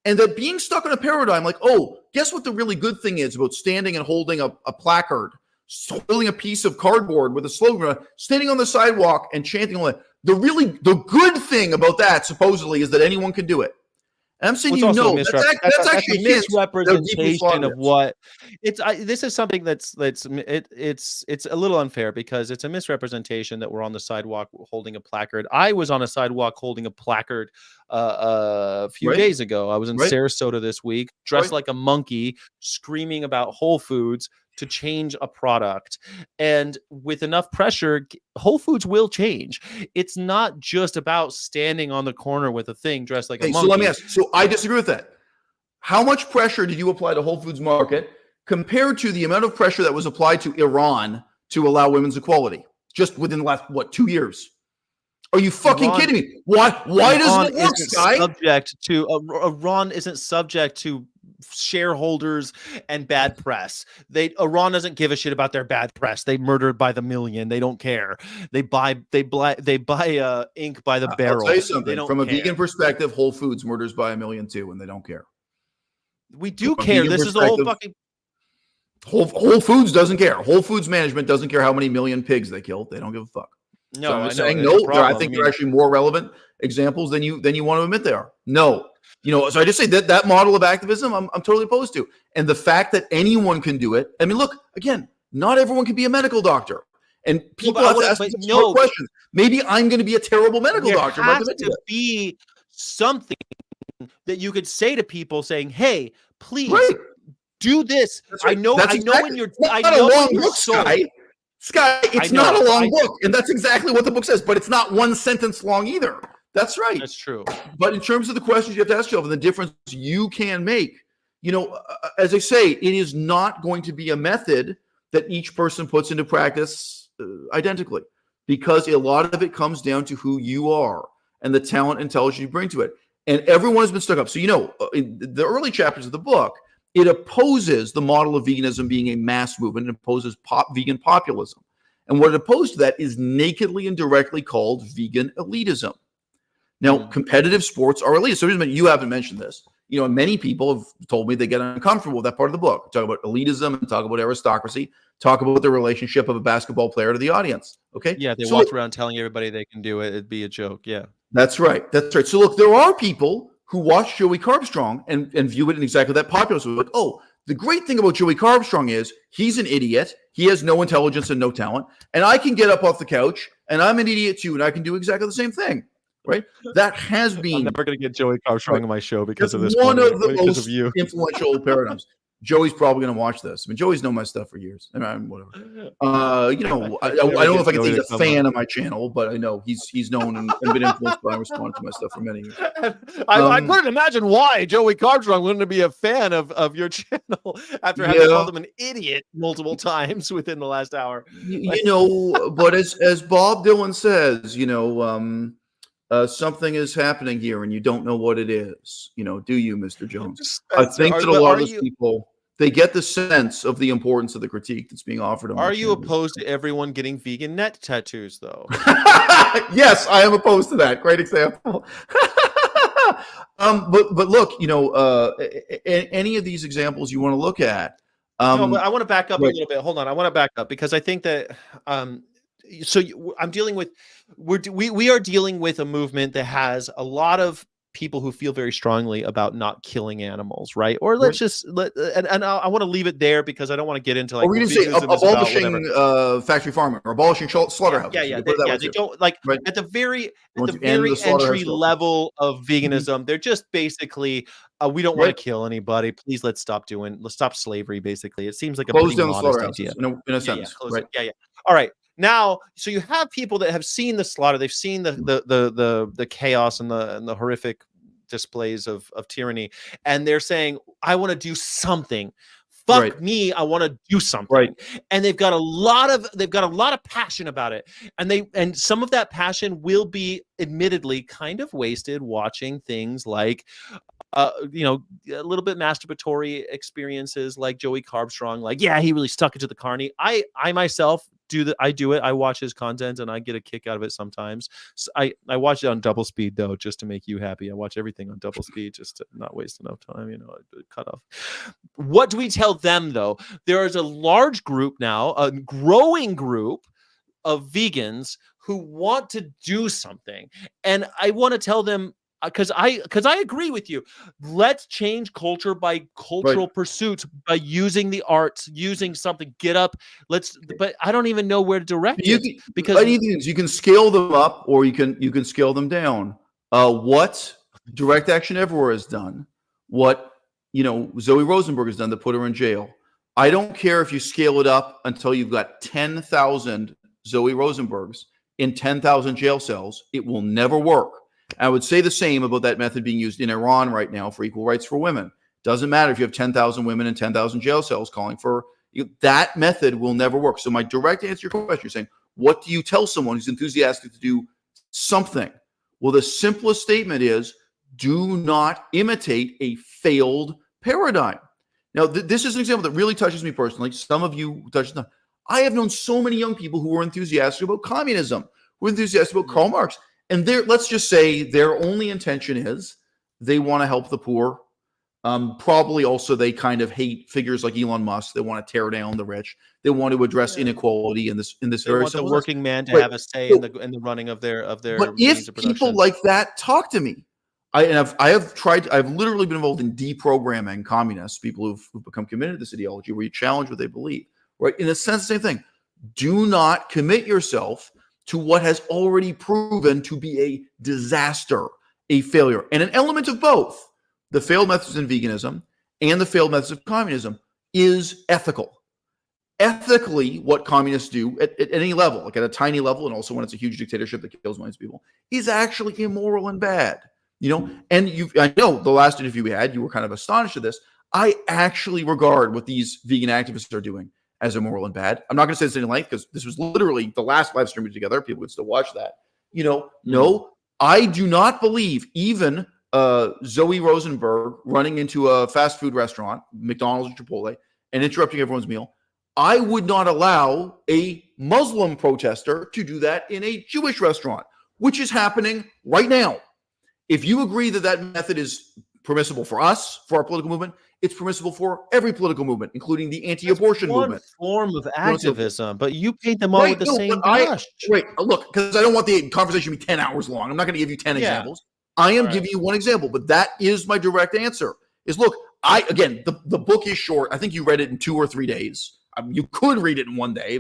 And that being stuck in a paradigm like, oh, guess what the really good thing is about standing and holding a placard, holding a piece of cardboard with a slogan, standing on the sidewalk and chanting all that. The good thing about that supposedly is that anyone can do it. And I'm saying, that's actually a misrepresentation of what it's. This is something it's a little unfair because it's a misrepresentation that we're on the sidewalk holding a placard. I was on a sidewalk holding a placard a few days ago. I was in Sarasota this week, dressed like a monkey, screaming about Whole Foods to change a product. And with enough pressure, Whole Foods will change. It's not just about standing on the corner with a thing dressed like a monkey. So let me ask. So I disagree with that. How much pressure did you apply to Whole Foods Market compared to the amount of pressure that was applied to Iran to allow women's equality just within the last, 2 years? Are you fucking kidding me? Why doesn't it work, Sky? Iran isn't subject to shareholders and bad press. Iran doesn't give a shit about their bad press. They murdered by the million. They don't care. They buy ink by the barrel. I'll tell you something. From a vegan perspective, Whole Foods murders by a million too, and they don't care. We do care. This is the whole fucking Whole Foods doesn't care. Whole Foods management doesn't care how many million pigs they killed. They don't give a fuck. No, so I'm saying no. I think they're actually more relevant examples than you want to admit they are. No. So I just say that model of activism, I'm totally opposed to. And the fact that anyone can do it. I mean, look, again, not everyone can be a medical doctor. And people have to ask themselves questions. Maybe I'm going to be a terrible medical doctor. There has to be something that you could say to people saying, hey, please do this. Right. I know when you're Sky, it's not a long book. And that's exactly what the book says. But it's not one sentence long either. That's right. That's true. But in terms of the questions you have to ask yourself and the difference you can make, as I say, it is not going to be a method that each person puts into practice identically, because a lot of it comes down to who you are and the talent and intelligence you bring to it. And everyone has been stuck up. So, in the early chapters of the book, it opposes the model of veganism being a mass movement. It opposes vegan populism. And what it opposed to that is nakedly and directly called vegan elitism. Now, competitive sports are elite. So you haven't mentioned this. Many people have told me they get uncomfortable with that part of the book. Talk about elitism and talk about aristocracy. Talk about the relationship of a basketball player to the audience. Okay. Yeah, they walk around telling everybody they can do it. It'd be a joke. Yeah. That's right. So look, there are people who watch Joey Carbstrong and view it in exactly that populist way. Like, oh, the great thing about Joey Carbstrong is he's an idiot. He has no intelligence and no talent. And I can get up off the couch and I'm an idiot too. And I can do exactly the same thing. Right? That has been. I'm never going to get Joey Carbstrong on my show because of this. One of the most influential paradigms. Joey's probably going to watch this. I mean, Joey's known my stuff for years. I mean, whatever. I don't know if I can say he's a fan of my channel, but I know he's known and been influenced by and responded to my stuff for many years. I couldn't imagine why Joey Carbstrong wouldn't be a fan of your channel after having called him an idiot multiple times within the last hour. But as Bob Dylan says, something is happening here and you don't know what it is. Do you, Mr. Jones? I think that a lot of those people, they get the sense of the importance of the critique that's being offered. Are you opposed to everyone getting vegan neck tattoos, though? Yes, I am opposed to that. Great example. But look, any of these examples you want to look at. No, but I want to back up a little bit. Hold on. I want to back up because I think that I'm dealing with we are dealing with a movement that has a lot of people who feel very strongly about not killing animals, right? Or Right. and I want to leave it there because I don't want to get into like, Or we well, can say veganism is about whatever. abolishing factory farming or abolishing slaughterhouses. Yeah, You yeah, can put it that way they too. don't like Right. at the very Want to end the slaughterhouse entry culture. level of veganism. They're just basically, we don't want Right. to kill anybody. Please, let's stop slavery. Basically, it seems like a Close pretty down the modest slaughterhouses idea. in a Yeah, sentence. close Right. it. Yeah. All right. Now, so you have people that have seen the slaughter. They've seen the chaos and the horrific displays of tyranny, and they're saying, I want to do something. Fuck Right. me, I want to do something. Right. And they've got a lot of passion about it. And some of that passion will be admittedly kind of wasted watching things like a little bit masturbatory experiences like Joey Carbstrong, like, yeah, he really stuck it to the carny. I myself do it. I watch his content and I get a kick out of it sometimes. So I watch it on double speed though, just to make you happy. I watch everything on double speed just to not waste enough time, cut off. What do we tell them though? There is a large group now, a growing group of vegans who want to do something. And I want to tell them, because I agree with you. Let's change culture by cultural pursuits, by using the arts, using something. Get up. But I don't even know where to direct it because you can scale them up or you can scale them down. What Direct Action Everywhere has done, what Zoe Rosenberg has done to put her in jail. I don't care if you scale it up until you've got 10,000 Zoe Rosenbergs in 10,000 jail cells. It will never work. I would say the same about that method being used in Iran right now for equal rights for women. Doesn't matter if you have 10,000 women in 10,000 jail cells calling for that method will never work. So my direct answer to your question, you're saying, what do you tell someone who's enthusiastic to do something? Well, the simplest statement is, do not imitate a failed paradigm. Now, this is an example that really touches me personally. Some of you touched on. I have known so many young people who were enthusiastic about communism, who were enthusiastic about Karl Marx. And let's just say their only intention is they want to help the poor. Probably also they kind of hate figures like Elon Musk. They want to tear down the rich. They want to address inequality in this they very want the simple working man to have a say in the running of their But means if of production. people like that talk to me, I've literally been involved in deprogramming communists, people who've become committed to this ideology, where you challenge what they believe. Right? In a sense, the same thing. Do not commit yourself to what has already proven to be a disaster, a failure, and an element of both. The failed methods in veganism and the failed methods of communism is ethical. Ethically, what communists do at any level, like at a tiny level, and also when it's a huge dictatorship that kills millions of people, is actually immoral and bad. And I know the last interview we had, you were kind of astonished at this. I actually regard what these vegan activists are doing as immoral and bad. I'm not going to say this in length because this was literally the last live stream we did together. People would still watch that. No, I do not believe even Zoe Rosenberg running into a fast food restaurant, McDonald's or Chipotle, and interrupting everyone's meal. I would not allow a Muslim protester to do that in a Jewish restaurant, which is happening right now. If you agree that that method is permissible for us, for our political movement, it's permissible for every political movement, including the anti-abortion movement. Form of activism, but you paint them all with the same brush. Look, because I don't want the conversation to be 10 hours long. I'm not going to give you 10 examples. I am giving you one example, but that is my direct answer. Is look, the book is short. I think you read it in 2 or 3 days. You could read it in one day.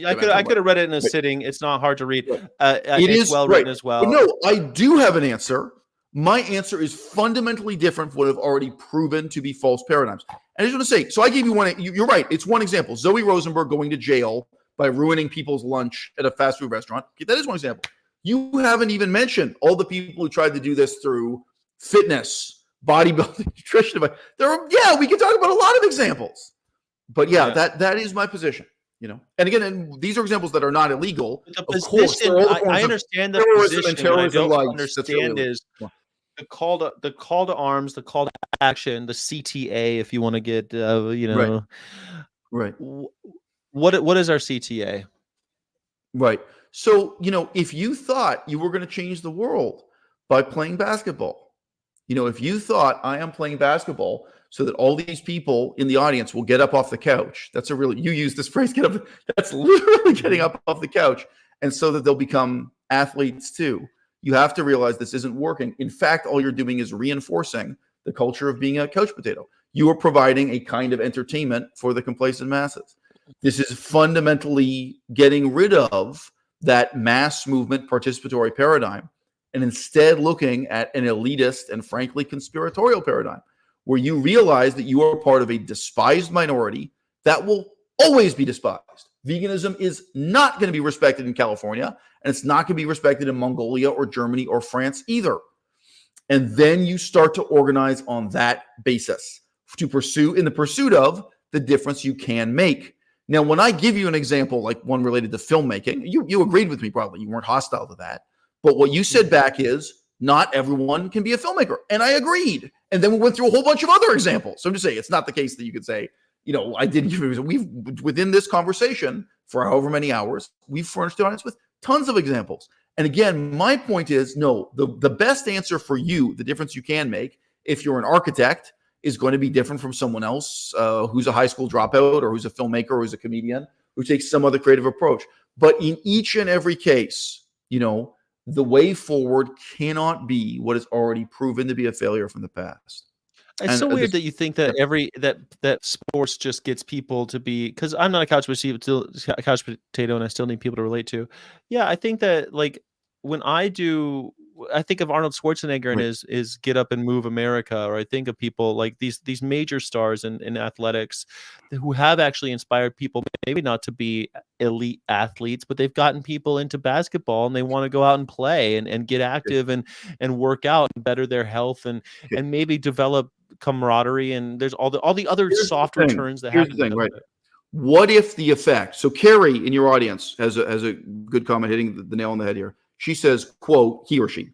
I could have read it in a sitting. It's not hard to read. It is well written as well. But no, I do have an answer. My answer is fundamentally different from what I've already proven to be false paradigms. And I just want to say, so I gave you one. You're right. It's one example. Zoe Rosenberg going to jail by ruining people's lunch at a fast food restaurant. That is one example. You haven't even mentioned all the people who tried to do this through fitness, bodybuilding, nutrition. We can talk about a lot of examples. But that is my position. And again, these are examples that are not illegal. The position, I understand the position. What I don't understand is the call to arms, the call to action, the CTA, if you want to get, right. What is our CTA? Right. So, if you thought you were going to change the world by playing basketball, if you thought I am playing basketball so that all these people in the audience will get up off the couch, you use this phrase, get up, that's literally getting up off the couch, and so that they'll become athletes too. you have to realize this isn't working. In fact, all you're doing is reinforcing the culture of being a couch potato. You are providing a kind of entertainment for the complacent masses. This is fundamentally getting rid of that mass movement participatory paradigm and instead looking at an elitist and frankly conspiratorial paradigm where you realize that you are part of a despised minority that will always be despised. Veganism is not going to be respected in California, and it's not going to be respected in Mongolia or Germany or France either. And then you start to organize on that basis to pursue, in the pursuit of the difference you can make. Now, when I give you an example, like one related to filmmaking, you agreed with me probably. You weren't hostile to that. But what you said back is, not everyone can be a filmmaker. And I agreed. And then we went through a whole bunch of other examples. So I'm just saying, it's not the case that you could say, I didn't give you. We've, within this conversation for however many hours, we've furnished the audience with tons of examples. And again, my point is, no, the best answer for you, the difference you can make, if you're an architect, is going to be different from someone else who's a high school dropout or who's a filmmaker or who's a comedian who takes some other creative approach. But in each and every case, the way forward cannot be what is already proven to be a failure from the past. It's so weird that you think that that sports just gets people to be, because I'm not a couch potato and I still need people to relate to. Yeah, I think that when I think of Arnold Schwarzenegger and his Get Up and Move America, or I think of people like these major stars in athletics who have actually inspired people, maybe not to be elite athletes, but they've gotten people into basketball and they want to go out and play and get active and work out and better their health and maybe develop camaraderie, and there's all the other soft returns that happen. Here's the thing, right? What if the effect? So Carrie in your audience has a good comment hitting the nail on the head here. She says, quote, he or she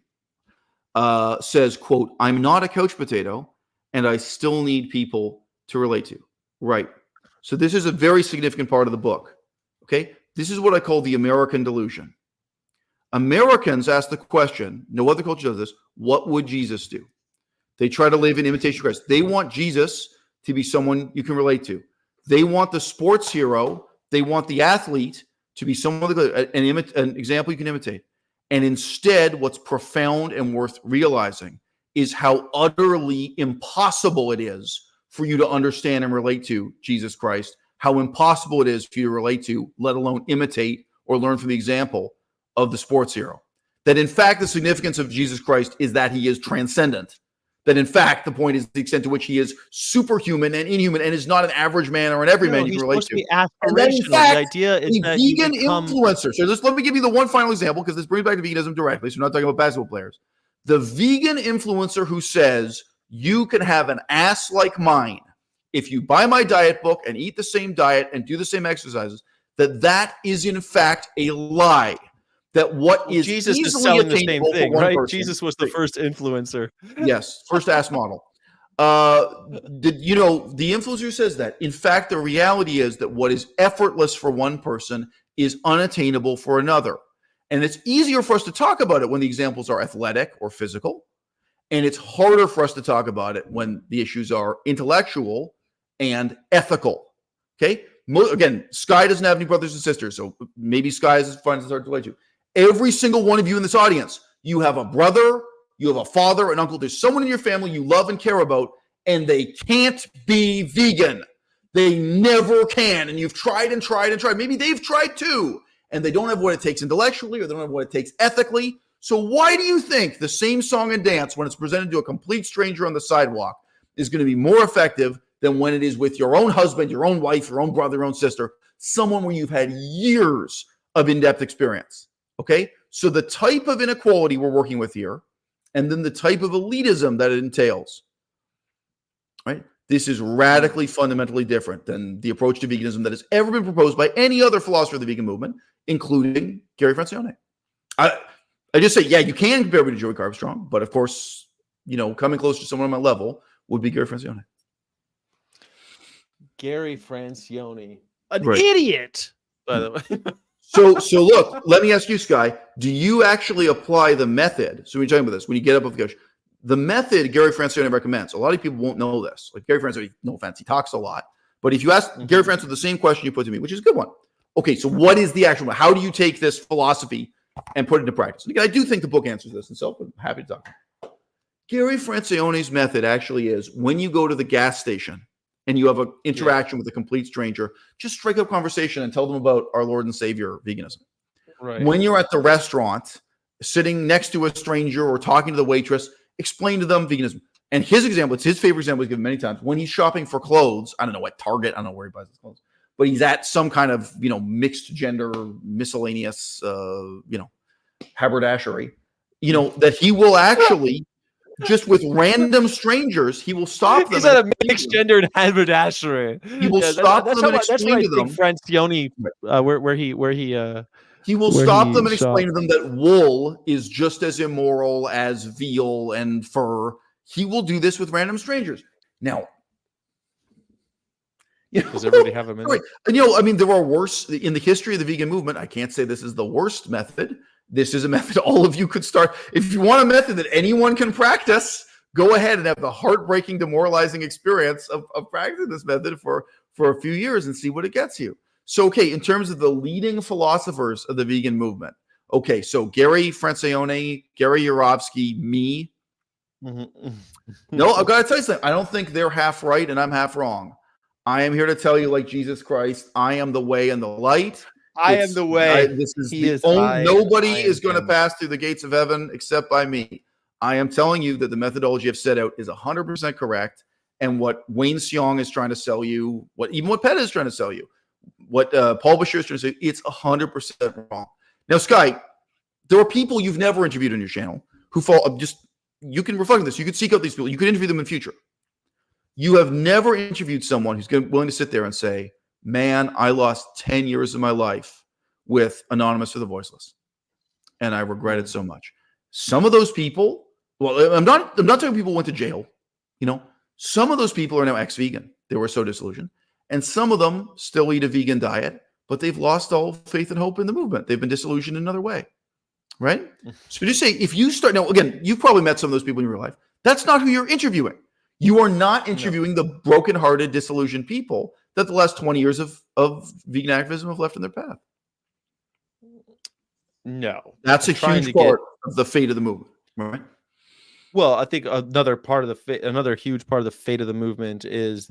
says, quote, I'm not a couch potato and I still need people to relate to. Right. So this is a very significant part of the book. Okay. This is what I call the American delusion. Americans ask the question, no other culture does this, what would Jesus do? They try to live in imitation of Christ. They want Jesus to be someone you can relate to. They want the sports hero. They want the athlete to be someone, an example you can imitate. And instead, what's profound and worth realizing is how utterly impossible it is for you to understand and relate to Jesus Christ, how impossible it is for you to relate to, let alone imitate or learn from the example of the sports hero. That in fact, the significance of Jesus Christ is that he is transcendent. That in fact, the point is the extent to which he is superhuman and inhuman and is not an average man or an everyman you can relate to. And then in fact, the idea is that vegan influencer. So let me give you the one final example, because this brings back to veganism directly. So we're not talking about basketball players. The vegan influencer who says you can have an ass like mine if you buy my diet book and eat the same diet and do the same exercises, that is in fact a lie. That what is Jesus is selling the same thing, right? Jesus was the first influencer. Yes, first ass model. The influencer says that. In fact, the reality is that what is effortless for one person is unattainable for another. And it's easier for us to talk about it when the examples are athletic or physical. And it's harder for us to talk about it when the issues are intellectual and ethical. Okay? Again, Sky doesn't have any brothers and sisters, so maybe Sky is fun to start to relate to. Every single one of you in this audience, you have a brother, you have a father, an uncle. There's someone in your family you love and care about, and they can't be vegan. They never can. And you've tried and tried and tried. Maybe they've tried too, and they don't have what it takes intellectually, or they don't have what it takes ethically. So why do you think the same song and dance, when it's presented to a complete stranger on the sidewalk, is going to be more effective than when it is with your own husband, your own wife, your own brother, your own sister, someone where you've had years of in-depth experience? Okay, so the type of inequality we're working with here, and then the type of elitism that it entails, right? This is radically, fundamentally different than the approach to veganism that has ever been proposed by any other philosopher of the vegan movement, including Gary Francione. I just say, yeah, you can compare me to Joey Carbstrong, but of course, coming close to someone on my level would be Gary Francione. Gary Francione, an idiot, by the way. So look, let me ask you, Sky, do you actually apply the method? So when you're talking about this, when you get up off the couch, the method Gary Francione recommends, a lot of people won't know this. Like Gary Francione, no offense, he talks a lot. But if you ask Gary Francione the same question you put to me, which is a good one. Okay, so what is the actual, how do you take this philosophy and put it into practice. And again, I do think the book answers this, and so I'm happy to talk. Gary Francione's method actually is when you go to the gas station and you have an interaction with a complete stranger, just strike up conversation and tell them about our Lord and Savior, veganism. Right. When you're at the restaurant, sitting next to a stranger or talking to the waitress, explain to them veganism. And his example, it's his favorite example he's given many times. When he's shopping for clothes, I don't know, at Target, I don't know where he buys his clothes, but he's at some kind of, mixed gender, miscellaneous, haberdashery, that he will actually, just with random strangers, he will stop them. He's at a mixed gendered haberdashery. He will stop them and explain to them. Francione, where he will stop them and explain to them that wool is just as immoral as veal and fur. He will do this with random strangers. Now, does everybody have a minute? Right. And there are worse in the history of the vegan movement. I can't say this is the worst method. This is a method all of you could start. If you want a method that anyone can practice, go ahead and have the heartbreaking, demoralizing experience of practicing this method for a few years and see what it gets you. So, okay, in terms of the leading philosophers of the vegan movement, okay, so Gary Francione, Gary Yourofsky, me. No, I've got to tell you something. I don't think they're half right and I'm half wrong. I am here to tell you, like Jesus Christ, I am the way and the light. I am the way. Nobody is going to pass through the gates of heaven except by me. I am telling you that the methodology I've set out is 100% correct. And what Wayne Seong is trying to sell you, even what PETA is trying to sell you, what Paul Bashir is trying to say, it's 100% wrong. Now, Sky, there are people you've never interviewed on your channel who fall you can reflect on this. You could seek out these people. You could interview them in the future. You have never interviewed someone who's willing to sit there and say, man, I lost 10 years of my life with Anonymous for the Voiceless, and I regret it so much. Some of those people, well, I'm not talking people who went to jail. Some of those people are now ex-vegan. They were so disillusioned. And some of them still eat a vegan diet, but they've lost all faith and hope in the movement. They've been disillusioned in another way, right? So just say, if you start, now again, you've probably met some of those people in your life. That's not who you're interviewing. You are not interviewing the brokenhearted, disillusioned people that the last 20 years of vegan activism have left in their path. No. That's a huge part of the fate of the movement, right? Well, I think another huge part of the fate of the movement is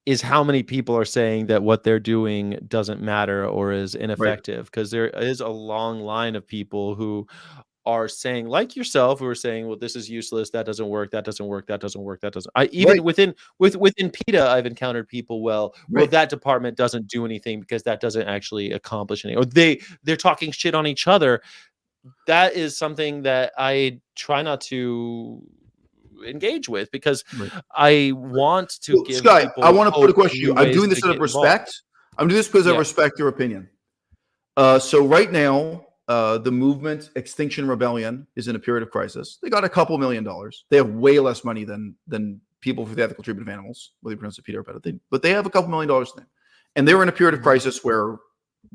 is how many people are saying that what they're doing doesn't matter or is ineffective, because there is a long line of people who are saying, like yourself, who are saying, well, this is useless, that doesn't work, that doesn't work, that doesn't work, that doesn't. Within PETA, I've encountered people, well, that department doesn't do anything because that doesn't actually accomplish anything, or they're talking shit on each other. That is something that I try not to engage with, because I want to give Sky, people I want to put a question to you. I'm doing this out of respect. I'm doing this because I respect your opinion. So right now, the movement Extinction Rebellion is in a period of crisis. They got a couple $1 million. They have way less money than people for the ethical treatment of animals, whether you pronounce it PETA or PETA. But they have a couple $1 million thing. And they're in a period of crisis where,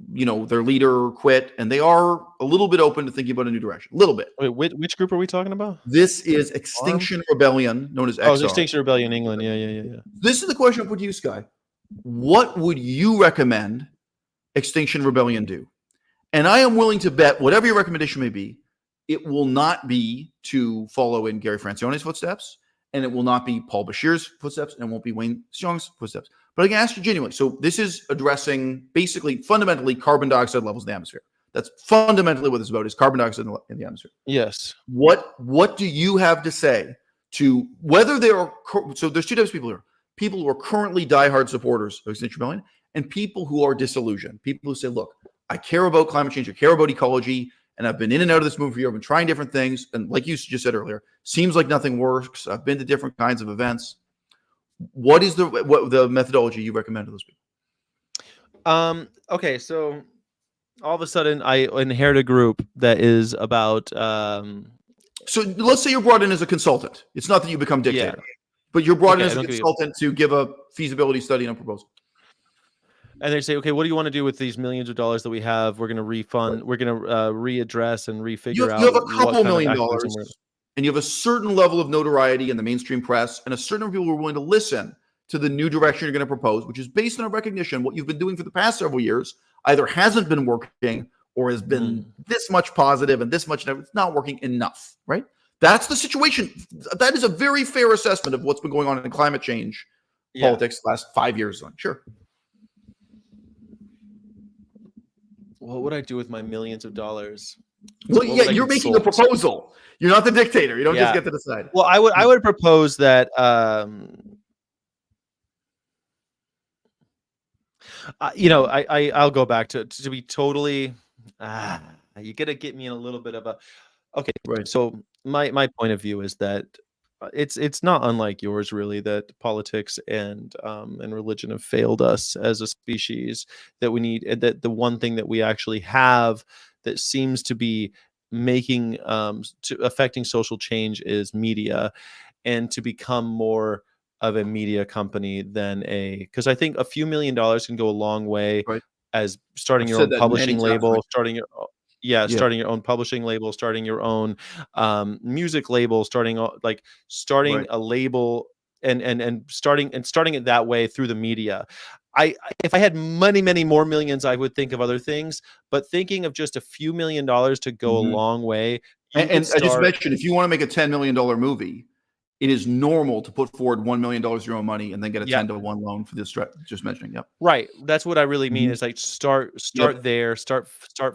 their leader quit, and they are a little bit open to thinking about a new direction. A little bit. Wait, which group are we talking about? This is Extinction Rebellion, known as XR. Oh, Extinction Rebellion England. Yeah. This is the question I put to you, Sky. What would you recommend Extinction Rebellion do? And I am willing to bet, whatever your recommendation may be, it will not be to follow in Gary Francione's footsteps, and it will not be Paul Bashir's footsteps, and it won't be Wayne Seong's footsteps. But I can ask you genuinely. So this is addressing fundamentally carbon dioxide levels in the atmosphere. That's fundamentally what this is about, is carbon dioxide in the atmosphere. Yes. What do you have to say to whether there are, so there's two types of people here. People who are currently diehard supporters of Extinction Rebellion, and people who are disillusioned. People who say, look, I care about climate change, I care about ecology, and I've been in and out of this movement for years. I've been trying different things. And like you just said earlier, seems like nothing works. I've been to different kinds of events. What is the methodology you recommend to those people? Okay, so all of a sudden I inherit a group that is about so let's say you're brought in as a consultant. It's not that you become dictator, but you're brought in as a consultant to give a feasibility study and a proposal. And they say, okay, what do you want to do with these millions of dollars that we have? We're going to refund, we're going to readdress and refigure out. You have a couple $1 million, and you have a certain level of notoriety in the mainstream press, and a certain number of people who are willing to listen to the new direction you're going to propose, which is based on a recognition what you've been doing for the past several years either hasn't been working or has been this much positive and this much, it's not working enough, right? That's the situation. That is a very fair assessment of what's been going on in climate change politics the last 5 years. Sure. What would I do with my millions of dollars? Well, yeah, you're making a proposal. You're not the dictator. You don't just get to decide. Well, I would propose that I'll go back to be totally you gotta get me in a little bit of a right. So my point of view is that it's not unlike yours, really, that politics and religion have failed us as a species, that we need, and that the one thing that we actually have that seems to be making affecting social change is media, and to become more of a media company than because I think a few $1,000,000 can go a long way, right. as starting your own publishing label, starting your own publishing label, starting your own music label, starting right. a label, and starting it that way through the media. If I had many more millions, I would think of other things, but thinking of just a few $1,000,000 to go a long way. And I just mentioned, if you want to make a $10 million movie, it is normal to put forward $1 million of your own money and then get a 10-to-1 loan for this. Just mentioning, right. That's what I really mean. Is like start there, start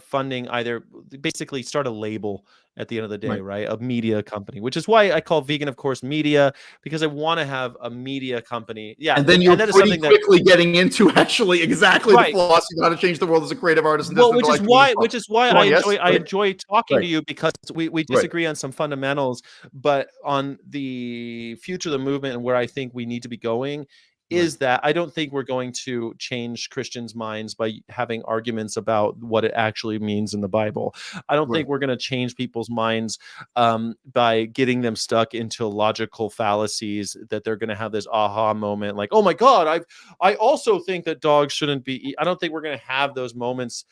funding, either basically start a label at the end of the day, right? A media company, which is why I call vegan, of course, media, because I want to have a media company. Yeah, and then you're pretty quickly getting into actually exactly the philosophy of how to change the world as a creative artist. And which is why I enjoy talking to you, because we disagree on some fundamentals, but on the future of the movement and where I think we need to be going is that I don't think we're going to change Christians' minds by having arguments about what it actually means in the Bible. I don't think we're going to change people's minds by getting them stuck into logical fallacies that they're going to have this aha moment, like, oh my God, I also think that dogs shouldn't be. I don't think we're going to have those moments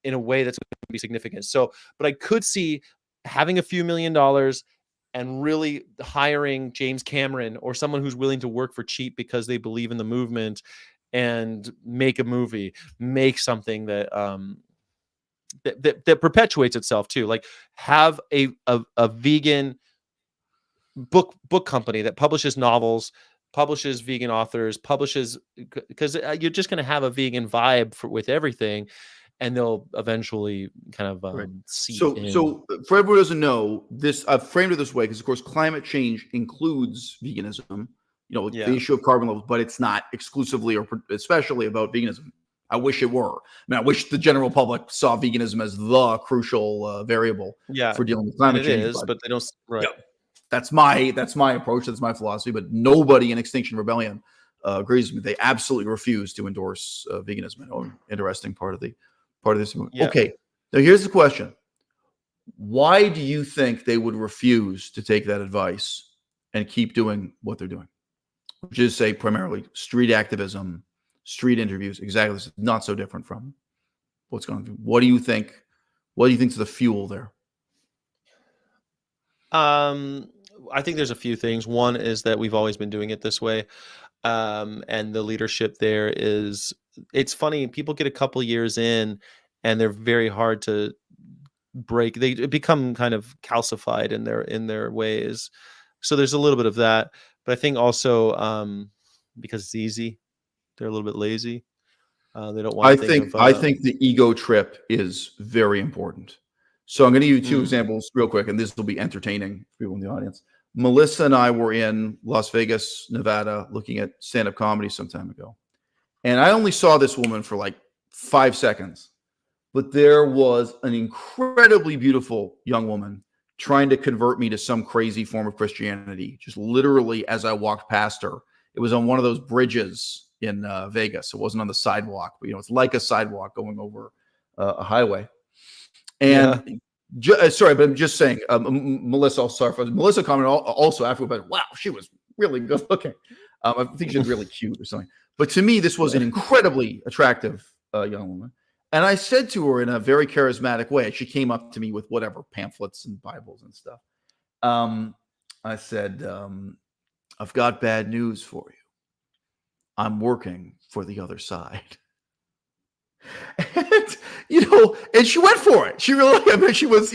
in a way that's going to be significant. So, but I could see having a few $1,000,000 and really hiring James Cameron or someone who's willing to work for cheap because they believe in the movement, and make a movie, make something that that perpetuates itself too. Like, have a vegan book company that publishes novels, publishes vegan authors, because you're just going to have a vegan vibe with everything, and they'll eventually kind of seep in. So for everyone who doesn't know this, I've framed it this way because, of course, climate change includes veganism, the issue of carbon levels, but it's not exclusively or especially about veganism. I wish it were. I mean, I wish the general public saw veganism as the crucial variable for dealing with climate change. But they don't. Right. That's my approach. That's my philosophy. But nobody in Extinction Rebellion agrees with me. They absolutely refuse to endorse veganism. Interesting part of this. Okay, now here's the question: why do you think they would refuse to take that advice and keep doing what they're doing, which is, say, primarily street activism, street interviews? Exactly, this is not so different from what's going on. What do you think? What do you think is the fuel there? I think there's a few things. One is that we've always been doing it this way, and the leadership there is. It's funny. People get a couple years in, and they're very hard to break. They become kind of calcified in their ways. So there's a little bit of that. But I think also because it's easy, they're a little bit lazy. They don't want to I think the ego trip is very important. So I'm going to give you two examples real quick, and this will be entertaining for people in the audience. Melissa and I were in Las Vegas, Nevada, looking at stand-up comedy some time ago. And I only saw this woman for like 5 seconds, but there was an incredibly beautiful young woman trying to convert me to some crazy form of Christianity, just literally as I walked past her. It was on one of those bridges in Vegas. It wasn't on the sidewalk, but it's like a sidewalk going over a highway. And sorry, but I'm just saying, Melissa commented also after about, wow, she was really good looking. I think she was really cute or something. But to me, this was an incredibly attractive young woman. And I said to her in a very charismatic way, she came up to me with whatever pamphlets and Bibles and stuff. I said, I've got bad news for you. I'm working for the other side. And, and she went for it. She really, I mean, she was,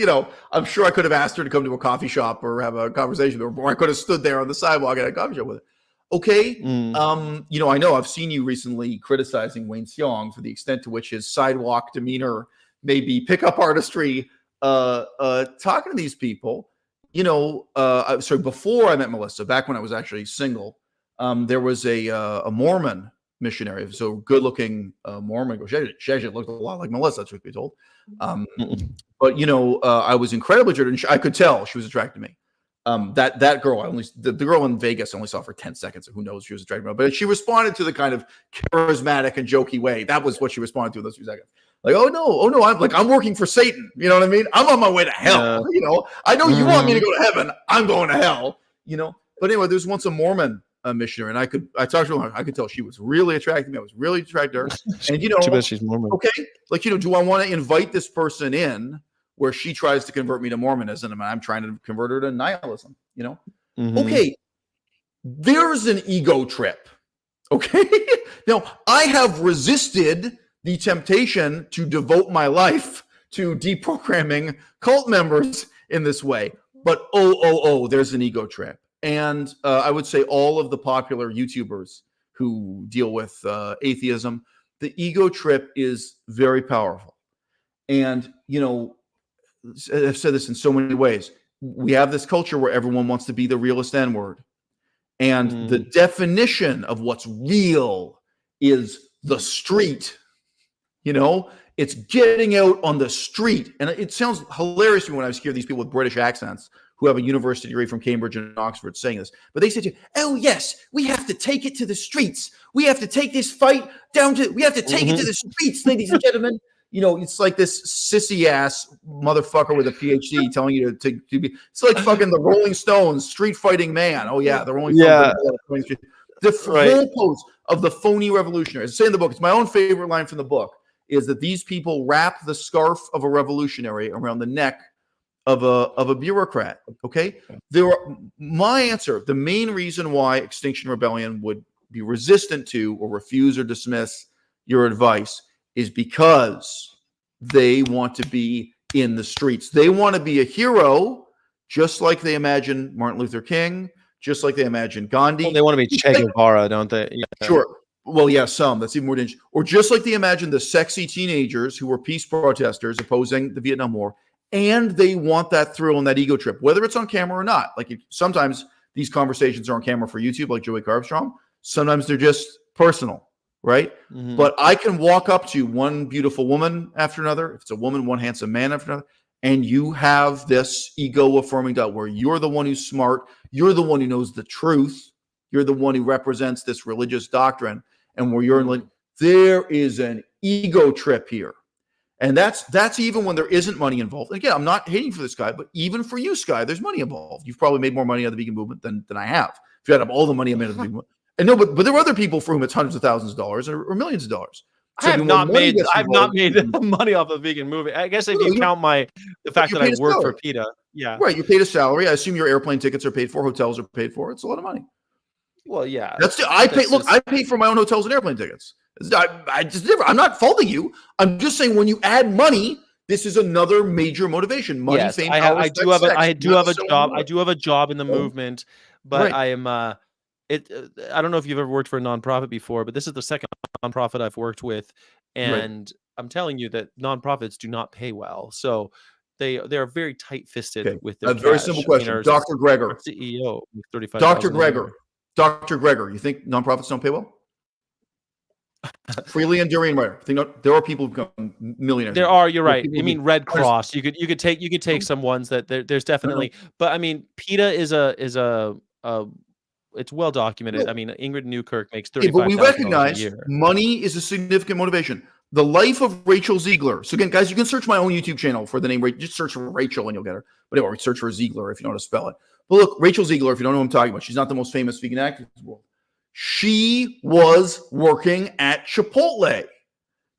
I'm sure I could have asked her to come to a coffee shop or have a conversation with her, or I could have stood there on the sidewalk at a coffee shop with her. Okay. I know I've seen you recently criticizing Wayne Xiong for the extent to which his sidewalk demeanor may be pickup artistry, talking to these people, so before I met Melissa, back when I was actually single, there was a Mormon missionary, so good-looking Mormon. She actually looked a lot like Melissa, truth be told. But I was incredibly attracted. I could tell she was attracted to me. That girl, the girl in Vegas, I only saw for 10 seconds. So who knows if she was attracted to me? But she responded to the kind of charismatic and jokey way. That was what she responded to in those few seconds. Like, oh no, I'm working for Satan. You know what I mean? I'm on my way to hell. I know you want me to go to heaven. I'm going to hell. But anyway, there was once a Mormon missionary, and I talked to her. I could tell she was really attracted to me. I was really attracted to her. And too bad she's Mormon. Okay, do I want to invite this person in where she tries to convert me to Mormonism and I'm trying to convert her to nihilism? Okay, there's an ego trip. Okay, now I have resisted the temptation to devote my life to deprogramming cult members in this way, but there's an ego trip. And I would say all of the popular YouTubers who deal with atheism, the ego trip is very powerful. And, I've said this in so many ways. We have this culture where everyone wants to be the realest N-word. And the definition of what's real is the street. It's getting out on the street. And it sounds hilarious to me when I hear these people with British accents who have a university degree from Cambridge and Oxford saying this. But they say to you, oh, yes, we have to take it to the streets. We have to take this fight we have to take it to the streets, ladies and gentlemen. It's like this sissy ass motherfucker with a PhD telling you to be. It's like fucking the Rolling Stones, street fighting man. Oh, yeah, the Rolling Stones. The whole pose of the phony revolutionary. As I say in the book, it's my own favorite line from the book, is that these people wrap the scarf of a revolutionary around the neck of a bureaucrat. Okay, my answer, the main reason why Extinction Rebellion would be resistant to or refuse or dismiss your advice is because they want to be in the streets. They want to be a hero, just like they imagine Martin Luther King, just like they imagine Gandhi. Well, they want to be Che Guevara, don't they? Yeah. Sure. Well, yeah, some. That's even more dangerous. Or just like they imagine the sexy teenagers who were peace protesters opposing the Vietnam War. And they want that thrill and that ego trip, whether it's on camera or not. Like sometimes these conversations are on camera for YouTube, like Joey Carbstrong. Sometimes they're just personal, right? But I can walk up to one beautiful woman after another. If it's a woman, one handsome man after another. And you have this ego-affirming doubt where you're the one who's smart. You're the one who knows the truth. You're the one who represents this religious doctrine. And where you're like, there is an ego trip here. And that's even when there isn't money involved. Again, I'm not hating for this guy, but even for you, Sky, there's money involved. You've probably made more money out of the vegan movement than I have. If you had up all the money I made out of the vegan movement. And no, but there are other people for whom it's hundreds of thousands of dollars or millions of dollars. So I've not made money off a vegan movie. I guess if you count the fact that I work for PETA. Yeah. Right. You paid a salary. I assume your airplane tickets are paid for, hotels are paid for. It's a lot of money. Well, yeah. I pay for my own hotels and airplane tickets. I'm not faulting you. I'm just saying when you add money, this is another major motivation. Money, yes, fame, I do have a job. I do have a job in the movement, but I am I don't know if you've ever worked for a nonprofit before, but this is the second nonprofit I've worked with, and I'm telling you that nonprofits do not pay well. So they are very tight-fisted with their cash. Very simple question, Dr. Greger, CEO, 35. Dr. Greger, you think nonprofits don't pay well? Freely and Durian Writer. There are people who become millionaires. There are. You're right. I mean, Red Cross. You could take some ones that there's definitely. But I mean, PETA is a it's well documented. I mean, Ingrid Newkirk makes $35,000 but we recognize money is a significant motivation. The life of Rachel Ziegler. So again, guys, you can search my own YouTube channel for the name. Just search for Rachel and you'll get her. But anyway, search for Ziegler if you know how to spell it. But look, Rachel Ziegler, if you don't know who I'm talking about, she's not the most famous vegan activist in the world. She was working at Chipotle.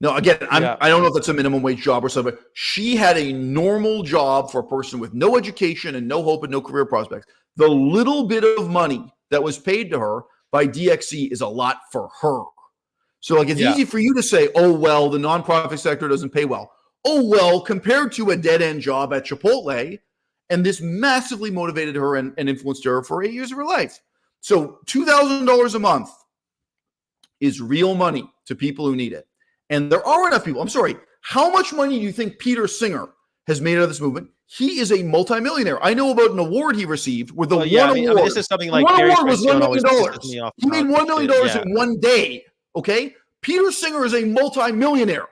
Now, again, I don't know if that's a minimum wage job or something, but she had a normal job for a person with no education and no hope and no career prospects. The little bit of money that was paid to her by DXC is a lot for her. So like it's easy for you to say, oh, well, the nonprofit sector doesn't pay well. Oh, well, compared to a dead-end job at Chipotle, and this massively motivated her and influenced her for 8 years of her life. So $2,000 a month is real money to people who need it. And there are enough people. I'm sorry. How much money do you think Peter Singer has made out of this movement? He is a multimillionaire. I know about an award he received with the award. I mean, this is something like one Gary award was $1 million. He made $1 million in one day. Okay, Peter Singer is a multimillionaire.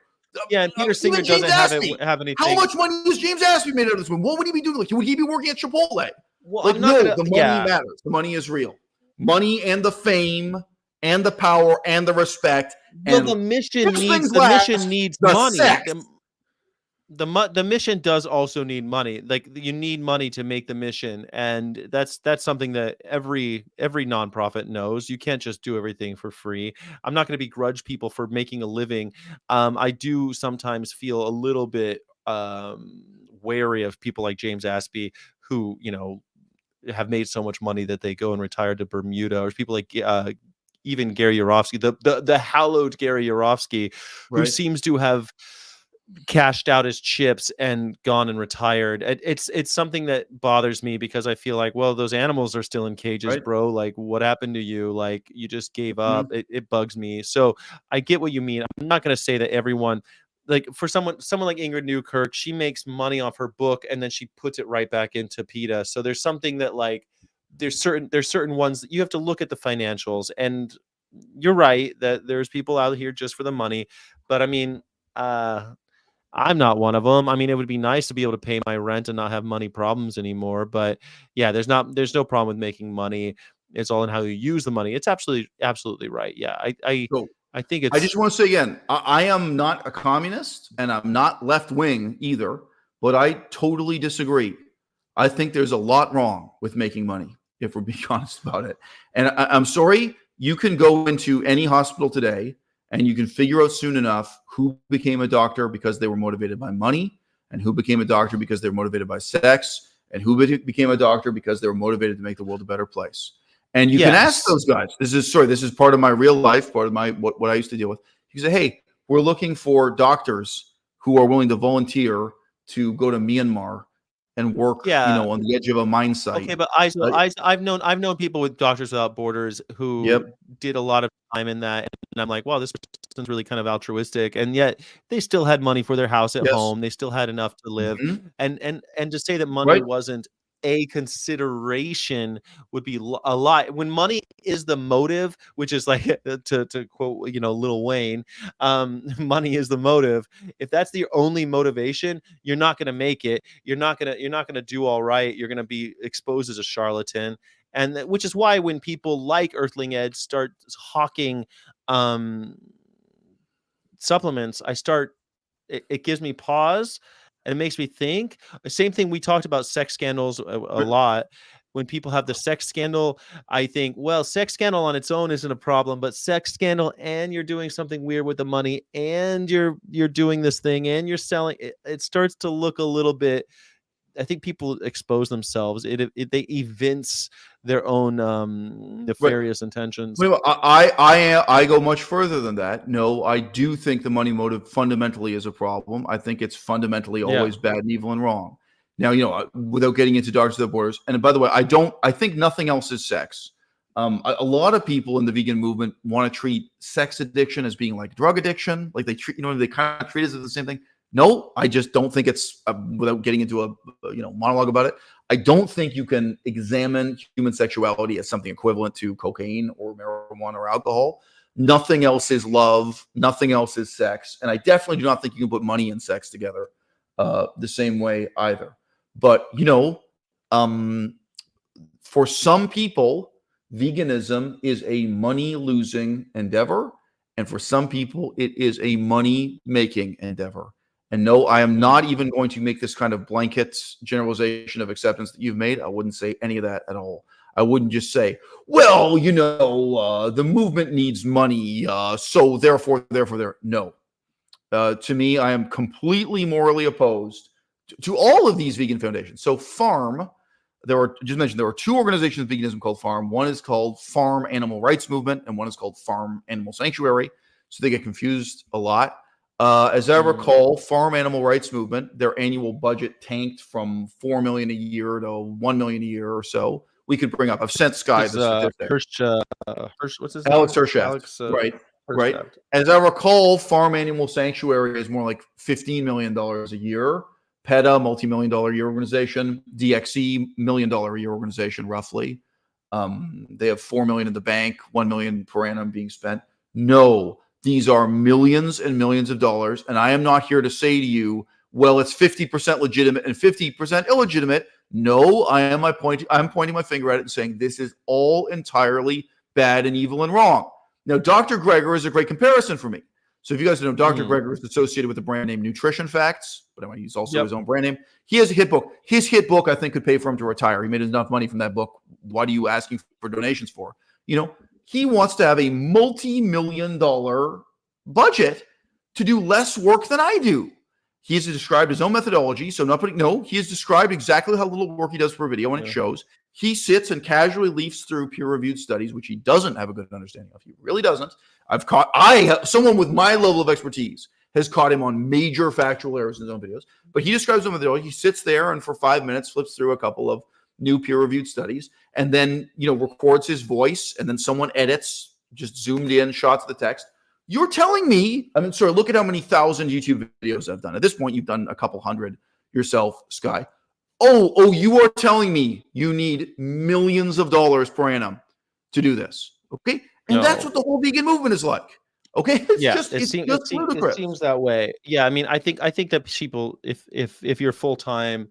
Yeah, and Peter Singer doesn't have anything. How much money has James Aspie made out of this movement? What would he be doing? Like, would he be working at Chipotle? Well, like, the money matters. The money is real. Money and the fame and the power and the respect. Well, the mission needs money. The mission does also need money. Like, you need money to make the mission, and that's something that every nonprofit knows. You can't just do everything for free. I'm not going to begrudge people for making a living. I do sometimes feel a little bit wary of people like James Aspie, who have made so much money that they go and retire to Bermuda, or people like even Gary Yourofsky, the hallowed Gary Yourofsky, who seems to have cashed out his chips and gone and retired. It's something that bothers me, because I feel like, well, those animals are still in cages, bro. Like, what happened to you? Like, you just gave up. It bugs me. So I get what you mean. I'm not going to say that everyone, like, for someone like Ingrid Newkirk, she makes money off her book and then she puts it right back into PETA. So there's something that, like, there's certain ones that you have to look at the financials, and you're right that there's people out here just for the money. But I mean, I'm not one of them. I mean, it would be nice to be able to pay my rent and not have money problems anymore. But yeah, there's no problem with making money. It's all in how you use the money. It's absolutely right. Yeah, I think it's. I just want to say again, I am not a communist and I'm not left wing either, but I totally disagree. I think there's a lot wrong with making money, if we're being honest about it. And I'm sorry, you can go into any hospital today and you can figure out soon enough who became a doctor because they were motivated by money, and who became a doctor because they were motivated by sex, and who became a doctor because they were motivated to make the world a better place. And you can ask those guys. This is part of my real life, part of my what I used to deal with. You say, hey, we're looking for doctors who are willing to volunteer to go to Myanmar and work, on the edge of a mine site. Okay, but I've known people with Doctors Without Borders who did a lot of time in that, and I'm like, wow, this person's really kind of altruistic, and yet they still had money for their house at home. They still had enough to live, and to say that money wasn't a consideration would be a lie. When money is the motive, which is like to quote Lil Wayne, money is the motive. If that's the only motivation, you're not going to make it. You're not going to do all right. You're going to be exposed as a charlatan. And which is why when people like Earthling Edge start hawking supplements, it gives me pause. And it makes me think. The same thing, we talked about sex scandals a lot. When people have the sex scandal, I think, well, sex scandal on its own isn't a problem, but sex scandal and you're doing something weird with the money, and you're doing this thing, and you're selling it starts to look a little bit. I think people expose themselves. They evince their own nefarious intentions. Wait, I go much further than that. No, I do think the money motive fundamentally is a problem. I think it's fundamentally always bad and evil and wrong. Now, without getting into Doctors Without Borders, and by the way, I think nothing else is sex. A lot of people in the vegan movement want to treat sex addiction as being like drug addiction, like they treat, they kind of treat it as the same thing. No, I just don't think it's, without getting into a monologue about it, I don't think you can examine human sexuality as something equivalent to cocaine or marijuana or alcohol. Nothing else is love. Nothing else is sex. And I definitely do not think you can put money and sex together the same way either. But, for some people, veganism is a money-losing endeavor. And for some people, it is a money-making endeavor. And no, I am not even going to make this kind of blanket generalization of acceptance that you've made. I wouldn't say any of that at all. I wouldn't just say, well, the movement needs money, so therefore there. No. To me, I am completely morally opposed to all of these vegan foundations. So FARM, there are two organizations of veganism called FARM. One is called Farm Animal Rights Movement, and one is called Farm Animal Sanctuary. so they get confused a lot. As I recall, farm animal rights movement, their annual budget tanked from $4 million a year to $1 million a year or so. We could bring up. I've sent Sky the statistic. What's his Alex name? Right. As I recall, farm animal sanctuary is more like $15 million a year. PETA, multi-million-dollar a year organization. DXE, $1 million a year organization, roughly. They have $4 million in the bank, $1 million per annum being spent. No, these are millions and millions of dollars, and I am not here to say to you, well, it's 50% legitimate and 50% illegitimate. No, I'm pointing my finger at it and saying this is all entirely bad and evil and wrong. Now, Dr. Greger is a great comparison for me. So if you guys know, Dr. Greger is associated with the brand name Nutrition Facts, but he's also his own brand name. He has a hit book. His hit book, I think, could pay for him to retire. He made enough money from that book. What are you asking for donations for? He wants to have a multi-million-dollar budget to do less work than I do. He has described his own methodology. So he has described exactly how little work he does per video, and it shows. He sits and casually leafs through peer-reviewed studies, which he doesn't have a good understanding of. He really doesn't. Someone with my level of expertise has caught him on major factual errors in his own videos. But he describes them with he sits there and for 5 minutes flips through a couple of new peer-reviewed studies, and then records his voice, and then someone edits, just zoomed in shots of the text. You're telling me, look at how many thousand YouTube videos I've done. At this point, you've done a couple hundred yourself, Sky. Oh, you are telling me you need millions of dollars per annum to do this. Okay. And that's what the whole vegan movement is like. Okay. It seems that way. Yeah. I think that people, if you're full-time,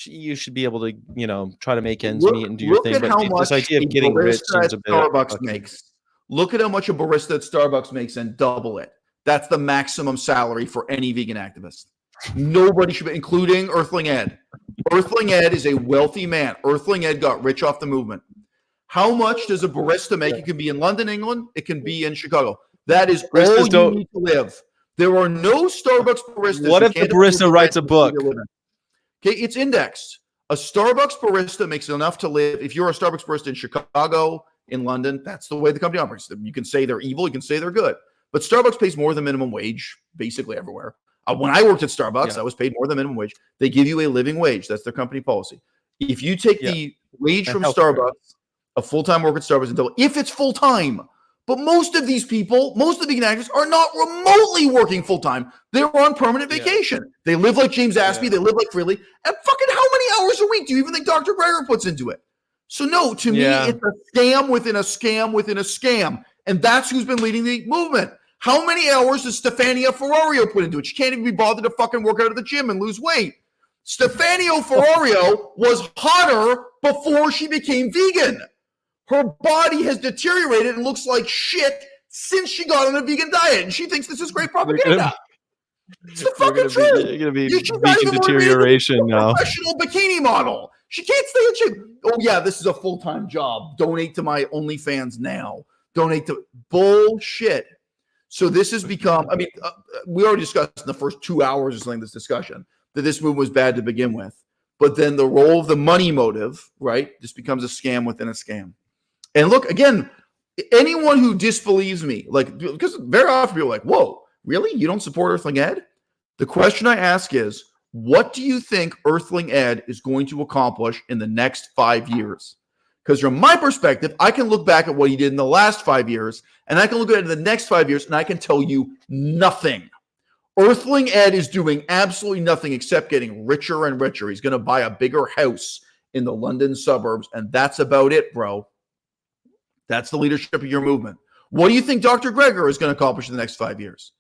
you should be able to, try to make ends meet and do your thing. But this idea of getting rich seems a bit. Starbucks makes. Look at how much a barista at Starbucks makes and double it. That's the maximum salary for any vegan activist. Nobody should be, including Earthling Ed. Earthling Ed is a wealthy man. Earthling Ed got rich off the movement. How much does a barista make? It can be in London, England. It can be in Chicago. That is all you need to live. There are no Starbucks baristas. What if the barista writes a book? Okay, it's indexed. A Starbucks barista makes enough to live. If you're a Starbucks barista in Chicago, in London, that's the way the company operates. You can say they're evil. You can say they're good. But Starbucks pays more than minimum wage basically everywhere. When I worked at Starbucks, I was paid more than minimum wage. They give you a living wage. That's their company policy. If you take the wage from Starbucks, a full-time worker at Starbucks, until if it's full-time, but most of these people, most of the vegan actors are not remotely working full-time. They're on permanent vacation. They live like James Aspey. They live like Freely. And fucking how many hours a week do you even think Dr. Greger puts into it? So no, to me, it's a scam within a scam within a scam. And that's who's been leading the movement. How many hours does Stefania Ferrario put into it? She can't even be bothered to fucking work out at the gym and lose weight. Stefania Ferrario was hotter before she became vegan. Her body has deteriorated and looks like shit since she got on a vegan diet. And she thinks this is great propaganda. It's the fucking truth. You're going to be vegan deterioration now. Professional bikini model. She can't stay in shape. Oh, yeah, this is a full-time job. Donate to my OnlyFans now. Donate to bullshit. So this has become, we already discussed in the first 2 hours or something, this discussion, that this movement was bad to begin with. But then the role of the money motive, right, just becomes a scam within a scam. And look, again, anyone who disbelieves me, because very often people are like, whoa, really? You don't support Earthling Ed? The question I ask is, what do you think Earthling Ed is going to accomplish in the next 5 years? Because from my perspective, I can look back at what he did in the last 5 years, and I can look at it in the next 5 years, and I can tell you nothing. Earthling Ed is doing absolutely nothing except getting richer and richer. He's going to buy a bigger house in the London suburbs, and that's about it, bro. That's the leadership of your movement. What do you think Dr. Greger is going to accomplish in the next 5 years?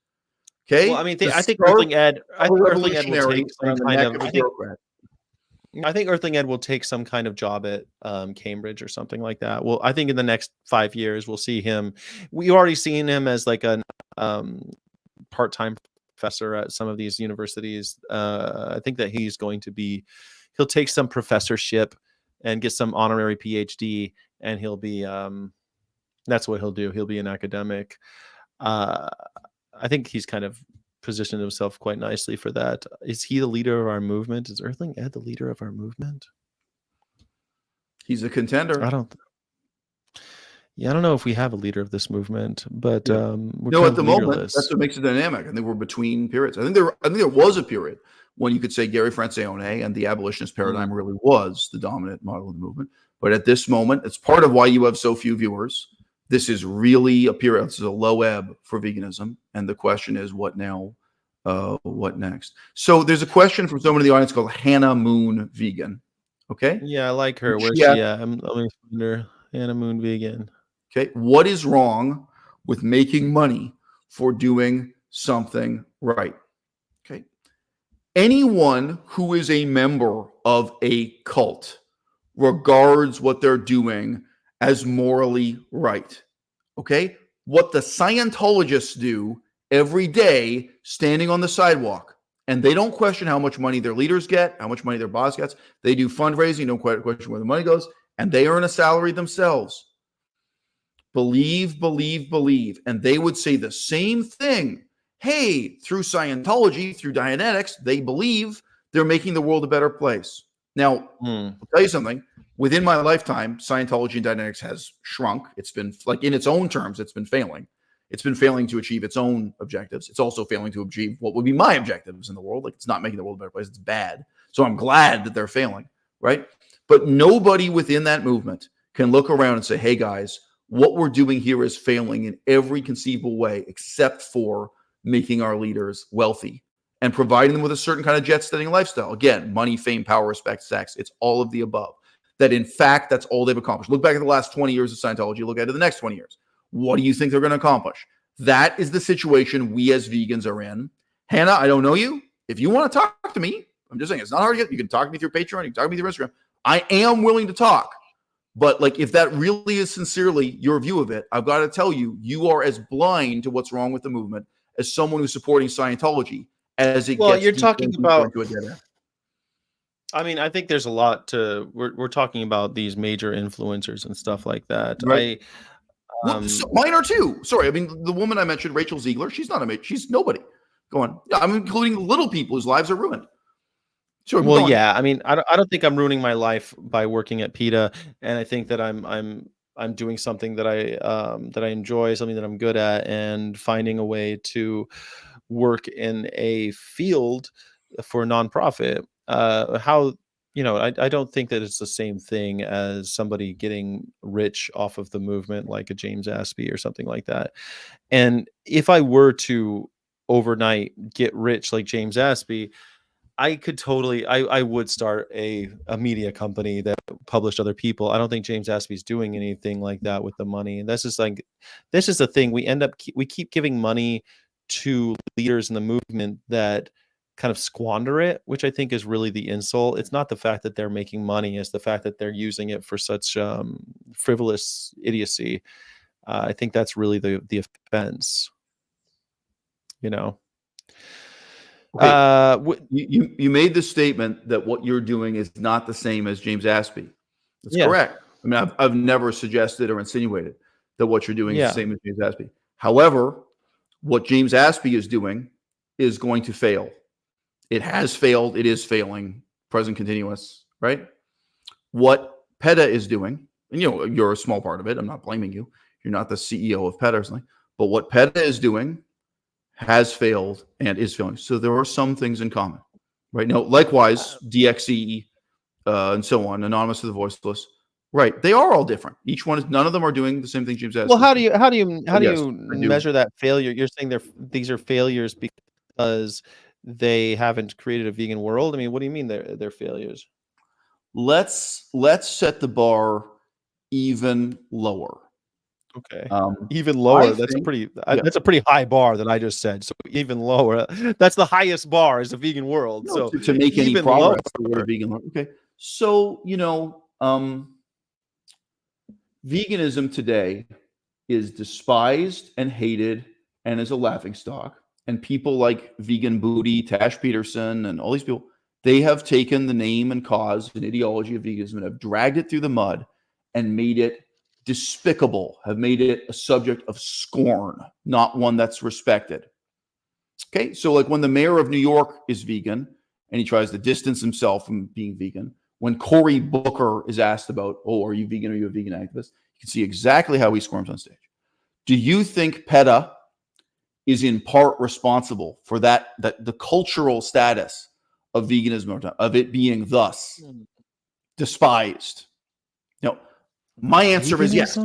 Okay. Well, I think Earthling Ed will take some kind of. I think Earthling Ed will take some kind of job at Cambridge or something like that. Well, I think in the next 5 years we'll see him. We've already seen him as like a part-time professor at some of these universities. I think that he'll take some professorship and get some honorary PhD, and he'll be. That's what he'll do. He'll be an academic. I think he's kind of positioned himself quite nicely for that. Is he the leader of our movement? Is Earthling Ed the leader of our movement? He's a contender. Yeah, I don't know if we have a leader of this movement, but Yeah. we're No, kind at of the moment, that's leaderless. what makes it dynamic. I think we're between periods. I think there was a period when you could say Gary Francione and the abolitionist paradigm Mm. really was the dominant model of the movement. But at this moment, it's part of why you have so few viewers. This is really a period. This is a low ebb for veganism, and the question is, what now? What next? So there's a question from someone in the audience called Hannah Moon Vegan. Okay, Yeah, I like her. Where's she asked, she at? I'm gonna find her. Hannah Moon Vegan. okay, what is wrong with making money for doing something right? Okay. Anyone who is a member of a cult regards what they're doing as morally right. Okay. What the Scientologists do every day standing on the sidewalk, and they don't question how much money their leaders get, how much money their boss gets. They do fundraising, don't question where the money goes, and they earn a salary themselves. Believe, believe, believe. And they would say the same thing. Hey, through Scientology, through Dianetics, they believe they're making the world a better place. Now, Hmm. I'll tell you something. Within my lifetime, Scientology and Dianetics has shrunk. It's been, like, in its own terms, it's been failing. It's been failing to achieve its own objectives. It's also failing to achieve what would be my objectives in the world. Like, it's not making the world a better place. It's bad. So I'm glad that they're failing, right? But nobody within that movement can look around and say, hey, guys, what we're doing here is failing in every conceivable way except for making our leaders wealthy and providing them with a certain kind of jet-setting lifestyle. Again, money, fame, power, respect, sex. It's all of the above. That, in fact, that's all they've accomplished. Look back at the last 20 years of Scientology. Look at the next 20 years. What do you think they're going to accomplish? That is the situation we as vegans are in. Hannah, I don't know you. If you want to talk to me, I'm just saying, it's not hard to get. You can talk to me through Patreon. You can talk to me through Instagram. I am willing to talk. But, like, if that really is sincerely your view of it, I've got to tell you, you are as blind to what's wrong with the movement as someone who's supporting Scientology as it Well, gets you're deeper talking and deeper about. into a dead end. I mean, I think there's a lot to. We're talking about these major influencers and stuff like that. Right. I Well, so mine are too. Sorry. I mean, the woman I mentioned, Rachel Ziegler, she's not a mate. She's nobody. Go on. Yeah, I'm including little people whose lives are ruined. Sure, Well, go on. yeah. I mean, I don't think I'm ruining my life by working at PETA, and I think that I'm doing something that I enjoy, something that I'm good at, and finding a way to work in a field for a nonprofit. How I don't think that it's the same thing as somebody getting rich off of the movement, like a James Aspie or something like that. And if I were to overnight get rich like James Aspie, I could totally I would start a media company that published other people. I don't think James Aspie's doing anything like that with the money. And this is the thing. We keep giving money to leaders in the movement that kind of squander it, which I think is really the insult. It's not the fact that they're making money, it's the fact that they're using it for such frivolous idiocy. I think that's really the offense, you know. Okay. Uh, You made the statement that what you're doing is not the same as James Aspie. That's yeah, correct. I mean, I've never suggested or insinuated that what you're doing is the yeah. same as James Aspie. However, what James Aspie is doing is going to fail. It has failed. It is failing. Present continuous, right? What PETA is doing, and you're a small part of it. I'm not blaming you. You're not the CEO of PETA or something. But what PETA is doing has failed and is failing. So there are some things in common, right? Now, likewise, DXE and so on, Anonymous to the Voiceless, right? They are all different. Each one is. None of them are doing the same thing James Well, Aspie is doing. how But do yes, you I do. measure that failure? You're saying these are failures because they haven't created a vegan world? I mean, what do you mean they're failures? Let's set the bar even lower. Okay. Um, Even I lower, think, yeah, that's a pretty high bar that I just said. So even lower, that's the highest bar is a vegan world. no, So to make any even lower. progress toward a vegan life. Okay, so veganism today is despised and hated and is a laughingstock. And people like Vegan Booty, Tash Peterson, and all these people, they have taken the name and cause and ideology of veganism and have dragged it through the mud and made it despicable, have made it a subject of scorn, not one that's respected. Okay, so like when the mayor of New York is vegan and he tries to distance himself from being vegan, when Cory Booker is asked about, oh, are you vegan? Are you a vegan activist? You can see exactly how he squirms on stage. Do you think PETA is in part responsible for that the cultural status of veganism, of it being thus despised? No, my answer is yes.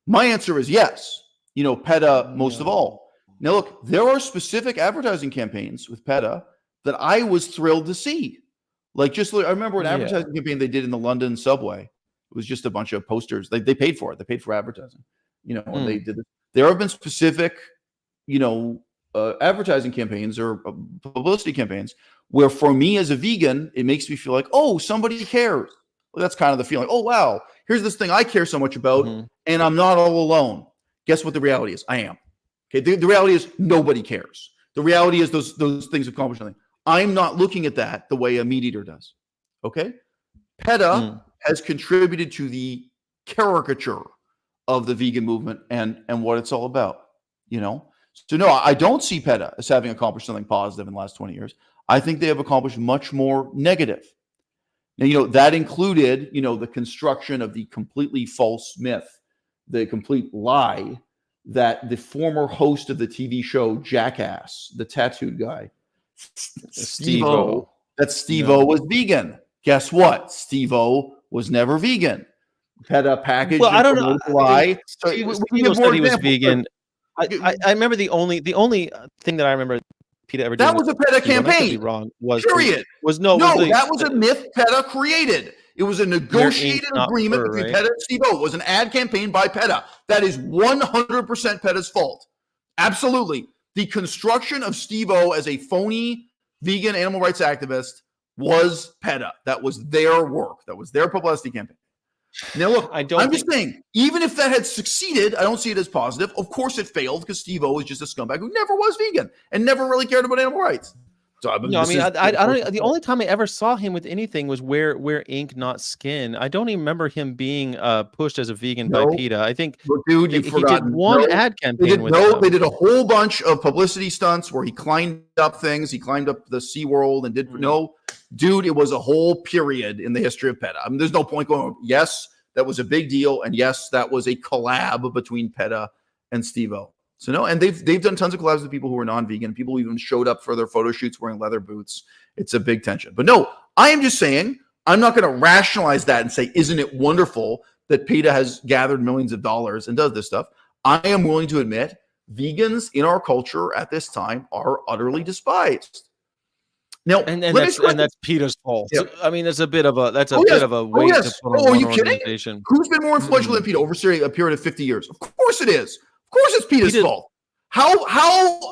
My answer is yes. PETA most of all. Now, look, there are specific advertising campaigns with PETA that I was thrilled to see. Like, I remember an advertising campaign they did in the London subway. It was just a bunch of posters. They paid for it. They paid for advertising. And they did it. There have been specific, advertising campaigns or publicity campaigns where, for me as a vegan, it makes me feel like, oh, somebody cares. Well, that's kind of the feeling. Oh, wow, here's this thing I care so much about, and I'm not all alone. Guess what the reality is? I am. Okay, the reality is nobody cares. The reality is those things accomplish nothing. I'm not looking at that the way a meat eater does. Okay, PETA has contributed to the caricature of the vegan movement and what it's all about. So no, I don't see PETA as having accomplished something positive in the last 20 years. I think they have accomplished much more negative. Now, that included, the construction of the completely false myth, the complete lie that the former host of the TV show Jackass, the tattooed guy, Steve-O, that Steve-O was vegan. Guess what? Steve-O was never vegan. PETA packaged I don't know. Lie. Steve-O said he was vegan. I remember the only thing that I remember PETA ever did. That was a PETA campaign. Wrong. Period. That was a myth PETA created. It was a negotiated agreement between PETA and Steve-O. It was an ad campaign by PETA. That is 100% PETA's fault. Absolutely. The construction of Steve-O as a phony vegan animal rights activist was PETA. That was their work. That was their publicity campaign. Now, look, I'm just saying, even if that had succeeded, I don't see it as positive. Of course it failed because Steve-O was just a scumbag who never was vegan and never really cared about animal rights. So, I don't. The only time I ever saw him with anything was wear ink, not skin. I don't even remember him being pushed as a vegan by PETA. I think, dude, you've forgotten. He did one ad campaign with them. They did a whole bunch of publicity stunts where he climbed up things. He climbed up the SeaWorld and did dude. It was a whole period in the history of PETA. I mean, there's no point going. Yes, that was a big deal, and yes, that was a collab between PETA and Steve-O. So no, and they've done tons of collabs with people who are non-vegan. People even showed up for their photo shoots wearing leather boots. It's a big tension. But no, I am just saying, I'm not going to rationalize that and say, isn't it wonderful that PETA has gathered millions of dollars and does this stuff? I am willing to admit vegans in our culture at this time are utterly despised. Now, and that's PETA's fault. Yeah. I mean, that's a bit of a weight to put on one organization. Who's been more influential than PETA over a period of 50 years? Of course it is. Of course it's PETA's fault. How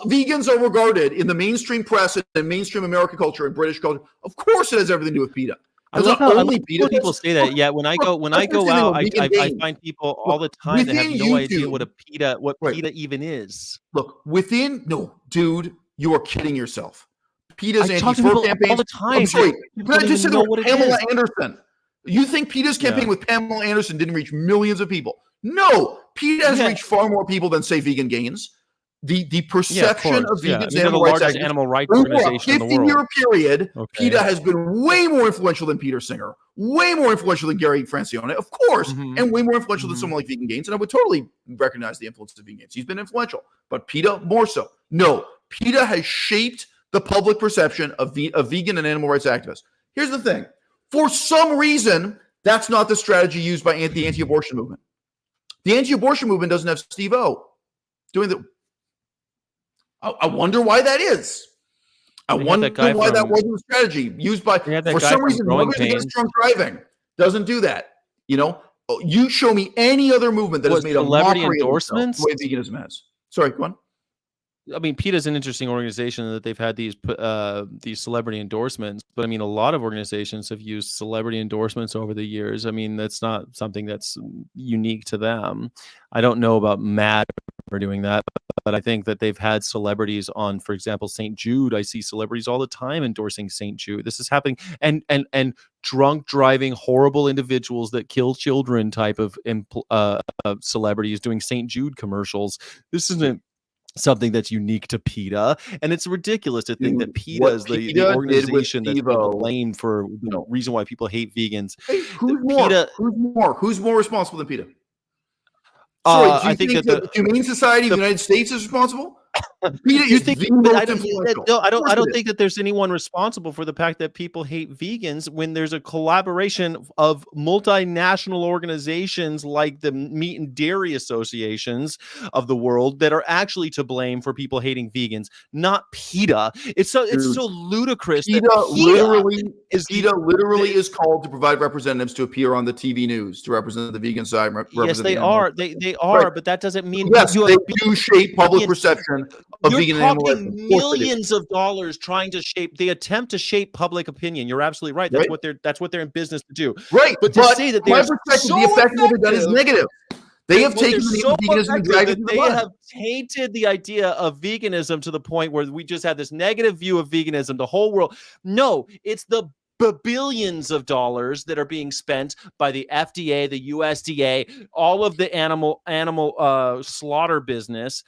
vegans are regarded in the mainstream press and mainstream American culture and British culture, of course it has everything to do with PETA. I love how people say that. Yeah, when I go out, I find people all the time that have no idea what PETA even is. Look, dude, you are kidding yourself. PETA's anti-fur campaign all the time. I'm sorry, but I just said Pamela Anderson. You think PETA's campaign with Pamela Anderson didn't reach millions of people? No, PETA has reached far more people than, say, Vegan Gains. The perception of vegans and animal rights organization in the world. Over a 50-year period, PETA has been way more influential than Peter Singer, way more influential than Gary Francione, of course, and way more influential than someone like Vegan Gains. And I would totally recognize the influence of Vegan Gains. He's been influential, but PETA more so. No, PETA has shaped the public perception of vegan and animal rights activists. Here's the thing. For some reason, that's not the strategy used by the anti-abortion movement. The anti-abortion movement doesn't have Steve-O doing the... I wonder why that is. I wonder why that wasn't a strategy used by... For some reason, Mothers Against Drunk Driving doesn't do that. You show me any other movement that has made a mockery endorsements? Of the way veganism has. Sorry, go on. I mean, PETA is an interesting organization that they've had these celebrity endorsements, but I mean, a lot of organizations have used celebrity endorsements over the years. I mean, that's not something that's unique to them. I don't know about Matt for doing that, but I think that they've had celebrities on, for example, St. Jude. I see celebrities all the time endorsing St. Jude. This is happening, and drunk driving, horrible individuals that kill children type of celebrities doing St. Jude commercials. This isn't something that's unique to PETA, and it's ridiculous to think that PETA what is the PETA organization that's being Steve-O- blamed for the No. reason why people hate vegans. Hey, who's more? Who's more responsible than PETA? Sorry, do you I think think that the Humane Society of the United States is responsible? PETA you is think, the but most influential. no, I Of course don't it is. think that there's anyone responsible for the fact that people hate vegans when there's a collaboration of multinational organizations like the meat and dairy associations of the world that are actually to blame for people hating vegans, not PETA. It's so ludicrous that PETA literally is called to provide representatives to appear on the TV news to represent the vegan side. Yes, they are. They are, but that doesn't mean yes, you they have do shape public perception of You're vegan animal rights. talking Of course they do. millions of dollars trying to shape. They attempt to shape public opinion. You're absolutely right. That's what they're in business to do. Right, But to say that they're so the effect of what they've done is negative. They have taken the so veganism and dragged it to the they mud. have tainted the idea of veganism to the point where we just have this negative view of veganism. The whole world. No, it's the billions of dollars that are being spent by the FDA, the USDA, all of the animal slaughter business.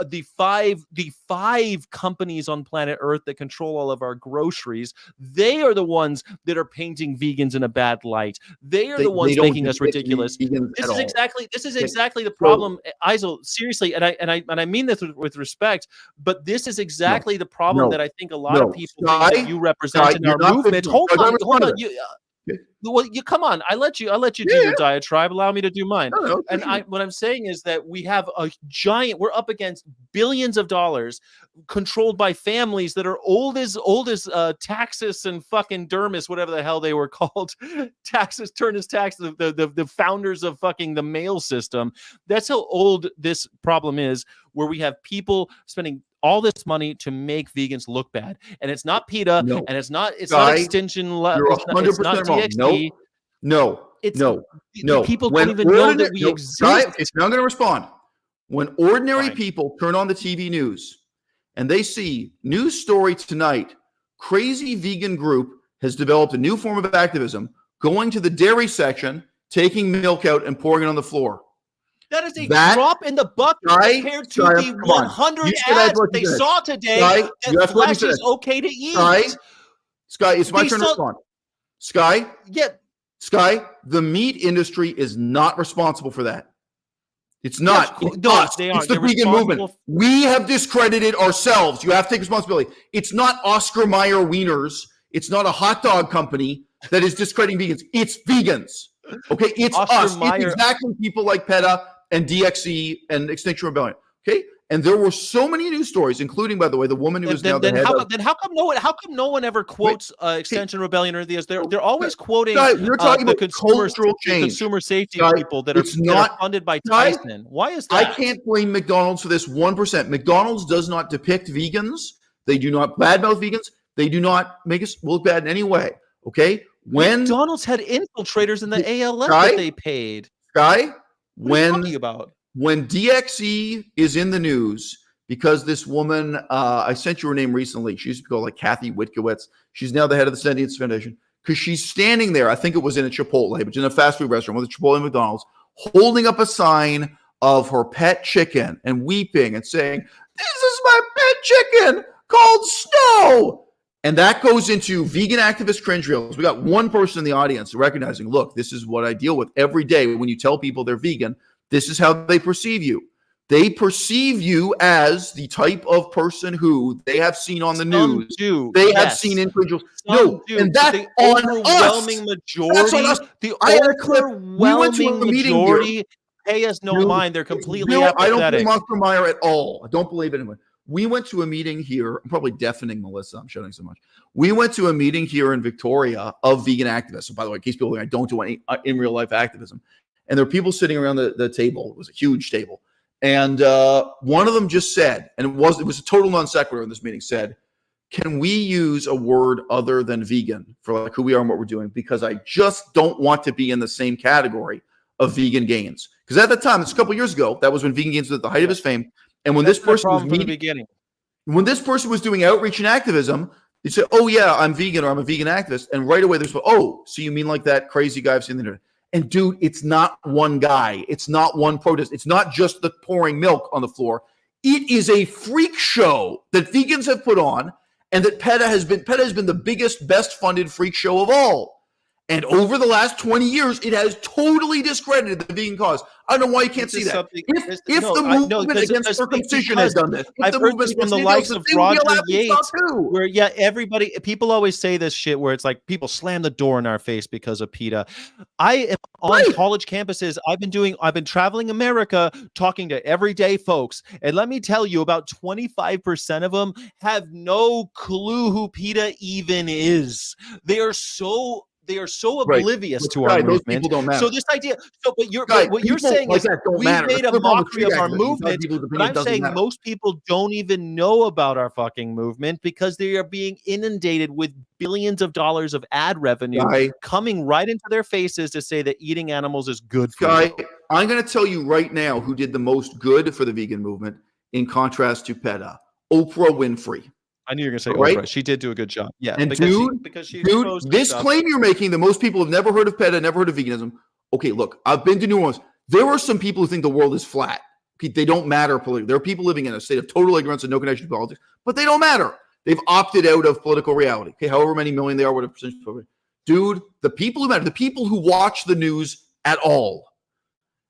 The five companies on planet Earth that control all of our groceries, they are the ones that are painting vegans in a bad light. They are the ones making us ridiculous. This is exactly the problem, Eisel. Seriously, and I mean this with respect, but this is exactly the problem that I think a lot of people think that you represent in our movement. Hold on. Well, you come on. I let you do your diatribe. Allow me to do mine. What I'm saying is that we have a giant. We're up against billions of dollars, controlled by families that are old as Taxus and fucking Dermis, whatever the hell they were called. Taxus, Turnus, Taxus, the founders of fucking the mail system. That's how old this problem is. Where we have people spending all this money to make vegans look bad, and it's not PETA, and it's not Extinction. You're 100% wrong. DXD. No. People don't even know that we exist. Now I'm going to respond. When ordinary people turn on the TV news and they see news story tonight, crazy vegan group has developed a new form of activism, going to the dairy section, taking milk out and pouring it on the floor. That is a drop in the bucket compared to the 100 ads they saw today that flesh is okay to eat. Sky, it's my turn to respond. Sky? Yeah. Sky, the meat industry is not responsible for that. It's not. Yes, they are. It's the vegan movement. We have discredited ourselves. You have to take responsibility. It's not Oscar Mayer Wieners. It's not a hot dog company that is discrediting vegans. It's vegans. Okay? It's us. It's exactly people like PETA and DXE and Extinction Rebellion. Okay? And there were so many news stories, including, by the way, the woman who is now the head of... Then how come no one ever quotes Extinction Rebellion or these? They're always quoting you're talking about cultural change, consumer safety people that are funded by Tyson. Why is that? I can't blame McDonald's for this 1%. McDonald's does not depict vegans. They do not badmouth vegans. They do not make us look bad in any way. Okay? When McDonald's had infiltrators in the ALF that they paid. Sky, what are you talking about? When DXE is in the news because this woman, I sent you her name recently. She used to be called like Kathy Witkowitz. She's now the head of the Sentience Foundation because she's standing there. I think it was in a Chipotle, but in a fast food restaurant with a Chipotle and McDonald's, holding up a sign of her pet chicken and weeping and saying, "This is my pet chicken called Snow." And that goes into vegan activist cringe reels. We got one person in the audience recognizing, look, this is what I deal with every day when you tell people they're vegan. This is how they perceive you. They perceive you as the type of person who they have seen on the news. They have seen individuals. And that's the on overwhelming us. majority. The overwhelming majority pay us no mind. They're completely apathetic. I don't blame Oscar Mayer at all. I don't believe anyone. We went to a meeting here. I'm probably deafening Melissa. I'm shouting so much. We went to a meeting here in Victoria of vegan activists. So by the way, in case people think I don't do any in real life activism. And there were people sitting around the table. It was a huge table. And one of them just said, and it was a total non sequitur in this meeting, said, can we use a word other than vegan for like who we are and what we're doing? Because I just don't want to be in the same category of vegan gains. Because at the time, it's a couple years ago, that was when Vegan Gains was at the height of his fame. And when this person when this person was doing outreach and activism, they said, "Oh yeah, I'm vegan," or "I'm a vegan activist," and right away there's, "Oh, so you mean like that crazy guy I've seen on the internet?" And dude, it's not one guy. It's not one protest. It's not just the pouring milk on the floor. It is a freak show that vegans have put on, and that PETA has been the biggest, best funded freak show of all. And over the last 20 years, it has totally discredited the vegan cause. I don't know why you can't see that. If the movement against circumcision has done this, I've heard this from the likes of Roger Yates, where people always say this shit where it's like people slam the door in our face because of PETA. I am on college campuses. I've been traveling America talking to everyday folks, and let me tell you, about 25% of them have no clue who PETA even is. They are so oblivious to our movement. People don't matter. So this idea, what you're saying is we made a mockery of our movement, but I'm saying most people don't even know about our fucking movement because they are being inundated with billions of dollars of ad revenue coming right into their faces to say that eating animals is good for you. I'm going to tell you right now who did the most good for the vegan movement in contrast to PETA. Oprah Winfrey. I knew you were going to say Oprah. She did do a good job. Yeah. And because she this claim you're making that most people have never heard of PETA, never heard of veganism. Okay, look, I've been to New Orleans. There are some people who think the world is flat. Okay, they don't matter politically. There are people living in a state of total ignorance and no connection to politics, but they don't matter. They've opted out of political reality. Okay, however many million they are, whatever percentage. Dude, the people who matter, the people who watch the news at all,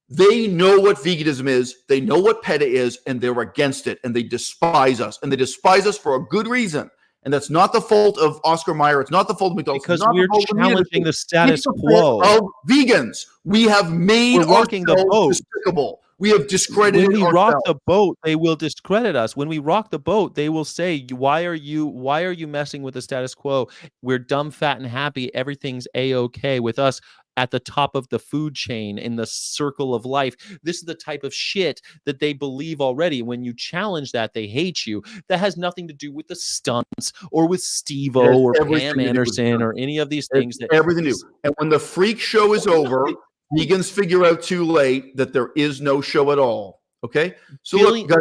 they know what veganism is, they know what PETA is, and they're against it, and they despise us. And they despise us for a good reason. And that's not the fault of Oscar Mayer. It's not the fault of McDonald's. Because we're challenging the status quo of vegans. We have made ourselves despicable. We have discredited ourselves. When we rock the boat, they will discredit us. When we rock the boat, they will say, why are you messing with the status quo? We're dumb, fat, and happy. Everything's A-okay with us at the top of the food chain in the circle of life. This is the type of shit that they believe already. When you challenge that, they hate you. That has nothing to do with the stunts or with Steve-O or Pam Anderson or any of these things. Everything new. And when the freak show is over, vegans figure out too late that there is no show at all. Okay? So look, guys,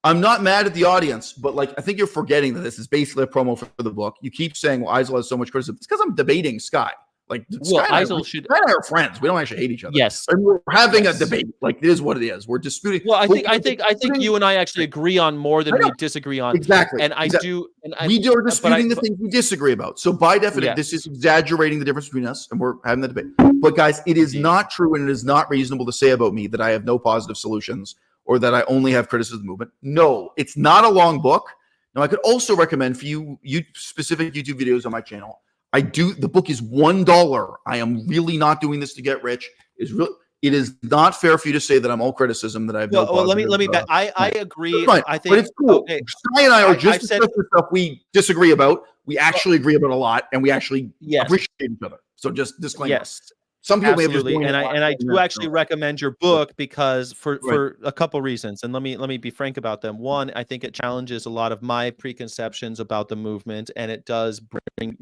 I'm not mad at the audience, but I think you're forgetting that this is basically a promo for the book. You keep saying, well, Eisel has so much criticism. It's because I'm debating Sky. Eisel should. Sky and I are friends. We don't actually hate each other. Yes, and we're having a debate. It is what it is. We're disputing. Well, I think you and I actually agree on more than we disagree on. Exactly. And I do. And we are disputing the things we disagree about. So by definition, this is exaggerating the difference between us, and we're having the debate. But guys, it is not true, and it is not reasonable to say about me that I have no positive solutions or that I only have criticism of the movement. No, it's not a long book. Now, I could also recommend for you specific YouTube videos on my channel. The book is $1. I am really not doing this to get rich. It is not fair for you to say that I'm all criticism, that I have no positive. Let me back. I agree. I think but it's cool. Okay. Sky and I are just discussing stuff we disagree about. We actually agree about a lot, and we actually appreciate each other. So just disclaimer. Yes. Some people absolutely, and I do actually recommend your book because for a couple reasons, and let me be frank about them. One, I think it challenges a lot of my preconceptions about the movement, and it does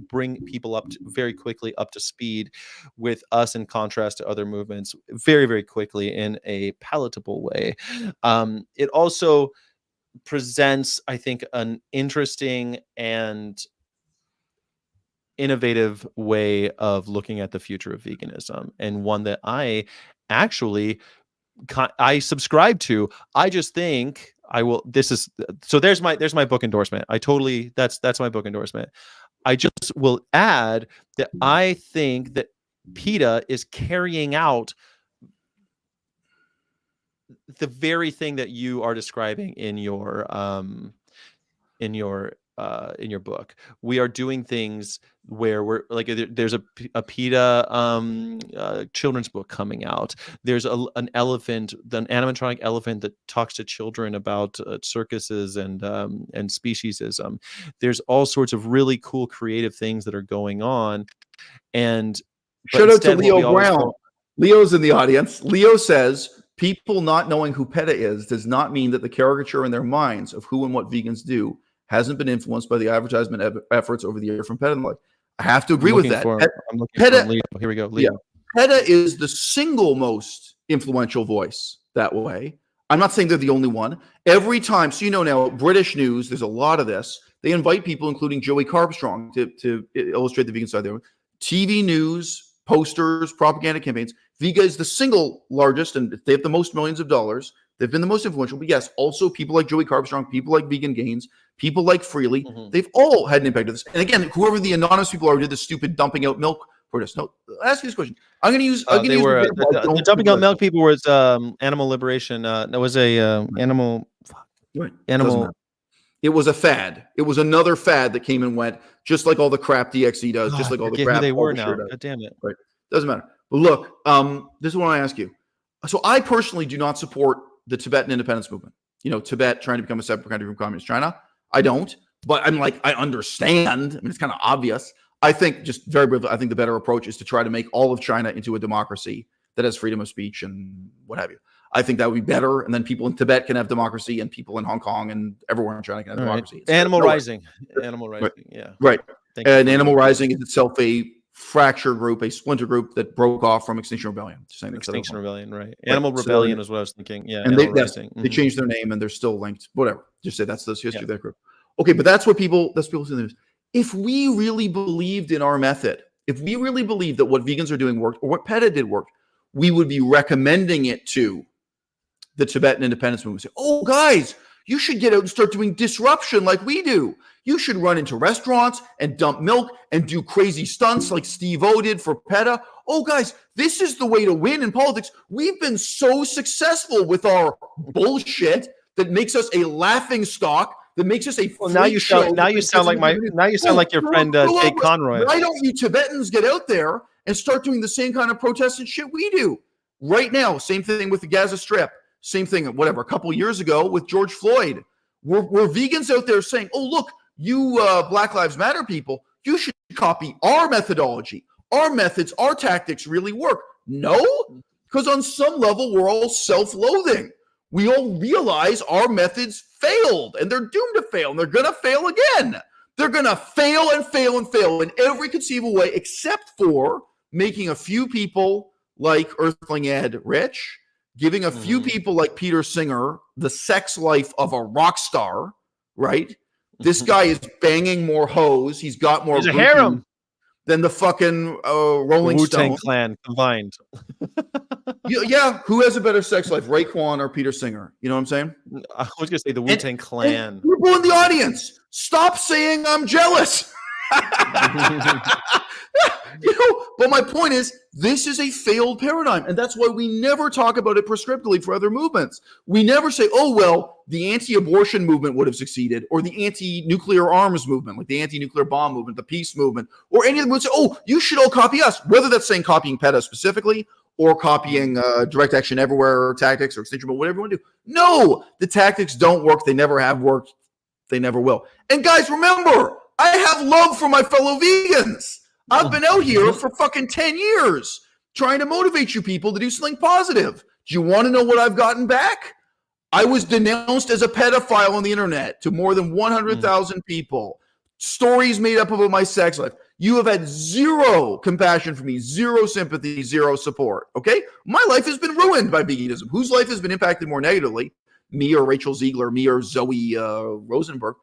bring people very quickly up to speed with us in contrast to other movements very, very quickly in a palatable way. It also presents, I think, an interesting and innovative way of looking at the future of veganism, and one that I subscribe to. I just think I will. There's my book endorsement. That's my book endorsement. I just will add that I think that PETA is carrying out the very thing that you are describing in your book. We are doing things where we're there's a PETA children's book coming out. There's an animatronic elephant that talks to children about circuses and speciesism. There's all sorts of really cool creative things that are going on. And shout out to Leo Brown. Leo's in the audience. Leo says, people not knowing who PETA is does not mean that the caricature in their minds of who and what vegans do hasn't been influenced by the advertisement efforts over the year from PETA. I have to agree with that. I'm looking for Leo. Here we go. Leo. Yeah, PETA is the single most influential voice that way. I'm not saying they're the only one. Every time, so now, British news, there's a lot of this. They invite people, including Joey Carbstrong, to illustrate the vegan side there. TV news, posters, propaganda campaigns. Vega is the single largest, and they have the most millions of dollars They've been the most influential. But yes, also people like Joey Carbstrong, people like Vegan Gains, people like Freely, they've all had an impact on this. And again, whoever the anonymous people are who did the stupid dumping out milk protest. No, I'll ask you this question. I'm going to use. They were the dumping out milk people was animal liberation. There was a animal. Right. Animal. It was a fad. It was another fad that came and went, just like all the crap DXE does, just like all the crap. Who they were now. God damn it. Right. Doesn't matter. But look, this is what I ask you. So I personally do not support the Tibetan independence movement. Tibet trying to become a separate country from communist China. I don't. But I'm like, I understand. I mean, it's kind of obvious. I think, just very briefly, I think the better approach is to try to make all of China into a democracy that has freedom of speech and what have you. I think that would be better. And then people in Tibet can have democracy, and people in Hong Kong and everywhere in China can have democracy. Animal Rising. Animal Rising. Right. Yeah. Right. And Animal Rising is itself a fracture group, a splinter group that broke off from Extinction Rebellion. Extinction Rebellion, right. Animal Rebellion is what I was thinking. Yeah. And they changed their name and they're still linked. Whatever. Just say that's the history of that group. Okay, but that's people say in the news. If we really believed in our method, if we really believed that what vegans are doing worked or what PETA did worked, we would be recommending it to the Tibetan independence movement. Say, oh, guys, you should get out and start doing disruption like we do. You should run into restaurants and dump milk and do crazy stunts like Steve-O did for PETA. Oh, guys, this is the way to win in politics. We've been so successful with our bullshit that makes us a laughing stock, that makes us a now you sound like your friend Jake Conroy. Why don't you Tibetans get out there and start doing the same kind of protests and shit we do right now? Same thing with the Gaza Strip. Same thing, whatever, a couple of years ago with George Floyd. We're vegans out there saying, oh, look, you Black Lives Matter people, you should copy our methodology. Our methods, our tactics really work. No, because on some level, we're all self-loathing. We all realize our methods failed, and they're doomed to fail, and they're going to fail again. They're going to fail and fail and fail in every conceivable way, except for making a few people like Earthling Ed rich, giving a few people like Peter Singer the sex life of a rock star, right? This guy is banging more hoes. He's got more harem than the fucking Rolling Stones. Wu-Tang Clan combined. Yeah, who has a better sex life, Raekwon or Peter Singer? You know what I'm saying? I was going to say the Wu-Tang Clan. People in the audience, stop saying I'm jealous. But my point is, this is a failed paradigm, and that's why we never talk about it prescriptively for other movements. We never say, oh, well, the anti-abortion movement would have succeeded, or the anti-nuclear arms movement, like the anti-nuclear bomb movement, the peace movement, or any of them would say, oh, you should all copy us, whether that's saying copying PETA specifically or copying direct action everywhere tactics or extinction, but whatever you want to do. No, the tactics don't work. They never have worked. They never will. And guys, remember, I have love for my fellow vegans. I've been out here for fucking 10 years trying to motivate you people to do something positive. Do you want to know what I've gotten back? I was denounced as a pedophile on the internet to more than 100,000 people. Stories made up about my sex life. You have had zero compassion for me, zero sympathy, zero support. Okay? My life has been ruined by veganism. Whose life has been impacted more negatively? Me or Rachel Ziegler, me or Zoe Rosenberg?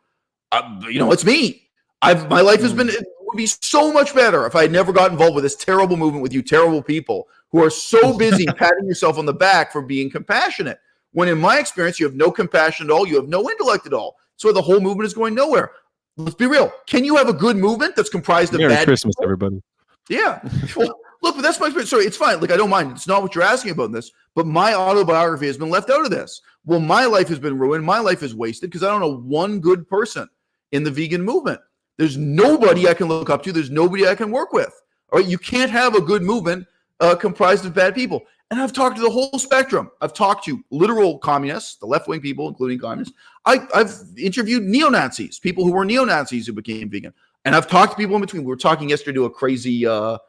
It's me. My life has been, it would be so much better if I had never got involved with this terrible movement with you terrible people who are so busy patting yourself on the back for being compassionate. When in my experience, you have no compassion at all. You have no intellect at all. So the whole movement is going nowhere. Let's be real. Can you have a good movement that's comprised of Merry bad Christmas, people? everybody. Yeah. Well, look, but that's my experience. Sorry, it's fine. Like, I don't mind. It's not what you're asking about in this, but my autobiography has been left out of this. Well, my life has been ruined. My life is wasted because I don't know one good person in the vegan movement. There's nobody I can look up to. There's nobody I can work with. All right, you can't have a good movement comprised of bad people. And I've talked to the whole spectrum. I've talked to literal communists, the left-wing people, including communists. I've interviewed neo-Nazis, people who were neo-Nazis who became vegan. And I've talked to people in between. We were talking yesterday to a crazy Ayn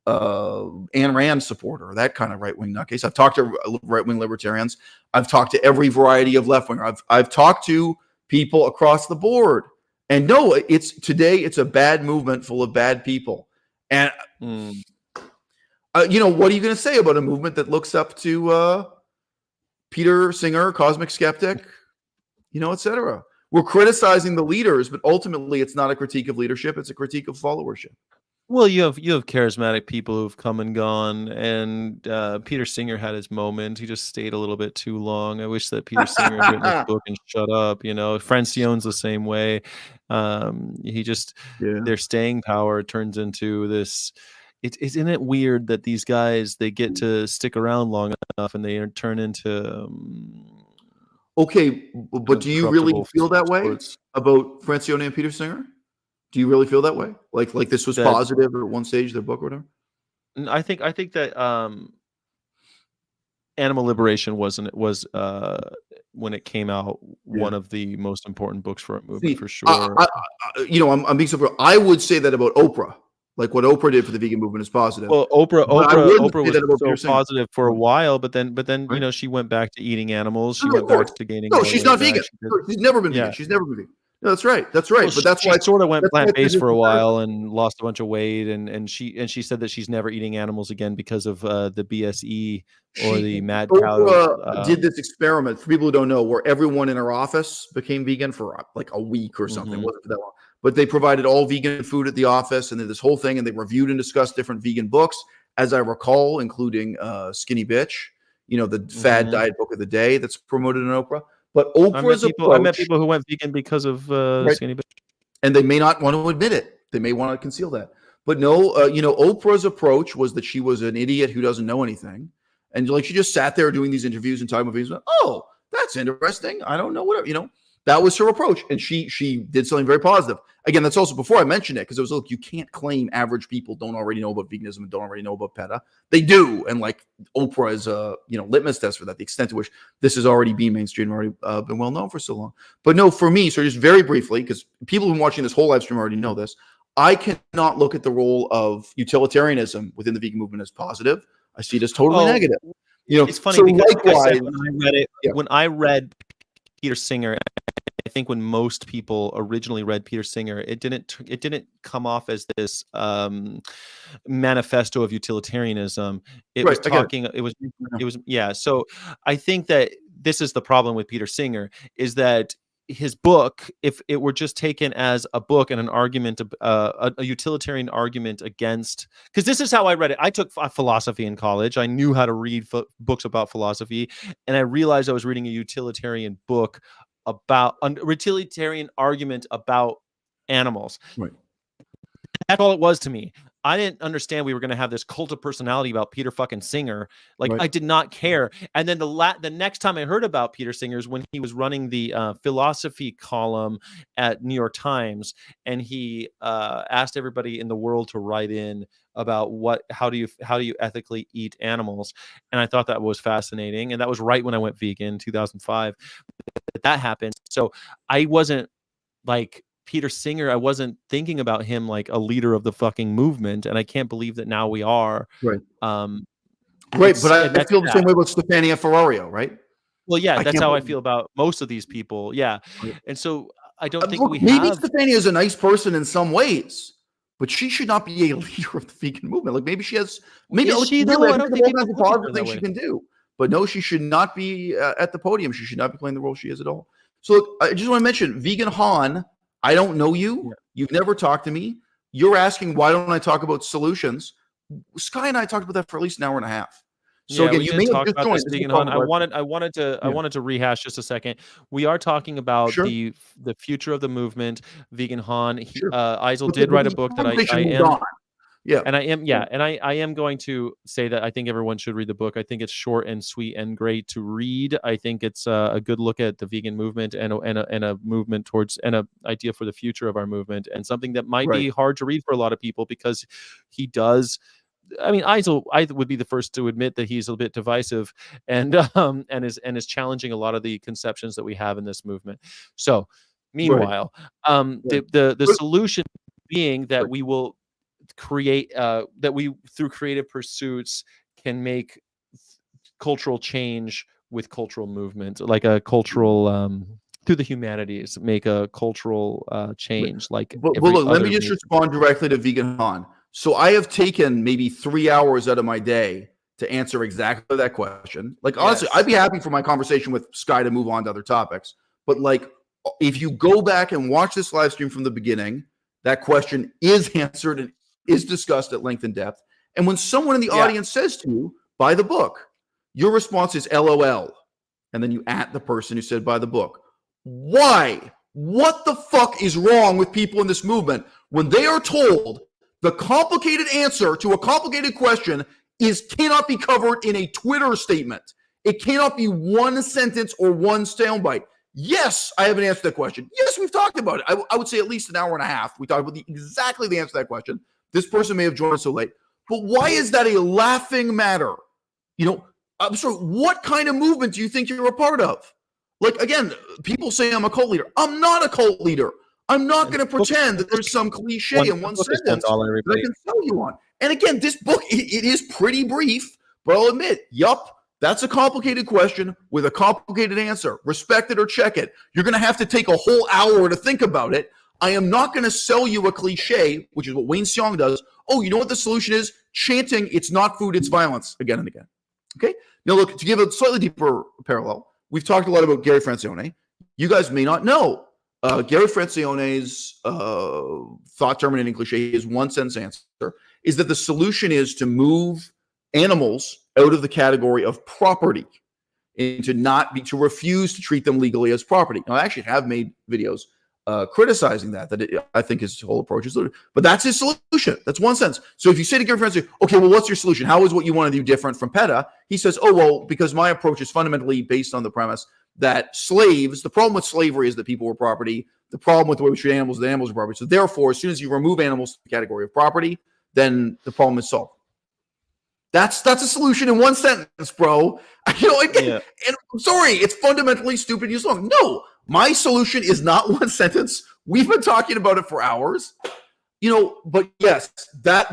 Rand supporter, that kind of right-wing nutcase. I've talked to right-wing libertarians. I've talked to every variety of left-winger. I've talked to people across the board. And no, it's a bad movement full of bad people. And, what are you going to say about a movement that looks up to Peter Singer, Cosmic Skeptic, et cetera? We're criticizing the leaders, but ultimately it's not a critique of leadership. It's a critique of followership. Well, you have charismatic people who've come and gone, and Peter Singer had his moment. He just stayed a little bit too long. I wish that Peter Singer had written his book and shut up. Francione's the same way. He just Yeah. Their staying power turns into this. Isn't it weird that these guys, they get to stick around long enough and they turn into Okay, but do you really corruptible feel that way sorts. about Francione and Peter Singer? Do you really feel that way? Like this was That positive at one stage, their book or whatever? I think that Animal Liberation was when it came out, Yeah. one of the most important books for a movement, See, for sure. I'm being surprised. I would say that about Oprah. Like what Oprah did for the vegan movement is positive, Well, Oprah but I Oprah wouldn't Oprah say was that about Peter so Singer. positive for a while, but then Right? she went back to eating animals. No, She no, went of back course. to gaining No, more she's weight not back. vegan. She did, No, she's never been yeah. vegan. She's never been vegan. No, that's right. That's Well, right. But that's she why sort of went that's why I said plant-based this for a comparison. while and lost a bunch of weight, and she said that she's never eating animals again because of the BSE or the mad cow. Oprah did this experiment for people who don't know, where everyone in her office became vegan for like a week or something. It Mhm. wasn't for that long, but they provided all vegan food at the office, and did this whole thing, and they reviewed and discussed different vegan books, as I recall, including Skinny Bitch, the fad Mhm. diet book of the day that's promoted in Oprah. But I met Oprah's people I met approach, people who went vegan because of right? Skinny Bitch. And they may not want to admit it. They may want to conceal that. But no, Oprah's approach was that she was an idiot who doesn't know anything, and like she just sat there doing these interviews and talking about things. Oh, that's interesting. I don't know whatever. That was her approach, and she did something very positive. Again, that's also before I mentioned it, because it was, look, you can't claim average people don't already know about veganism and don't already know about PETA. They do, and like Oprah is a litmus test for that. The extent to which this has already been mainstream, already been well known for so long. But no, for me, so just very briefly, because people who've been watching this whole live stream already know this, I cannot look at the role of utilitarianism within the vegan movement as positive. I see it as totally Oh, negative. it's funny So because, like I said, likewise, yeah, when I read Peter Singer, I think when most people originally read Peter Singer, it didn't come off as this manifesto of utilitarianism. It was right, I get it. talking. It was I know. it was yeah. So I think that this is the problem with Peter Singer, is that his book, if it were just taken as a book and an argument, a utilitarian argument against, because this is how I read it. I took philosophy in college. I knew how to read books about philosophy, and I realized I was reading a utilitarian book about a utilitarian argument about animals. Right, That's all it was to me. I didn't understand we were going to have this cult of personality about Peter fucking Singer. Like, right, I did not care. And then the next time I heard about Peter Singer is when he was running the philosophy column at New York Times, and he asked everybody in the world to write in about how do you ethically eat animals. And I thought that was fascinating. And that was right when I went vegan, 2005. That happened. So I wasn't like Peter Singer. I wasn't thinking about him like a leader of the fucking movement, and I can't believe that now we are. right, Um, and right. But it's and I that's feel the sad. same way about Stefania Ferrario, right? Well, yeah, I that's can't how I believe. feel about most of these people. Yeah, and so I don't think Look, we maybe have. Stefania is a nice person in some ways, but she should not be a leader of the vegan movement. Like maybe she has, maybe Is like, she really, though? I I think don't there's think all people kinds of look at positive her that things she way. can do. But no, she should not be at the podium. She should not be playing the role she is at all. So look, I just want to mention Vegan Han. I don't know you. Yeah. You've never talked to me. You're asking why don't I talk about solutions? Sky and I talked about that for at least an hour and a half. So Yeah, again, we you did may have talk just about joined. this, This is vegan the hunt. problem. I Right? wanted, I wanted to, I Yeah, wanted to rehash just a second. We are talking about sure, the future of the movement, vegan Han. sure. Eisel But did write a the book that I conversation moved am. on. Yeah. And I am, Yeah. yeah, and I am going to say that I think everyone should read the book. I think it's short and sweet and great to read. I think it's a good look at the vegan movement and a movement towards, and a idea for the future of our movement, and something that might Right. be hard to read for a lot of people, because he does. I mean, I would be the first to admit that he's a bit divisive, and and is challenging a lot of the conceptions that we have in this movement. So, Right. meanwhile, Right. the But solution being that right. we will create that we, through creative pursuits, can make cultural change with cultural movement, like a cultural through the humanities, make a cultural Right. change like But every look, let me other just movement. respond directly to Vegan Han. So I have taken maybe 3 hours out of my day to answer exactly that question. Like honestly, I'd Yes. be happy for my conversation with Sky to move on to other topics. But like, if you go back and watch this live stream from the beginning, that question is answered in is discussed at length and depth. And when someone in the audience says to you, buy the book, your response is LOL. And then you at the person who said, buy the book. Why? What the fuck is wrong with people in this movement when they are told the complicated answer to a complicated question cannot be covered in a Twitter statement? It cannot be one sentence or one soundbite. Yes, I have an answer to that question. Yes, we've talked about it. I would say at least an hour and a half. We talked about exactly the answer to that question. This person may have joined us so late. But why is that a laughing matter? I'm sorry, what kind of movement do you think you're a part of? Like, again, people say I'm a cult leader. I'm not a cult leader. I'm not going to pretend that there's some cliche in one sentence that I can sell you on. And again, this book, it is pretty brief, but I'll admit, that's a complicated question with a complicated answer. Respect it or check it. You're going to have to take a whole hour to think about it. I am not going to sell you a cliche, which is what Wayne Xiong does. Oh, you know what the solution is? Chanting, it's not food, it's violence, again and again. Okay? Now, look, to give a slightly deeper parallel, we've talked a lot about Gary Francione. You guys may not know. Gary Francione's thought-terminating cliche, his one-sentence answer, is that the solution is to move animals out of the category of property and to refuse to treat them legally as property. Now, I actually have made videos criticizing that I think his whole approach is limited. But that's his solution. That's one sentence. So if you say to Gary Francione, okay, well, what's your solution? How is what you want to do different from PETA? He says, oh, well, because my approach is fundamentally based on the premise that the problem with slavery is that people were property. The problem with the way we treat animals is that animals are property. So therefore, as soon as you remove animals from the category of property, then the problem is solved. That's a solution in one sentence, bro. And I'm sorry, it's fundamentally stupid. No, my solution is not one sentence. We've been talking about it for hours. But yes,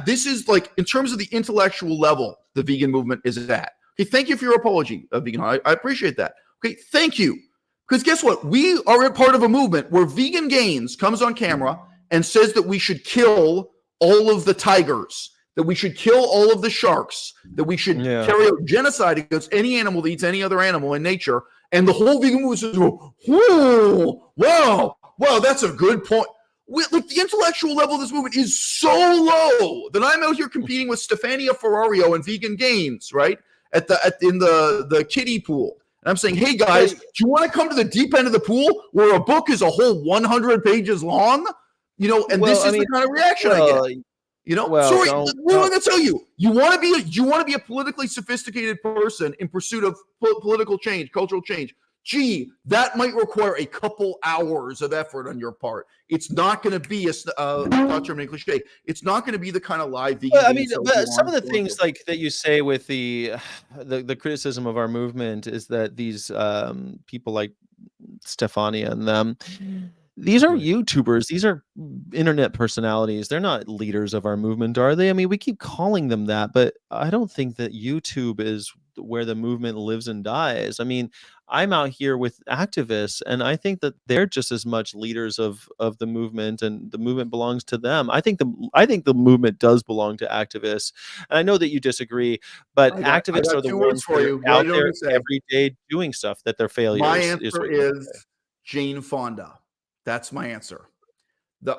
this is like, in terms of the intellectual level, the vegan movement is at. Okay, thank you for your apology, vegan. I appreciate that. Okay, thank you. Because guess what? We are a part of a movement where Vegan Gains comes on camera and says that we should kill all of the tigers, that we should kill all of the sharks, that we should carry out genocide against any animal that eats any other animal in nature. And the whole vegan movement says, oh, wow, that's a good point. Like, the intellectual level of this movement is so low that I'm out here competing with Stefania Ferrario and Vegan Gains, right? In the kiddie pool. And I'm saying, hey guys, do you want to come to the deep end of the pool where a book is a whole 100 pages long? The kind of reaction I get. What am I going to tell you? You want to be a politically sophisticated person in pursuit of political change, cultural change. Gee, that might require a couple hours of effort on your part. It's not going to be a cliche. It's not going to be the kind of live vegan. But some of the things like that you say with the criticism of our movement is that these people like Stefania and them, these are YouTubers. These are internet personalities. They're not leaders of our movement, are they? I mean, we keep calling them that, but I don't think that YouTube is where the movement lives and dies. I mean, I'm out here with activists, and I think that they're just as much leaders of the movement, and the movement belongs to them. I think the movement does belong to activists, and I know that you disagree, but activists are the ones who are out there every day doing stuff that their failures. My answer is Jane Fonda. That's my answer.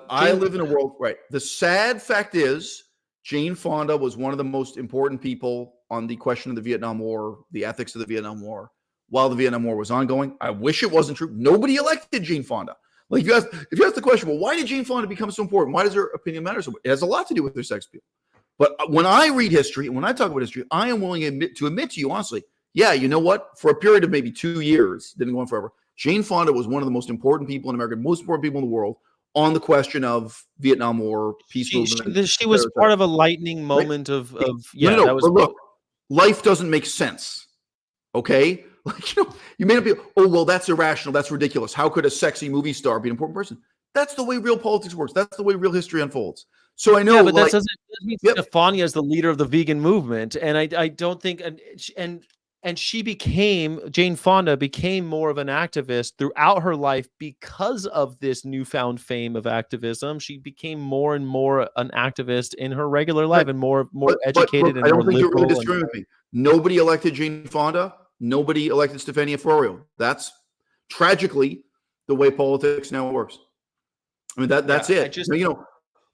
I live in a world, right? The sad fact is, Jane Fonda was one of the most important people on the question of the Vietnam War, the ethics of the Vietnam War, while the Vietnam War was ongoing. I wish it wasn't true. Nobody elected Jane Fonda. Like, if you ask the question, well, why did Jane Fonda become so important? Why does her opinion matter so much? It has a lot to do with her sex appeal. But when I read history and when I talk about history, I am willing to admit to you honestly, yeah, you know what? For a period of maybe 2 years, didn't go on forever, Jane Fonda was one of the most important people in America, most important people in the world on the question of Vietnam War, peace movement. She was part of a lightning moment of that was. But look, life doesn't make sense. Okay? Like, you may not be, oh, well, that's irrational. That's ridiculous. How could a sexy movie star be an important person? That's the way real politics works. That's the way real history unfolds. So I know. Yeah, but that doesn't mean Stefania is the leader of the vegan movement. And I don't think, and Jane Fonda became more of an activist throughout her life because of this newfound fame of activism. She became more and more an activist in her regular life, and more educated. But I don't think you're really disagreeing with me. Nobody elected Jane Fonda. Nobody elected Stefania Ferrario. That's tragically the way politics now works. I mean, that's it.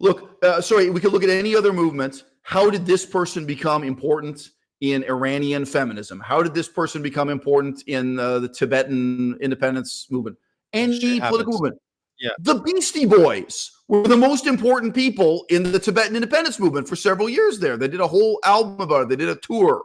Look, sorry, we could look at any other movement. How did this person become important in Iranian feminism? How did this person become important in the Tibetan independence movement? Shit Any political happens. movement. Yeah. The Beastie Boys were the most important people in the Tibetan independence movement for several years there. They did a whole album about it. They did a tour.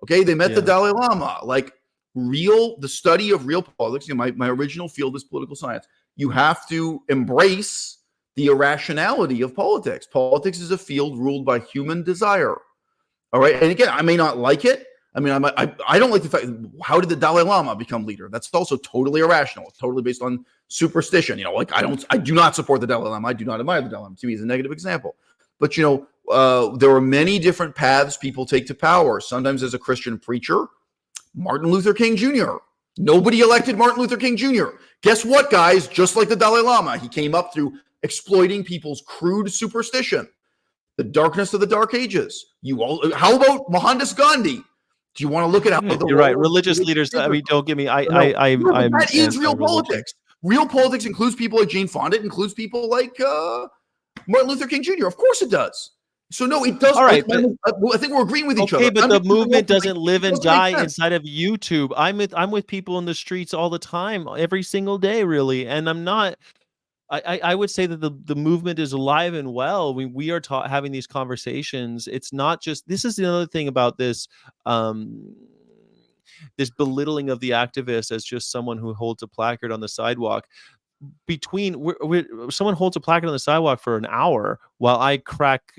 Okay, they met the Dalai Lama. Like the study of real politics, my original field is political science. You have to embrace the irrationality of politics. Politics is a field ruled by human desire. All right. And again, I may not like it. I mean, I don't like the fact, how did the Dalai Lama become leader? That's also totally irrational. It's totally based on superstition. Like I do not support the Dalai Lama. I do not admire the Dalai Lama. To me, he's a negative example. But, there are many different paths people take to power. Sometimes as a Christian preacher, Martin Luther King Jr. Nobody elected Martin Luther King Jr. Guess what, guys? Just like the Dalai Lama, he came up through exploiting people's crude superstition, the darkness of the Dark Ages. How about Mohandas Gandhi? Do you want to look at how you're right? Religious leaders. I mean, don't get me. That is real politics. Real politics includes people like Jane Fonda. It includes people like Martin Luther King Jr. Of course, it does. So no, it doesn't. All right, I think we're agreeing with each other. Okay, but the movement doesn't live and die inside of YouTube. I'm with people in the streets all the time, every single day, really, and I'm not. I would say that the movement is alive and well. We are having these conversations. It's not just. This is the other thing about this. This belittling of the activist as just someone who holds a placard on the sidewalk. Someone holds a placard on the sidewalk for an hour while I crack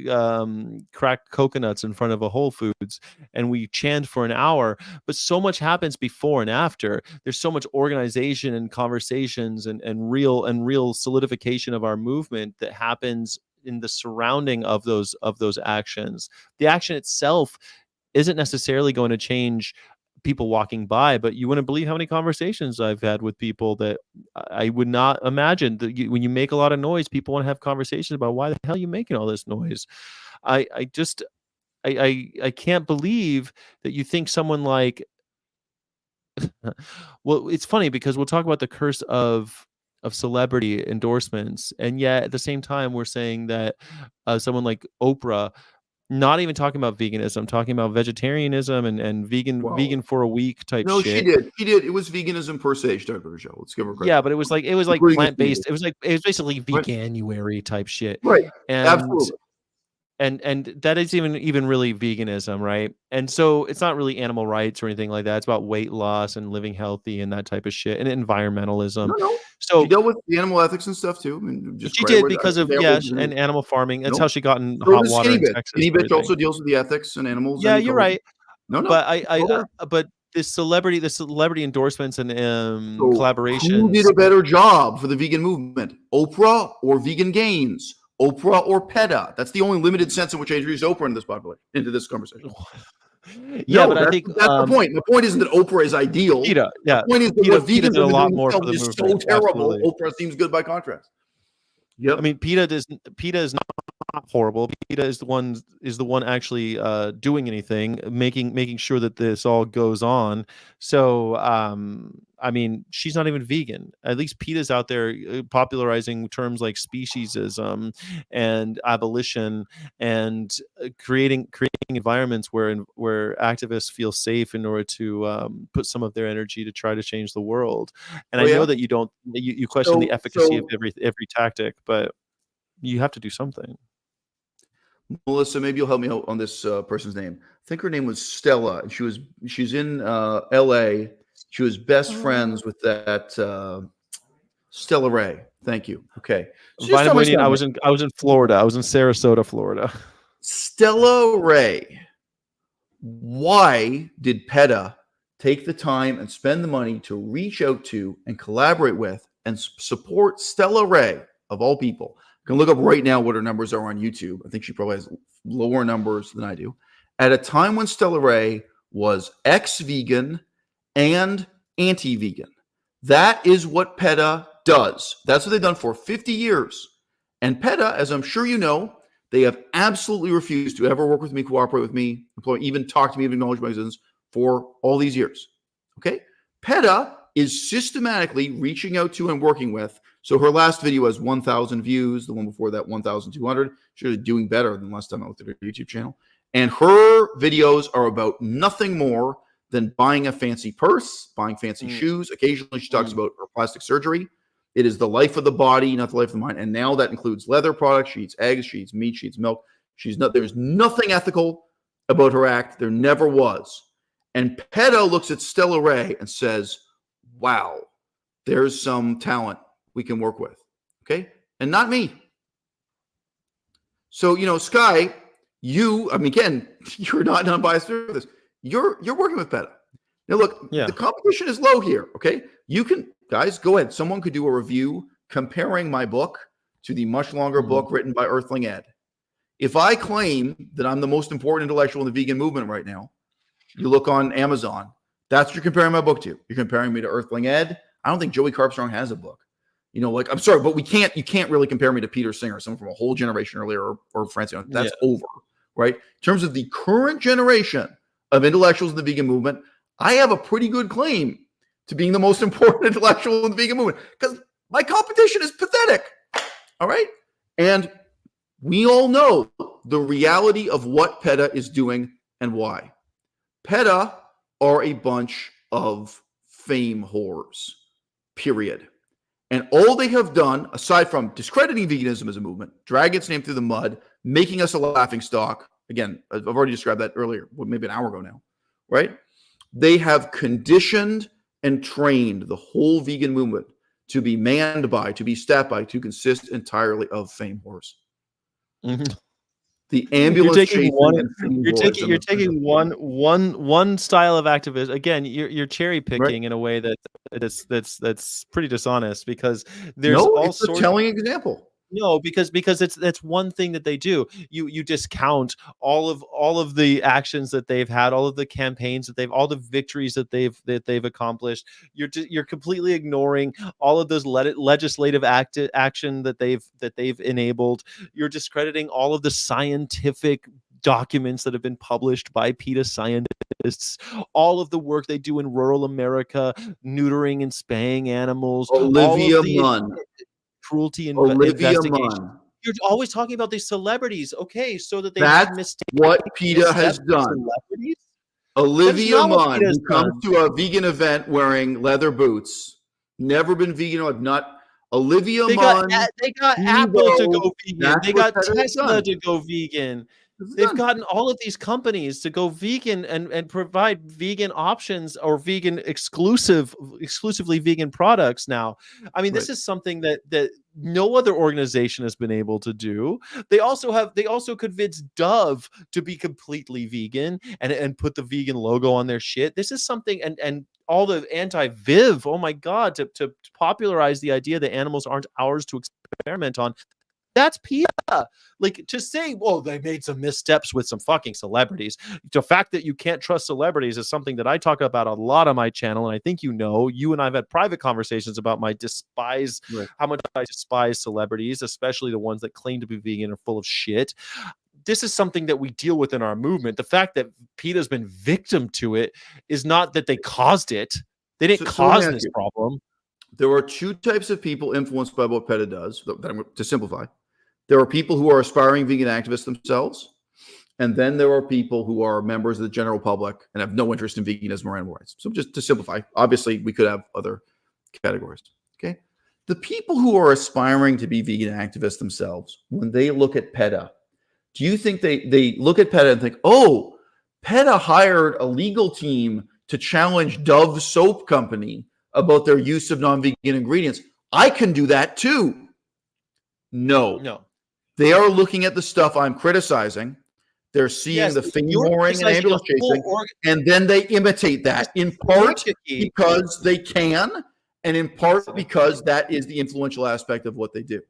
coconuts in front of a Whole Foods, and we chant for an hour. But so much happens before and after. There's so much organization and conversations and real solidification of our movement that happens in the surrounding of those actions. The action itself isn't necessarily going to change people walking by, but you wouldn't believe how many conversations I've had with people that I would not imagine that when you make a lot of noise, people want to have conversations about why the hell are you making all this noise. I can't believe that you think someone like well, it's funny because we'll talk about the curse of celebrity endorsements, and yet at the same time we're saying that someone like Oprah, not even talking about veganism, talking about vegetarianism and vegan for a week type no, shit. She did. It was veganism per se. She talked about her show. Let's give her credit. Yeah, but it was like plant-based. It was basically veganuary type shit. Right. And, absolutely. And that is even really veganism, right? And so it's not really animal rights or anything like that. It's about weight loss and living healthy and that type of shit and environmentalism. No. So she dealt with the animal ethics and stuff too. I mean, she did because of and animal farming. That's how she got in hot water in Texas. Skinny Bitch also deals with the ethics and animals. Yeah, you're right. No. But but this celebrity endorsements and collaborations. Who did a better job for the vegan movement? Oprah or Vegan Gains? Oprah or PETA? That's the only limited sense in which I introduced Oprah into this conversation. Yeah, but I think that's the point. The point isn't that Oprah is ideal. PETA, yeah. The point is that what vegans did a lot more for the is movement. so terrible. Absolutely. Oprah seems good by contrast. Yep. I mean, PETA is not horrible. PETA is the one actually doing anything, making sure that this all goes on. So I mean, she's not even vegan. At least PETA's out there popularizing terms like speciesism and abolition and creating environments where activists feel safe in order to put some of their energy to try to change the world. And I know that you question the efficacy of every tactic, but you have to do something. Melissa, maybe you'll help me out on this person's name. I think her name was Stella, and she's in L.A. She was best friends with that Stella Ray. Thank you. Okay. So I was in Florida. I was in Sarasota, Florida. Stella Ray. Why did PETA take the time and spend the money to reach out to and collaborate with and support Stella Ray, of all people? I can look up right now what her numbers are on YouTube. I think she probably has lower numbers than I do. At a time when Stella Ray was ex-vegan and anti-vegan. That is what PETA does. That's what they've done for 50 years. And PETA, as I'm sure you know, they have absolutely refused to ever work with me, cooperate with me, even talk to me, even acknowledge my existence for all these years. Okay? PETA is systematically reaching out to and working with So her last video has 1,000 views. The one before that, 1,200. She's doing better than last time I looked at her YouTube channel. And her videos are about nothing more than buying a fancy purse, buying fancy shoes. Occasionally she talks about her plastic surgery. It is the life of the body, not the life of the mind. And now that includes leather products. She eats eggs, she eats meat, she eats milk. There's nothing ethical about her act. There never was. And PETA looks at Stella Ray and says, wow, there's some talent we can work with. Okay? And not me. So, Sky, again, you're not unbiased with this. You're working with PETA. Now, look, the competition is low here. Okay? You can, guys, go ahead. Someone could do a review comparing my book to the much longer book written by Earthling Ed. If I claim that I'm the most important intellectual in the vegan movement right now, you look on Amazon, that's what you're comparing my book to. You're comparing me to Earthling Ed. I don't think Joey Carpstrong has a book. I'm sorry, but you can't really compare me to Peter Singer, someone from a whole generation earlier, or Francine. That's over, right? In terms of the current generation of intellectuals in the vegan movement, I have a pretty good claim to being the most important intellectual in the vegan movement because my competition is pathetic. All right? And we all know the reality of what PETA is doing and why. PETA are a bunch of fame whores, period. And all they have done, aside from discrediting veganism as a movement, drag its name through the mud, making us a laughingstock. Again, I've already described that earlier, maybe an hour ago now, right? They have conditioned and trained the whole vegan movement to be manned by, to be staffed by, to consist entirely of fame whores. The ambulance you're taking one style of activism. Again, you're cherry picking in a way that's pretty dishonest because there's all sorts. A telling example. No, because that's one thing that they do. You discount all of the actions that they've had, all of the campaigns that all the victories that they've accomplished. You're completely ignoring all of those legislative action that they've enabled. You're discrediting all of the scientific documents that have been published by PETA scientists, all of the work they do in rural America, neutering and spaying animals. Olivia Munn. Cruelty and Olivia investigation. Munn. You're always talking about these celebrities. Okay, so that that's what PETA has done. Olivia Munn, who comes to a vegan event wearing leather boots, never been vegan, not Olivia Munn. They got Apple to go vegan. They got Tesla to go vegan. They've gotten all of these companies to go vegan and provide vegan options or vegan exclusively vegan products now. I mean, this is something that no other organization has been able to do. They also convinced Dove to be completely vegan and put the vegan logo on their shit. This is something and all the anti-Viv, oh my God, to popularize the idea that animals aren't ours to experiment on. That's PETA. Like, to say, well, they made some missteps with some fucking celebrities. The fact that you can't trust celebrities is something that I talk about a lot on my channel. And I think you and I have had private conversations about how much I despise celebrities, especially the ones that claim to be vegan are full of shit. This is something that we deal with in our movement. The fact that PETA has been victim to it is not that they caused it. They didn't cause this problem. There are two types of people influenced by what PETA does, to simplify. There are people who are aspiring vegan activists themselves, and then there are people who are members of the general public and have no interest in veganism or animal rights. So just to simplify, obviously we could have other categories. Okay, the people who are aspiring to be vegan activists themselves, when they look at PETA, do you think they look at PETA and think, oh, PETA hired a legal team to challenge Dove Soap Company about their use of non-vegan ingredients? I can do that too. No. They are looking at the stuff I'm criticizing. They're seeing the fame whoring and ambulance chasing, and then they imitate that in part because they can, and in part because that is the influential aspect of what they do.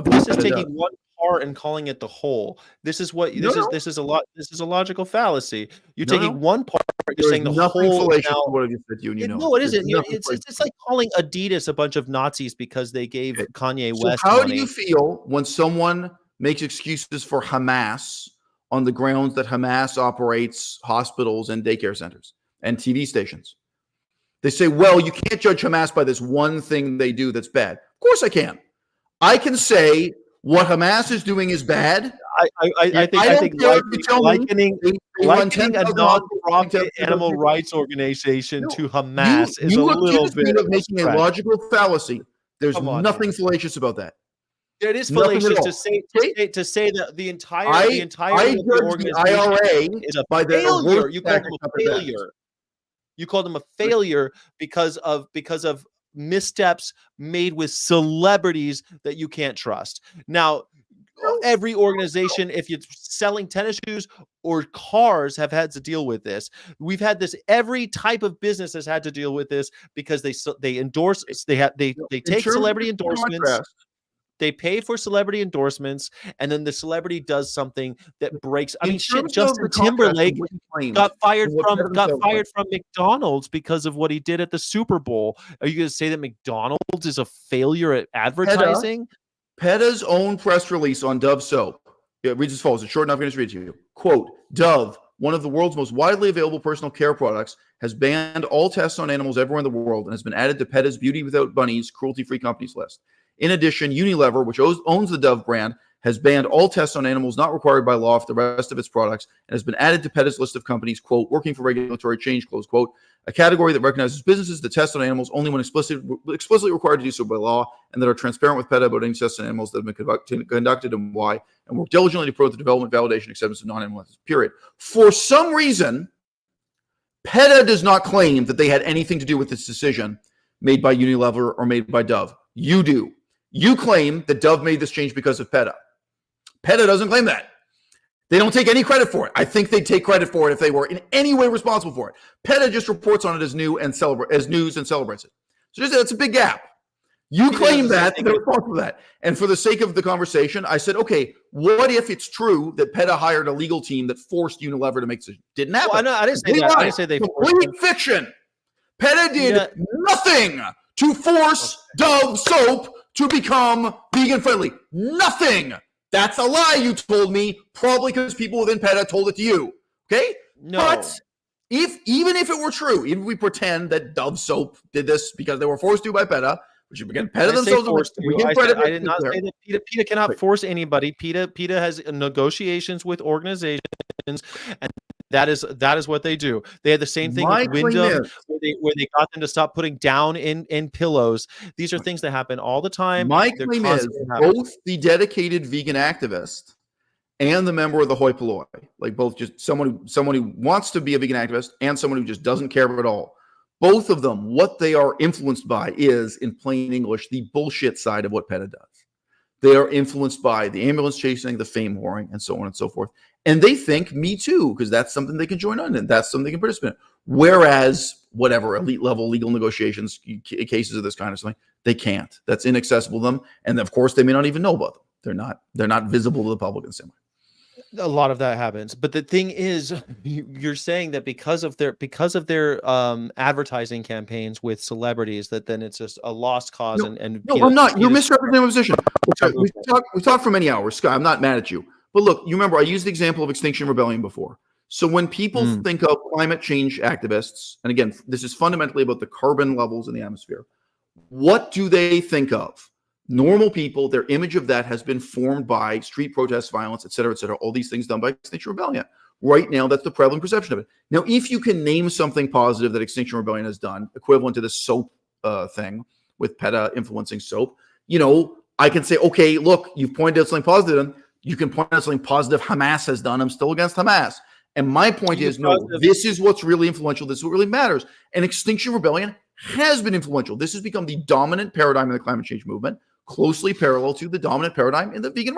This is taking one part and calling it the whole. This is what this is a logical fallacy. You're taking one part, you're saying the whole. What have you said, No, it isn't. It's like calling Adidas a bunch of Nazis because they gave Kanye West money. How do you feel when someone makes excuses for Hamas on the grounds that Hamas operates hospitals and daycare centers and TV stations? They say, well, you can't judge Hamas by this one thing they do that's bad. Of course I can. I can say what Hamas is doing is bad. I think likening a nonprofit animal rights organization to Hamas is a little bit of making a logical fallacy. There's nothing fallacious about that. It is fallacious to say that the entire organization is a failure. You called them a failure. You called them a failure because of missteps made with celebrities that you can't trust. Now, every organization, if you're selling tennis shoes or cars, have had to deal with this. We've had this. Every type of business has had to deal with this because they endorse. They take celebrity endorsements. They pay for celebrity endorsements, and then the celebrity does something that breaks. I mean, shit. Justin Timberlake got fired from McDonald's because of what he did at the Super Bowl. Are you going to say that McDonald's is a failure at advertising? PETA's own press release on Dove soap. It reads as follows. It's short enough. I'm going to read it to you. Quote, Dove, one of the world's most widely available personal care products, has banned all tests on animals everywhere in the world and has been added to PETA's Beauty Without Bunnies cruelty-free companies list. In addition, Unilever, which owns the Dove brand, has banned all tests on animals not required by law for the rest of its products and has been added to PETA's list of companies, quote, working for regulatory change, close quote, a category that recognizes businesses that test on animals only when explicitly required to do so by law and that are transparent with PETA about any tests on animals that have been conducted and why, and work diligently to promote the development, validation, and acceptance of non-animal methods, period. For some reason, PETA does not claim that they had anything to do with this decision made by Unilever or made by Dove. You do. You claim that Dove made this change because of PETA. PETA doesn't claim that. They don't take any credit for it. I think they'd take credit for it if they were in any way responsible for it. PETA just reports on it as news and celebrates it. So that's a big gap. You claim that they're responsible for that. And for the sake of the conversation, I said, okay, what if it's true that PETA hired a legal team that forced Unilever to make decisions? Didn't happen. Well, I didn't say that. I didn't say they forced them. Fiction. PETA did nothing to force Dove soap to become vegan friendly. Nothing. That's a lie you told me, probably because people within PETA told it to you. Okay? No. But even if it were true, even if we pretend that Dove soap did this because they were forced to by PETA, which again, PETA themselves. I did not say that PETA cannot force anybody. PETA has negotiations with organizations, and that is what they do. They had the same thing with Wyndham, where they got them to stop putting down in pillows. These are things that happen all the time. My claim is both the dedicated vegan activist and the member of the hoi polloi, like both just someone who wants to be a vegan activist and someone who just doesn't care at all. Both of them, what they are influenced by is, in plain English, the bullshit side of what PETA does. They are influenced by the ambulance chasing, the fame whoring, and so on and so forth. And they think, me too, because that's something they can join on and that's something they can participate in. Whereas, whatever, elite level legal negotiations, cases of this kind of something, they can't. That's inaccessible to them. And of course, they may not even know about them. They're not visible to the public in the same way. A lot of that happens, but the thing is, you're saying that because of their advertising campaigns with celebrities, that then it's just a lost cause. No, I'm not. You're misrepresenting my position. We talked for many hours, Scott. I'm not mad at you, but look, you remember I used the example of Extinction Rebellion before. So when people think of climate change activists, and again, this is fundamentally about the carbon levels in the atmosphere, what do they think of? Normal people, their image of that has been formed by street protests, violence, et cetera, all these things done by Extinction Rebellion. Right now, that's the prevalent perception of it. Now, if you can name something positive that Extinction Rebellion has done, equivalent to the soap thing with PETA influencing soap, I can say, okay, look, you've pointed out something positive, and you can point out something positive Hamas has done. I'm still against Hamas. And my point is, no, this is what's really influential. This is what really matters. And Extinction Rebellion has been influential. This has become the dominant paradigm in the climate change movement, closely parallel to the dominant paradigm in the vegan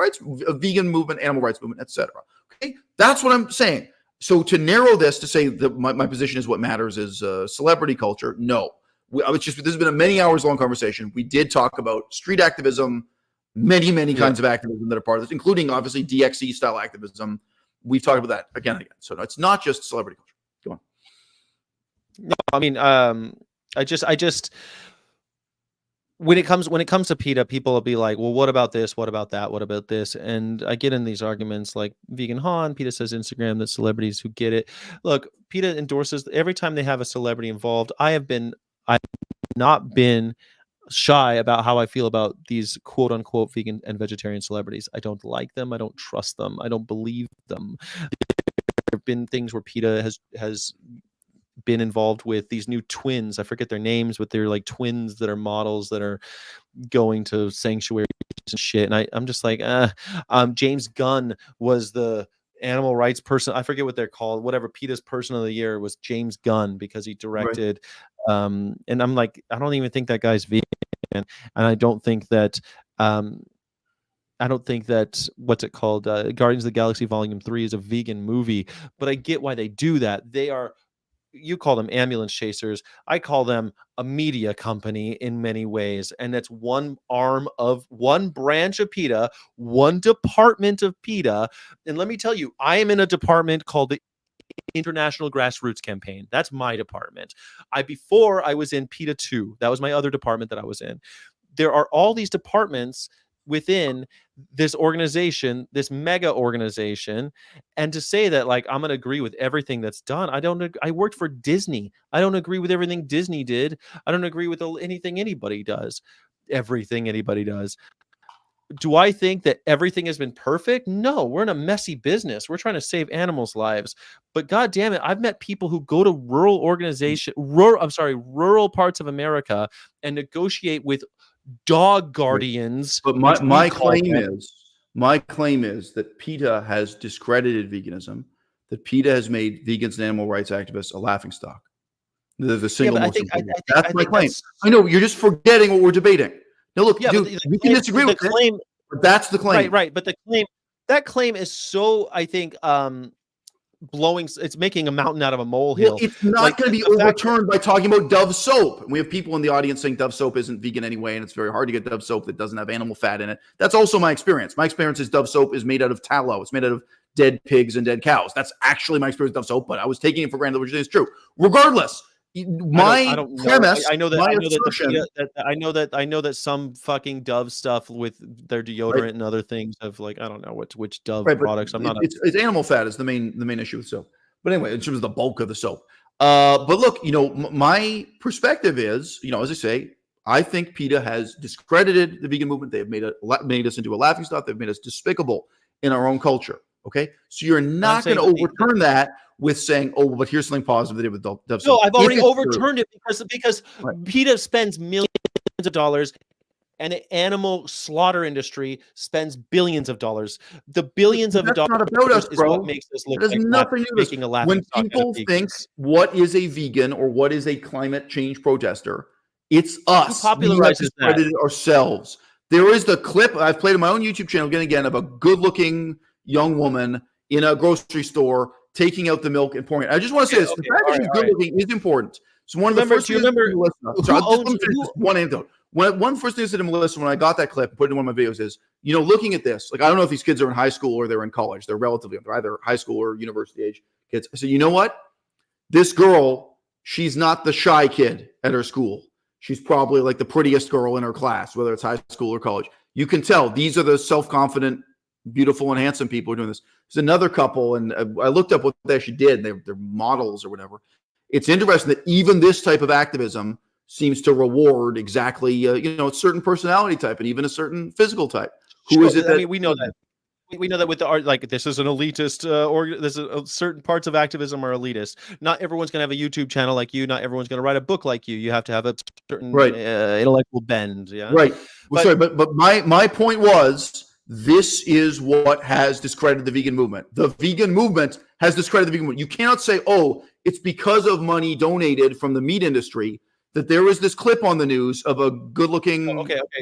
movement, animal rights movement, etc. Okay, that's what I'm saying. So to narrow this to say that my position is what matters is celebrity culture. No, this has been a many hours long conversation. We did talk about street activism, many kinds of activism that are part of this, including obviously DXE style activism. We've talked about that again and again. So no, it's not just celebrity culture. Go on. No, I mean, I just. When it comes to PETA, people will be like, well, what about this? What about that? What about this? And I get in these arguments like Vegan Han, PETA says Instagram, that celebrities who get it. Look, PETA endorses every time they have a celebrity involved. I've not been shy about how I feel about these quote unquote vegan and vegetarian celebrities. I don't like them. I don't trust them. I don't believe them. There have been things where PETA has been involved with these new twins. I forget their names, but they're like twins that are models that are going to sanctuaries and shit. And I'm just like, James Gunn was the animal rights person. I forget what they're called. Whatever. PETA's person of the year was James Gunn because he directed. Right. And I'm like, I don't even think that guy's vegan, and I don't think that. What's it called? Guardians of the Galaxy Volume 3 is a vegan movie, but I get why they do that. They are. You call them ambulance chasers. I call them a media company in many ways. And that's one branch of PETA, one department of PETA. And let me tell you, I am in a department called the International Grassroots Campaign. That's my department. Before I was in PETA 2. That was my other department that I was in. There are all these departments within this organization, this mega organization, and to say that like I'm going to agree with everything that's done, I worked for Disney. I don't agree with everything Disney did. I don't agree with anything anybody does. Everything anybody does. Do I think that everything has been perfect? No, we're in a messy business. We're trying to save animals' lives. But God damn it, I've met people who go to rural parts of America and negotiate with dog guardians. But my claim is that PETA has discredited veganism, that PETA has made vegans and animal rights activists a laughingstock. They're the single most important. That's my claim. I know you're just forgetting what we're debating. Now look, dude, you can disagree with it, but that's the claim. Right. But that claim is so, I think, it's making a mountain out of a molehill. Well, it's not going to be overturned by talking about Dove soap. And we have people in the audience saying Dove soap isn't vegan anyway, and it's very hard to get Dove soap that doesn't have animal fat in it. That's also my experience. My experience is Dove soap is made out of tallow. It's made out of dead pigs and dead cows. That's actually my experience with Dove soap, but I was taking it for granted, which is true. Regardless, I know that some fucking Dove stuff with their deodorant and other things have like, I don't know which Dove products. It's animal fat is the main issue with soap. But anyway, in terms of the bulk of the soap. But look, my perspective is, as I say, I think PETA has discredited the vegan movement. They have made us into a laughingstock. They've made us despicable in our own culture. Okay, so you're not going to overturn that with saying, "Oh, but here's something positive they did with Dove soap." No, I've already overturned it because PETA spends millions of dollars, and the animal slaughter industry spends billions of dollars. The billions of dollars not about us, is bro. what makes this look like nothing making a laughing When people think what is a vegan or what is a climate change protester, it's us. We have discredited ourselves. There is the clip I've played on my own YouTube channel again of a good-looking young woman in a grocery store taking out the milk and pouring it. I just want to say this: the fact that she's good looking is important. So one of the first things one anecdote. One first thing I said to Melissa when I got that clip and put it in one of my videos is, looking at this, like I don't know if these kids are in high school or they're in college. They're either high school or university age kids. I said, you know what? This girl, she's not the shy kid at her school. She's probably like the prettiest girl in her class, whether it's high school or college. You can tell these are the self-confident, beautiful and handsome people are doing this. There's another couple, and I looked up what they actually did. They're models or whatever. It's interesting that even this type of activism seems to reward exactly, a certain personality type and even a certain physical type. Who is it? I mean, we know that. We know that with the art, like this is an elitist, certain parts of activism are elitist. Not everyone's going to have a YouTube channel like you. Not everyone's going to write a book like you. You have to have a certain intellectual bend. Yeah. Right. But my point was, this is what has discredited the vegan movement. The vegan movement has discredited the vegan movement. You cannot say, oh, it's because of money donated from the meat industry that there was this clip on the news of a good-looking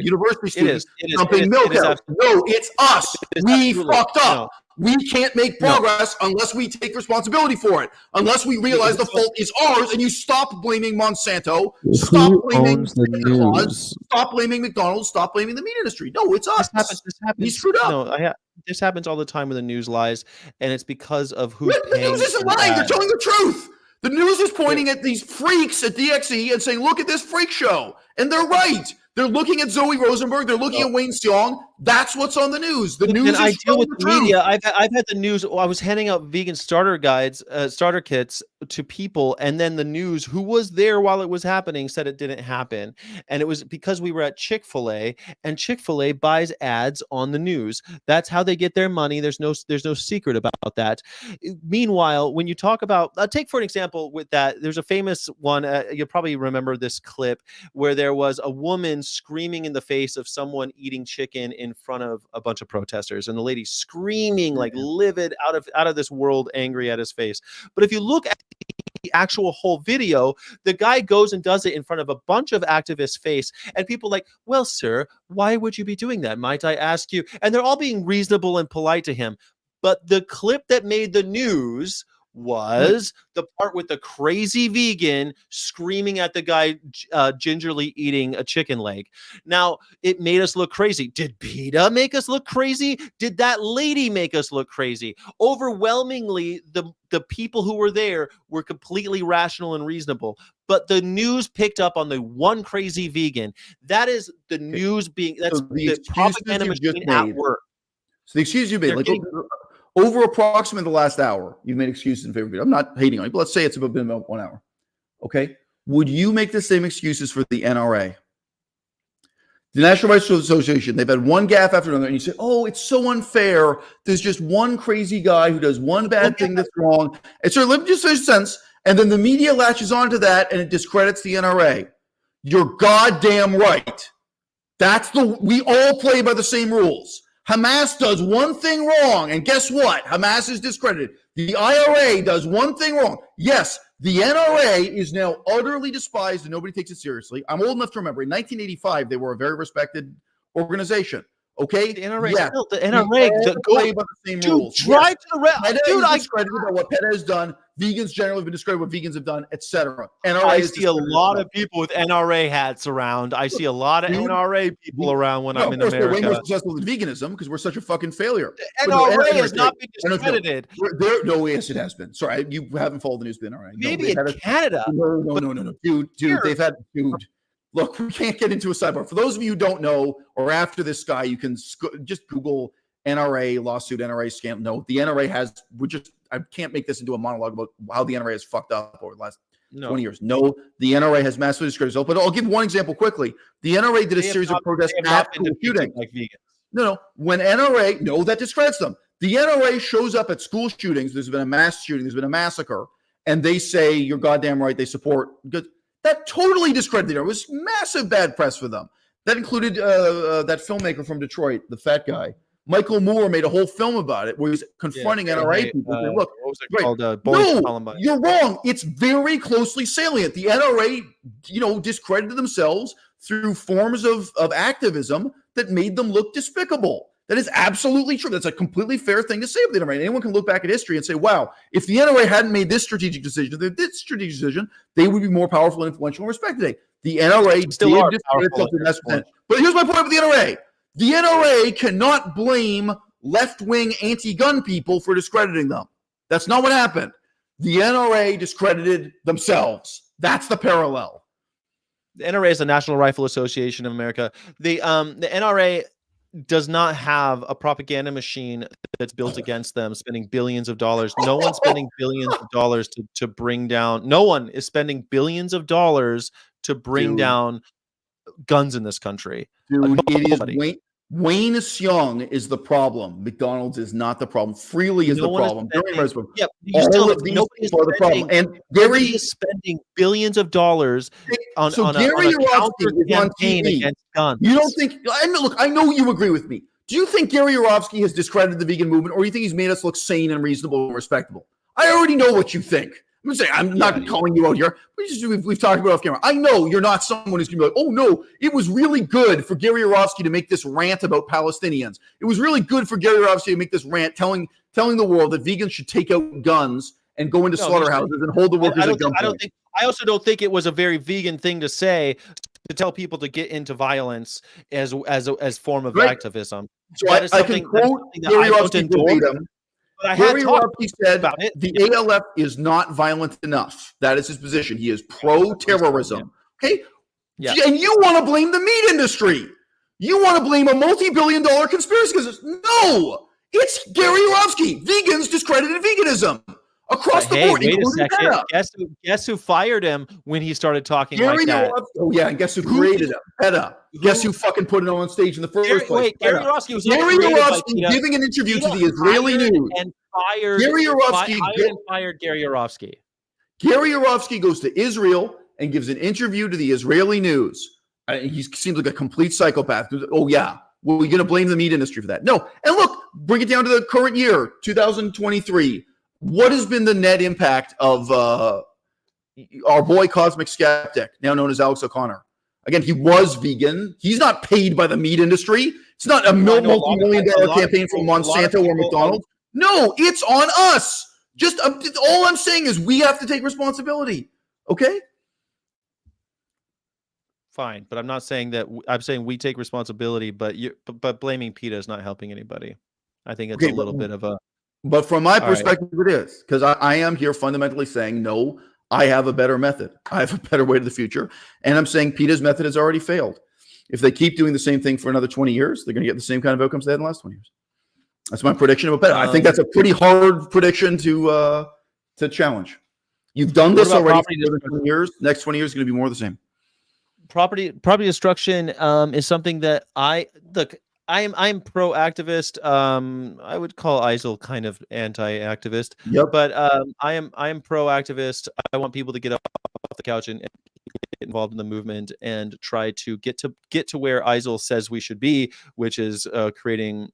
university student dumping milk out. No, it's us. We fucked up. No. We can't make progress unless we take responsibility for it, unless we realize the fault is ours and you stop blaming Monsanto, stop blaming Santa Claus, stop blaming McDonald's, stop blaming the meat industry. No, it's us. This happens. We screwed up. No, this happens all the time when the news lies, and it's because of who's paying. The news isn't lying. They're telling the truth. The news is pointing at these freaks at DXE and saying, look at this freak show. And they're right. They're looking at Zoe Rosenberg. They're looking at Wayne Xiong. That's what's on the news. The news And I is deal with the the truth. media. I've had the news. I was handing out vegan starter guides, starter kits to people, and then the news, who was there while it was happening, said it didn't happen, and it was because we were at Chick-fil-A, and Chick-fil-A buys ads on the news. That's how they get their money. There's no secret about that. Meanwhile, when you talk about, take for an example with that, there's a famous one. You'll probably remember this clip where there was a woman screaming in the face of someone eating chicken in front of a bunch of protesters, and the lady screaming like livid, out of this world, angry at his face. But if you look at the actual whole video, the guy goes and does it in front of a bunch of activists' face, and people like, well, sir, why would you be doing that? Might I ask you? And they're all being reasonable and polite to him. But the clip that made the news was the part with the crazy vegan screaming at the guy gingerly eating a chicken leg. Now, it made us look crazy. Did PETA make us look crazy? Did that lady make us look crazy? Overwhelmingly, the people who were there were completely rational and reasonable. But the news picked up on the one crazy vegan. That is the news being, that's So the the excuses propaganda you've just machine at made. work. So the excuse you made, They're like getting- over approximately the last hour, you've made excuses in favor of it. I'm not hating on you, but let's say it's been about 1 hour. Okay. Would you make the same excuses for the NRA? The National Rifle Association, they've had one gaffe after another, and you say, oh, it's so unfair. There's just one crazy guy who does one bad thing that's wrong. And so let me just say sense. And then the media latches onto that and it discredits the NRA. You're goddamn right. We all play by the same rules. Hamas does one thing wrong, and guess what? Hamas is discredited. The IRA does one thing wrong. Yes, the NRA is now utterly despised and nobody takes it seriously. I'm old enough to remember in 1985, they were a very respected organization. Okay? The NRA, yeah. still, the NRA, play by the same rules. Drive to the dude, I discredited about what PETA has done. Vegans generally have been discredited what vegans have done, etc. I see a lot of people with NRA hats around. I see a lot of NRA people around when I'm in America. We're way more successful than veganism because we're such a fucking failure. The NRA has not been discredited. No, yes, it has been. Sorry, you haven't followed the news. Been NRA. Maybe in Canada. No, dude. They've had Look, we can't get into a sidebar. For those of you who don't know, or after this guy, you can just Google NRA lawsuit, NRA scandal. No, the NRA has. I can't make this into a monologue about how the NRA has fucked up over the last 20 years. No, the NRA has massively discredited itself. But I'll give one example quickly. The NRA did a series of protests after school shootings. Like vegans. No. When NRA, that discredits them. The NRA shows up at school shootings. There's been a mass shooting. There's been a massacre. And they say, you're goddamn right. They support good. That totally discredited it. It was massive bad press for them. That included that filmmaker from Detroit, the fat guy. Michael Moore made a whole film about it where he's confronting NRA people. Look, what was it called? No, you're wrong. It's very closely salient. The NRA, discredited themselves through forms of activism that made them look despicable. That is absolutely true. That's a completely fair thing to say about the NRA. Anyone can look back at history and say, wow, if the NRA hadn't made this strategic decision, they would be more powerful and influential and respected today. The NRA still did are discredit something. But here's my point with the NRA. The NRA cannot blame left-wing anti-gun people for discrediting them. That's not what happened. The NRA discredited themselves. That's the parallel. The NRA is the National Rifle Association of America. The NRA does not have a propaganda machine that's built against them, spending billions of dollars. No one's spending billions of dollars to bring down. No one is spending billions of dollars to bring down guns in this country. Dude, it is Wayne Young is the problem. McDonald's is not the problem. Freely is the problem. And Gary is spending billions of dollars on Gary Yourofsky is on TV against guns. You don't think? I know you agree with me. Do you think Gary Yourofsky has discredited the vegan movement, or do you think he's made us look sane and reasonable and respectable? I already know what you think. I'm not calling you out here. We've talked about it off camera. I know you're not someone who's going to be like, oh, no, it was really good for Gary Yourofsky to make this rant about Palestinians. It was really good for Gary Yourofsky to make this rant telling the world that vegans should take out guns and go into slaughterhouses and hold the workers at gunpoint. I also don't think it was a very vegan thing to say, to tell people to get into violence as form of activism. So I can quote Gary Yourofsky verbatim. Gary Yourofsky said the ALF is not violent enough. That is his position. He is pro-terrorism. Okay? Yeah. And you want to blame the meat industry. You want to blame a multi-billion-dollar conspiracy because no, it's Gary Yourofsky. Vegans discredited veganism across the board, wait a including second. PETA. Guess who fired him when he started talking Gary like that? Yourofsky. Oh yeah, and guess who created him? PETA. Guess who fucking put it on stage in the first place? Gary Yourofsky was Gary created by Yourofsky PETA. giving an interview to PETA the Israeli hired news. and fired. Gary Yourofsky hired and fired Gary Yourofsky. Gary Yourofsky goes to Israel and gives an interview to the Israeli news. He seems like a complete psychopath. Oh yeah, well, we're going to blame the meat industry for that. No, and look, bring it down to the current year, 2023. What has been the net impact of our boy Cosmic Skeptic, now known as Alex O'Connor? Again, he was vegan. He's not paid by the meat industry. It's not a multi-million-dollar campaign from Monsanto or McDonald's. No, it's on us. Just all I'm saying is we have to take responsibility. Okay? Fine, but I'm not saying that. I'm saying we take responsibility, but blaming PETA is not helping anybody. I think it's a little bit of a. But from my perspective, it is, because I am here fundamentally saying, no, I have a better method. I have a better way to the future. And I'm saying PETA's method has already failed. If they keep doing the same thing for another 20 years, they're going to get the same kind of outcomes they had in the last 20 years. That's my prediction about PETA. I think that's a pretty hard prediction to challenge. You've done this already for 20 years. Next 20 years is going to be more of the same. Property destruction is something that I'm pro-activist. I would call Eisel kind of anti-activist. Yep. But I am pro-activist. I want people to get off the couch and get involved in the movement and try to get to where Eisel says we should be, which is creating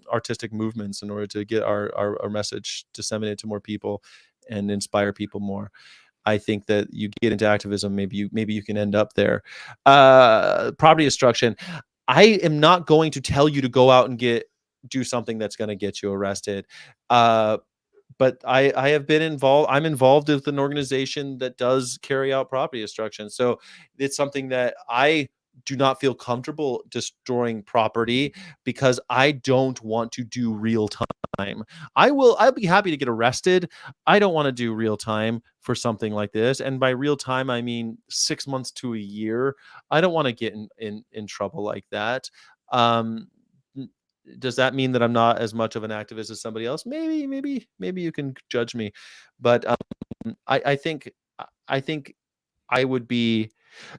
artistic movements in order to get our message disseminated to more people and inspire people more. I think that you get into activism, maybe you can end up there. Property destruction. I am not going to tell you to go out and do something that's going to get you arrested. But I have been involved. I'm involved with an organization that does carry out property destruction. So it's something that I do not feel comfortable destroying property because I don't want to do real time. I'll be happy to get arrested. I don't want to do real time for something like this. And by real time, I mean 6 months to a year. I don't want to get in trouble like that. Does that mean that I'm not as much of an activist as somebody else? Maybe you can judge me, but I think I would be.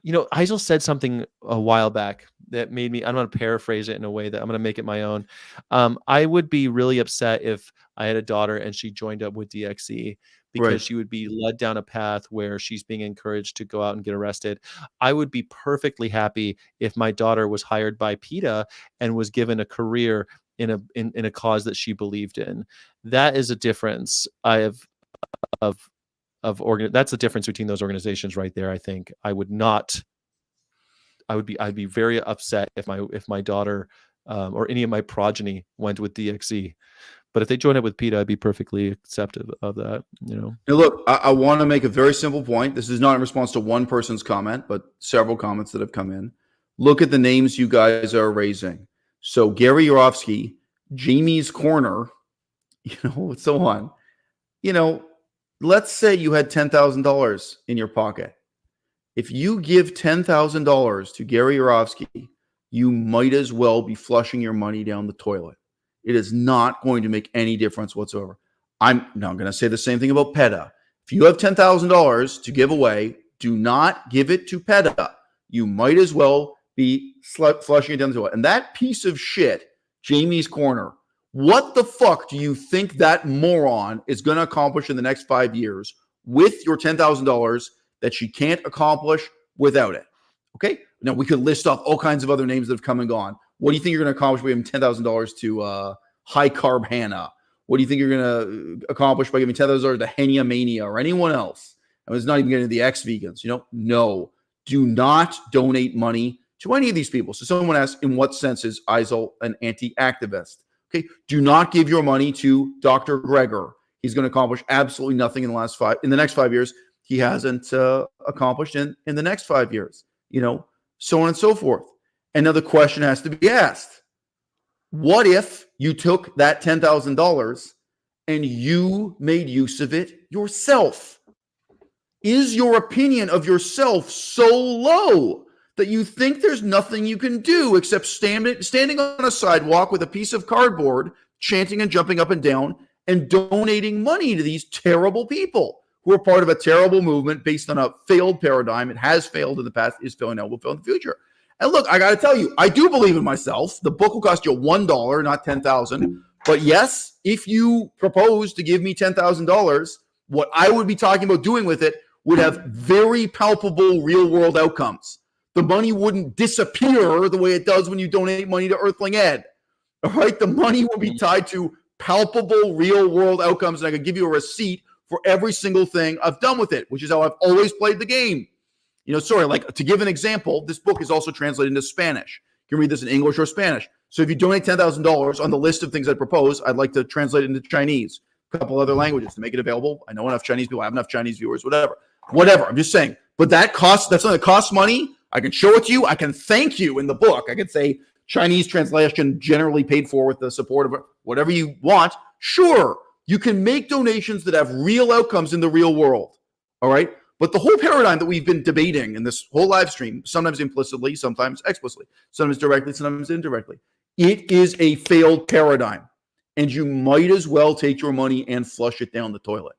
Eisel said something a while back that made me, I'm going to paraphrase it in a way that I'm going to make it my own. I would be really upset if I had a daughter and she joined up with DXE because she would be led down a path where she's being encouraged to go out and get arrested. I would be perfectly happy if my daughter was hired by PETA and was given a career in a cause that she believed in. That is a difference that's the difference between those organizations right there. I think I'd be very upset if my daughter or any of my progeny went with DXE. But if they join up with PETA, I'd be perfectly acceptive of that. Now, look, I want to make a very simple point. This is not in response to one person's comment, but several comments that have come in. Look at the names you guys are raising. So Gary Yourofsky, Jamie's Corner, so on. Let's say you had $10,000 in your pocket. If you give $10,000 to Gary Yourofsky, you might as well be flushing your money down the toilet. It is not going to make any difference whatsoever. I'm now going to say the same thing about PETA. If you have $10,000 to give away, do not give it to PETA. You might as well be flushing it down the toilet. And that piece of shit, Jamie's Corner, what the fuck do you think that moron is going to accomplish in the next 5 years with your $10,000 that she can't accomplish without it? Okay. Now we could list off all kinds of other names that have come and gone. What do you think you're going to accomplish by giving $10,000 to High Carb Hannah? What do you think you're going to accomplish by giving $10,000 to Henia Mania or anyone else? And it's not even getting to the ex-vegans. No, do not donate money to any of these people. So someone asked, in what sense is Eisel an anti-activist? Okay, do not give your money to Dr. Greger. He's going to accomplish absolutely nothing in the next 5 years. He hasn't accomplished in the next 5 years. So on and so forth. And now the question has to be asked: what if you took that $10,000 and you made use of it yourself? Is your opinion of yourself so low that you think there's nothing you can do except standing on a sidewalk with a piece of cardboard, chanting and jumping up and down, and donating money to these terrible people who are part of a terrible movement based on a failed paradigm. It has failed in the past, is failing now, will fail in the future. And look, I got to tell you, I do believe in myself. The book will cost you $1, not $10,000. But yes, if you propose to give me $10,000, what I would be talking about doing with it would have very palpable real-world outcomes. The money wouldn't disappear the way it does when you donate money to Earthling Ed. All right? The money will be tied to palpable real-world outcomes, and I could give you a receipt for every single thing I've done with it, which is how I've always played the game. Like to give an example, this book is also translated into Spanish. You can read this in English or Spanish. So if you donate $10,000 on the list of things I propose, I'd like to translate it into Chinese, a couple other languages to make it available. I know enough Chinese people. I have enough Chinese viewers, whatever. I'm just saying. But that's something that costs money. I can show it to you. I can thank you in the book. I can say Chinese translation generally paid for with the support of whatever you want. Sure, you can make donations that have real outcomes in the real world. All right? But the whole paradigm that we've been debating in this whole live stream, sometimes implicitly, sometimes explicitly, sometimes directly, sometimes indirectly, it is a failed paradigm. And you might as well take your money and flush it down the toilet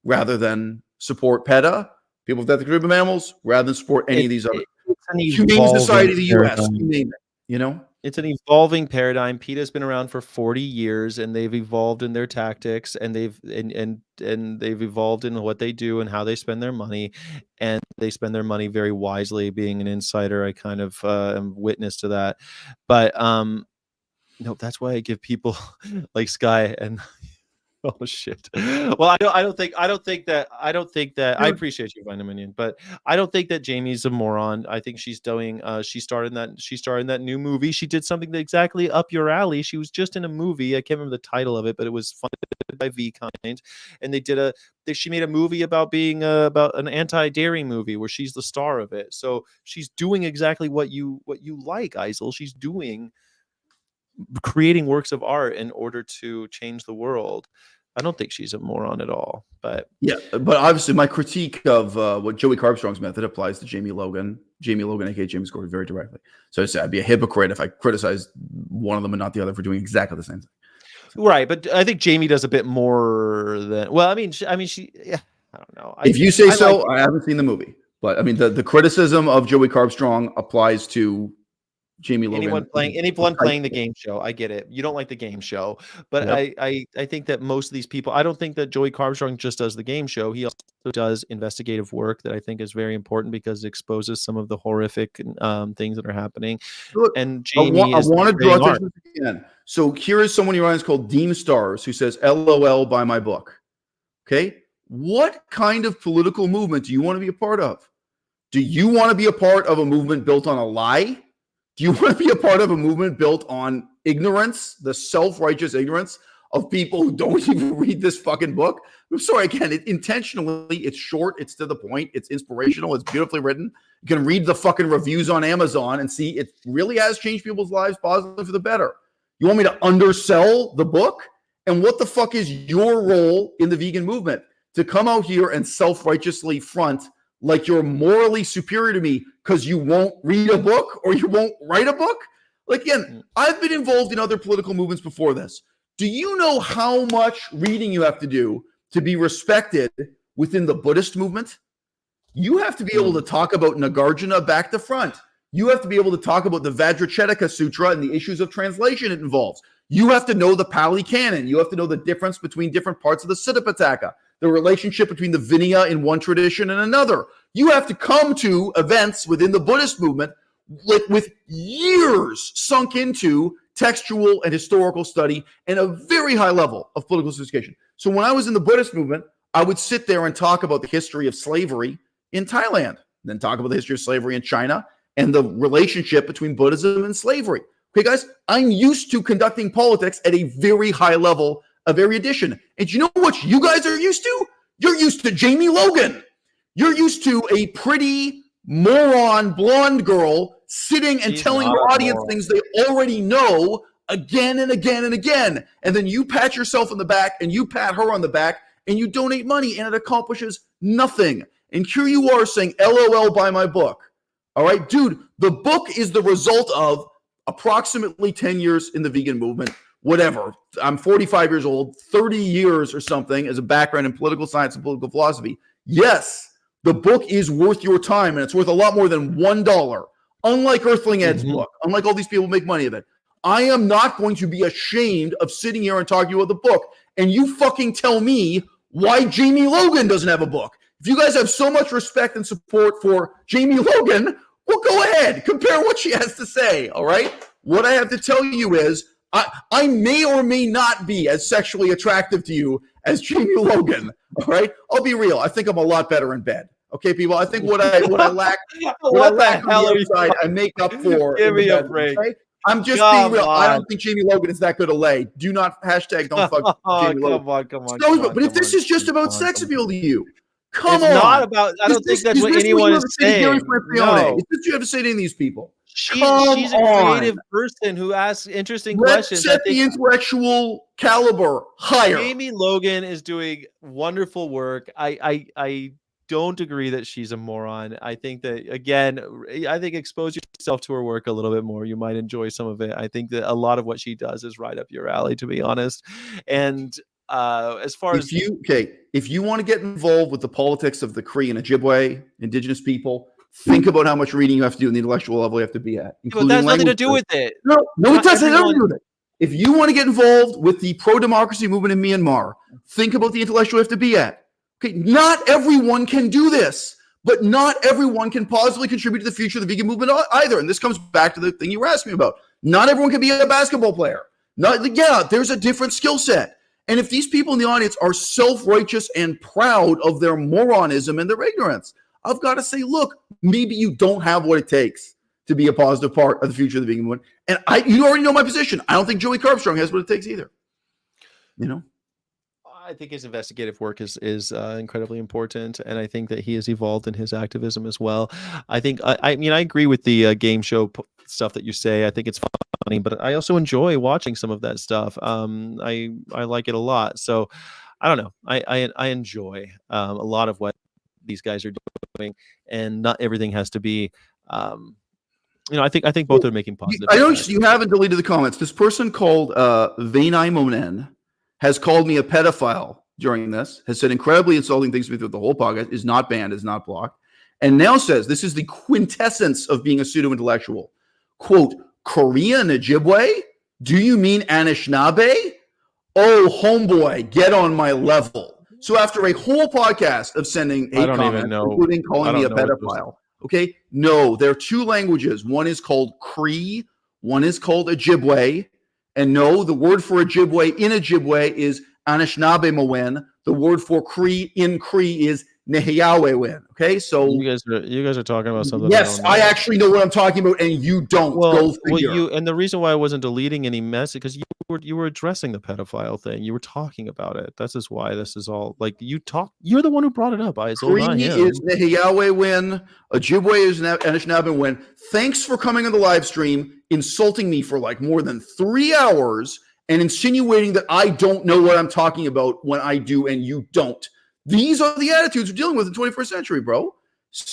rather than support PETA, people with ethical treatment of mammals, rather than support any of these other Humane Society of the U.S., you name it, It's an evolving paradigm. PETA's been around for 40 years, and they've evolved in their tactics, and they've evolved in what they do and how they spend their money, and they spend their money very wisely. Being an insider, I kind of am witness to that. But no, that's why I give people like Sky and oh shit. Well, I don't think that I appreciate you, Vitamin, but I don't think that Jamie's a moron. I think she's doing she starred in that new movie. She did something that exactly up your alley. She was just in a movie. I can't remember the title of it, but it was funded by VKind, and she made a movie about being about an anti-dairy movie where she's the star of it. So she's doing exactly what you like, Isel. She's creating works of art in order to change the world. I don't think she's a moron at all, but yeah. But obviously, my critique of what Joey Carbstrong's method applies to Jamie Logan, aka James Gordon, very directly. So I say I'd be a hypocrite if I criticized one of them and not the other for doing exactly the same thing. Right, but I think Jamie does a bit more than. Well, I mean, she. Yeah, I don't know. If you say so, I haven't seen the movie, but I mean, the criticism of Joey Carbstrong applies to Jamie Logan. Anyone playing the game show. I get it. You don't like the game show, but yep. I think that most of these people. I don't think that Joey Carbstrong just does the game show. He also does investigative work that I think is very important because it exposes some of the horrific things that are happening. Look, and Jamie I want to draw attention again. So here is someone in your audience called Deem Stars who says, "LOL, buy my book." Okay, what kind of political movement do you want to be a part of? Do you want to be a part of a movement built on a lie? Do you want to be a part of a movement built on ignorance, the self-righteous ignorance of people who don't even read this fucking book? I'm sorry, again, intentionally, it's short, it's to the point, it's inspirational, it's beautifully written. You can read the fucking reviews on Amazon and see it really has changed people's lives positively for the better. You want me to undersell the book? And what the fuck is your role in the vegan movement? To come out here and self-righteously front like you're morally superior to me because you won't read a book or you won't write a book? Like, again, I've been involved in other political movements before this. Do you know how much reading you have to do to be respected within the Buddhist movement? You have to be able to talk about Nagarjuna back to front. You have to be able to talk about the Vajracchedika Sutra and the issues of translation it involves. You have to know the Pali Canon. You have to know the difference between different parts of the Siddhapitaka, the relationship between the Vinaya in one tradition and another. You have to come to events within the Buddhist movement with years sunk into textual and historical study and a very high level of political sophistication. So when I was in the Buddhist movement, I would sit there and talk about the history of slavery in Thailand, then talk about the history of slavery in China and the relationship between Buddhism and slavery. Okay, guys, I'm used to conducting politics at a very high level of erudition. And you know what you guys are used to? You're used to Jamie Logan. You're used to a pretty moron blonde girl sitting and telling your audience things they already know again and again and again. And then you pat yourself on the back and you pat her on the back and you donate money and it accomplishes nothing. And here you are saying, LOL, buy my book. All right, dude, The book is the result of approximately 10 years in the vegan movement, whatever. I'm 45 years old, 30 years or something as a background in political science and political philosophy. Yes, the book is worth your time, and it's worth a lot more than $1. Unlike Earthling Ed's book, unlike all these people who make money of it, I am not going to be ashamed of sitting here and talking about the book. And you fucking tell me why Jamie Logan doesn't have a book. If you guys have so much respect and support for Jamie Logan, well, go ahead. Compare what she has to say, all right? What I have to tell you is I may or may not be as sexually attractive to you as Jamie Logan, all right? I'll be real. I think I'm a lot better in bed. Okay, people. I think what I lack, what I lack on the outside, I make up for. Give me a break. Okay? I'm just being real. I don't think Jamie Logan is that good a lay. Do not hashtag don't fuck Jamie Logan. Come on. But if this is just about sex appeal to you, come on. It's not about. I don't think that's what anyone is saying. No. It's what you have to say to these people. She's a creative person who asks interesting questions. Set the intellectual caliber higher. Jamie Logan is doing wonderful work. I don't agree that she's a moron. I think that, again, expose yourself to her work a little bit more. You might enjoy some of it. I think that a lot of what she does is right up your alley, to be honest. And as far as if you want to get involved with the politics of the Cree and Ojibwe indigenous people, think about how much reading you have to do and the intellectual level you have to be at. But that's nothing to do with it. No, it doesn't have to do with it. If you want to get involved with the pro-democracy movement in Myanmar, think about the intellectual you have to be at. Okay, not everyone can do this, but not everyone can positively contribute to the future of the vegan movement either. And this comes back to the thing you were asking me about. Not everyone can be a basketball player. There's a different skill set. And if these people in the audience are self-righteous and proud of their moronism and their ignorance, I've got to say, look, maybe you don't have what it takes to be a positive part of the future of the vegan movement. And you already know my position. I don't think Joey Carbstrong has what it takes either. You know? I think his investigative work is incredibly important, and I think that he has evolved in his activism as well. I think I agree with the game show stuff that you say. I think it's funny, but I also enjoy watching some of that stuff. I like it a lot. So I don't know. I enjoy a lot of what these guys are doing, and not everything has to be. I think both are making positive. I noticed you haven't deleted the comments. This person called Vainai Monen has called me a pedophile during this, has said incredibly insulting things to me throughout the whole podcast, is not banned, is not blocked, and now says this is the quintessence of being a pseudo-intellectual. Quote, Korean Ojibwe? Do you mean Anishinaabe? Oh, homeboy, get on my level. So after a whole podcast of sending hate comments, including calling me a pedophile, okay, no, there are two languages. One is called Cree, one is called Ojibwe. And no, the word for Ojibwe in Ojibwe is Anishinaabe-mowen. The word for Cree in Cree is Nehiyawe-wen. Okay, so you guys are talking about something. Yes, I actually know what I'm talking about, and you don't. Go figure. And the reason why I wasn't deleting any message because you were addressing the pedophile thing. You were talking about it. That's just why this is all like you talk. You're the one who brought it up. Cree is Nehiyawe-wen. Ojibwe is Anishinaabe-wen. Thanks for coming on the live stream, insulting me for like more than 3 hours, and insinuating that I don't know what I'm talking about when I do, and you don't. These are the attitudes we're dealing with in the 21st century, bro.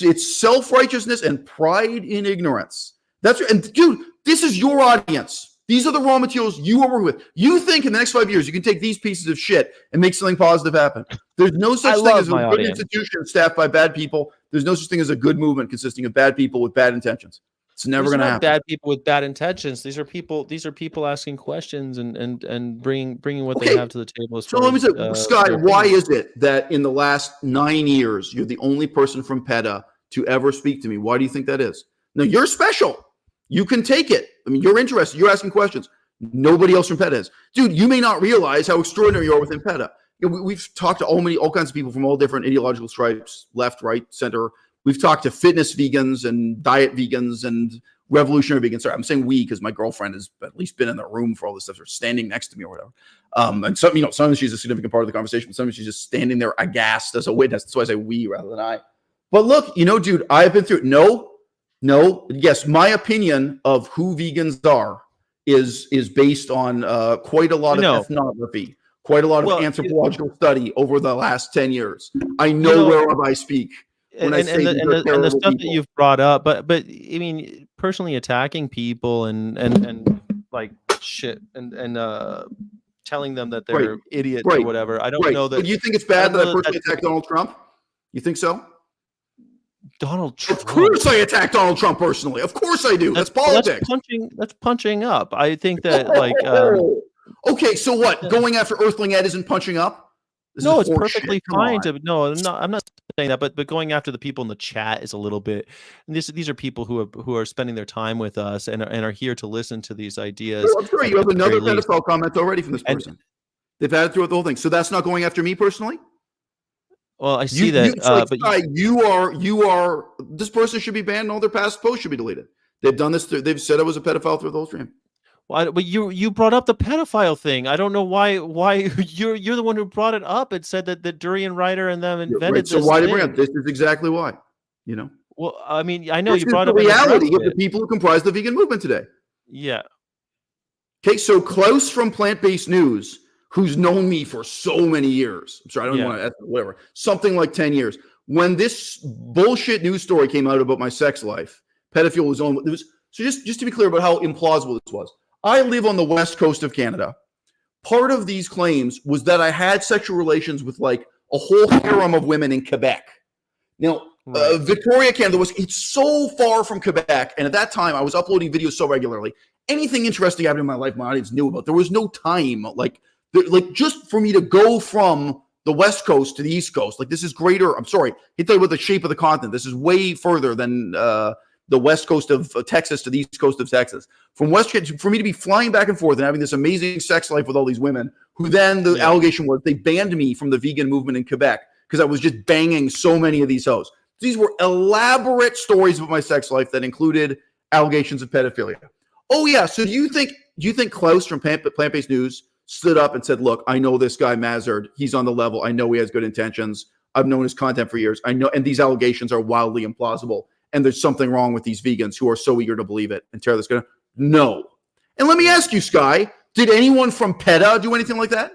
It's self-righteousness and pride in ignorance. And dude, this is your audience. These are the raw materials you are working with. You think in the next 5 years you can take these pieces of shit and make something positive happen. There's no such thing as a good institution staffed by bad people. There's no such thing as a good movement consisting of bad people with bad intentions. It's never going to happen. Bad people with bad intentions. These are people asking questions and bringing what they have to the table. So let me say, Sky, why is it that in the last 9 years you're the only person from PETA to ever speak to me? Why do you think that is? Now you're special. You can take it. I mean, you're interested. You're asking questions. Nobody else from PETA is. Dude, you may not realize how extraordinary you are within PETA. We've talked to all kinds of people from all different ideological stripes, left, right, center. We've talked to fitness vegans and diet vegans and revolutionary vegans. Sorry, I'm saying we because my girlfriend has at least been in the room for all this stuff. They're standing next to me or whatever. And sometimes she's a significant part of the conversation, but sometimes she's just standing there aghast as a witness. That's why I say we rather than I. But look, dude, I've been through it. No. Yes, my opinion of who vegans are is based on quite a lot of ethnography, quite a lot of anthropological study over the last 10 years. I know whereof I speak. And the stuff that you've brought up, but I mean, personally attacking people and like shit and telling them that they're idiots or whatever. I don't know that. But you think it's bad that I personally attacked Donald Trump? You think so? Donald Trump. Of course I attack Donald Trump personally. Of course I do. That's politics. That's punching up. I think that like okay, so what? Going after Earthling Ed isn't punching up? No, it's perfectly fine to I'm not saying that, but going after the people in the chat is a little bit. And these are people who are spending their time with us and are here to listen to these ideas. Well, I'm sure you have another pedophile comment already from this person. They've had it throughout the whole thing. So that's not going after me personally? Well, I see that, but you are. This person should be banned. And all their past posts should be deleted. They've done this. They've said I was a pedophile through the whole stream. Well, but you brought up the pedophile thing. I don't know why you're the one who brought it up. It said that Durian Ryder and them invented this. So why did you bring it up? This is exactly why. You know. Well, I mean, I know you brought up the reality of the people who comprise the vegan movement today. Yeah. Okay, so Klaus from Plant-Based News, who's known me for so many years. I'm sorry, I don't want to whatever. Something like 10 years. When this bullshit news story came out about my sex life, pedophilia was on. So just to be clear about how implausible this was. I live on the west coast of Canada. Part of these claims was that I had sexual relations with like a whole harem of women in Quebec. Now, Victoria, Canada it's so far from Quebec. And at that time, I was uploading videos so regularly. Anything interesting happening in my life, my audience knew about. There was no time, like just for me to go from the west coast to the east coast. Like this is greater. I'm sorry, I tell you about the shape of the continent. This is way further than the west coast of Texas to the east coast of Texas. For me to be flying back and forth and having this amazing sex life with all these women, who then the allegation was they banned me from the vegan movement in Quebec because I was just banging so many of these hoes. These were elaborate stories of my sex life that included allegations of pedophilia. Oh yeah, so do you think Klaus from Plant-Based News stood up and said, look, I know this guy Mazard, he's on the level, I know he has good intentions, I've known his content for years, I know, and these allegations are wildly implausible, and there's something wrong with these vegans who are so eager to believe it and tear this guy? No. And let me ask you, Sky, did anyone from PETA do anything like that?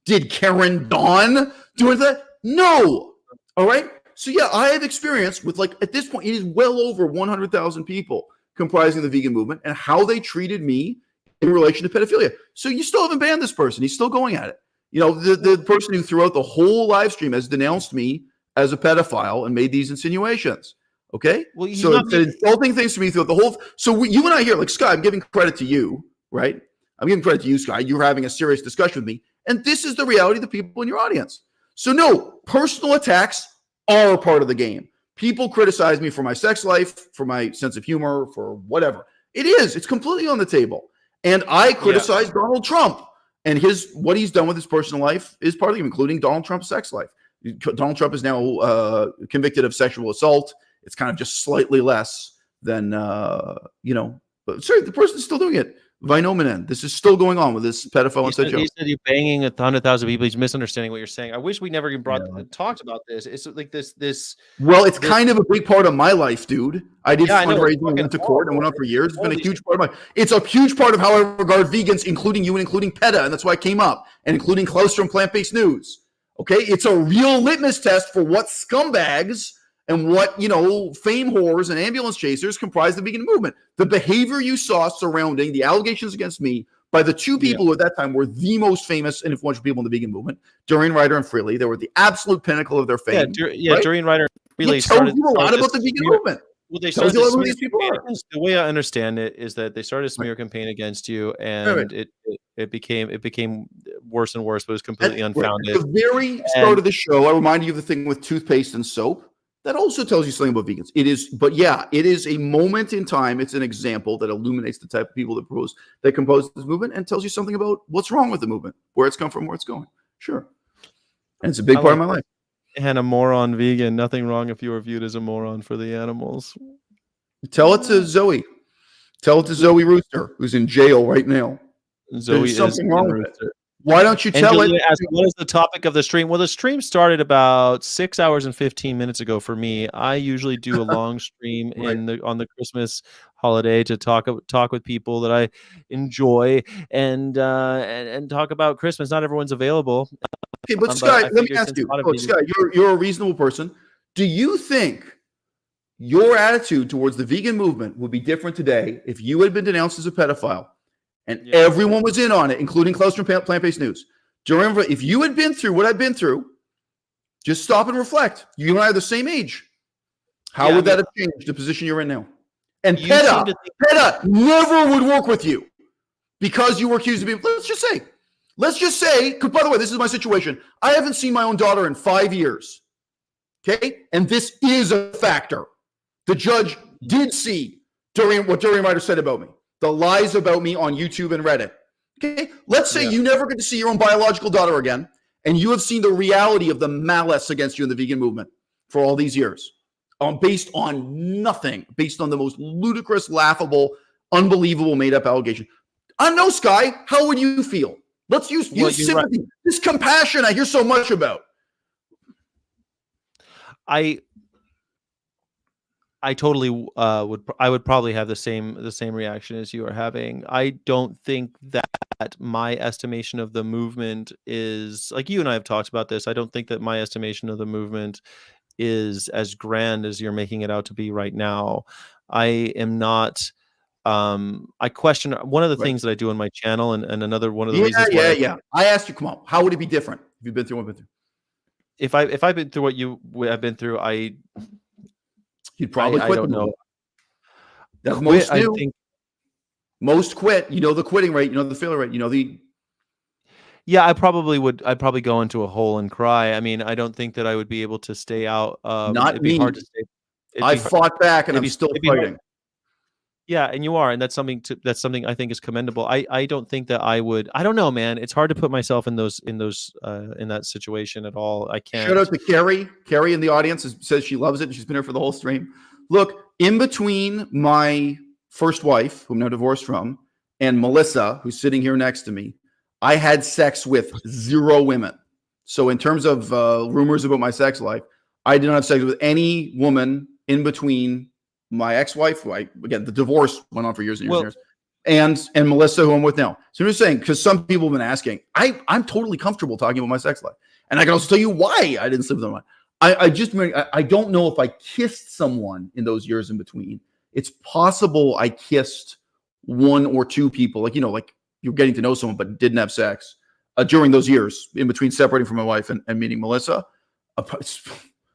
Did Karen Dawn do anything? No. All right. So yeah, I have experience with, like, at this point, it is well over 100,000 people comprising the vegan movement and how they treated me in relation to pedophilia. So you still haven't banned this person. He's still going at it. You know, the person who throughout the whole live stream has denounced me as a pedophile and made these insinuations. Okay. Well, so it's insulting things to me throughout the whole. So you and I here, like, Sky, I'm giving credit to you, right? I'm giving credit to you, Sky. You're having a serious discussion with me. And this is the reality of the people in your audience. So no, personal attacks are a part of the game. People criticize me for my sex life, for my sense of humor, for whatever. It is. It's completely on the table. And I criticize Donald Trump and what he's done with his personal life is part of it, including Donald Trump's sex life. Donald Trump is now convicted of sexual assault. It's kind of just slightly less than, but sorry, the person's still doing it. Vinominen. This is still going on with this pedophile inside joke. He said you're banging 100,000 people. He's misunderstanding what you're saying. I wish we never even talked about this. It's like this. Well, it's kind of a big part of my life, dude. I did fundraising, went to court, and went on for years. It's been a huge part of It's a huge part of how I regard vegans, including you and including PETA, and that's why I came up, and including Klaus from Plant-Based News. Okay, it's a real litmus test for what scumbags and what, fame whores and ambulance chasers comprise the vegan movement. The behavior you saw surrounding the allegations against me by the two people who at that time were the most famous and influential people in the vegan movement, Durian Ryder and Freely. They were the absolute pinnacle of their fame. Right? Durian Ryder and Freely started a lot about the vegan movement. Well, they started the way I understand it is that they started a smear campaign against you, and it became worse and worse, but it was completely unfounded. At the very start of the show, I reminded you of the thing with toothpaste and soap. That also tells you something about vegans. It is a moment in time. It's an example that illuminates the type of people that compose this movement and tells you something about what's wrong with the movement, where it's come from, where it's going. Sure. And it's a big part of my life. And a moron vegan. Nothing wrong if you were viewed as a moron for the animals. Tell it to Zoe. Tell it to Zoe Rooster, who's in jail right now. There's something wrong with it. Why don't you tell it? What is the topic of the stream? Well, the stream started about 6 hours and 15 minutes ago for me. I usually do a long stream on the Christmas holiday to talk with people that I enjoy and talk about Christmas. Not everyone's available. Okay, but Sky, let me ask you. Sky, you're a reasonable person. Do you think your attitude towards the vegan movement would be different today if you had been denounced as a pedophile and everyone was in on it, including Klaus from Plant-Based News. If you had been through what I've been through, just stop and reflect. You and I are the same age. How would that have changed the position you're in now? And PETA never would work with you because you were accused of being, let's just say, because by the way, this is my situation. I haven't seen my own daughter in 5 years. Okay? And this is a factor. The judge did see what Durian Ryder said about me, the lies about me on YouTube and Reddit. Okay? Let's say you never get to see your own biological daughter again, and you have seen the reality of the malice against you in the vegan movement for all these years, based on nothing, based on the most ludicrous, laughable, unbelievable, made-up allegation. I know, Sky, how would you feel? Let's use sympathy, this compassion I hear so much about. I totally would probably have the same reaction as you are having. I don't think that my estimation of the movement is, like you and I have talked about this, I don't think that my estimation of the movement is as grand as you're making it out to be right now. I am not I question one of the things that I do on my channel, and another one of the reasons why I asked you, come on, how would it be different if you've been through what I've been through? If I've been through what you have been through, you'd probably quit. I don't know. That's most do. I think most quit. You know the quitting rate. You know the failure rate. You know the. Yeah, I probably would. I'd probably go into a hole and cry. I mean, I don't think that I would be able to stay out. Not me. Hard to stay. I fought back, and I'm still fighting. Yeah, and you are, and that's something I think is commendable. I don't think that I would. I don't know, man. It's hard to put myself in that situation at all. I can't. Shout out to Carrie. Carrie in the audience says she loves it, and she's been here for the whole stream. Look, in between my first wife, who I'm now divorced from, and Melissa, who's sitting here next to me, I had sex with 0 women. So in terms of rumors about my sex life, I did not have sex with any woman in between my ex-wife, who again, the divorce went on for years and years and years, and Melissa, who I'm with now. So I'm just saying, because some people have been asking, I'm totally comfortable talking about my sex life. And I can also tell you why I didn't sleep with them. I don't know if I kissed someone in those years in between. It's possible I kissed 1 or 2 people, like you're getting to know someone, but didn't have sex during those years in between separating from my wife and meeting Melissa.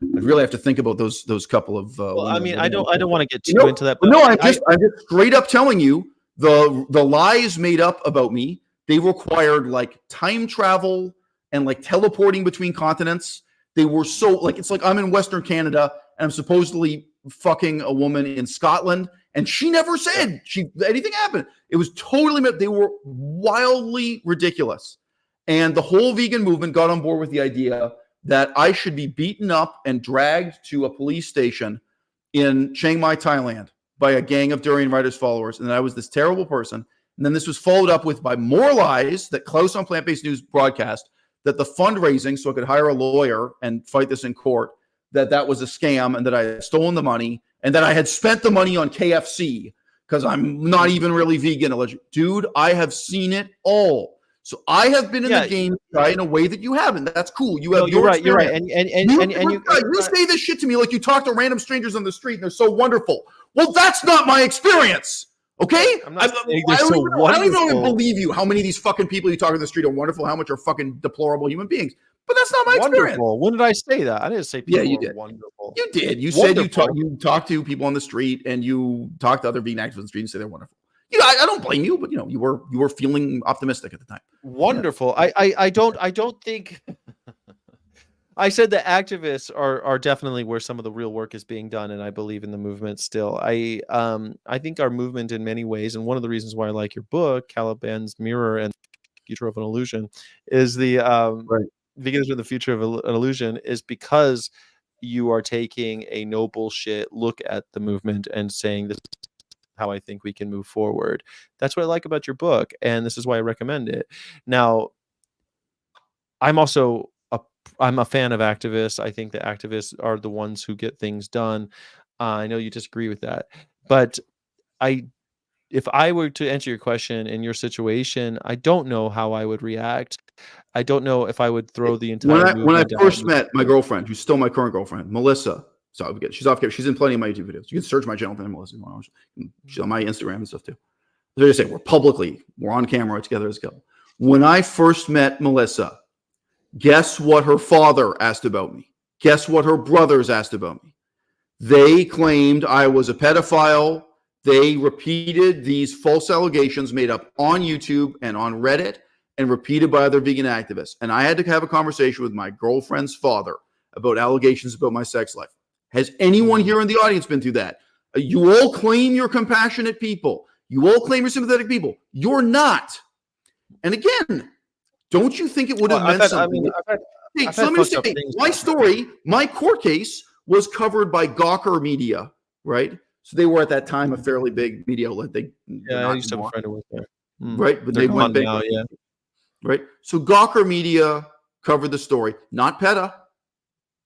I really have to think about those couple of. Well, I mean, I don't want to get too into that. But no, I'm just straight up telling you the lies made up about me. They required like time travel and like teleporting between continents. They were so it's like I'm in Western Canada and I'm supposedly fucking a woman in Scotland, and she never said anything happened. It was totally. They were wildly ridiculous, and the whole vegan movement got on board with the idea that I should be beaten up and dragged to a police station in Chiang Mai, Thailand, by a gang of Durian Ryder's followers, and that I was this terrible person. And then this was followed up with by more lies that Klaus on Plant-Based News broadcast, that the fundraising so I could hire a lawyer and fight this in court, that was a scam, and that I had stolen the money, and that I had spent the money on KFC because I'm not even really vegan. Dude, I have seen it all. So I have been in the game in a way that you haven't. That's cool. You have. You're right. You're right. And you say this shit to me like you talk to random strangers on the street and they're so wonderful. Well, that's not my experience. Okay, I don't even believe you. How many of these fucking people you talk on the street are wonderful? How much are fucking deplorable human beings? But that's not my experience. When did I say that? I didn't say people you did. Are wonderful. You did. You said you talk to people on the street and you talk to other vegan activists on the street and say they're wonderful. I don't blame you, but you were feeling optimistic at the time. Wonderful. Yeah. I don't think I said that activists are definitely where some of the real work is being done, and I believe in the movement still. I think our movement in many ways, and one of the reasons why I like your book, Caliban's Mirror and Future of an Illusion, is the Veganism and the Future of an Illusion, is because you are taking a no bullshit look at the movement and saying this is how I think we can move forward. That's what I like about your book, and this is why I recommend it. Now, I'm a fan of activists. I think that activists are the ones who get things done. I know you disagree with that, but if I were to answer your question in your situation, I don't know how I would react. I don't know if I would throw the entire when I first met my girlfriend, who's still my current girlfriend, Melissa. So she's off camera. She's in plenty of my YouTube videos. You can search my channel, Fannulous. She's on my Instagram and stuff too. They just say we're on camera together as a couple. When I first met Melissa, guess what her father asked about me? Guess what her brothers asked about me? They claimed I was a pedophile. They repeated these false allegations made up on YouTube and on Reddit and repeated by other vegan activists. And I had to have a conversation with my girlfriend's father about allegations about my sex life. Has anyone here in the audience been through that? You all claim you're compassionate people. You all claim you're sympathetic people. You're not. And again, don't you think it would have meant something? So let me say, my story, my court case was covered by Gawker Media, right? So they were at that time a fairly big media outlet. I used to have a friend who worked there. Right, but they went big now, yeah. Right. So Gawker Media covered the story, not PETA.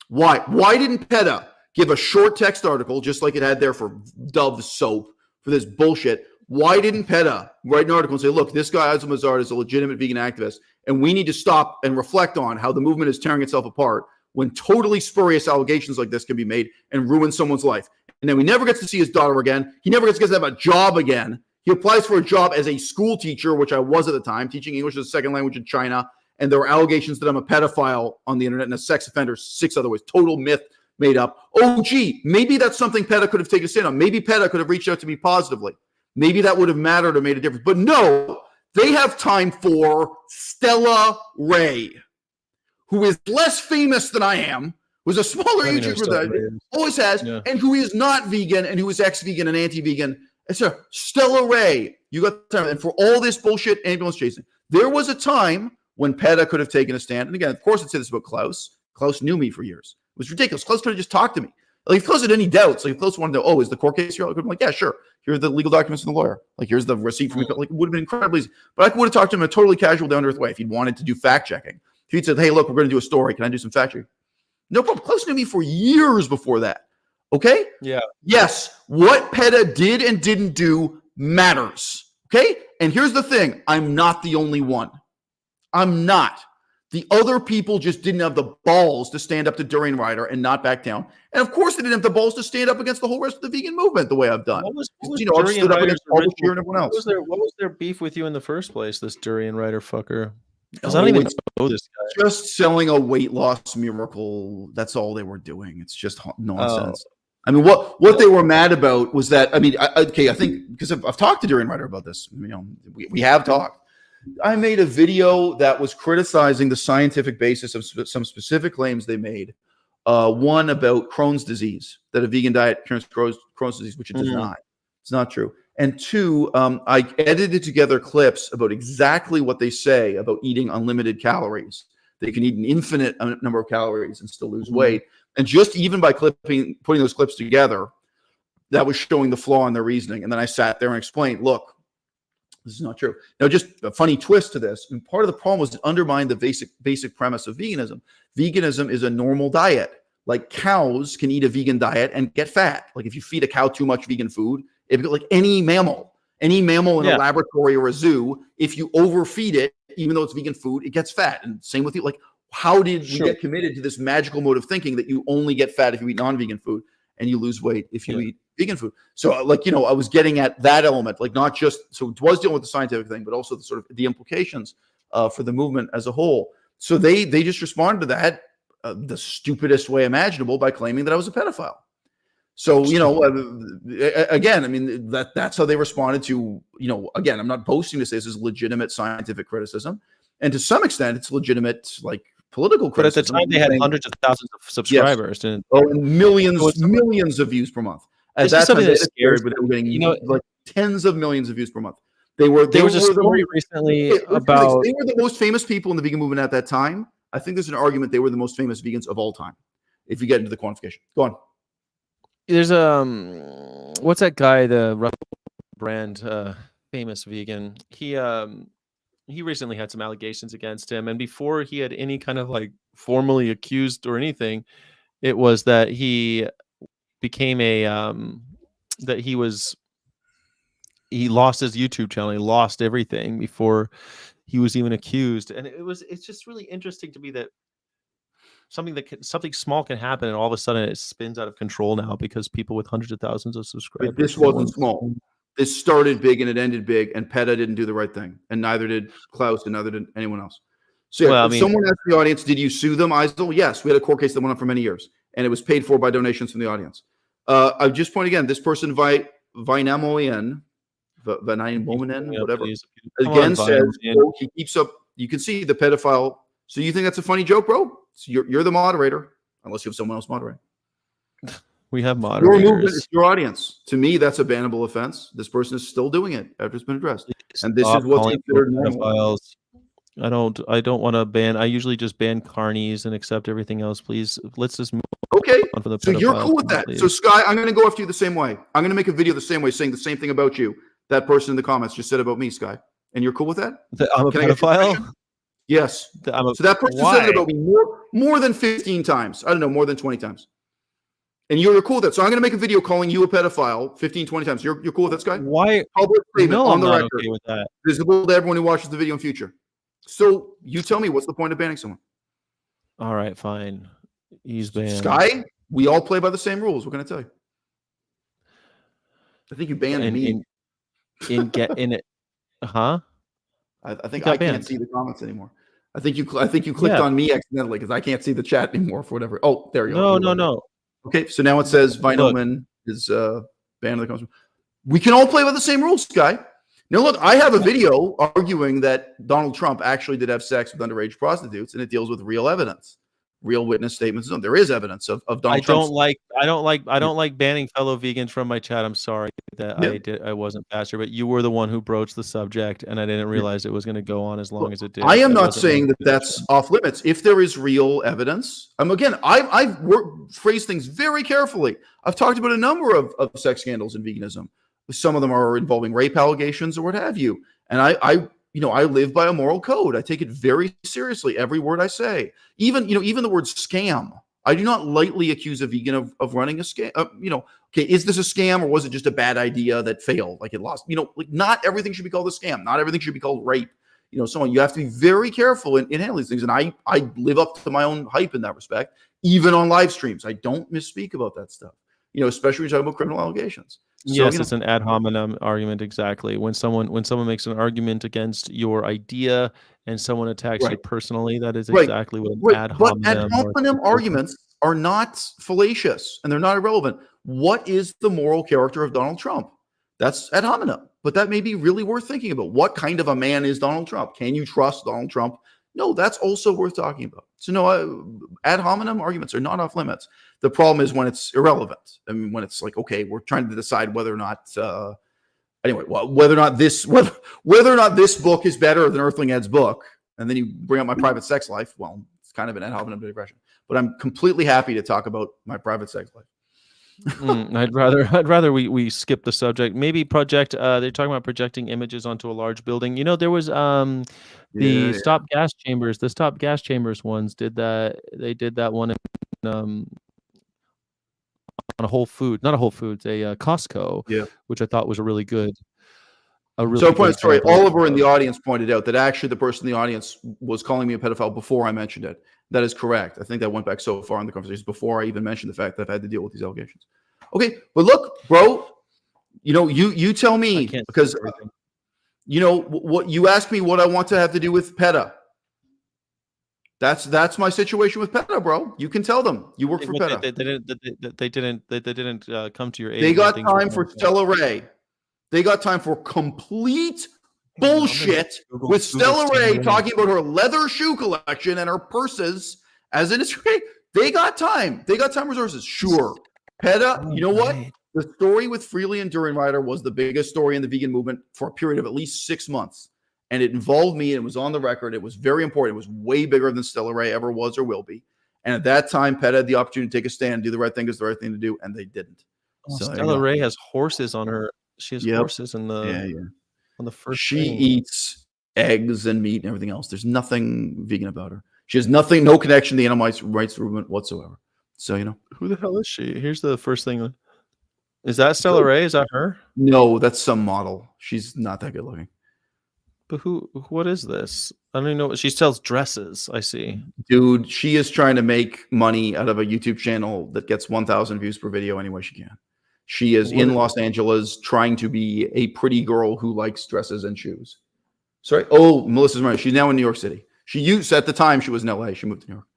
Why? Why didn't PETA give a short text article just like it had there for Dove soap for this bullshit? Why didn't PETA write an article and say, look, this guy Azam Azar is a legitimate vegan activist, and we need to stop and reflect on how the movement is tearing itself apart when totally spurious allegations like this can be made and ruin someone's life? And then he never gets to see his daughter again. He never gets to have a job again. He applies for a job as a school teacher, which I was at the time, teaching English as a second language in China. And there were allegations that I'm a pedophile on the internet and a sex offender, 6 other ways. Total myth made up. Oh, gee, maybe that's something PETA could have taken a stand on. Maybe PETA could have reached out to me positively. Maybe that would have mattered or made a difference. But no, they have time for Stella Ray, who is less famous than I am, who's a smaller YouTuber that always has, and who is not vegan and who is ex-vegan and anti-vegan. It's Stella Ray. You got time. And for all this bullshit ambulance chasing, there was a time when PETA could have taken a stand. And again, of course, I'd say this about Klaus. Klaus knew me for years. It was ridiculous. Klaus could have just talked to me. Like, if Klaus had any doubts, like if Klaus wanted to know, is the court case here? I could be like, yeah, sure. Here are the legal documents from the lawyer. Like, here's the receipt from me. Like, it would have been incredibly easy. But I would have talked to him in a totally casual, down-to-earth way if he'd wanted to do fact-checking. If he'd said, hey, look, we're going to do a story. Can I do some fact-checking? No problem. Klaus knew me for years before that. Okay? Yeah. Yes, what PETA did and didn't do matters. Okay? And here's the thing. I'm not the only one. I'm not. The other people just didn't have the balls to stand up to Durian Rider and not back down. And of course, they didn't have the balls to stand up against the whole rest of the vegan movement the way I've done. What was I've stood up against Publisher and everyone else. What was their beef with you in the first place, this Durian Rider fucker? Because I don't even know this guy. Just selling a weight loss miracle. That's all they were doing. It's just nonsense. I mean, what they were mad about was that, I mean, I think, because I've talked to Durian Rider about this. You know, we have talked. I made a video that was criticizing the scientific basis of some specific claims they made. One about Crohn's disease, that a vegan diet cures Crohn's disease, which it does not. It's not true. And 2, I edited together clips about exactly what they say about eating unlimited calories. They can eat an infinite number of calories and still lose weight. And just even by putting those clips together, that was showing the flaw in their reasoning. And then I sat there and explained, look, this is not true. Now, just a funny twist to this. And part of the problem was it undermined the basic premise of veganism. Veganism is a normal diet. Like, cows can eat a vegan diet and get fat. Like, if you feed a cow too much vegan food, like any mammal in a laboratory or a zoo, if you overfeed it, even though it's vegan food, it gets fat. And same with you. Like, how did we get committed to this magical mode of thinking that you only get fat if you eat non-vegan food and you lose weight if you eat vegan food? So, like, I was getting at that element, like, not just, so it was dealing with the scientific thing, but also the sort of the implications for the movement as a whole. So they just responded to that the stupidest way imaginable by claiming that I was a pedophile. So, again, I mean, that's how they responded to, again, I'm not boasting to say this is legitimate scientific criticism. And to some extent, it's legitimate, like, political criticism. But at the time, they had hundreds of thousands of subscribers. Yes. And millions of views per month. At that time, they scared, but they were getting like tens of millions of views per month. There was a story recently about... They were the most famous people in the vegan movement at that time. I think there's an argument they were the most famous vegans of all time, if you get into the quantification. Go on. There's what's that guy, the Russell Brand, famous vegan? He recently had some allegations against him, and before he had any kind of like formally accused or anything, it was that he became that he lost his YouTube channel. He lost everything before he was even accused, and it's just really interesting to me that something small can happen, and all of a sudden it spins out of control now because people with hundreds of thousands of subscribers. This wasn't small. This started big and it ended big, and PETA didn't do the right thing, and neither did Klaus, and neither did anyone else. So yeah, well, someone asked the audience, did you sue them, Eisel? Yes, we had a court case that went on for many years, and it was paid for by donations from the audience. I just point again, this person, Vainamoyen, whatever, again says, he keeps up, you can see the pedophile. So you think that's a funny joke, bro? So you're the moderator, unless you have someone else moderating. We have moderators. Your movement is your audience. To me, that's a bannable offense. This person is still doing it after it's been addressed, and this is what's considered normal. I don't want to ban. I usually just ban carnies and accept everything else. Please, let's just move on for the so you're cool with that. Please. So Sky, I'm going to go after you the same way. I'm going to make a video the same way, saying the same thing about you. That person in the comments just said about me, Sky, and you're cool with that? I'm a pedophile? Yes. So that person said it about me more than 15 times. I don't know, more than 20 times. And you're cool with that. So I'm going to make a video calling you a pedophile 15, 20 times. You're cool with that, Sky? Why? Public statement on the record. Okay with that. Visible to everyone who watches the video in future. So you tell me, what's the point of banning someone? All right, fine. He's banned. Sky, we all play by the same rules. What can I tell you? I think you banned me. In it. Huh? I think I can't see the comments anymore. I think you clicked on me accidentally because I can't see the chat anymore for whatever. Oh, there you go. No. Okay, so now it says Vinelman is banned the comments. We can all play by the same rules, Sky. Now look, I have a video arguing that Donald Trump actually did have sex with underage prostitutes, and it deals with real evidence, real witness statements. There is evidence of Donald Trump. I don't like banning fellow vegans from my chat. I'm sorry that I wasn't faster, but you were the one who broached the subject, and I didn't realize it was going to go on as long as it did. I am not saying that that's off limits. If there is real evidence, again, I've phrased things very carefully. I've talked about a number of sex scandals in veganism. Some of them are involving rape allegations or what have you. And I live by a moral code. I take it very seriously, every word I say. Even the word scam. I do not lightly accuse a vegan of running a scam. Okay, is this a scam or was it just a bad idea that failed? Like it lost, not everything should be called a scam. Not everything should be called rape. So on. You have to be very careful in handling these things. And I live up to my own hype in that respect, even on live streams. I don't misspeak about that stuff, especially when you're talking about criminal allegations. Yes, it's an ad hominem argument. Exactly. When someone makes an argument against your idea and someone attacks you personally, that is exactly what an ad hominem. But ad hominem arguments are not fallacious and they're not irrelevant. What is the moral character of Donald Trump? That's ad hominem. But that may be really worth thinking about. What kind of a man is Donald Trump? Can you trust Donald Trump? No, that's also worth talking about. So no, ad hominem arguments are not off limits. The problem is when it's irrelevant. I mean, when it's like, okay, we're trying to decide whether or not, whether or not this book is better than Earthling Ed's book, and then you bring up my private sex life. Well, it's kind of an ad hominem digression. But I'm completely happy to talk about my private sex life. I'd rather we skip the subject. Maybe project. They're talking about projecting images onto a large building. There was the Stop Gas Chambers. The Stop Gas Chambers ones did that. They did that one in, on a Whole Foods, not a Whole Foods, a Costco. Which I thought was a really good. Oliver in the audience pointed out that actually the person in the audience was calling me a pedophile before I mentioned it. That is correct. I think that went back so far in the conversation before I even mentioned the fact that I've had to deal with these allegations. Okay, but look, bro, you tell me, because what you asked me what I want to have to do with PETA. That's my situation with PETA, bro. You can tell them you work for PETA. They didn't come to your aid. They got time for Stella Ray. They got time for complete bullshit with Stella Ray talking about her leather shoe collection and her purses as an industry. They got time. They got time resources. Sure. PETA, you know what? The story with Freely Enduring Rider was the biggest story in the vegan movement for a period of at least 6 months. And it involved me. And it was on the record. It was very important. It was way bigger than Stella Ray ever was or will be. And at that time, PETA had the opportunity to take a stand, do the right thing is the right thing to do. And they didn't. So, Stella Ray has horses on her. She has horses in the on the first. She eats eggs and meat and everything else. There's nothing vegan about her. She has no connection to the animal rights movement whatsoever. So who the hell is she? Here's the first thing. Is that Stella Ray? Is that her? No, that's some model. She's not that good looking. But what is this? I don't even know. She sells dresses. I see. Dude, she is trying to make money out of a YouTube channel that gets 1,000 views per video any way she can. She is in Los Angeles trying to be a pretty girl who likes dresses and shoes. Sorry. Oh, Melissa's right. She's now in New York City. She used at the time she was in LA. She moved to New York.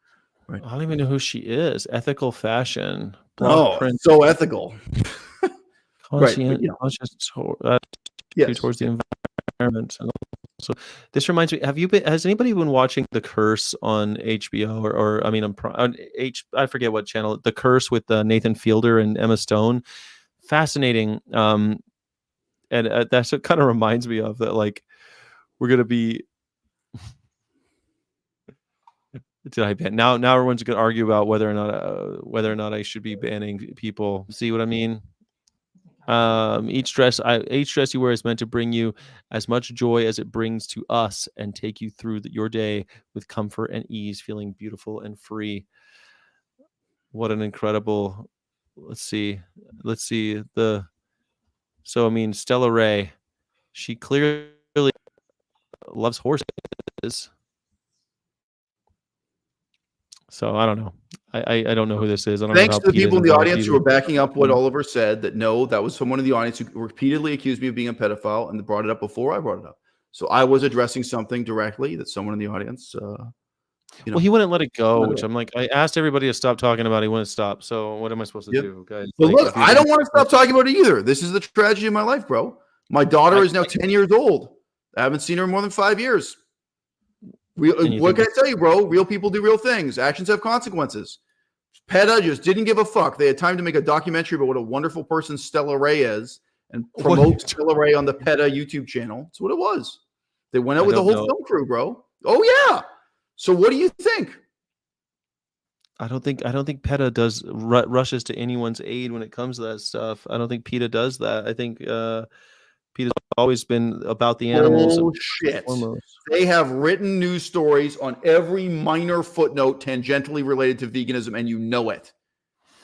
Right. I don't even know who she is. Ethical fashion. Block print. So ethical. Right. But, you know. Towards the environment. And so this reminds me. Has anybody been watching The Curse on HBO or I mean on I forget what channel. The Curse with Nathan Fielder and Emma Stone. Fascinating. And that's what kind of reminds me of that. Like we're gonna be. Did I ban? Now everyone's gonna argue about whether or not I should be banning people. See what I mean? Each dress you wear is meant to bring you as much joy as it brings to us and take you through your day with comfort and ease, feeling beautiful and free. What an incredible. Let's see so I mean Stella Ray, she clearly loves horses. So I don't know. I don't know who this is. I don't Thanks know to the people in the audience who are backing up what Oliver said, that no, that was someone in the audience who repeatedly accused me of being a pedophile and brought it up before I brought it up. So I was addressing something directly that someone in the audience, well, he wouldn't let it go, which I'm like, I asked everybody to stop talking about it. He wouldn't stop. So what am I supposed to do, guys? But look, I don't want to stop talking about it either. This is the tragedy of my life, bro. My daughter is now 10 years old. I haven't seen her in more than 5 years. What can I tell you, bro? Real people do real things. Actions have consequences. PETA just didn't give a fuck. They had time to make a documentary about what a wonderful person Stella Ray is and promote Stella Ray on the PETA YouTube channel. That's what it was. They went out with the whole film crew, bro. Oh yeah. So what do you think? I don't think PETA rushes to anyone's aid when it comes to that stuff. I don't think PETA does that. I think PETA's always been about the animals. Bullshit. They have written news stories on every minor footnote tangentially related to veganism, and you know it.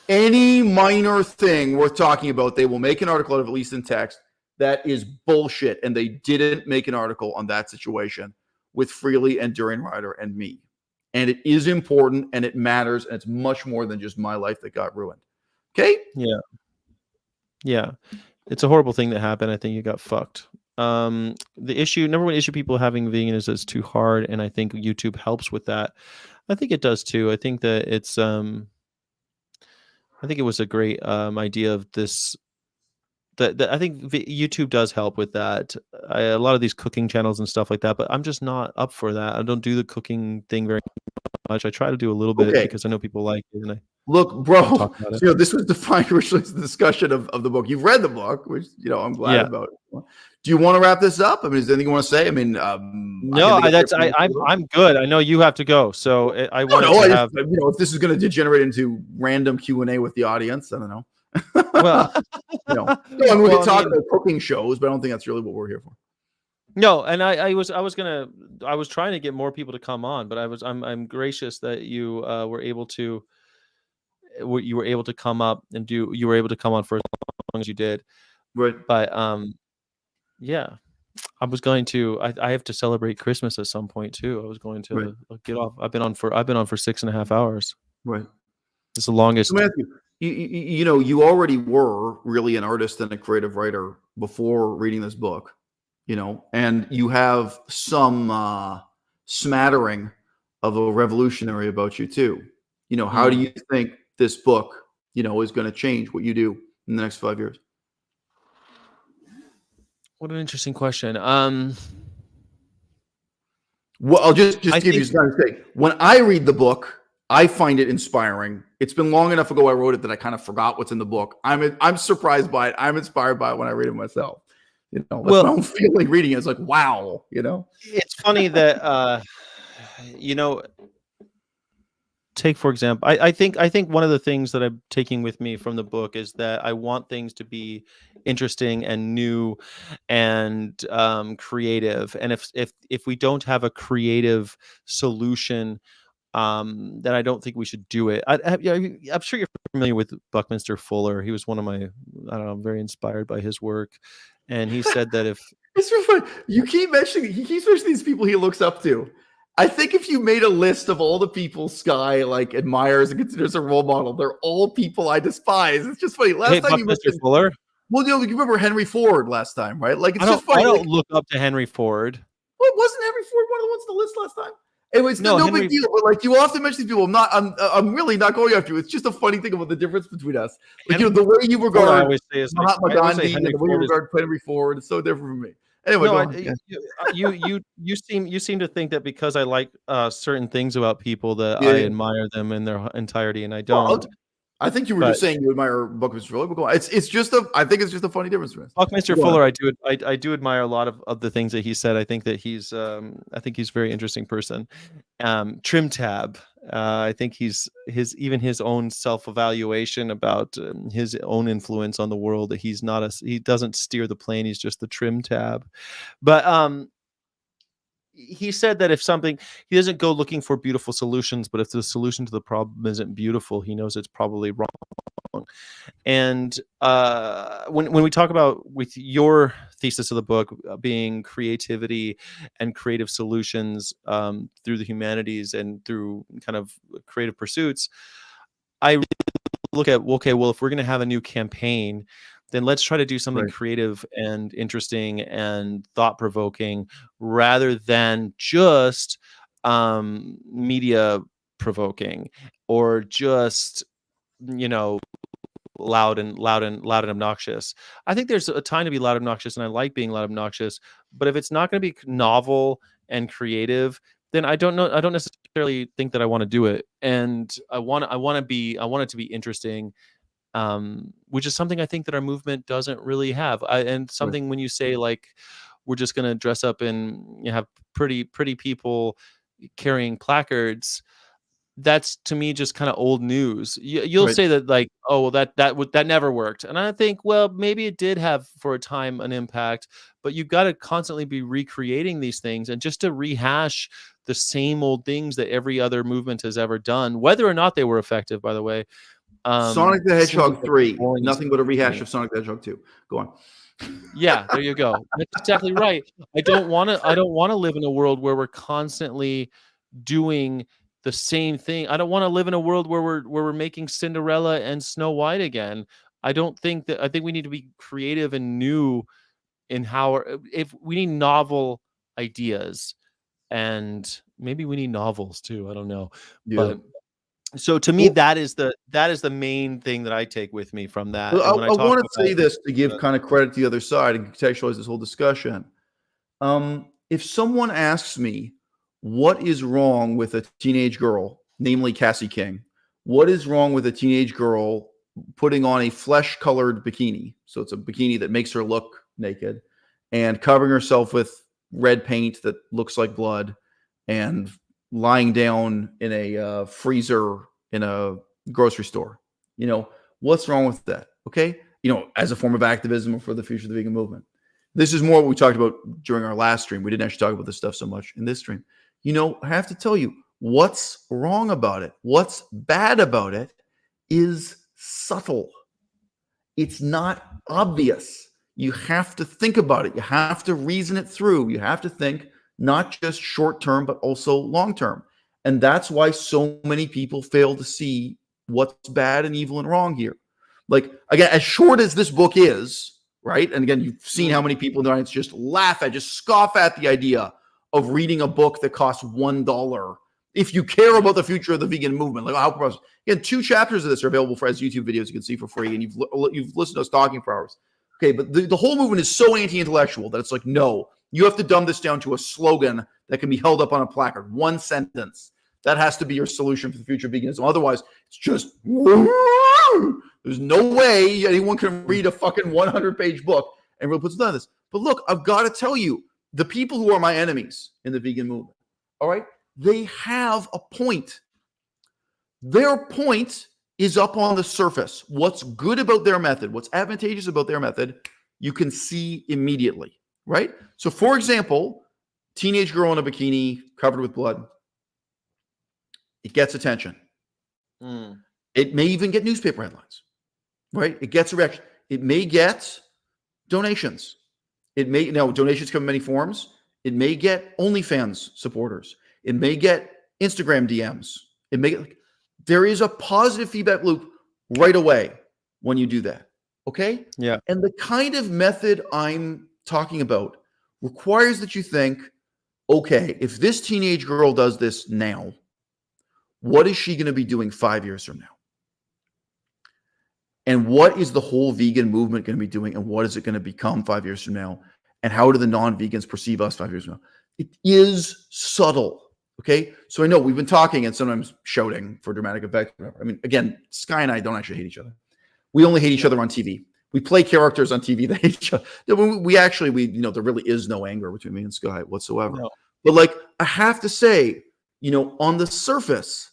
Any minor thing worth talking about, they will make an article out of, at least in text. That is bullshit, and they didn't make an article on that situation with Freely and Durian Rider and me. And it is important, and it matters, and it's much more than just my life that got ruined. Okay? Yeah. It's a horrible thing that happened. I think you got fucked. The number one issue people having vegan is it's too hard, and I think YouTube helps with that. I think it does too. I think that it's I think it was a great idea of this. That I think YouTube does help with that. A lot of these cooking channels and stuff like that, but I'm just not up for that. I don't do the cooking thing very much. I try to do a little bit because I know people like it, and I look, bro. You know, this was defined originally as the discussion of the book. You've read the book, which I'm glad about. Do you want to wrap this up? I mean, is there anything you want to say? I mean, no, I'm good. I know you have to go, so I want to have. If this is going to degenerate into random Q&A with the audience, I don't know. Well, we can talk about cooking shows, but I don't think that's really what we're here for. No, and I was trying to get more people to come on, but I'm gracious that you were able to come up and you were able to come on for as long as you did. Right. But yeah, I was going to. I have to celebrate Christmas at some point too. I was going to get off. I've been on for 6.5 hours. Right. It's the longest. You already were really an artist and a creative writer before reading this book, and you have some smattering of a revolutionary about you too. How do you think this book, is going to change what you do in the next 5 years? What an interesting question. Well, I'll just give you something to say. When I read the book, I find it inspiring. It's been long enough ago I wrote it that I kind of forgot what's in the book. I'm surprised by it. I'm inspired by it when I read it myself. That's my own feeling reading it. It's like, wow, It's funny that take for example, I think one of the things that I'm taking with me from the book is that I want things to be interesting and new and creative. And if we don't have a creative solution, then I don't think we should do it. I'm sure you're familiar with Buckminster Fuller. He was one of my, I'm very inspired by his work. And he said that if It's real funny. You keep mentioning, he keeps mentioning these people he looks up to. I think if you made a list of all the people Sky like admires and considers a role model, they're all people I despise. It's just funny. Last time you Buckminster mentioned, Fuller. well, you remember Henry Ford last time, right? Like, it's just I funny. don't Like, look up to Henry Ford. well, wasn't Henry Ford one of the ones on the list last time? Anyways, No, no Henry big deal. But like, you often mention these people. I'm really not going after you. It's just a funny thing about the difference between us. Like, Henry the way you Ford, regard I always say is like, Mahatma I always say Gandhi and Henry the way you Ford is. regard Henry Ford is so different from me. Anyway, No, go I, on. Yeah. you seem to think that because I like certain things about people that Yeah, I yeah. admire them in their entirety, and I Well, don't. I think you were But just saying you admire Buckminster Fuller, but go on. It's just I think it's just a funny difference for us. Buckminster Go on. Fuller, I do admire a lot of the things that he said. I think that he's a very interesting person. Trim Tab, I think even his own self-evaluation about his own influence on the world, that he doesn't steer the plane, he's just the trim tab. But he said that he doesn't go looking for beautiful solutions, but if the solution to the problem isn't beautiful, he knows it's probably wrong. And when we talk about, with your thesis of the book being creativity and creative solutions through the humanities and through kind of creative pursuits, I look at, okay, well, if we're going to have a new campaign, then let's try to do something creative and interesting and thought-provoking, rather than just media provoking, or just, loud and obnoxious. I think there's a time to be loud and obnoxious, and I like being loud and obnoxious. But if it's not going to be novel and creative, then I don't necessarily think that I want to do it. And I want it to be interesting, which is something I think that our movement doesn't really have. And something, when you say like, we're just going to dress up and have pretty people carrying placards, that's to me just kind of old news. You'll say that, like, oh, well, that never worked, and I think, well, maybe it did have for a time an impact, but you've got to constantly be recreating these things, and just to rehash the same old things that every other movement has ever done, whether or not they were effective, by the way. Sonic the Hedgehog 3, boring nothing but a rehash of Sonic the Hedgehog 2. Go on. Yeah, there you go. That's exactly right. I don't want to live in a world where we're constantly doing the same thing. I don't want to live in a world where we're making Cinderella and Snow White again. I think we need to be creative and new in if we need novel ideas, and maybe we need novels too. I don't know. Yeah. But so to me, that is the main thing that I take with me from that. Well, And when I want to say this to give the kind of credit to the other side and contextualize this whole discussion. If someone asks me what is wrong with a teenage girl, namely Cassie King, what is wrong with a teenage girl putting on a flesh-colored bikini? So it's a bikini that makes her look naked, and covering herself with red paint that looks like blood, and lying down in a freezer in a grocery store. What's wrong with that? Okay. As a form of activism for the future of the vegan movement. This is more what we talked about during our last stream. We didn't actually talk about this stuff so much in this stream. I have to tell you, what's wrong about it, what's bad about it, is subtle. It's not obvious. You have to think about it. You have to reason it through. You have to think not just short term, but also long term. And that's why so many people fail to see what's bad and evil and wrong here. Like, again, as short as this book is, right? And again, you've seen how many people in the audience just scoff at the idea of reading a book that costs $1. If you care about the future of the vegan movement, like how, again, 2 chapters of this are available as YouTube videos you can see for free, and you've listened to us talking for hours. Okay, but the whole movement is so anti-intellectual that it's like, no, you have to dumb this down to a slogan that can be held up on a placard. One sentence. That has to be your solution for the future of veganism. Otherwise, it's just, there's no way anyone can read a fucking 100-page book and really put something on this. But look, I've got to tell you, the people who are my enemies in the vegan movement, all right, they have a point. Their point is up on the surface. What's good about their method, what's advantageous about their method, you can see immediately, right? So, for example, teenage girl in a bikini covered with blood. It gets attention. It may even get newspaper headlines, right? It gets a reaction. It may get donations. It may now donations come in many forms. It may get OnlyFans supporters. It may get Instagram DMs. There is a positive feedback loop right away when you do that. Okay? Yeah. And the kind of method I'm talking about requires that you think, okay, if this teenage girl does this now, what is she going to be doing 5 years from now? And what is the whole vegan movement going to be doing? And what is it going to become 5 years from now? And how do the non-vegans perceive us 5 years from now? It is subtle. Okay. So I know we've been talking and sometimes shouting for dramatic effect. I mean, again, Sky and I don't actually hate each other. We only hate each other on TV. We play characters on TV that hate each other. We there really is no anger between me and Sky whatsoever. No. But like, I have to say, on the surface,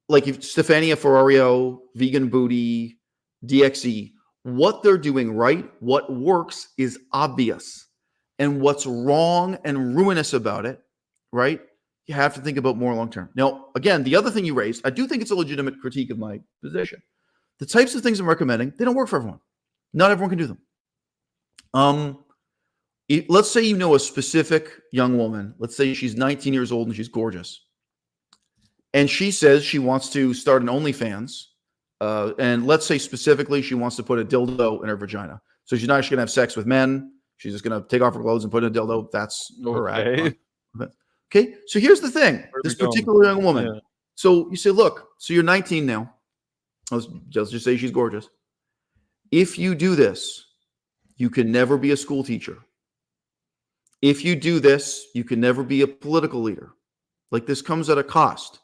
like if Stefania Ferrario, Vegan Booty, DXE, what they're doing right, what works is obvious. And what's wrong and ruinous about it, right? You have to think about more long-term. Now, again, the other thing you raised, I do think it's a legitimate critique of my position. The types of things I'm recommending, they don't work for everyone. Not everyone can do them. Let's say a specific young woman. Let's say she's 19 years old and she's gorgeous. And she says she wants to start an OnlyFans. And let's say specifically she wants to put a dildo in her vagina. So she's not actually going to have sex with men. She's just going to take off her clothes and put in a dildo. That's her act. Okay. So here's the thing. This particular young woman. Yeah. So you say, look, so you're 19 now. Let's just say she's gorgeous. If you do this, you can never be a school teacher. If you do this, you can never be a political leader. Like, this comes at a cost,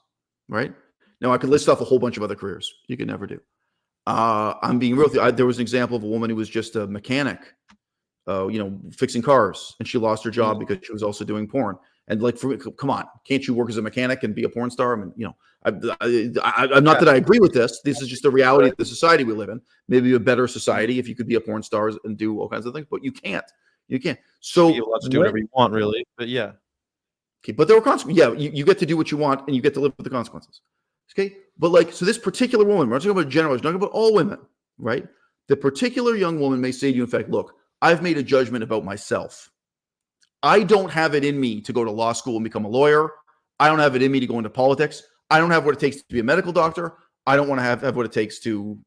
right? Now, I could list off a whole bunch of other careers you can never do. I'm being real with you. There was an example of a woman who was just a mechanic, fixing cars, and she lost her job because she was also doing porn. And like, come on, can't you work as a mechanic and be a porn star? I mean, I'm not that I agree with this. This is just the reality of the society we live in. Maybe a better society if you could be a porn star and do all kinds of things, but you can't. You can't. So you're allowed to do whatever you want, really. But yeah. Okay, but there are consequences. Yeah, you get to do what you want, and you get to live with the consequences. Okay, but like, so this particular woman, we're not talking about general, we're talking about all women, right? The particular young woman may say to you, in fact, look, I've made a judgment about myself. I don't have it in me to go to law school and become a lawyer. I don't have it in me to go into politics. I don't have what it takes to be a medical doctor. I don't want to have what it takes to,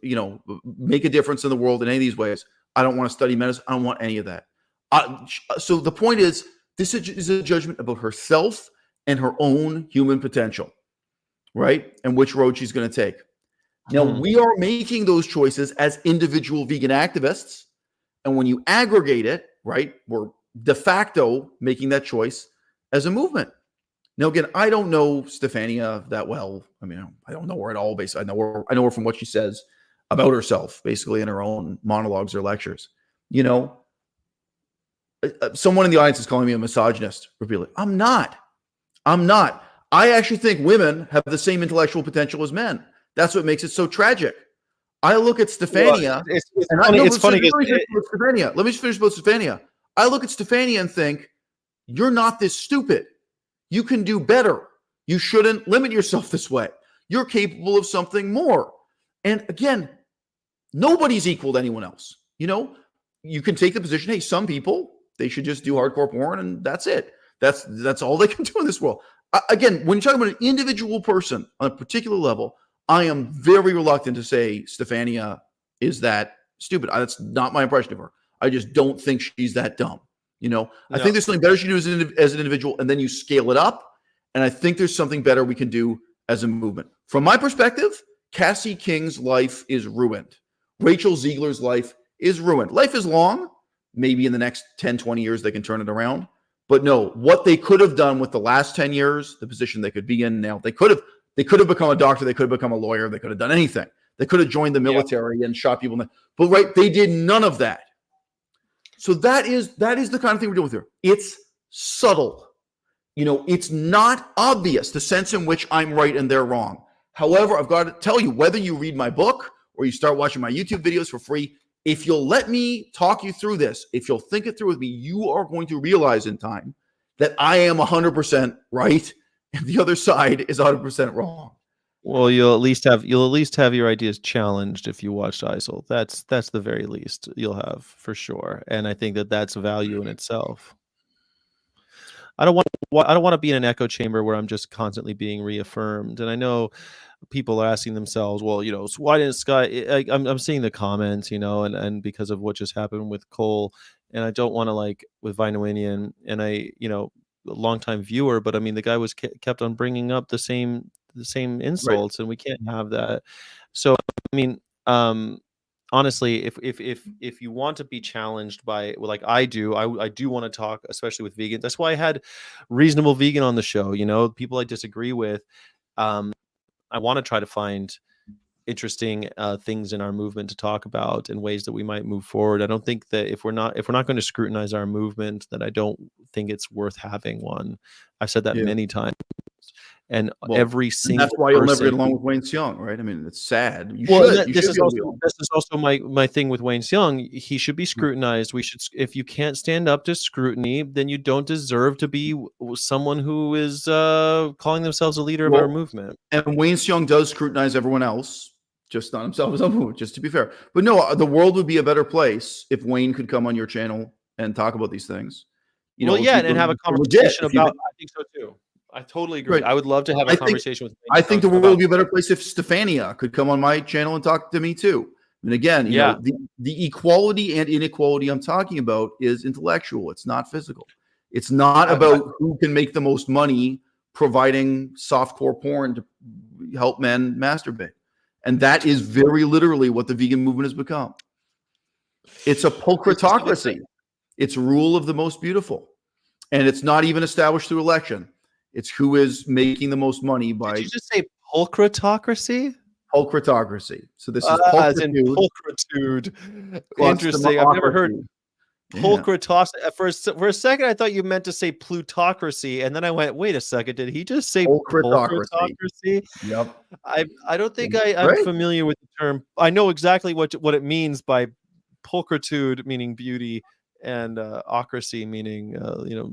make a difference in the world in any of these ways. I don't want to study medicine. I don't want any of that. So the point is, this is a judgment about herself and her own human potential, right? And which road she's going to take. Now, we are making those choices as individual vegan activists. And when you aggregate it, right, we're de facto making that choice as a movement. Now, again, I don't know Stefania that well. I mean, I don't know her at all. Basically, I know her from what she says about herself, basically in her own monologues or lectures. Someone in the audience is calling me a misogynist repeatedly. I'm not. I actually think women have the same intellectual potential as men. That's what makes it so tragic. I look at Stefania. Well, it's funny. Let me finish about Stefania. I look at Stefania and think, you're not this stupid. You can do better. You shouldn't limit yourself this way. You're capable of something more. And again, nobody's equal to anyone else. You can take the position, hey, some people, they should just do hardcore porn and that's it. That's all they can do in this world. Again, when you're talking about an individual person on a particular level, I am very reluctant to say Stefania is that stupid. That's not my impression of her. I just don't think she's that dumb. I think there's something better she can do as an individual, and then you scale it up. And I think there's something better we can do as a movement. From my perspective, Cassie King's life is ruined. Rachel Ziegler's life is ruined. Life is long. Maybe in the next 10, 20 years, they can turn it around. But no, what they could have done with the last 10 years, the position they could be in now, they could have become a doctor. They could have become a lawyer. They could have done anything. They could have joined the military and shot people. But right, they did none of that. So that is the kind of thing we're doing here. It's subtle. It's not obvious, the sense in which I'm right and they're wrong. However, I've got to tell you, whether you read my book or you start watching my YouTube videos for free, if you'll let me talk you through this, if you'll think it through with me, you are going to realize in time that I am 100% right and the other side is 100% wrong. Well, you'll at least have your ideas challenged if you watched ISIL. That's the very least you'll have for sure, and I think that that's value in itself. I don't want to be in an echo chamber where I'm just constantly being reaffirmed. And I know people are asking themselves, well, so why didn't Sky? I'm seeing the comments, and because of what just happened with Cole, and I don't want to with Vinuinian, and I, a longtime viewer, but I mean the guy was kept on bringing up the same insults, and we can't have that. So I mean, honestly, if you want to be challenged by like I do, I do want to talk, especially with vegans. That's why I had Reasonable Vegan on the show. People I disagree with. I want to try to find interesting things in our movement to talk about and ways that we might move forward. I don't think that if we're not going to scrutinize our movement, that I don't think it's worth having one. I've said that many times. And every single that's why you'll never get person along with Wayne Young, right? I mean, it's sad. This is also my thing with Wayne Young. He should be scrutinized. If you can't stand up to scrutiny, then you don't deserve to be someone who is calling themselves a leader of our movement. And Wayne Young does scrutinize everyone else, just not himself as a movement, just to be fair. But no, the world would be a better place if Wayne could come on your channel and talk about these things. And have a conversation about. I think so too. I totally agree. Right. I would love to have a conversation with. I think the world would be a better place if Stefania could come on my channel and talk to me too. And again, you know, the equality and inequality I'm talking about is intellectual. It's not physical. It's not about who can make the most money providing softcore porn to help men masturbate. And that is very literally what the vegan movement has become. It's a pulchritocracy. It's rule of the most beautiful. And it's not even established through election. It's who is making the most money by. Did you just say pulchritocracy? Pulchritocracy. So this is pulchritude. Interesting. I've never heard pulchritocracy. For a second, I thought you meant to say plutocracy, and then I went, "Wait a second, did he just say pulchritocracy?" Yep. I don't think I'm familiar with the term. I know exactly what it means by pulchritude, meaning beauty, and ocracy, meaning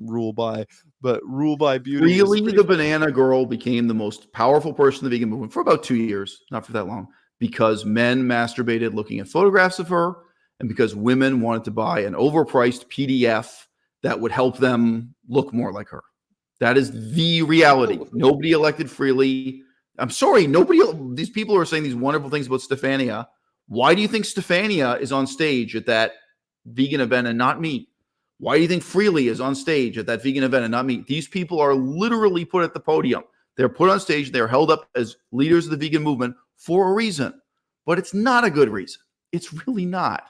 rule by. But rule by beauty. Really, the banana girl became the most powerful person in the vegan movement for about 2 years, not for that long, because men masturbated looking at photographs of her, and because women wanted to buy an overpriced PDF that would help them look more like her. That is the reality. Nobody elected freely. I'm sorry, these people are saying these wonderful things about Stefania. Why do you think Stefania is on stage at that vegan event and not me? Why do you think Freely is on stage at that vegan event and not me? These people are literally put at the podium. They're put on stage. They're held up as leaders of the vegan movement for a reason, but it's not a good reason. It's really not.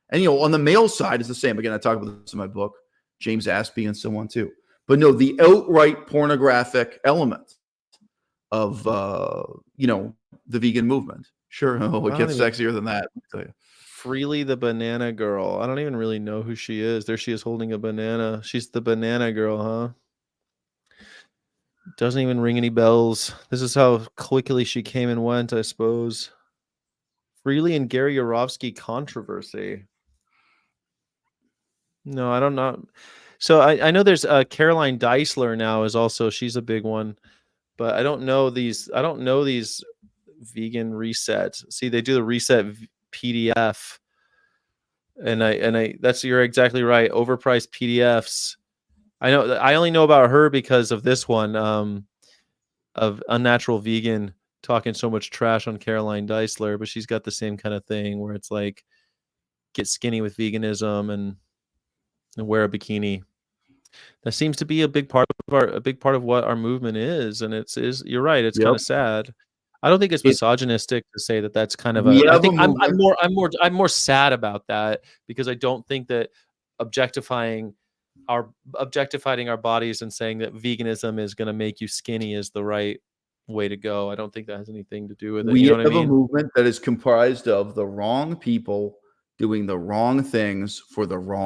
And, on the male side, it's the same. Again, I talk about this in my book, James Aspie and so on too. But no, the outright pornographic element of, the vegan movement. Sure. It gets sexier than that. I'll tell you. Freely the banana girl. I don't even really know who she is. There she is holding a banana. She's the banana girl, huh? Doesn't even ring any bells. This is how quickly she came and went, I suppose. Freely and Gary Yourofsky controversy. No, I don't know. So I know there's Caroline Deisler now is also, she's a big one, but I don't know these vegan resets. See, they do the reset PDF, and I you're exactly right. Overpriced PDFs. I only know about her because of this one, of Unnatural Vegan talking so much trash on Caroline Deisler, but she's got the same kind of thing where it's like get skinny with veganism and wear a bikini. That seems to be a big part of what our movement is, and you're right. It's kind of sad. I don't think it's misogynistic to say that that's kind of I think I'm more sad about that, because I don't think that objectifying our bodies and saying that veganism is going to make you skinny is the right way to go. I don't think that has anything to do with it. We have a movement that is comprised of the wrong people doing the wrong things for the wrong